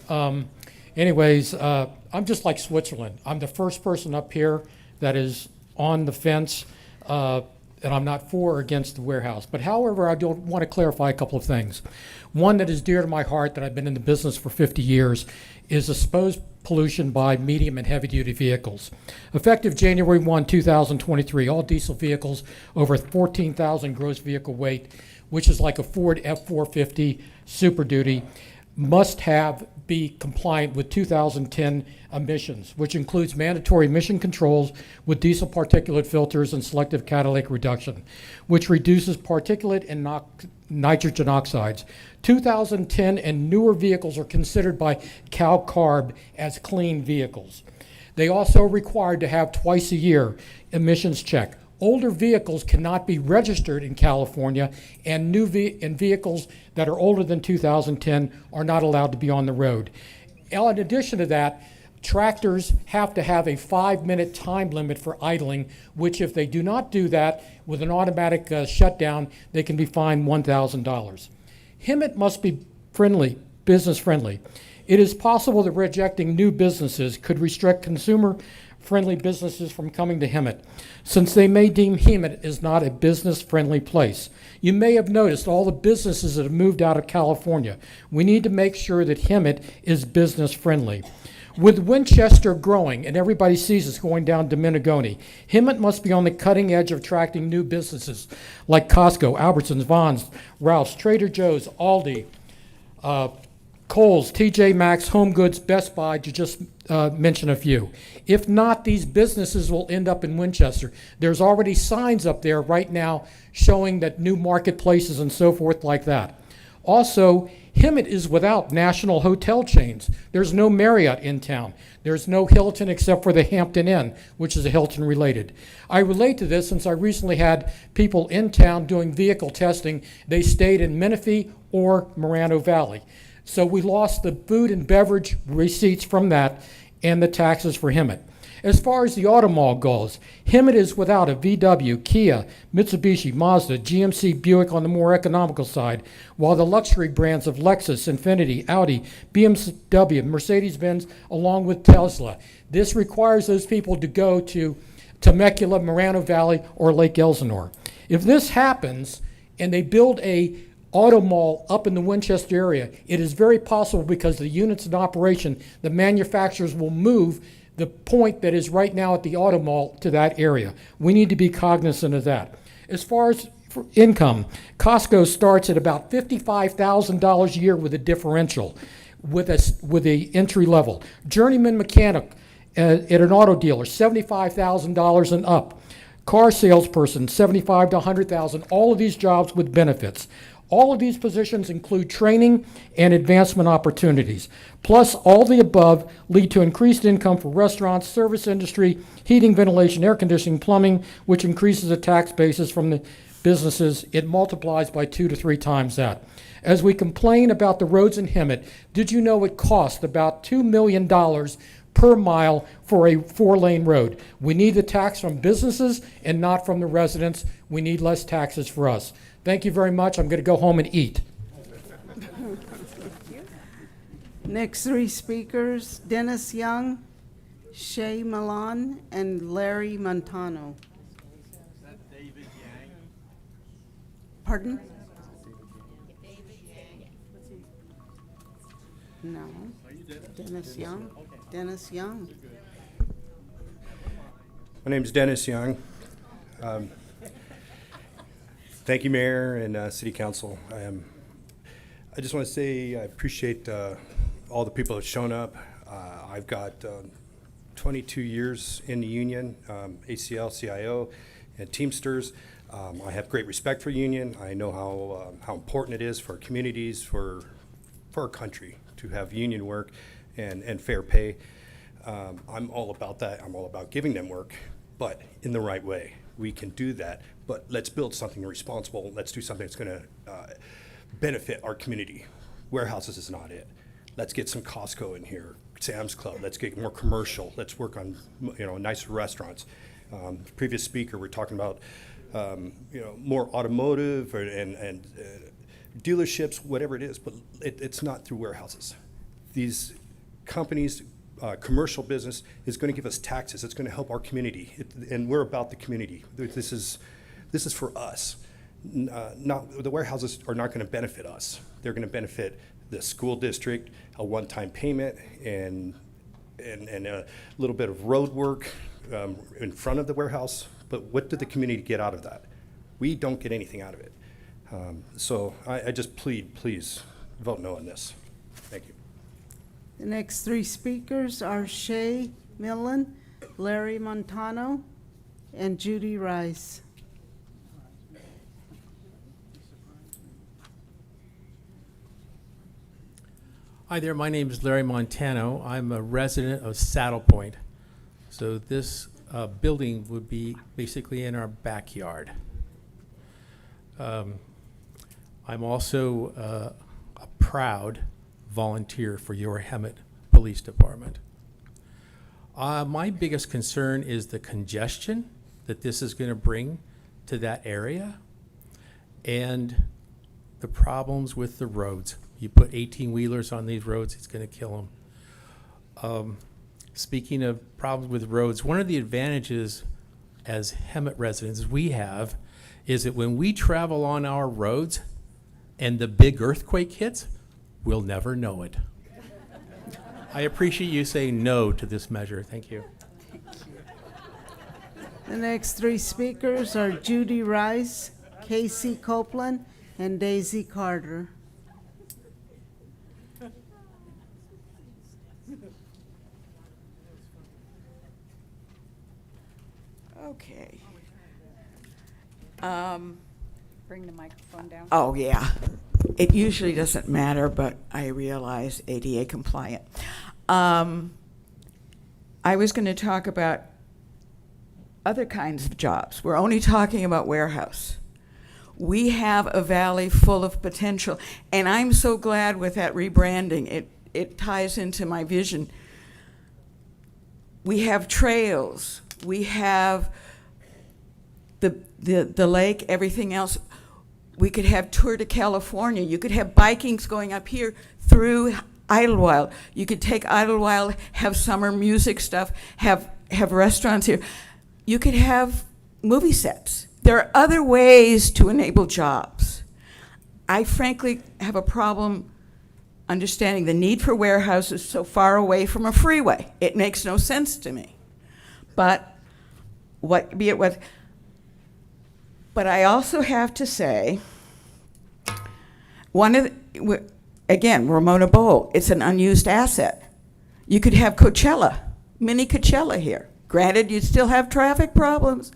Anyways, I'm just like Switzerland. I'm the first person up here that is on the fence, and I'm not for or against the warehouse. But however, I do want to clarify a couple of things. One that is dear to my heart, that I've been in the business for 50 years, is exposed pollution by medium and heavy-duty vehicles. Effective January 1, 2023, all diesel vehicles over 14,000 gross vehicle weight, which is like a Ford F-450 Super Duty, must be compliant with 2010 emissions, which includes mandatory emission controls with diesel particulate filters and selective catalytic reduction, which reduces particulate and nitrogen oxides. 2010 and newer vehicles are considered by CalCarb as clean vehicles. They also are required to have twice a year emissions check. Older vehicles cannot be registered in California, and vehicles that are older than 2010 are not allowed to be on the road. In addition to that, tractors have to have a 5-minute time limit for idling, which if they do not do that with an automatic shutdown, they can be fined $1,000. Hemet must be business friendly. It is possible that rejecting new businesses could restrict consumer-friendly businesses from coming to Hemet, since they may deem Hemet as not a business-friendly place. You may have noticed all the businesses that have moved out of California. We need to make sure that Hemet is business-friendly. With Winchester growing, and everybody sees it's going down Dominigoni, Hemet must be on the cutting edge of attracting new businesses like Costco, Albertsons, Vons, Ralph's, Trader Joe's, Aldi, Kohl's, TJ Maxx, Home Goods, Best Buy, to just mention a few. If not, these businesses will end up in Winchester. There's already signs up there right now showing that new marketplaces and so forth like that. Also, Hemet is without national hotel chains. There's no Marriott in town. There's no Hilton except for the Hampton Inn, which is a Hilton related. I relate to this since I recently had people in town doing vehicle testing. They stayed in Menifee or Moreno Valley. So we lost the food and beverage receipts from that and the taxes for Hemet. As far as the auto mall goes, Hemet is without a VW, Kia, Mitsubishi, Mazda, GMC, Buick on the more economical side, while the luxury brands of Lexus, Infiniti, Audi, BMW, Mercedes-Benz, along with Tesla. This requires those people to go to Temecula, Moreno Valley, or Lake Elsinore. If this happens and they build a auto mall up in the Winchester area, it is very possible, because the units in operation, the manufacturers will move the point that is right now at the auto mall to that area. We need to be cognizant of that. As far as income, Costco starts at about $55,000 a year with a differential, with a entry level. Journeyman mechanic at an auto dealer, $75,000 and up. car salesperson, 75 to 100,000, all of these jobs with benefits. All of these positions include training and advancement opportunities. Plus, all the above lead to increased income for restaurants, service industry, heating, ventilation, air conditioning, plumbing, which increases the tax basis from the businesses. It multiplies by 2 to 3 times that. As we complain about the roads in Hemet, did you know it costs about $2 million per mile for a 4-lane road? We need the tax from businesses and not from the residents. We need less taxes for us. Thank you very much. I'm going to go home and eat. Next 3 speakers, Dennis Young, Shay Milan, and Larry Montano. Pardon? No. Dennis Young. Dennis Young. My name is Dennis Young. Thank you, Mayor and City Council. I just want to say I appreciate all the people that have shown up. I've got 22 years in the union, ACL, CIO, and Teamsters. I have great respect for union. I know how important it is for communities, for our country to have union work and fair pay. I'm all about that. I'm all about giving them work, but in the right way. We can do that, but let's build something responsible. Let's do something that's going to benefit our community. Warehouses is not it. Let's get some Costco in here, Sam's Club. Let's get more commercial. Let's work on nicer restaurants. Previous speaker, we're talking about more automotive and dealerships, whatever it is, but it's not through warehouses. These companies, commercial business is going to give us taxes. It's going to help our community, and we're about the community. This is for us. The warehouses are not going to benefit us. They're going to benefit the school district, a one-time payment, and a little bit of road work in front of the warehouse. But what did the community get out of that? We don't get anything out of it. So I just plead, please vote no on this. Thank you. The next 3 speakers are Shay Millen, Larry Montano, and Judy Rice. Hi there, my name is Larry Montano. I'm a resident of Saddle Point. So this building would be basically in our backyard. I'm also a proud volunteer for your Hemet Police Department. My biggest concern is the congestion that this is going to bring to that area and the problems with the roads. You put 18-wheelers on these roads, it's going to kill them. Speaking of problems with roads, one of the advantages as Hemet residents we have is that when we travel on our roads and the big earthquake hits, we'll never know it. I appreciate you saying no to this measure. Thank you. The next 3 speakers are Judy Rice, Casey Copeland, and Daisy Carter. Okay. Bring the microphone down. Oh, yeah. It usually doesn't matter, but I realize ADA compliant. I was going to talk about other kinds of jobs. We're only talking about warehouse. We have a valley full of potential, and I'm so glad with that rebranding. It ties into my vision. We have trails. We have the lake, everything else. We could have Tour de California. You could have bikings going up here through Idlewild. You could take Idlewild, have summer music stuff, have restaurants here. You could have movie sets. There are other ways to enable jobs. I frankly have a problem understanding the need for warehouses so far away from a freeway. It makes no sense to me. But but I also have to say, again, Ramona Bowl, it's an unused asset. You could have Coachella, mini Coachella here. Granted, you'd still have traffic problems,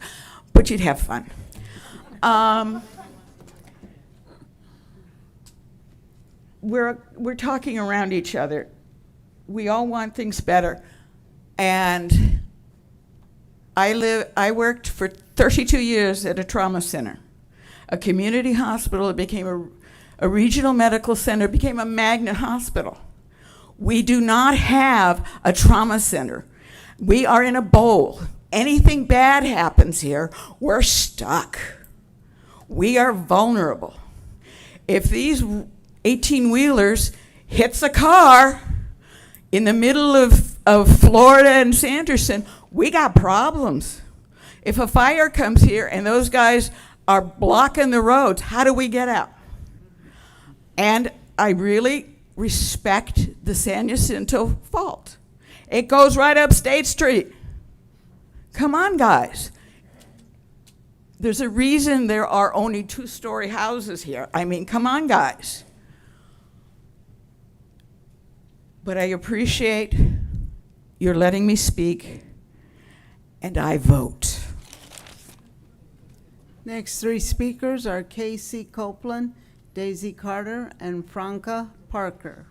but but you'd have fun. We're talking around each other. We all want things better. And I worked for 32 years at a trauma center, a community hospital. It became a regional medical center, became a magnet hospital. We do not have a trauma center. We are in a bowl. Anything bad happens here, we're stuck. We are vulnerable. If these 18-wheelers hits a car in the middle of Florida and Sanderson, we got problems. If a fire comes here and those guys are blocking the roads, how do we get out? And I really respect the San Jacinto fault. It goes right up State Street. Come on, guys. There's a reason there are only 2-story houses here. I mean, come on, guys. But I appreciate your letting me speak, and I vote. Next 3 speakers are Casey Copeland, Daisy Carter, and Franca Packer.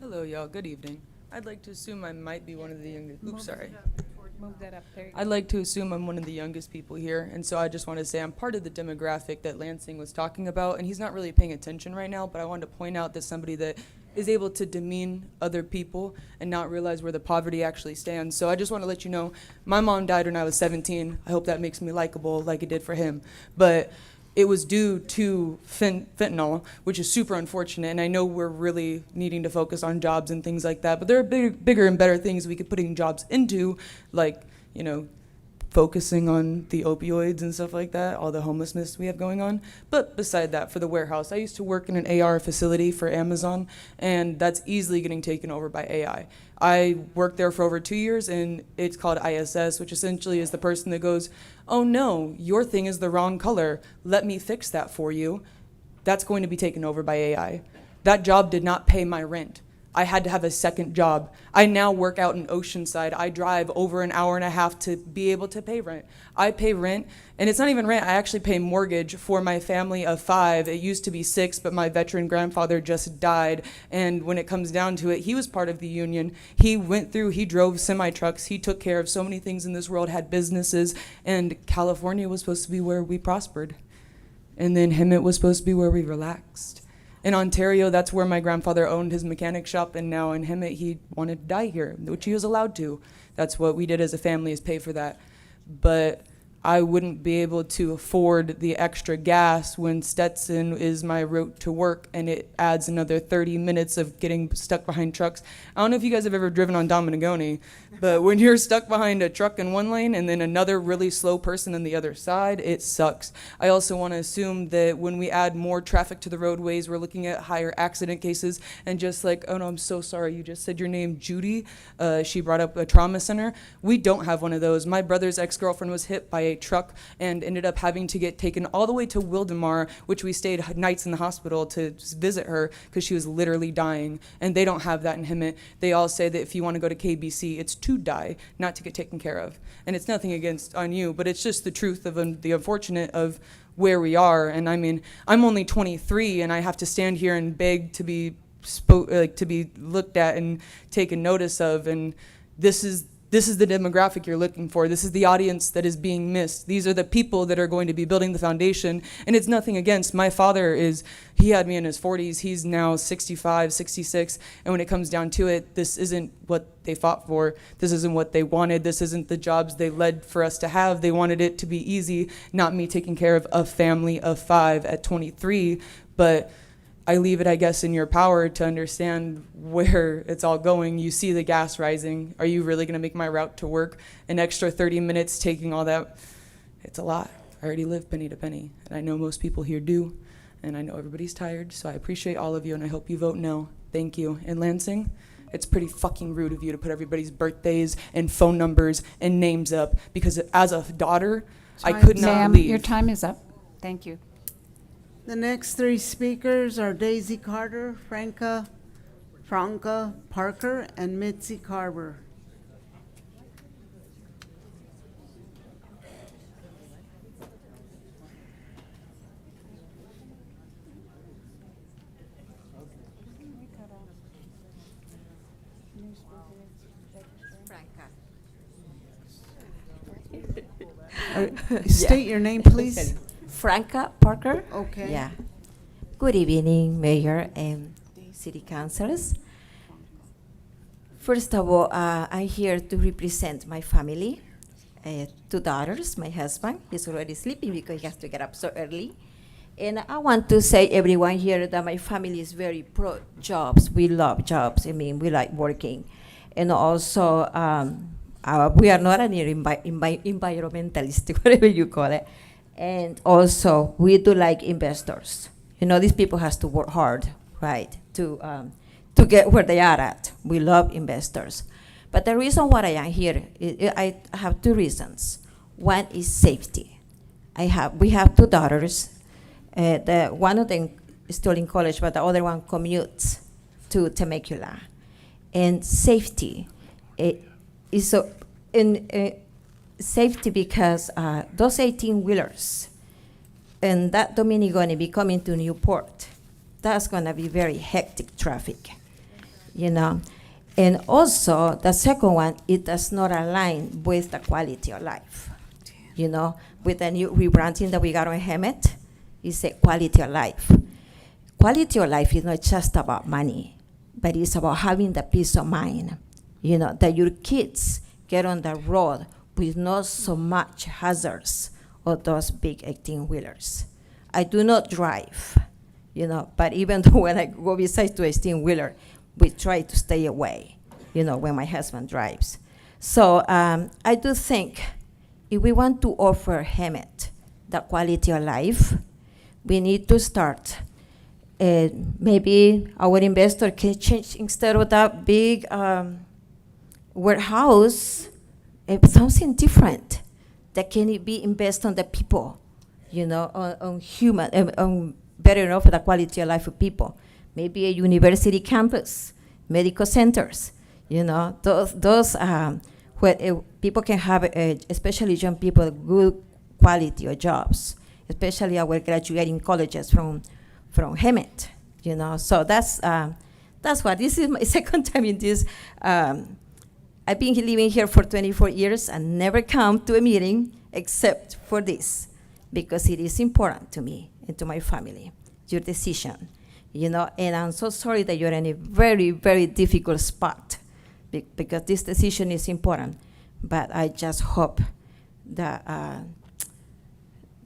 Hello, y'all. Good evening. I'd like to assume I might be one of the youngest. Oops, sorry. Move that up. There you go. I'd like to assume I'm one of the youngest people here, and so I just want to say I'm part of the demographic that Lansing was talking about, and he's not really paying attention right now, but I wanted to point out that somebody that is able to demean other people and not realize where the poverty actually stands. So I just want to let you know, my mom died when I was 17. I hope that makes me likable like it did for him. But it was due to fentanyl, which is super unfortunate, and I know we're really needing to focus on jobs and things like that, but there are bigger and better things we could put jobs into, like, you know, focusing on the opioids and stuff like that, all the homelessness we have going on. But beside that, for the warehouse, I used to work in an AR facility for Amazon, and that's easily getting taken over by AI. I worked there for over 2 years, and it's called ISS, which essentially is the person that goes, oh no, your thing is the wrong color. Let me fix that for you. That's going to be taken over by AI. That job did not pay my rent. I had to have a second job. I now work out in Oceanside. I drive over an hour and a half to be able to pay rent. I pay rent, and it's not even rent. I actually pay mortgage for my family of 5. It used to be 6, but my veteran grandfather just died. And when it comes down to it, he was part of the union. He went through, he drove semi-trucks. He took care of so many things in this world, had businesses, and California was supposed to be where we prospered. And then Hemet was supposed to be where we relaxed. In Ontario, that's where my grandfather owned his mechanic shop, and now in Hemet, he wanted to die here, which he was allowed to. That's what we did as a family, is pay for that. But I wouldn't be able to afford the extra gas when Stetson is my route to work, and it adds another 30 minutes of getting stuck behind trucks. I don't know if you guys have ever driven on Dominigoni, but when you're stuck behind a truck in one lane and then another really slow person on the other side, it sucks. I also want to assume that when we add more traffic to the roadways, we're looking at higher accident cases. And just like, oh no, I'm so sorry, you just said your name, Judy. She brought up a trauma center. We don't have one of those. My brother's ex-girlfriend was hit by a truck and ended up having to get taken all the way to Wildemar, which we stayed nights in the hospital to visit her because she was literally dying. And they don't have that in Hemet. They all say that if you want to go to KBC, it's to die, not to get taken care of. And it's nothing against on you, but it's just the truth of the unfortunate of where we are. And I mean, I'm only 23 and I have to stand here and beg to be to be looked at and taken notice of. And this is the demographic you're looking for. This is the audience that is being missed. These are the people that are going to be building the foundation. And it's nothing against. My father he had me in his 40s. He's now 65, 66. And when it comes down to it, this isn't what they fought for. This isn't what they wanted. This isn't the jobs they led for us to have. They wanted it to be easy, not me taking care of a family of 5 at 23. But I leave it, I guess, in your power to understand where it's all going. You see the gas rising. Are you really going to make my route to work an extra 30 minutes taking all that? It's a lot. I already live penny to penny, and I know most people here do, and I know everybody's tired, so I appreciate all of you, and I hope you vote no. Thank you. And Lansing, it's pretty fucking rude of you to put everybody's birthdays and phone numbers and names up, because as a daughter, I could not Ma'am, leave. your time is up. Thank you. The next 3 speakers are Daisy Carter, Franca Parker, and Mitzi Carver. State your name, please. Franca Parker. Okay. Yeah. Good evening, Mayor and City Councilors. First of all, I'm here to represent my family. 2 daughters, my husband. He's already sleeping because he has to get up so early. And I want to say everyone here that my family is very pro jobs. We love jobs. I mean, we like working. And also, we are not an environmentalist, whatever you call it. And also, we do like investors. You know, these people has to work hard, right, to get where they are at. We love investors. But the reason why I am here, I have 2 reasons. One is safety. We have 2 daughters. One of them is still in college, but the other one commutes to Temecula. And safety is so safety because those 18-wheelers and that Dominic going to be coming to Newport, that's going to be very hectic traffic, you know. And also, the second one, it does not align with the quality of life. You know, with the new rebranding that we got on Hemet, it's a quality of life. Quality of life is not just about money, but it's about having the peace of mind, you know, that your kids get on the road with not so much hazards of those big 18-wheelers. I do not drive, you know, but even though when I go beside to a 18-wheeler, we try to stay away, you know, when my husband drives. So I do think if we want to offer Hemet the quality of life, we need to start. Maybe our investor can change, instead of that big warehouse, something different that can be invested on the people, you know, on human, on better enough for the quality of life of people. Maybe a university campus, medical centers, you know, those where people can have, especially young people, good quality of jobs, especially our graduating colleges from Hemet, you know. So that's what, this is my second time in this. I've been living here for 24 years and never come to a meeting except for this, because it is important to me and to my family, your decision. You know, and I'm so sorry that you're in a very, very difficult spot because this decision is important. But I just hope that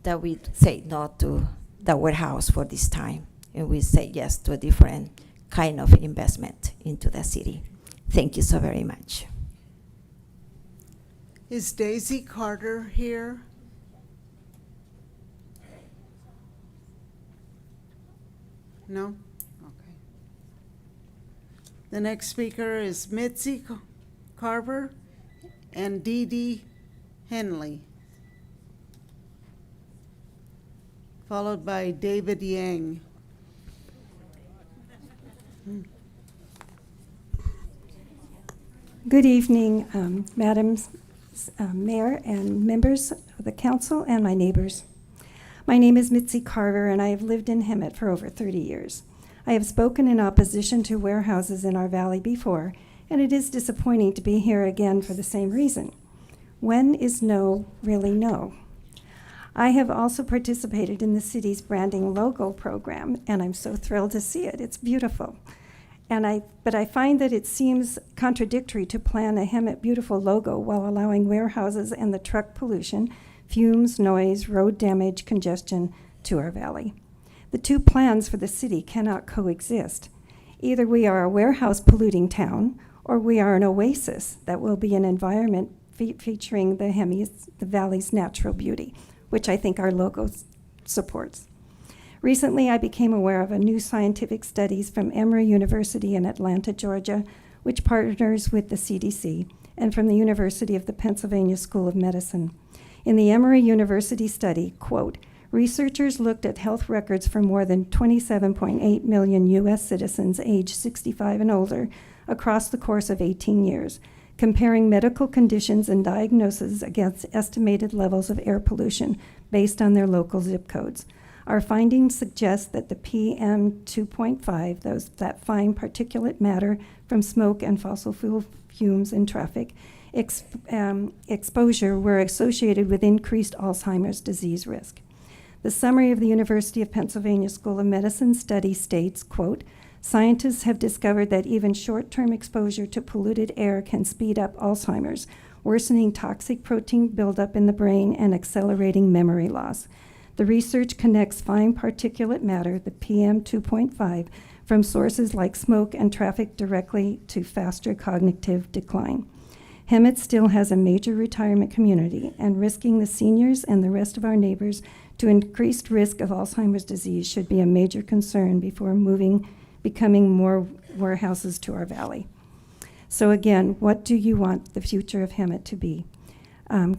that we say no to the warehouse for this time, and we say yes to a different kind of investment into the city. Thank you so very much. Is Daisy Carter here? No? Okay. The next speaker is Mitzi Carver and Dee Dee Henley, followed by David Yang. Good evening, Madam Mayor and members of the council and my neighbors. My name is Mitzi Carver, and I have lived in Hemet for over 30 years. I have spoken in opposition to warehouses in our valley before, and it is disappointing to be here again for the same reason. When is no really no? I have also participated in the city's branding logo program, and I'm so thrilled to see it. It's beautiful. But I find that it seems contradictory to plan a Hemet beautiful logo while allowing warehouses and the truck pollution, fumes, noise, road damage, congestion to our valley. The 2 plans for the city cannot coexist. Either we are a warehouse polluting town, or we are an oasis that will be an environment featuring the valley's natural beauty, which I think our logo supports. Recently, I became aware of a new scientific studies from Emory University in Atlanta, Georgia, which partners with the CDC, and from the University of the Pennsylvania School of Medicine. In the Emory University study, quote, researchers looked at health records for more than 27.8 million U.S. citizens aged 65 and older across the course of 18 years, comparing medical conditions and diagnoses against estimated levels of air pollution based on their local zip codes. Our findings suggest that the PM 2.5, that fine particulate matter from smoke and fossil fuel fumes in traffic, exposure were associated with increased Alzheimer's disease risk. The summary of the University of Pennsylvania School of Medicine study states, quote, scientists have discovered that even short-term exposure to polluted air can speed up Alzheimer's, worsening toxic protein buildup in the brain and accelerating memory loss. The research connects fine particulate matter, the PM 2.5, from sources like smoke and traffic directly to faster cognitive decline. Hemet still has a major retirement community, and risking the seniors and the rest of our neighbors to increased risk of Alzheimer's disease should be a major concern before becoming more warehouses to our valley. So again, what do you want the future of Hemet to be?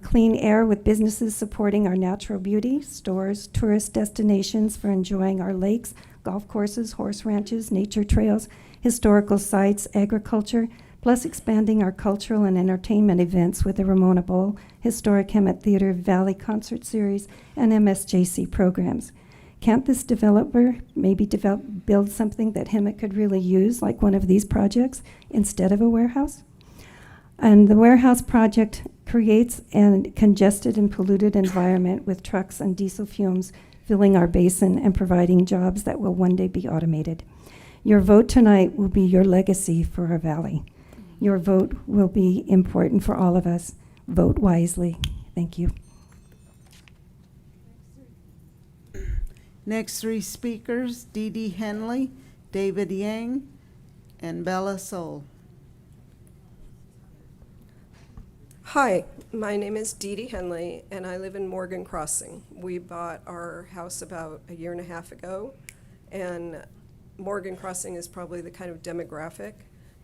Clean air with businesses supporting our natural beauty, stores, tourist destinations for enjoying our lakes, golf courses, horse ranches, nature trails, historical sites, agriculture, plus expanding our cultural and entertainment events with the Ramona Bowl, Historic Hemet Theater Valley Concert Series, and MSJC programs. Can't this developer maybe build something that Hemet could really use, like one of these projects, instead of a warehouse? And the warehouse project creates a congested and polluted environment with trucks and diesel fumes filling our basin and providing jobs that will one day be automated. Your vote tonight will be your legacy for our valley. Your vote will be important for all of us. Vote wisely. Thank you. Next three speakers, Dee Dee Henley, David Yang, and Bella Soul. Hi, my name is Dee Dee Henley, and I live in Morgan Crossing. We bought our house about a year and a half ago, and Morgan Crossing is probably the kind of demographic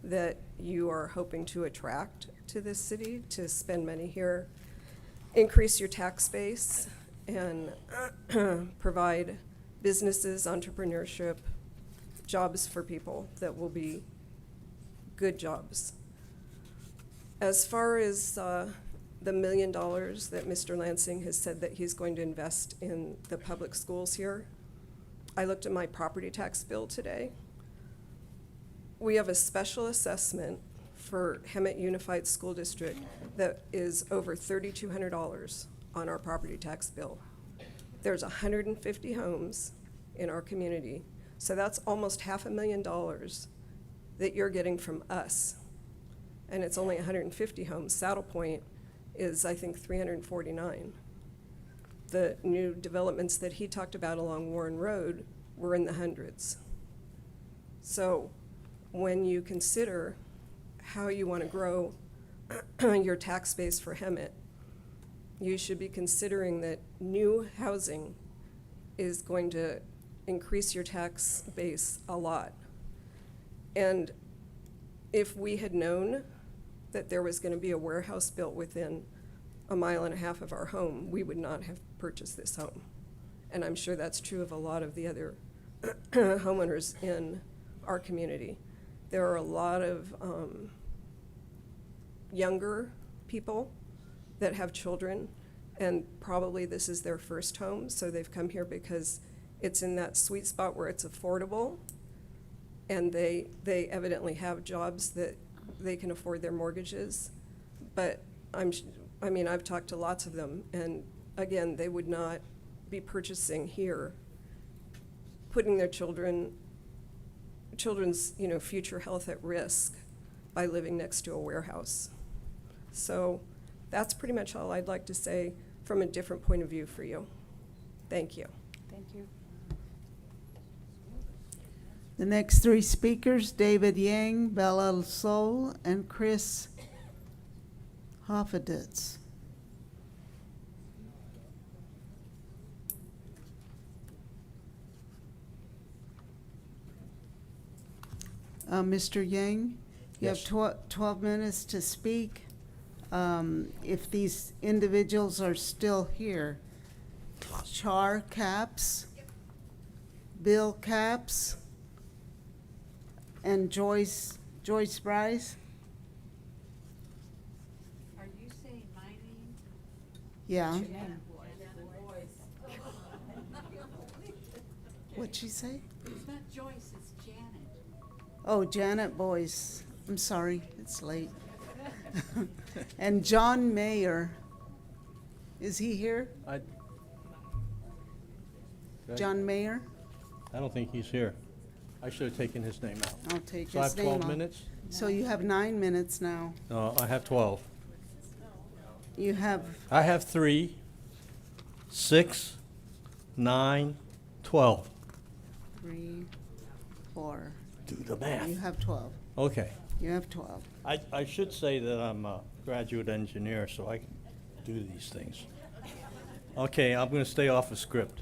that you are hoping to attract to this city, to spend money here, increase your tax base, and provide businesses, entrepreneurship, jobs for people that will be good jobs. As far as the $1 million that Mr. Lansing has said that he's going to invest in the public schools here, I looked at my property tax bill today. We have a special assessment for Hemet Unified School District that is over $3,200 on our property tax bill. There's 150 homes in our community, so that's almost $500,000 that you're getting from us. And it's only 150 homes. Saddle Point is, I think, 349. The new developments that he talked about along Warren Road were in the hundreds. So when you consider how you want to grow your tax base for Hemet, you should be considering that new housing is going to increase your tax base a lot. And if we had known that there was going to be a warehouse built within a mile and a half of our home, we would not have purchased this home. And I'm sure that's true of a lot of the other homeowners in our community. There are a lot of younger people that have children, and probably this is their first home, so they've come here because it's in that sweet spot where it's affordable, and they evidently have jobs that they can afford their mortgages. But I mean, I've talked to lots of them, and again, they would not be purchasing here, putting their children's future health at risk by living next to a warehouse. So that's pretty much all I'd like to say from a different point of view for you. Thank you. Thank you. The next three speakers, David Yang, Bella Soul, and Chris Hoffeditz. Mr. Yang, you Yes. have 12 minutes to speak. If these individuals are still here, Char Caps, Bill Caps, and Joyce Bryce. Are you saying my name? Yeah. What'd she say? It's not Joyce, it's Janet. Oh, Janet Boyce. I'm sorry, it's late. And John Mayer. Is he here? John Mayer? I don't think he's here. I should have taken his name out. I'll take So I his have name 12 off. minutes? So you have 9 minutes now. No, I have 12. You have, I have 3, 6, 9, 12. 3, 4. Do the math. You have 12. Okay. You have 12. I should say that I'm a graduate engineer, so I can do these things. Okay, I'm going to stay off of script.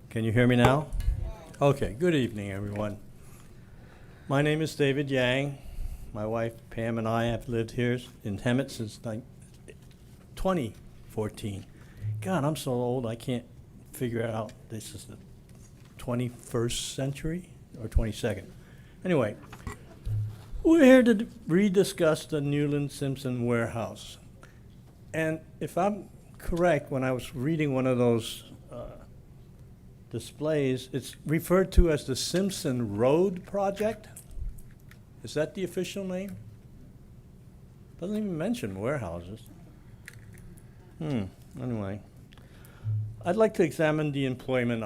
Can you hear me now? Okay, good evening, everyone. My name is David Yang. My wife Pam and I have lived here in Hemet since 2014. God, I'm so old I can't figure out this is the 21st century or 22nd. Anyway, we're here to rediscuss the Newland Simpson warehouse. And if I'm correct, when I was reading one of those displays, it's referred to as the Simpson Road Project. Is that the official name? Doesn't even mention warehouses. Anyway, I'd like to examine the employment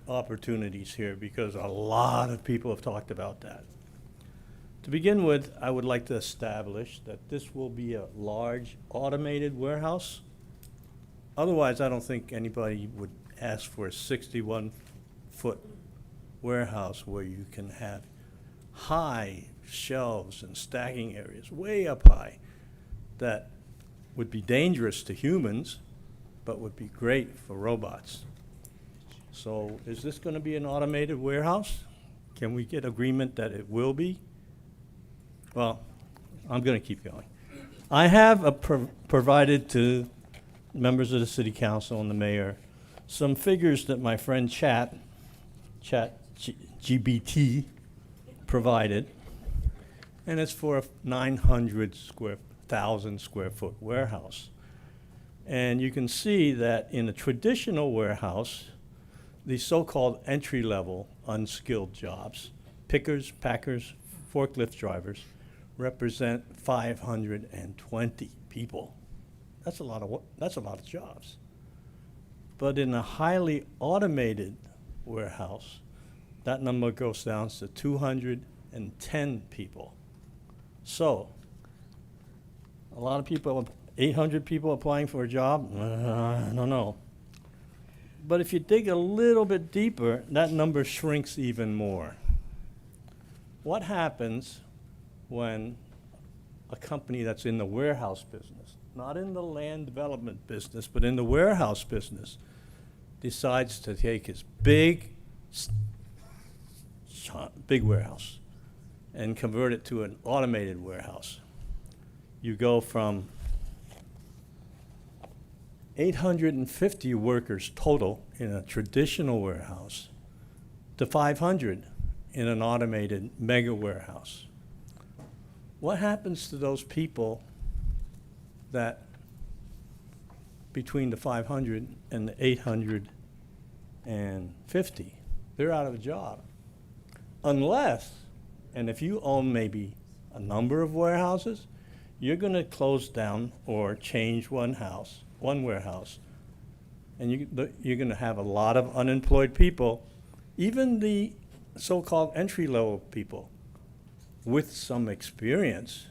opportunities here because a lot of people have talked about that. To begin with, I would like to establish that this will be a large automated warehouse. Otherwise, I don't think anybody would ask for a 61-foot warehouse where you can have high shelves and stacking areas way up high that would be dangerous to humans but would be great for robots. So is this going to be an automated warehouse? Can we get agreement that it will be? Well, I'm going to keep going. I have provided to members of the City Council and the mayor some figures that my friend GBT provided, and it's for a 900,000 square foot warehouse. And you can see that in a traditional warehouse, the so-called entry-level unskilled jobs, pickers, packers, forklift drivers, represent 520 people. That's a lot of jobs. But in a highly automated warehouse, that number goes down to 210 people. So, a lot of people, 800 people applying for a job? I don't know. But if you dig a little bit deeper, that number shrinks even more. What happens when a company that's in the warehouse business, not in the land development business, but in the warehouse business, decides to take its big warehouse and convert it to an automated warehouse? You go from 850 workers total in a traditional warehouse to 500 in an automated mega warehouse. What happens to those people that between the 500 and the 850, they're out of a job? Unless, and if you own maybe a number of warehouses, you're going to close down or change one warehouse, and you're going to have a lot of unemployed people, even the so-called entry-level people with some experience.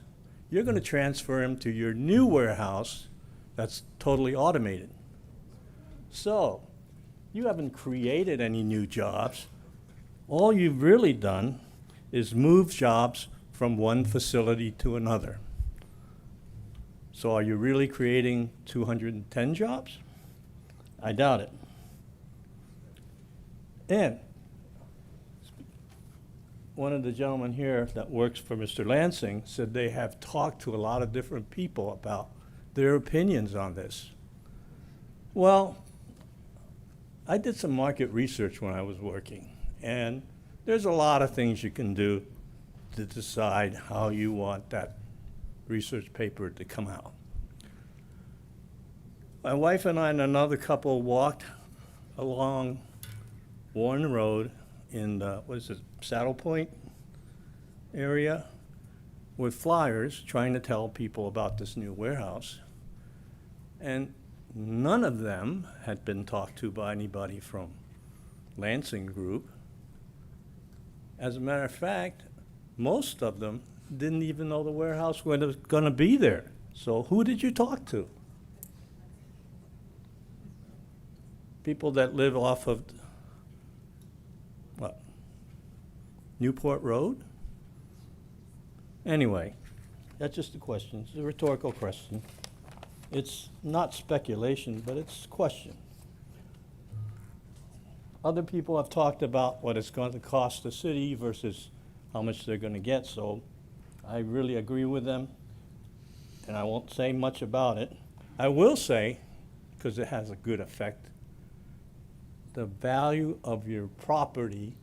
You're going to transfer them to your new warehouse that's totally automated. So you haven't created any new jobs. All you've really done is move jobs from one facility to another. So are you really creating 210 jobs? I doubt it. And one of the gentlemen here that works for Mr. Lansing said they have talked to a lot of different people about their opinions on this. Well, I did some market research when I was working, and there's a lot of things you can do to decide how you want that research paper to come out. My wife and I and another couple walked along Warren Road in the, what is it, Saddle Point area with flyers trying to tell people about this new warehouse. And none of them had been talked to by anybody from Lansing Group. As a matter of fact, most of them didn't even know the warehouse was going to be there. So who did you talk to? People that live off of, what, Newport Road? Anyway, that's just a question. It's a rhetorical question. It's not speculation, but it's a question. Other people have talked about what it's going to cost the city versus how much they're going to get, so I really agree with them, and I won't say much about it. I will say, because it has a good effect, the value of your property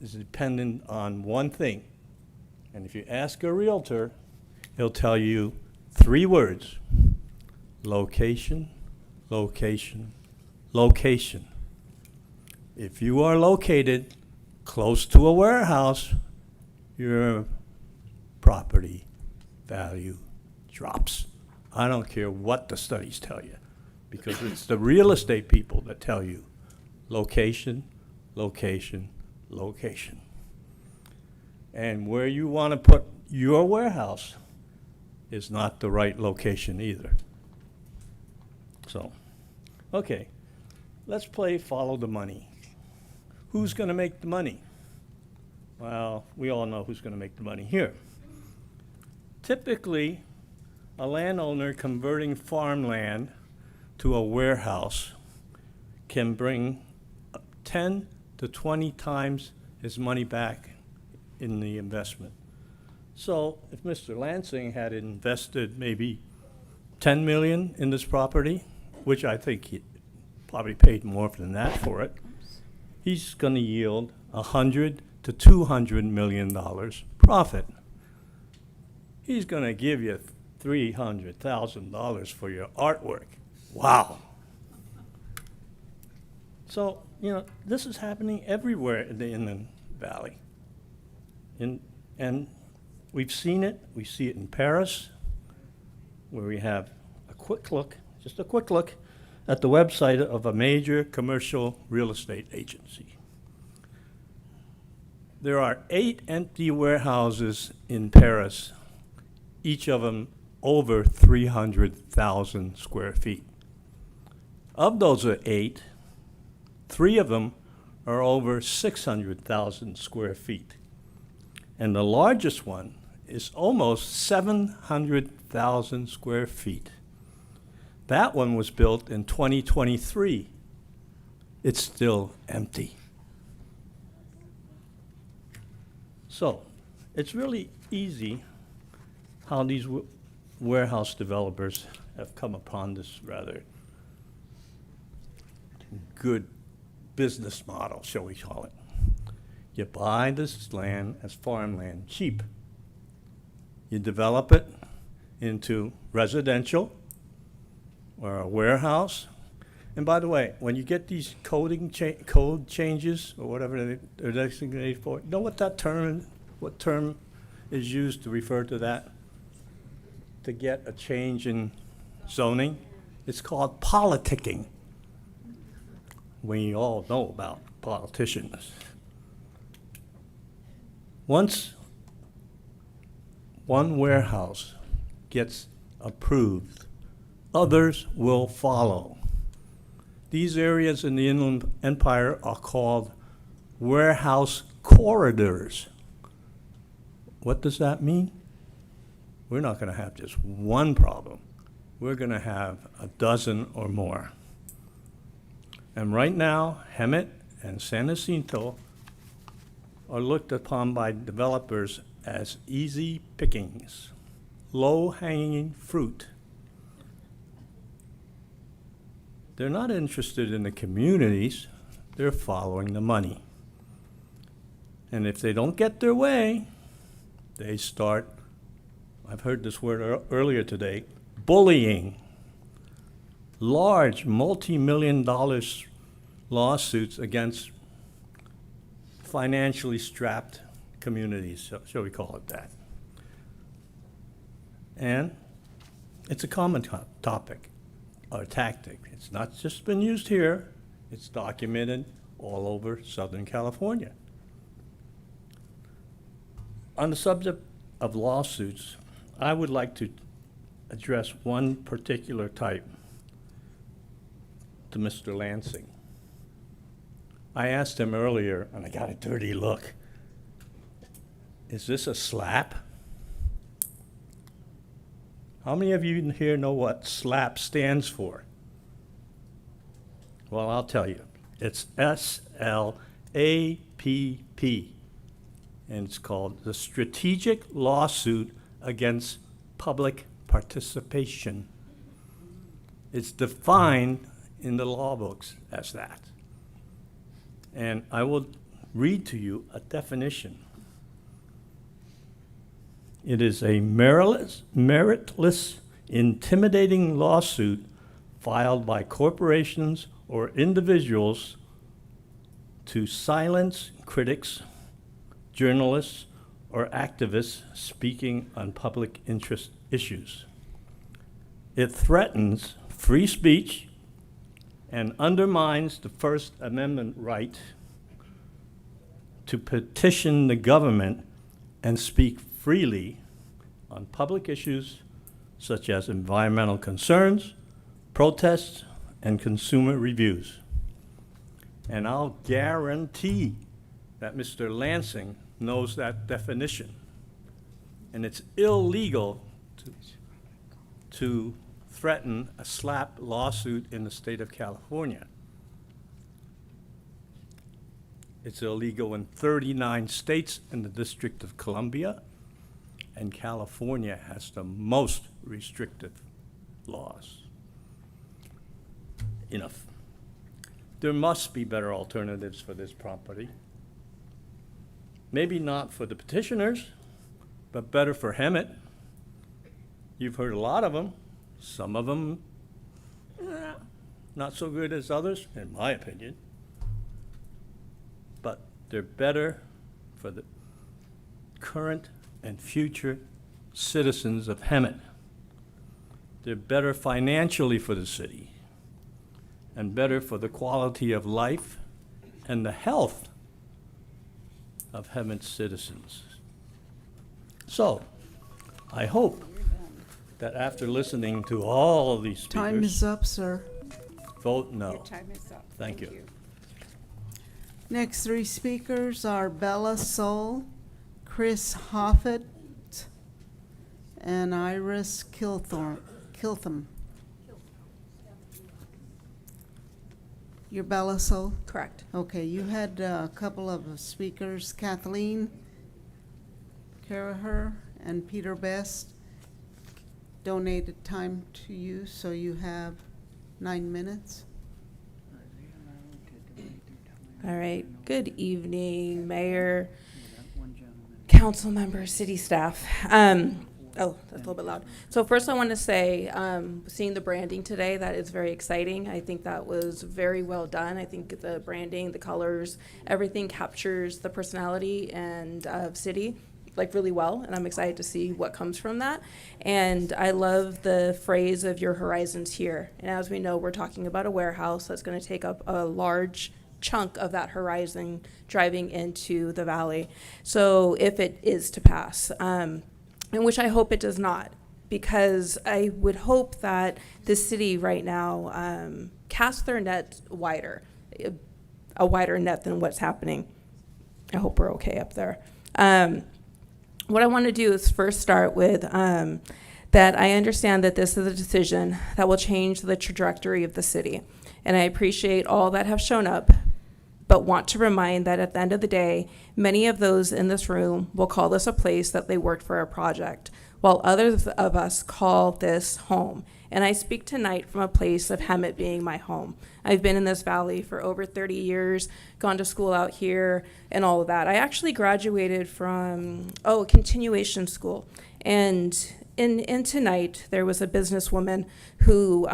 is dependent on one thing. And if you ask a realtor, he'll tell you 3 words: location, location, location. If you are located close to a warehouse, your property value drops. I don't care what the studies tell you, because it's the real estate people that tell you location, location, location. And where you want to put your warehouse is not the right location either. So, okay, let's play follow the money. Who's going to make the money? Well, we all know who's going to make the money here. Typically, a landowner converting farmland to a warehouse can bring 10 to 20 times his money back in the investment. So if Mr. Lansing had invested maybe 10 million in this property, which I think he probably paid more than that for it, he's going to yield $100 to $200 million profit. He's going to give you $300,000 for your artwork. Wow. So, you know, this is happening everywhere in the Inland Valley. And we've seen it. We see it in Paris, where we have a quick look, just a quick look, at the website of a major commercial real estate agency. There are 8 empty warehouses in Paris, each of them over 300,000 square feet. Of those 8, 3 of them are over 600,000 square feet. And the largest one is almost 700,000 square feet. That one was built in 2023. It's still empty. So it's really easy how these warehouse developers have come upon this rather good business model, shall we call it. You buy this land as farmland cheap. You develop it into residential or a warehouse. And by the way, when you get these code changes or whatever they're designated for, you know what term is used to refer to that? To get a change in zoning? It's called politicking. We all know about politicians. Once one warehouse gets approved, others will follow. These areas in the Inland Empire are called warehouse corridors. What does that mean? We're not going to have just one problem. We're going to have a dozen or more. And right now, Hemet and San Jacinto are looked upon by developers as easy pickings, low-hanging fruit. They're not interested in the communities, they're following the money. And if they don't get their way, they start, I've heard this word earlier today, bullying. Large multi-million-dollar lawsuits against financially strapped communities, shall we call it that. And it's a common topic or tactic. It's not just been used here, it's documented all over Southern California. On the subject of lawsuits, I would like to address one particular type to Mr. Lansing. I asked him earlier, and I got a dirty look. Is this a slap? How many of you here know what SLAP stands for? Well, I'll tell you. It's SLAPP, and it's called the Strategic Lawsuit Against Public Participation. It's defined in the law books as that. And I will read to you a definition. It is a meritless, intimidating lawsuit filed by corporations or individuals to silence critics, journalists, or activists speaking on public interest issues. It threatens free speech and undermines the First Amendment right to petition the government and speak freely on public issues such as environmental concerns, protests, and consumer reviews. And I'll guarantee that Mr. Lansing knows that definition. And it's illegal to threaten a SLAP lawsuit in the state of California. It's illegal in 39 states in the District of Columbia, and California has the most restrictive laws. Enough. There must be better alternatives for this property. Maybe not for the petitioners, but better for Hemet. You've heard a lot of them. Some of them, not so good as others, in my opinion. But they're better for the current and future citizens of Hemet. They're better financially for the city and better for the quality of life and the health of Hemet's citizens. So, I hope that after listening to all of these speakers, Time is up, sir. vote no. Your time is up. Thank you. Next three speakers are Bella Soul, Chris Hoffett, and Iris Kiltham. You're Bella Soul? Correct. Okay, you had a couple of speakers, Kathleen Caraher and Peter Best, donated time to you, so you have 9 minutes. All right. Good evening, Mayor, council members, city staff. Oh, that's a little bit loud. So first I want to say, seeing the branding today, that is very exciting. I think that was very well done. I think the branding, the colors, everything captures the personality and city like really well, and I'm excited to see what comes from that. And I love the phrase of your horizons here. And as we know, we're talking about a warehouse that's going to take up a large chunk of that horizon driving into the valley. So if it is to pass, and which I hope it does not, because I would hope that the city right now casts their net wider, a wider net than what's happening. I hope we're okay up there. What I want to do is first start with that I understand that this is a decision that will change the trajectory of the city. And I appreciate all that have shown up, but want to remind that at the end of the day, many of those in this room will call this a place that they worked for a project, while others of us call this home. And I speak tonight from a place of Hemet being my home. I've been in this valley for over 30 years, gone to school out here, and all of that. I actually graduated from, a continuation school. And in tonight, there was a businesswoman who,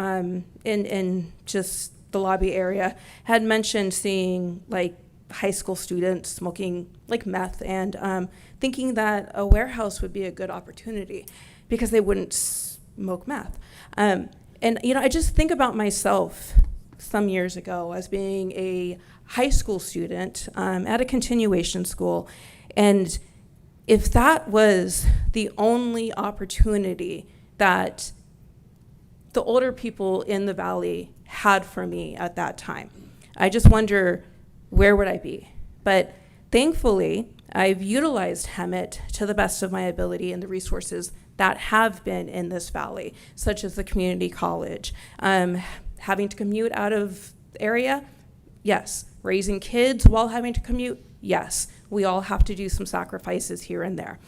in just the lobby area, had mentioned seeing like high school students smoking like meth and thinking that a warehouse would be a good opportunity because they wouldn't smoke meth. And I just think about myself some years ago as being a high school student at a continuation school, and if that was the only opportunity that the older people in the valley had for me at that time, I just wonder, where would I be? But thankfully, I've utilized Hemet to the best of my ability and the resources that have been in this valley, such as the community college. Having to commute out of the area, yes. Raising kids while having to commute, yes. We all have to do some sacrifices here and there.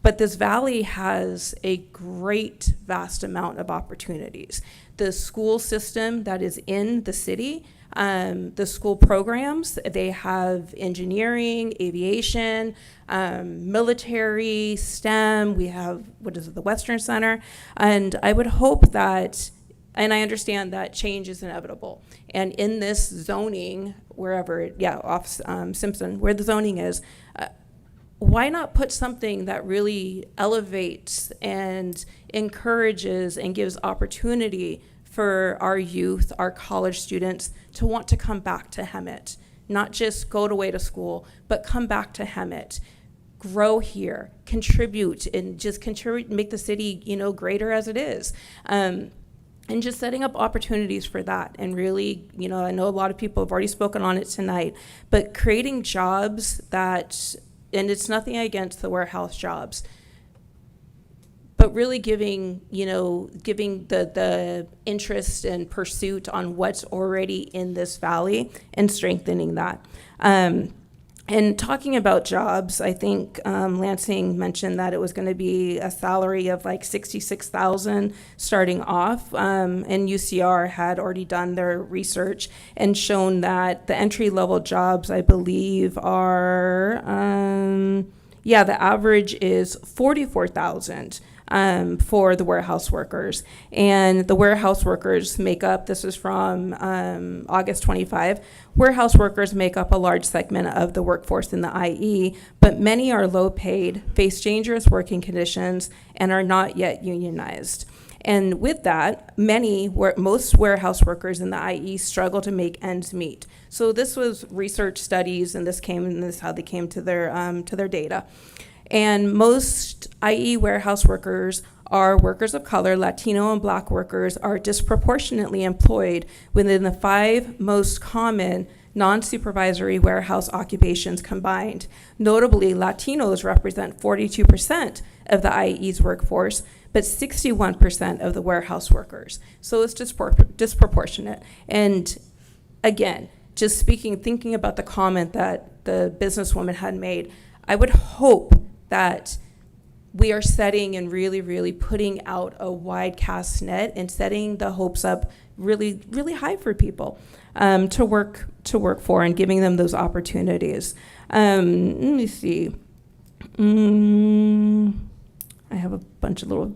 But this valley has a great, vast amount of opportunities. The school system that is in the city, the school programs, they have engineering, aviation, military, STEM, we have, the Western Center, and I would hope that, and I understand that change is inevitable. And in this zoning, off Simpson, where the zoning is, why not put something that really elevates and encourages and gives opportunity for our youth, our college students, to want to come back to Hemet, not just go away to school, but come back to Hemet, grow here, contribute, and just contribute, make the city, greater as it is. And just setting up opportunities for that. And really, I know a lot of people have already spoken on it tonight, but creating jobs that, and it's nothing against the warehouse jobs, but really giving the interest and pursuit on what's already in this valley and strengthening that. And talking about jobs, I think Lansing mentioned that it was going to be a salary of like $66,000 starting off, and UCR had already done their research and shown that the entry-level jobs, I believe, are, the average is $44,000. For the warehouse workers. And the warehouse workers make up, this is from August 25, warehouse workers make up a large segment of the workforce in the IE, but many are low paid, face dangerous working conditions, and are not yet unionized. And with that, most warehouse workers in the IE struggle to make ends meet. So this was research studies, and this is how they came to their data. And most IE warehouse workers are workers of color. Latino and Black workers are disproportionately employed within the 5 most common non-supervisory warehouse occupations combined. Notably, Latinos represent 42% of the IE's workforce, but 61% of the warehouse workers. So it's disproportionate. And again, just thinking about the comment that the businesswoman had made, I would hope that we are setting and really, really putting out a wide cast net and setting the hopes up really, really high for people to work for and giving them those opportunities. Let me see. I have a bunch of little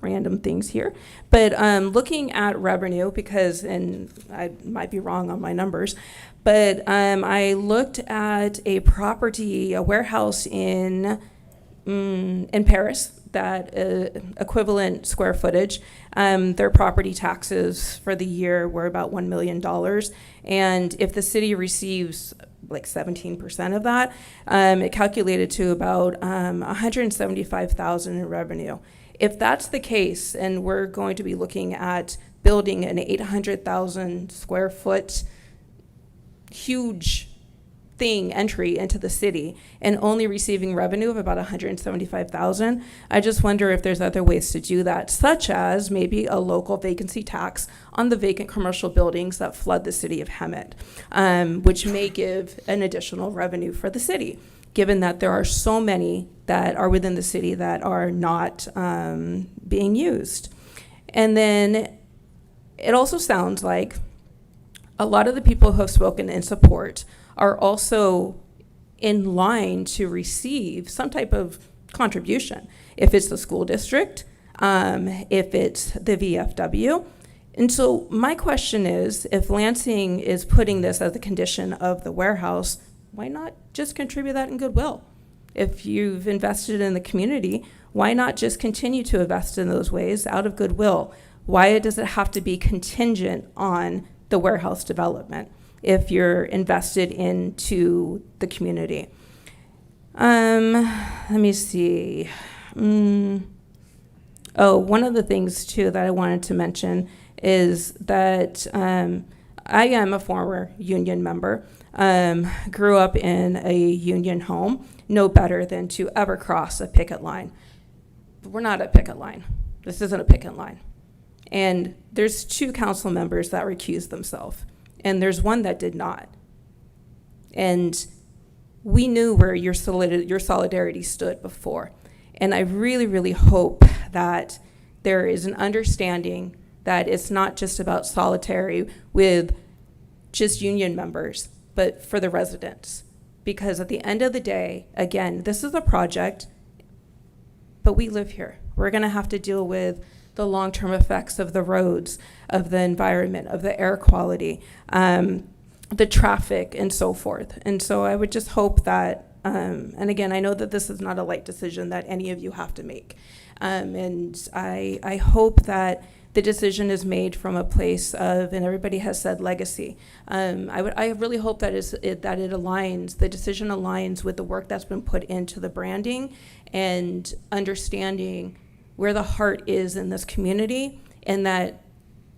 random things here, but looking at revenue, and I might be wrong on my numbers, but I looked at a warehouse in Paris, that equivalent square footage. Their property taxes for the year were about $1 million. And if the city receives like 17% of that, it calculated to about $175,000 in revenue. If that's the case, and we're going to be looking at building an 800,000 square foot huge entry into the city and only receiving revenue of about $175,000, I just wonder if there's other ways to do that, such as maybe a local vacancy tax on the vacant commercial buildings that flood the city of Hemet, which may give an additional revenue for the city, given that there are so many that are within the city that are not being used. And then it also sounds like a lot of the people who have spoken in support are also in line to receive some type of contribution. If it's the school district, if it's the VFW, And so my question is, if Lansing is putting this as a condition of the warehouse, why not just contribute that in goodwill? If you've invested in the community, why not just continue to invest in those ways out of goodwill? Why does it have to be contingent on the warehouse development if you're invested into the community? Let me see. Oh, one of the things too that I wanted to mention is that I am a former union member, grew up in a union home, no better than to ever cross a picket line. But we're not a picket line. This isn't a picket line. And there's 2 council members that recused themselves, and there's one that did not. And we knew where your solidarity stood before. And I really, really hope that there is an understanding that it's not just about solitary with just union members, but for the residents. Because at the end of the day, again, this is a project, but we live here. We're gonna have to deal with the long-term effects of the roads, of the environment, of the air quality, the traffic, and so forth. And so I would just hope that, and again, I know that this is not a light decision that any of you have to make. And I hope that the decision is made from a place of, and everybody has said legacy. I really hope that it aligns, the decision aligns with the work that's been put into the branding and understanding where the heart is in this community, and that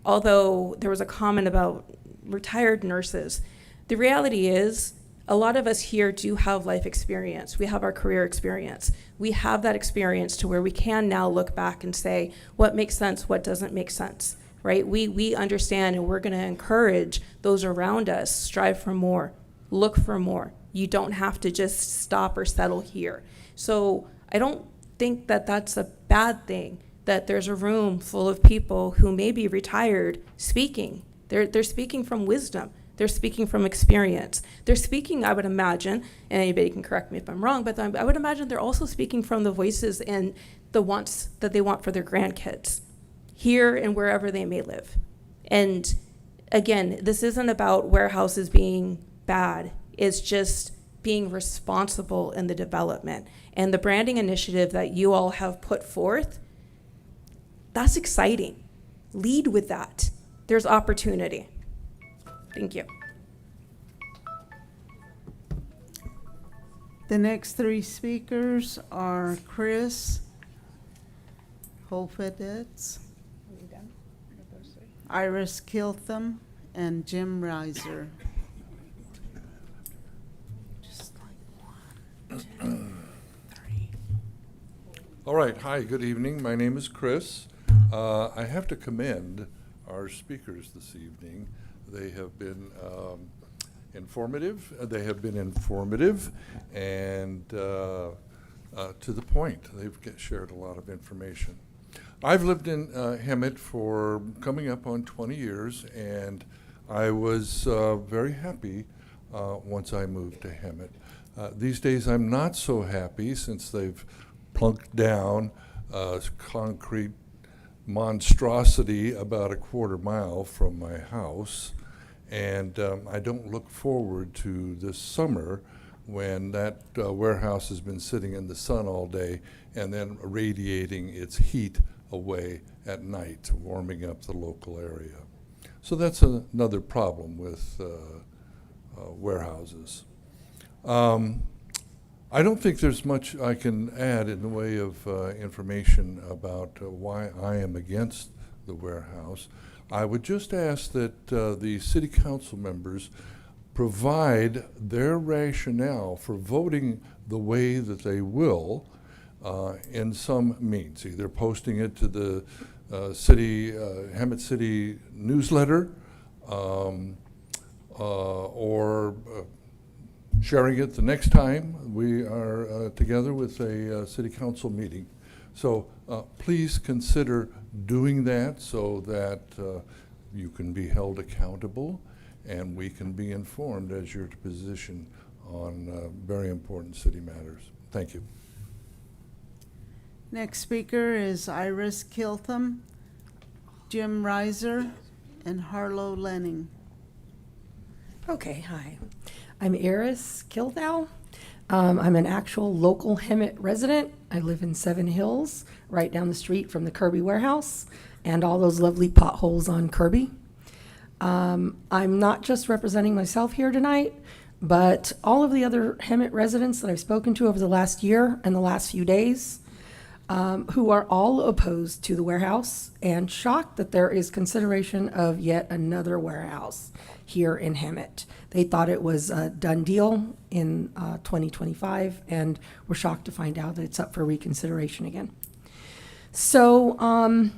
although there was a comment about retired nurses, the reality is a lot of us here do have life experience. We have our career experience. We have that experience to where we can now look back and say what makes sense, what doesn't make sense, right? We understand, and we're gonna encourage those around us, strive for more, look for more. You don't have to just stop or settle here. So I don't think that that's a bad thing, that there's a room full of people who may be retired speaking. They're speaking from wisdom. They're speaking from experience. They're speaking, I would imagine, and anybody can correct me if I'm wrong, but I would imagine they're also speaking from the voices and the wants that they want for their grandkids, here and wherever they may live. And again, this isn't about warehouses being bad. It's just being responsible in the development. And the branding initiative that you all have put forth, that's exciting. Lead with that. There's opportunity. Thank you. The next 3 speakers are Chris Holfedetz, Iris Kiltham, and Jim Reiser. All right, hi, good evening. My name is Chris. I have to commend our speakers this evening. They have been informative. They have been informative and to the point. They've shared a lot of information. I've lived in Hemet for coming up on 20 years, and I was very happy once I moved to Hemet. These days I'm not so happy since they've plunked down a concrete monstrosity about a quarter mile from my house. And I don't look forward to this summer when that warehouse has been sitting in the sun all day and then radiating its heat away at night, warming up the local area. So that's another problem with warehouses. I don't think there's much I can add in the way of information about why I am against the warehouse. I would just ask that the city council members provide their rationale for voting the way that they will in some means, either posting it to the Hemet City newsletter or sharing it the next time we are together with a city council meeting. So please consider doing that so that you can be held accountable and we can be informed as your position on very important city matters. Thank you. Next speaker is Iris Kiltham, Jim Reiser, and Harlow Lenning. Okay, hi. I'm Eris Kilthau. I'm an actual local Hemet resident. I live in Seven Hills, right down the street from the Kirby warehouse and all those lovely potholes on Kirby. I'm not just representing myself here tonight, but all of the other Hemet residents that I've spoken to over the last year and the last few days, who are all opposed to the warehouse and shocked that there is consideration of yet another warehouse here in Hemet. They thought it was a done deal in 2025 and were shocked to find out that it's up for reconsideration again. So,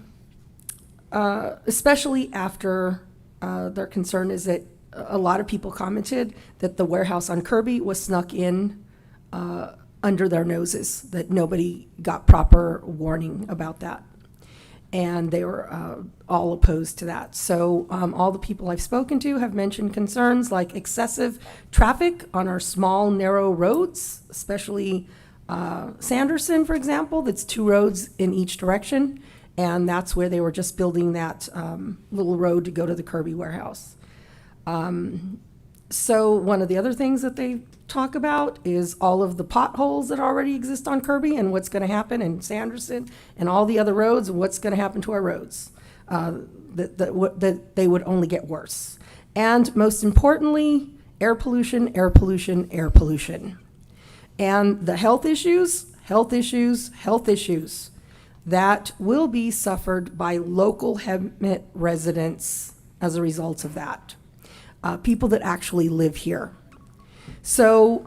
especially after their concern is that a lot of people commented that the warehouse on Kirby was snuck in under their noses, that nobody got proper warning about that. And they were all opposed to that. So all the people I've spoken to have mentioned concerns like excessive traffic on our small, narrow roads, especially Sanderson, for example, that's 2 roads in each direction. And that's where they were just building that little road to go to the Kirby warehouse. So one of the other things that they talk about is all of the potholes that already exist on Kirby and what's going to happen in Sanderson and all the other roads and what's going to happen to our roads. That they would only get worse. And most importantly, air pollution, air pollution, air pollution. And the health issues that will be suffered by local Hemet residents as a result of that. People that actually live here. So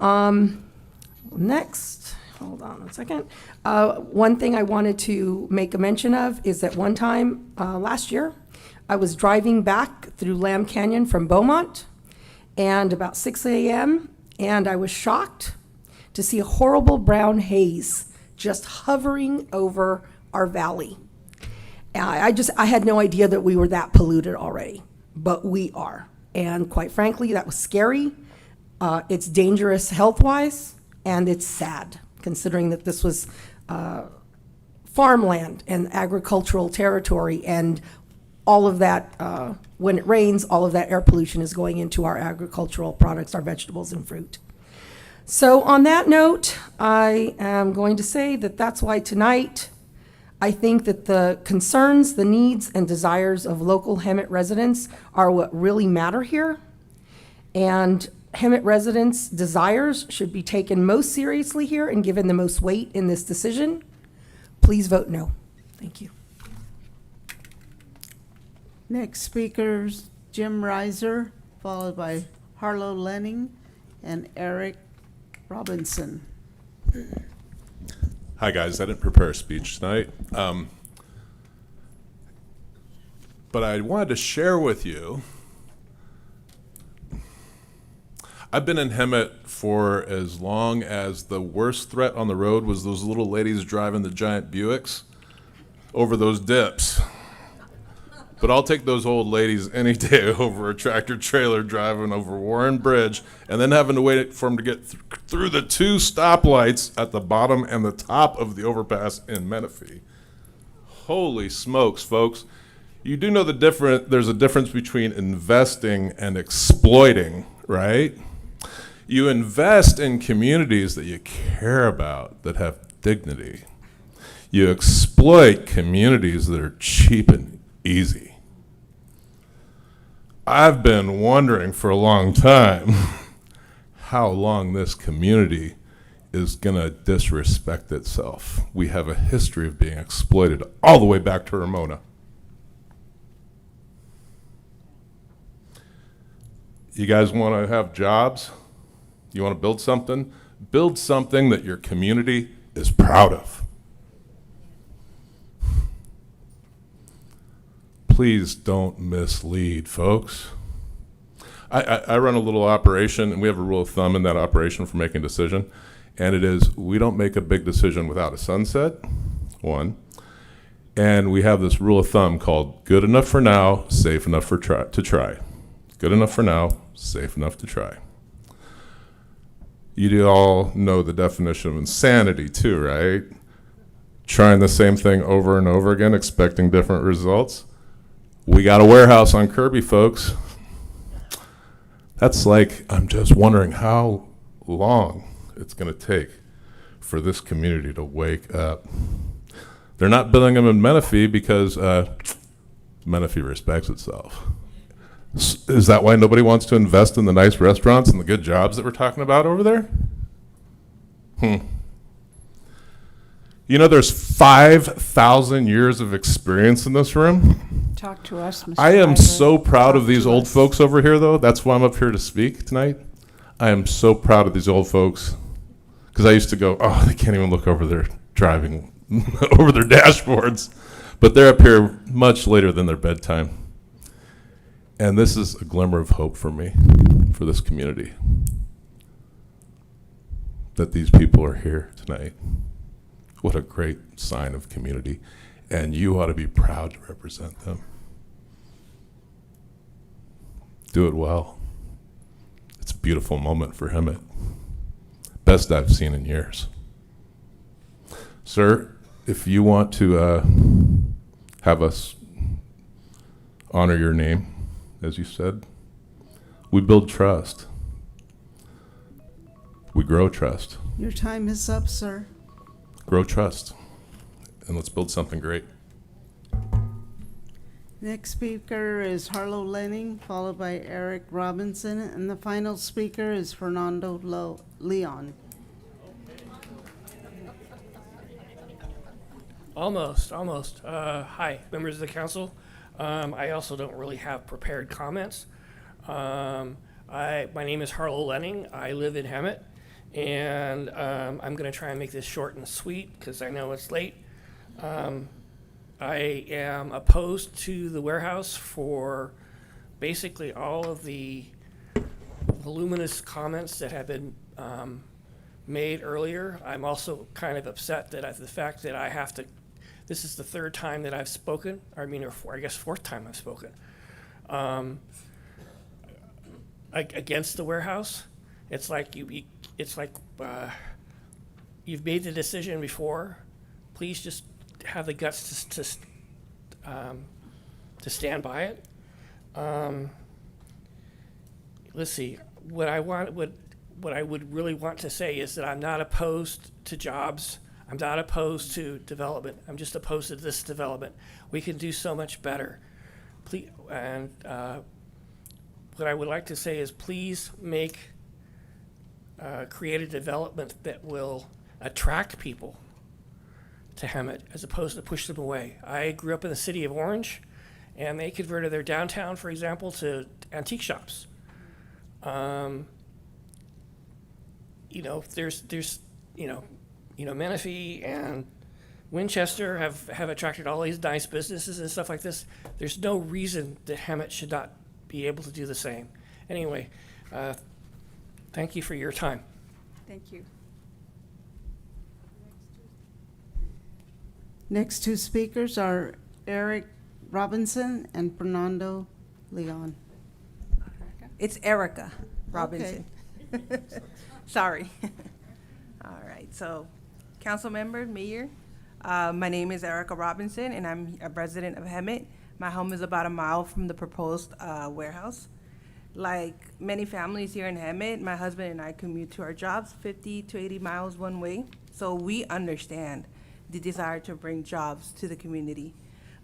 next, hold on a second. One thing I wanted to make a mention of is that one time last year, I was driving back through Lamb Canyon from Beaumont, and about 6 a.m., and I was shocked to see a horrible brown haze just hovering over our valley. I had no idea that we were that polluted already, but we are. And quite frankly, that was scary. It's dangerous health-wise, and it's sad, considering that this was farmland and agricultural territory, and all of that, when it rains, all of that air pollution is going into our agricultural products, our vegetables and fruit. So on that note, I am going to say that that's why tonight, I think that the concerns, the needs, and desires of local Hemet residents are what really matter here. And Hemet residents' desires should be taken most seriously here and given the most weight in this decision. Please vote no. Thank you. Next speakers, Jim Reiser, followed by Harlow Lenning and Eric Robinson. Hi, guys. I didn't prepare a speech tonight, but I wanted to share with you. I've been in Hemet for as long as the worst threat on the road was those little ladies driving the giant Buicks over those dips. But I'll take those old ladies any day over a tractor trailer driving over Warren Bridge and then having to wait for them to get through the 2 stoplights at the bottom and the top of the overpass in Menifee. Holy smokes, folks. You do know there's a difference between investing and exploiting, right? You invest in communities that you care about, that have dignity. You exploit communities that are cheap and easy. I've been wondering for a long time how long this community is going to disrespect itself. We have a history of being exploited all the way back to Ramona. You guys want to have jobs? You want to build something? Build something that your community is proud of. Please don't mislead, folks. I run a little operation, and we have a rule of thumb in that operation for making a decision, and it is we don't make a big decision without a sunset, one, and we have this rule of thumb called good enough for now, safe enough to try. Good enough for now, safe enough to try. You do all know the definition of insanity too, right? Trying the same thing over and over again, expecting different results. We got a warehouse on Kirby, folks. That's like, I'm just wondering how long it's going to take for this community to wake up. They're not building them in Menifee because Menifee respects itself. Is that why nobody wants to invest in the nice restaurants and the good jobs that we're talking about over there? You know, there's 5,000 years of experience in this room. Talk to us, Mr. I am Driver. so proud of Talk these to old us. folks over here, though. That's why I'm up here to speak tonight. I am so proud of these old folks because I used to go, oh, they can't even look over their driving, over their dashboards. But they're up here much later than their bedtime. And this is a glimmer of hope for me, for this community, that these people are here tonight. What a great sign of community. And you ought to be proud to represent them. Do it well. It's a beautiful moment for Hemet. Best I've seen in years. Sir, if you want to have us honor your name, as you said, we build trust. We grow trust. Your time is up, sir. Grow trust. And let's build something great. Next speaker is Harlow Lenning, followed by Eric Robinson, and the final speaker is Fernando Leon. Almost. Hi, members of the council. I also don't really have prepared comments. My name is Harlow Lenning. I live in Hemet, and I'm going to try and make this short and sweet because I know it's late. I am opposed to the warehouse for basically all of the voluminous comments that have been made earlier. I'm also kind of upset that the fact that I have to, this is the third time that I've spoken, or I guess fourth time I've spoken, against the warehouse. It's like you've made the decision before. Please just have the guts to stand by it. Let's see. What I would really want to say is that I'm not opposed to jobs. I'm not opposed to development. I'm just opposed to this development. We can do so much better. Please, and what I would like to say is please create a development that will attract people to Hemet as opposed to push them away. I grew up in the city of Orange, and they converted their downtown, for example, to antique shops. There's Menifee and Winchester have attracted all these nice businesses and stuff like this. There's no reason that Hemet should not be able to do the same. Anyway, thank you for your time. Thank you. Next two speakers are Eric Robinson and Fernando Leon. It's Erica Robinson. Sorry. All right, so council member, mayor, my name is Erica Robinson, and I'm a resident of Hemet. My home is about a mile from the proposed warehouse. Like many families here in Hemet, my husband and I commute to our jobs 50 to 80 miles one way, so we understand the desire to bring jobs to the community.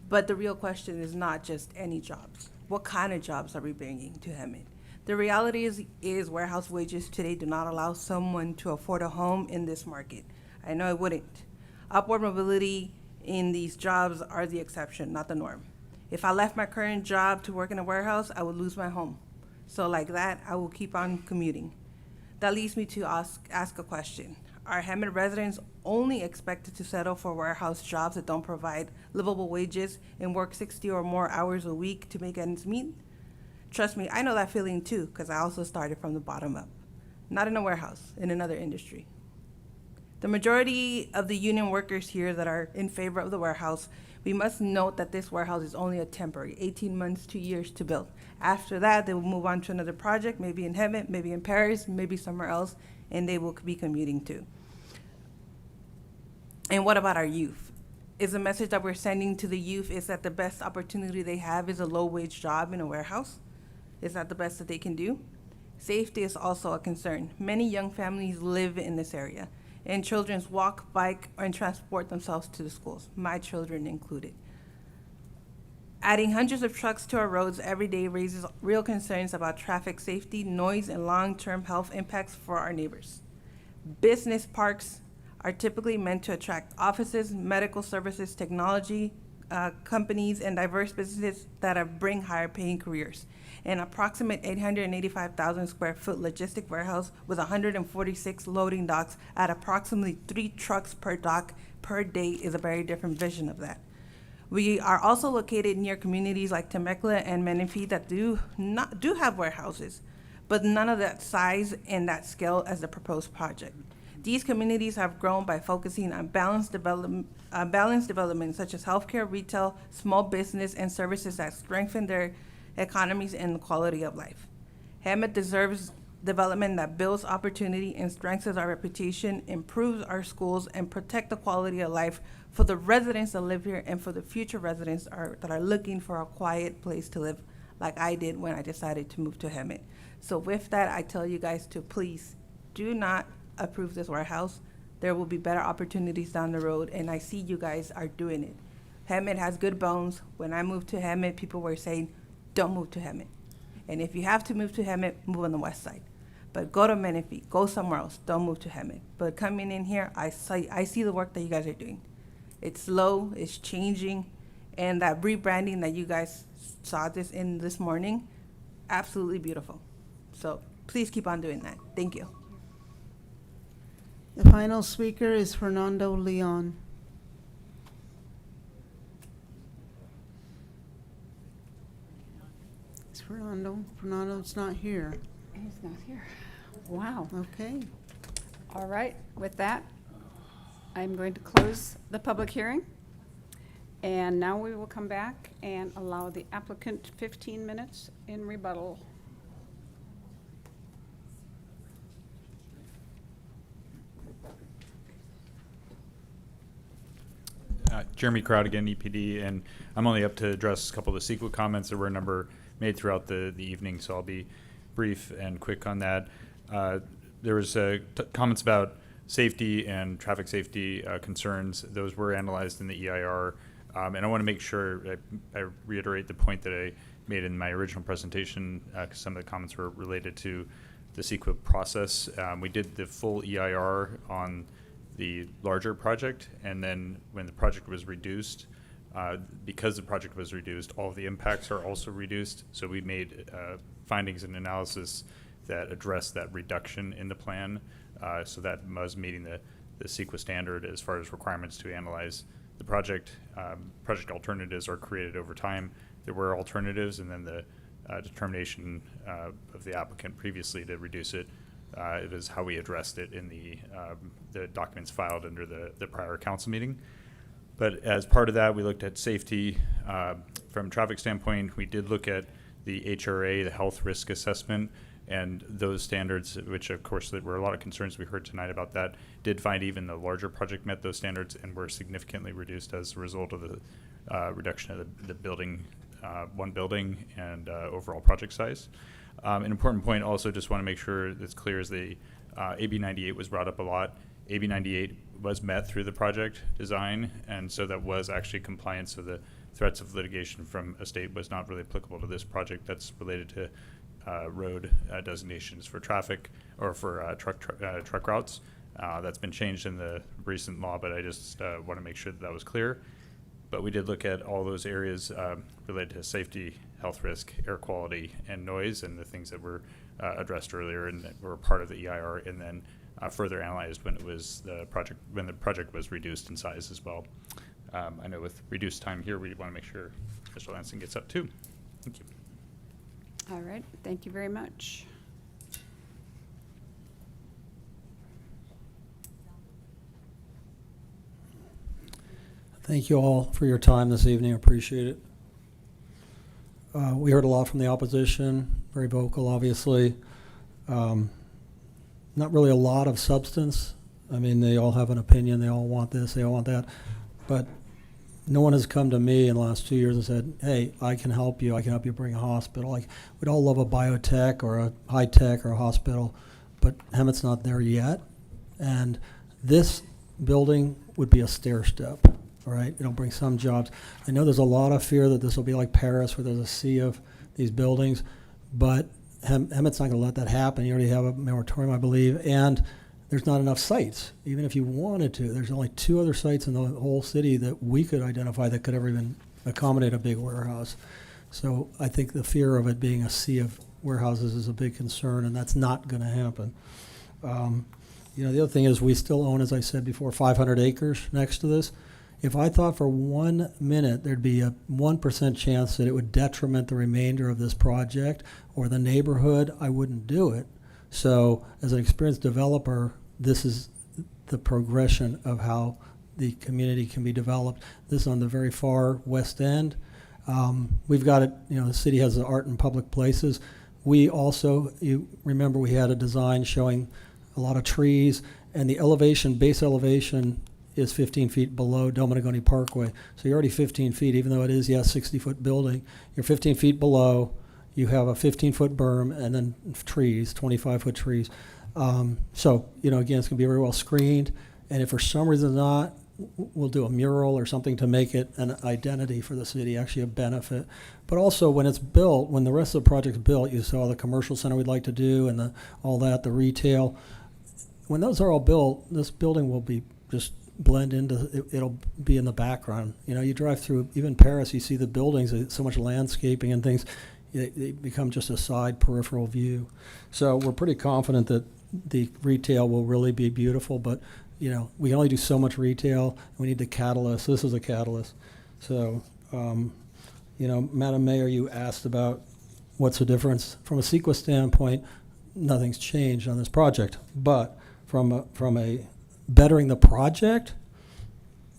But the real question is not just any jobs. What kind of jobs are we bringing to Hemet? The reality is warehouse wages today do not allow someone to afford a home in this market. I know it wouldn't. Upward mobility in these jobs are the exception, not the norm. If I left my current job to work in a warehouse, I would lose my home. So like that, I will keep on commuting. That leads me to ask a question. Are Hemet residents only expected to settle for warehouse jobs that don't provide livable wages and work 60 or more hours a week to make ends meet? Trust me, I know that feeling too, because I also started from the bottom up. Not in a warehouse, in another industry. The majority of the union workers here that are in favor of the warehouse, we must note that this warehouse is only a temporary, 18 months, 2 years to build. After that, they will move on to another project, maybe in Hemet, maybe in Paris, maybe somewhere else, and they will be commuting too. And what about our youth? is a message that we're sending to the youth is that the best opportunity they have is a low-wage job in a warehouse. Is that the best that they can do? Safety is also a concern. Many young families live in this area, and children walk, bike, and transport themselves to the schools, my children included. Adding hundreds of trucks to our roads every day raises real concerns about traffic safety, noise, and long-term health impacts for our neighbors. Business parks are typically meant to attract offices, medical services, technology companies, and diverse businesses that bring higher paying careers. An approximate 885,000 square foot logistic warehouse with 146 loading docks at approximately 3 trucks per dock per day is a very different vision of that. We are also located near communities like Temecula and Menifee that do have warehouses, but none of that size and that scale as the proposed project. These communities have grown by focusing on balanced development such as healthcare, retail, small business, and services that strengthen their economies and quality of life. Hemet deserves development that builds opportunity and strengthens our reputation, improves our schools, and protect the quality of life for the residents that live here and for the future residents that are looking for a quiet place to live, like I did when I decided to move to Hemet. So with that, I tell you guys to please do not approve this warehouse. There will be better opportunities down the road, and I see you guys are doing it. Hemet has good bones. When I moved to Hemet, people were saying, don't move to Hemet. And if you have to move to Hemet, move on the west side. But go to Menifee, go somewhere else. Don't move to Hemet. But coming in here, I see the work that you guys are doing. It's slow, it's changing, and that rebranding that you guys saw this morning, absolutely beautiful. So please keep on doing that. Thank you. The final speaker is Fernando Leon. Is Fernando? Fernando's not here. He's not here. Wow. Okay. All right, with that, I'm going to close the public hearing. And now we will come back and allow the applicant 15 minutes in rebuttal. Jeremy Crowd again, EPD, and I'm only up to address a couple of the CEQA comments. There were a number made throughout the evening, so I'll be brief and quick on that. There was comments about safety and traffic safety concerns. Those were analyzed in the EIR, and I want to make sure I reiterate the point that I made in my original presentation, because some of the comments were related to the CEQA process. We did the full EIR on the larger project, and then when the project was reduced, because the project was reduced, all of the impacts are also reduced. So we made findings and analysis that addressed that reduction in the plan. So that was meeting the CEQA standard as far as requirements to analyze the project. Project alternatives are created over time. There were alternatives, and then the determination of the applicant previously to reduce it. It was how we addressed it in the documents filed under the prior council meeting. But as part of that, we looked at safety. From a traffic standpoint, we did look at the HRA, the health risk assessment, and those standards, which of course there were a lot of concerns we heard tonight about that, did find even the larger project met those standards and were significantly reduced as a result of the reduction of the building, one building, and overall project size. An important point also, just want to make sure that's clear, is the AB 98 was brought up a lot. AB 98 was met through the project design, and so that was actually compliance. So the threats of litigation from a state was not really applicable to this project. That's related to road designations for traffic or for truck routes. That's been changed in the recent law, but I just want to make sure that was clear. But we did look at all those areas related to safety, health risk, air quality, and noise, and the things that were addressed earlier and that were part of the EIR, and then further analyzed when when the project was reduced in size as well. I know with reduced time here, we want to make sure Mr. Lansing gets up too. Thank you. All right, thank you very much. Thank you all for your time this evening. I appreciate it. We heard a lot from the opposition, very vocal, obviously. Not really a lot of substance. I mean, they all have an opinion. They all want this, they all want that. But no one has come to me in the last 2 years and said, hey, I can help you bring a hospital. Like, we'd all love a biotech or a high tech or a hospital, but Hemet's not there yet. And this building would be a stair step, right? It'll bring some jobs. I know there's a lot of fear that this will be like Paris, where there's a sea of these buildings, but Hemet's not going to let that happen. You already have a moratorium, I believe, and there's not enough sites. Even if you wanted to, there's only 2 other sites in the whole city that we could identify that could ever even accommodate a big warehouse. So I think the fear of it being a sea of warehouses is a big concern, and that's not going to happen. The other thing is we still own, as I said before, 500 acres next to this. If I thought for 1 minute there'd be a 1% chance that it would detriment the remainder of this project or the neighborhood, I wouldn't do it. So as an experienced developer, this is the progression of how the community can be developed. This is on the very far west end. We've got it, the city has the art in public places. We also, you remember we had a design showing a lot of trees, and the elevation, base elevation is 15 feet below Dominigoni Parkway. So you're already 15 feet, even though it is, 60-foot building. You're 15 feet below. You have a 15-foot berm and then trees, 25-foot trees. Again, it's going to be very well screened. And if for some reason not, we'll do a mural or something to make it an identity for the city, actually a benefit. But also when it's built, when the rest of the project's built, you saw the commercial center we'd like to do and the retail. When those are all built, this building will be just blend into, it'll be in the background. You drive through, even Paris, you see the buildings, so much landscaping and things. They become just a side peripheral view. So we're pretty confident that the retail will really be beautiful, but we can only do so much retail. We need the catalyst. This is a catalyst. So, Madam Mayor, you asked about what's the difference. From a CEQA standpoint, nothing's changed on this project, but from a bettering the project,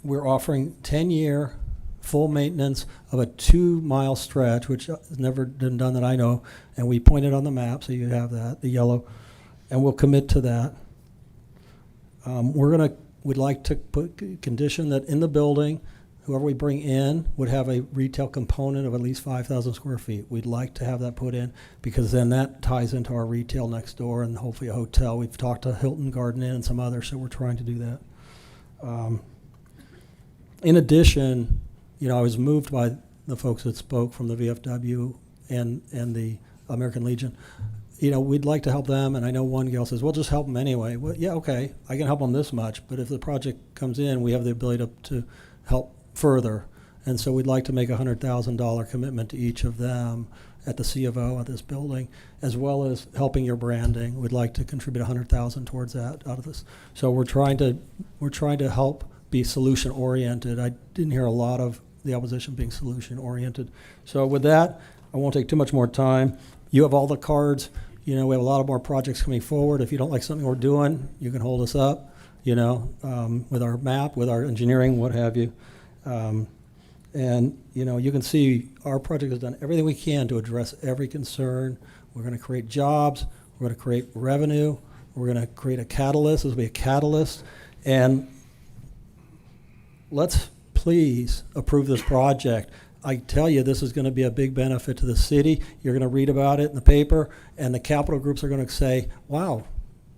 we're offering 10-year full maintenance of a 2-mile stretch, which has never been done that I know, and we pointed on the map, so you have that, the yellow, and we'll commit to that. We'd like to put condition that in the building, whoever we bring in would have a retail component of at least 5,000 square feet. We'd like to have that put in because then that ties into our retail next door and hopefully a hotel. We've talked to Hilton Garden Inn and some others, so we're trying to do that. In addition, I was moved by the folks that spoke from the VFW and the American Legion. We'd like to help them, and I know one gal says, well, just help them anyway. Well, yeah, okay, I can help them this much, but if the project comes in, we have the ability to help further. And so we'd like to make a $100,000 commitment to each of them at the C of O at this building, as well as helping your branding. We'd like to contribute $100,000 towards that out of this. So we're trying to help be solution oriented. I didn't hear a lot of the opposition being solution oriented. So with that, I won't take too much more time. You have all the cards. We have a lot of more projects coming forward. If you don't like something we're doing, you can hold us up, with our map, with our engineering, what have you. You can see our project has done everything we can to address every concern. We're going to create jobs. We're going to create revenue. We're going to create a catalyst. This will be a catalyst. And let's please approve this project. I tell you, this is going to be a big benefit to the city. You're going to read about it in the paper, and the capital groups are going to say, wow,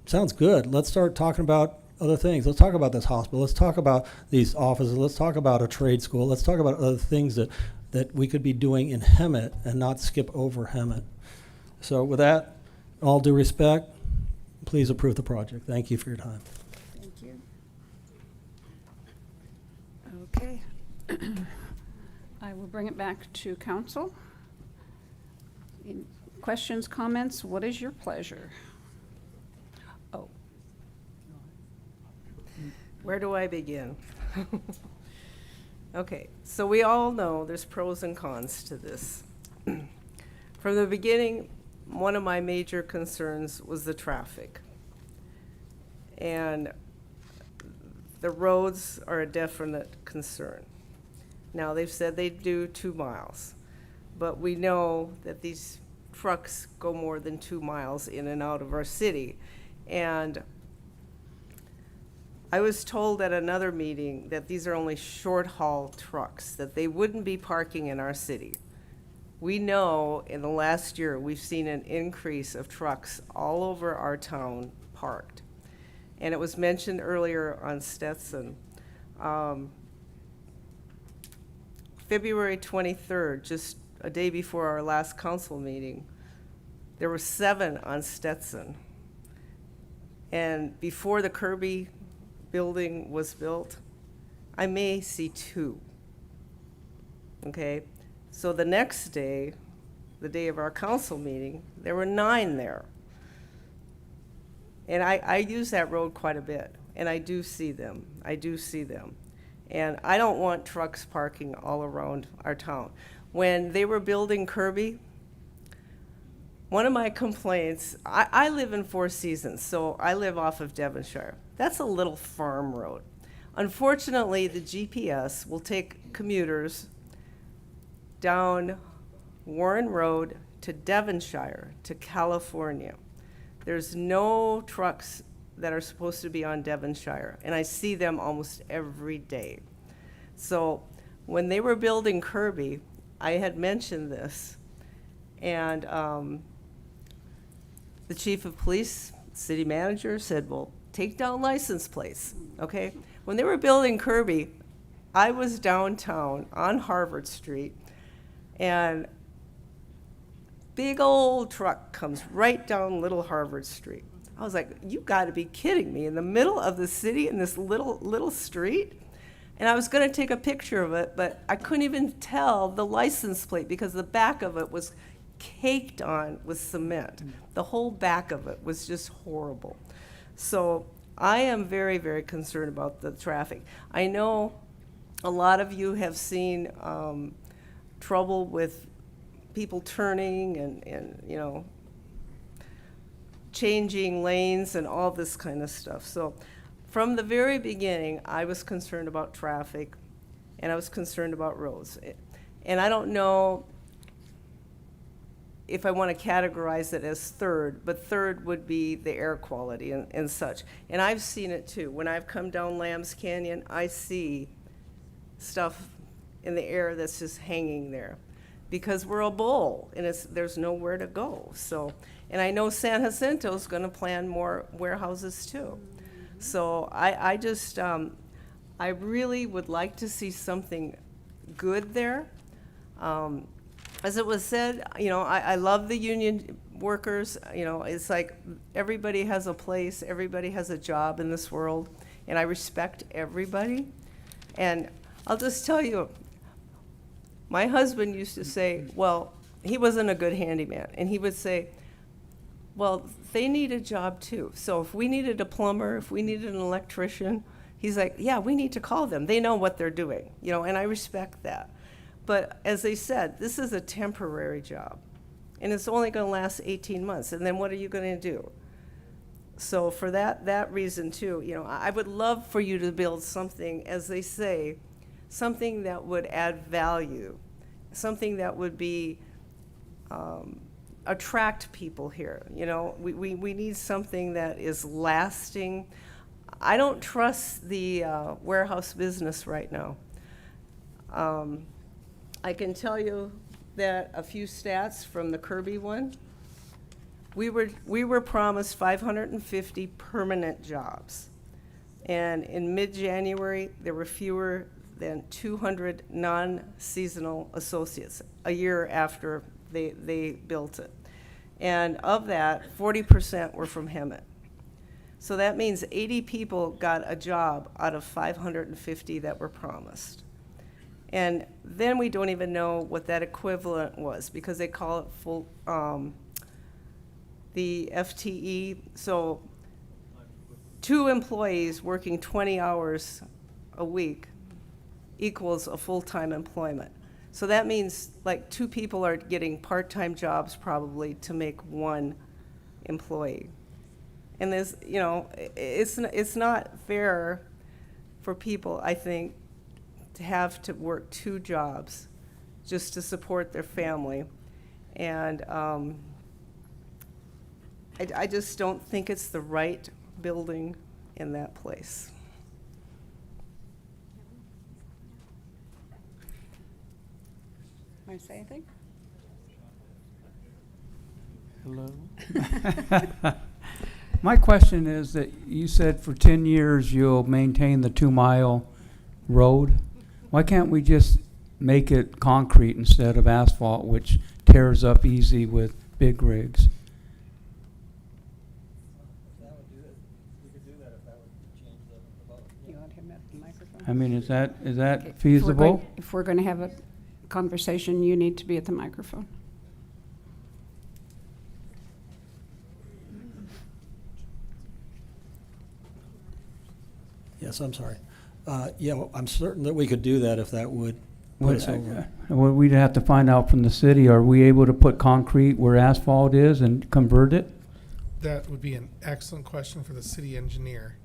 sounds good. Let's start talking about other things. Let's talk about this hospital. Let's talk about these offices. Let's talk about a trade school. Let's talk about other things that we could be doing in Hemet and not skip over Hemet. So with that, all due respect, please approve the project. Thank you for your time. Thank you. Okay. I will bring it back to council. Questions, comments? What is your pleasure? Oh. Where do I begin? Okay, so we all know there's pros and cons to this. From the beginning, one of my major concerns was the traffic. And the roads are a definite concern. Now, they've said they do 2 miles, but we know that these trucks go more than 2 miles in and out of our city. And I was told at another meeting that these are only short-haul trucks, that they wouldn't be parking in our city. We know in the last year, we've seen an increase of trucks all over our town parked. And it was mentioned earlier on Stetson. February 23rd, just a day before our last council meeting, there were 7 on Stetson. And before the Kirby building was built, I may see 2. Okay? So the next day, the day of our council meeting, there were 9 there. And I use that road quite a bit, and I do see them. I do see them. And I don't want trucks parking all around our town. When they were building Kirby, one of my complaints, I live in Four Seasons, so I live off of Devonshire. That's a little farm road. Unfortunately, the GPS will take commuters down Warren Road to Devonshire, to California. There's no trucks that are supposed to be on Devonshire, and I see them almost every day. So when they were building Kirby, I had mentioned this, and the chief of police, city manager said, well, take down license plates, okay? When they were building Kirby, I was downtown on Harvard Street, and big old truck comes right down Little Harvard Street. I was like, you gotta be kidding me, in the middle of the city in this little street? And I was gonna take a picture of it, but I couldn't even tell the license plate because the back of it was caked on with cement. The whole back of it was just horrible. So I am very, very concerned about the traffic. I know a lot of you have seen trouble with people turning and you know, changing lanes and all this kind of stuff. So from the very beginning, I was concerned about traffic and I was concerned about roads. And I don't know if I want to categorize it as third, but third would be the air quality and such. And I've seen it too. When I've come down Lambs Canyon, I see stuff in the air that's just hanging there because we're a bowl and there's nowhere to go. So, and I know San Jacinto's going to plan more warehouses too. So I just, I really would like to see something good there. As it was said, you know, I love the union workers. You know, it's like everybody has a place, everybody has a job in this world, and I respect everybody. And I'll just tell you, my husband used to say, well, he wasn't a good handyman, and he would say, well, they need a job too. So if we needed a plumber, if we needed an electrician, he's like, yeah, we need to call them. They know what they're doing, you know, and I respect that. But as they said, this is a temporary job, and it's only going to last 18 months, and then what are you going to do? So for that reason too, you know, I would love for you to build something, as they say, something that would add value, something that would be attract people here. You know, we need something that is lasting. I don't trust the warehouse business right now. I can tell you that a few stats from the Kirby one. We were promised 550 permanent jobs, and in mid-January there were fewer than 200 non-seasonal associates a year after they built it. And of that, 40% were from Hemet. So that means 80 people got a job out of 550 that were promised. And then we don't even know what that equivalent was because they call it full, the FTE. So 2 employees working 20 hours a week equals a full-time employment. So that means like 2 people are getting part-time jobs probably to make 1 employee. And there's, you know, it's not fair for people, I think, to have to work 2 jobs just to support their family. And I just don't think it's the right building in that place. Want to say anything? Hello. My question is that you said for 10 years you'll maintain the 2-mile road. Why can't we just make it concrete instead of asphalt, which tears up easy with big rigs? You want him at the microphone? I mean, is that Okay, feasible? If we're going to have a conversation, you need to be at the microphone. Yes, I'm sorry. Yeah, well, I'm certain that we could do that if that would put What- us over. Well, we'd have to find out from the city, are we able to put concrete where asphalt is and convert it? That would be an excellent question for the city engineer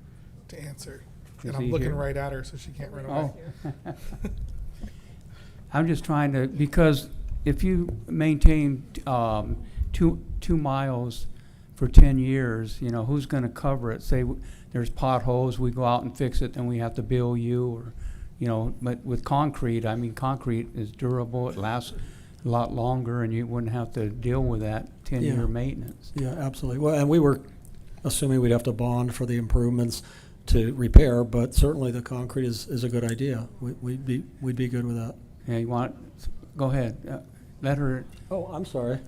to answer. Is And I'm he looking here? right at her so she can't run away. Oh. I'm just trying to, because if you maintain 2 miles for 10 years, you know, who's going to cover it? Say there's potholes, we go out and fix it, then we have to bill you, or, you know, but with concrete, I mean, concrete is durable, it lasts a lot longer, and you wouldn't have to deal with that 10-year Yeah. maintenance. Yeah, absolutely. Well, and we were assuming we'd have to bond for the improvements to repair, but certainly the concrete is a good idea. We'd be good with that. Yeah, you want, go ahead, let her, Oh, I'm sorry.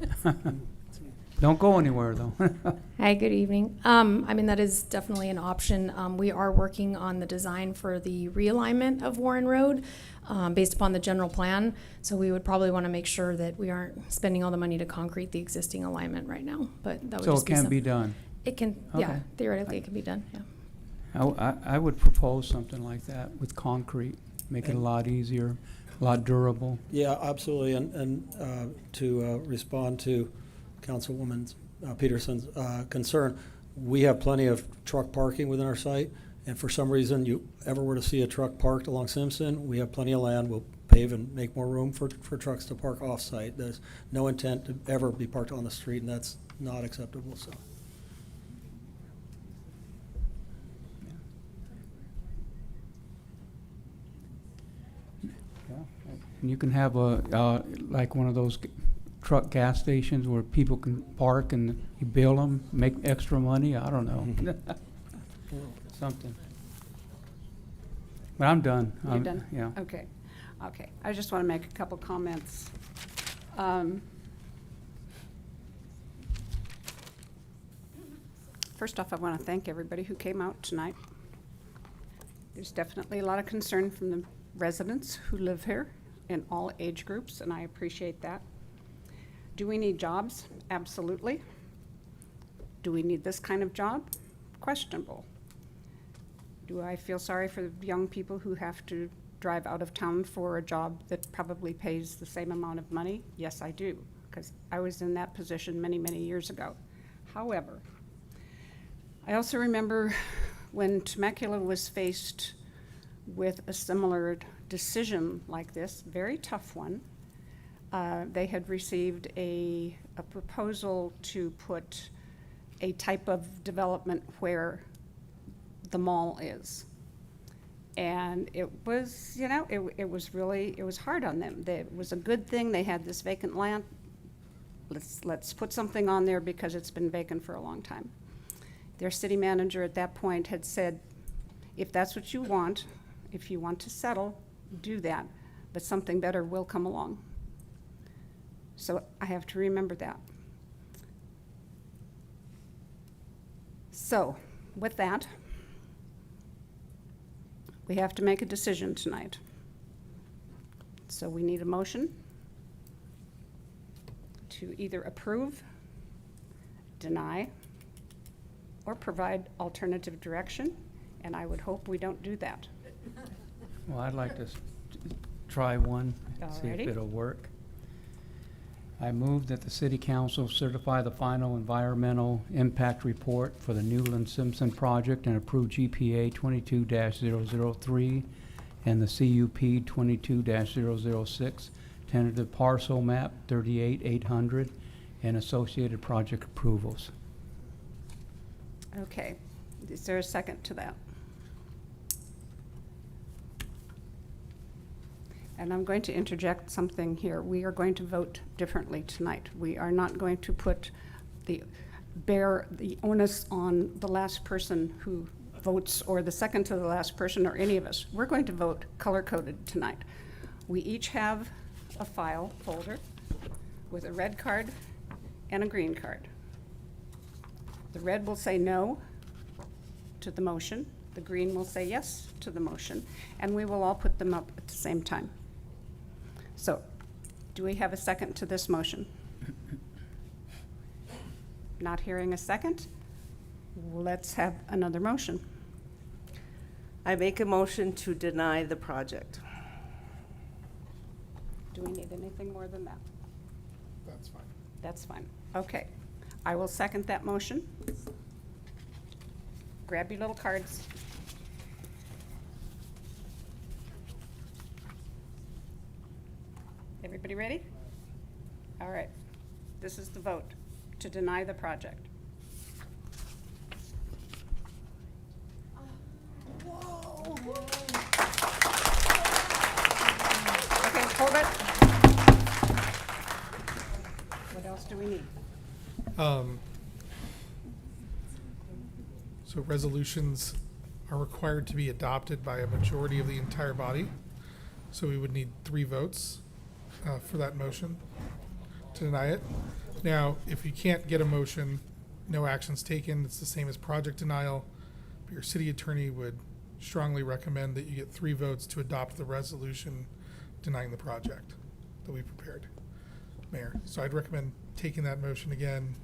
don't go anywhere, though. Hi, good evening. I mean, that is definitely an option. We are working on the design for the realignment of Warren Road based upon the general plan. So we would probably want to make sure that we aren't spending all the money to concrete the existing alignment right now. But that would So just it can some- be done? It can, yeah, Okay. theoretically it can be done, yeah. I would propose something like that with concrete, make it a lot easier, a lot durable. Yeah, absolutely. And to respond to Councilwoman Peterson's concern, we have plenty of truck parking within our site. And for some reason you ever were to see a truck parked along Simpson, we have plenty of land. We'll pave and make more room for trucks to park off-site. There's no intent to ever be parked on the street, and that's not acceptable, so. And you can have like one of those truck gas stations where people can park and you bill them, make extra money, I don't know. Something. But I'm done. You're done? Yeah. Okay. Okay. I just want to make a couple comments. First off, I want to thank everybody who came out tonight. There's definitely a lot of concern from the residents who live here in all age groups, and I appreciate that. Do we need jobs? Absolutely. Do we need this kind of job? Questionable. Do I feel sorry for the young people who have to drive out of town for a job that probably pays the same amount of money? Yes, I do, because I was in that position many, many years ago. However, I also remember when Temecula was faced with a similar decision like this, very tough one. They had received a proposal to put a type of development where the mall is. And it was, you know, it was really, it was hard on them. It was a good thing they had this vacant land. Let's put something on there because it's been vacant for a long time. Their city manager at that point had said, if that's what you want, if you want to settle, do that, but something better will come along. So I have to remember that. So with that, we have to make a decision tonight. So we need a motion to either approve, deny, or provide alternative direction, and I would hope we don't do that. Well, I'd like to try one, see if Alrighty. it'll work. I move that the city council certify the final environmental impact report for the Newland Simpson project and approve GPA 22-003 and the CUP 22-006, tentative parcel map 38,800, and associated project approvals. Okay, is there a second to that? And I'm going to interject something here. We are going to vote differently tonight. We are not going to bear the onus on the last person who votes or the second to the last person or any of us. We're going to vote color-coded tonight. We each have a file folder with a red card and a green card. The red will say no to the motion. The green will say yes to the motion, and we will all put them up at the same time. So, do we have a second to this motion? Not hearing a second? Let's have another motion. I make a motion to deny the project. Do we need anything more than that? That's fine. That's fine. Okay. I will second that motion. Grab your little cards. Everybody ready? All right. This is the vote to deny the project. Okay, hold it. What else do we need? So resolutions are required to be adopted by a majority of the entire body. So we would need 3 votes for that motion to deny it. Now, if you can't get a motion, no action's taken. It's the same as project denial. But your city attorney would strongly recommend that you get 3 votes to adopt the resolution denying the project that we prepared, Mayor. So I'd recommend taking that motion again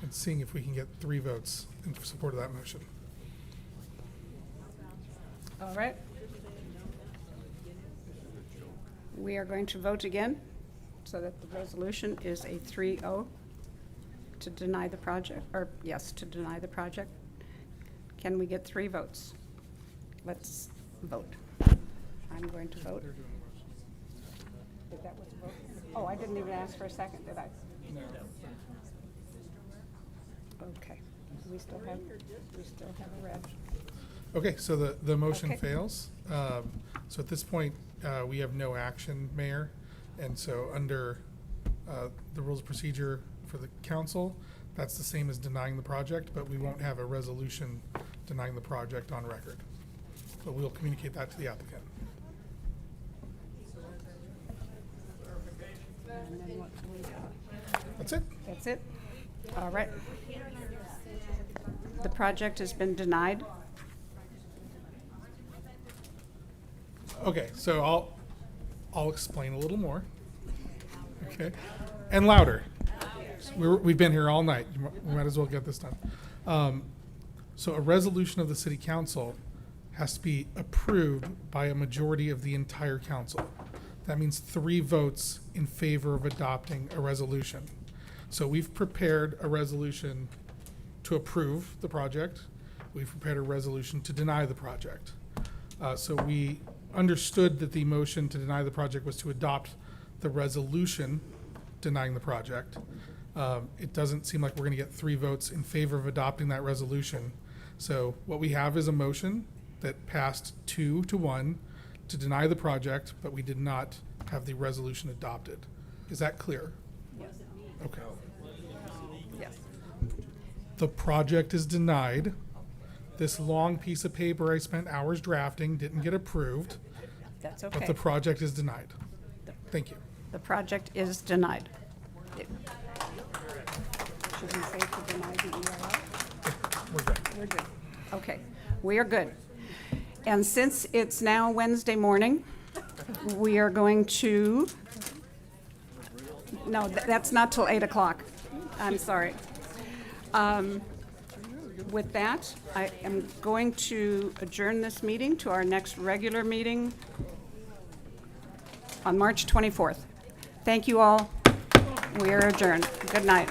and seeing if we can get 3 votes in support of that motion. All right. We are going to vote again so that the resolution is a 3-0 to deny the project, or yes, to deny the project. Can we get 3 votes? Let's vote. I'm going to vote. Did that was a vote? Oh, I didn't even ask for a second, did I? No. Okay. We still have a red. Okay, so the motion Okay. fails. So at this point, we have no action, Mayor. And so under the rules of procedure for the council, that's the same as denying the project, but we won't have a resolution denying the project on record. But we'll communicate that to the applicant. And then what do we have? That's it. That's it? All right. The project has been denied. Okay, so I'll explain a little more. Okay, and louder. We've been here all night. We might as well get this done. So a resolution of the city council has to be approved by a majority of the entire council. That means 3 votes in favor of adopting a resolution. So we've prepared a resolution to approve the project. We've prepared a resolution to deny the project. So we understood that the motion to deny the project was to adopt the resolution denying the project. It doesn't seem like we're going to get 3 votes in favor of adopting that resolution. So what we have is a motion that passed 2-1 to deny the project, but we did not have the resolution adopted. Is that clear? Yes. Okay. Yes. The project is denied. This long piece of paper I spent hours drafting didn't get approved, That's okay. but the project is denied. Thank you. The project is denied. Should we say to deny the EIR? We're good. We're good. Okay, we are good. And since it's now Wednesday morning, we are going to, no, that's not till 8 o'clock. I'm sorry. With that, I am going to adjourn this meeting to our next regular meeting on March 24th. Thank you all. We are adjourned. Good night.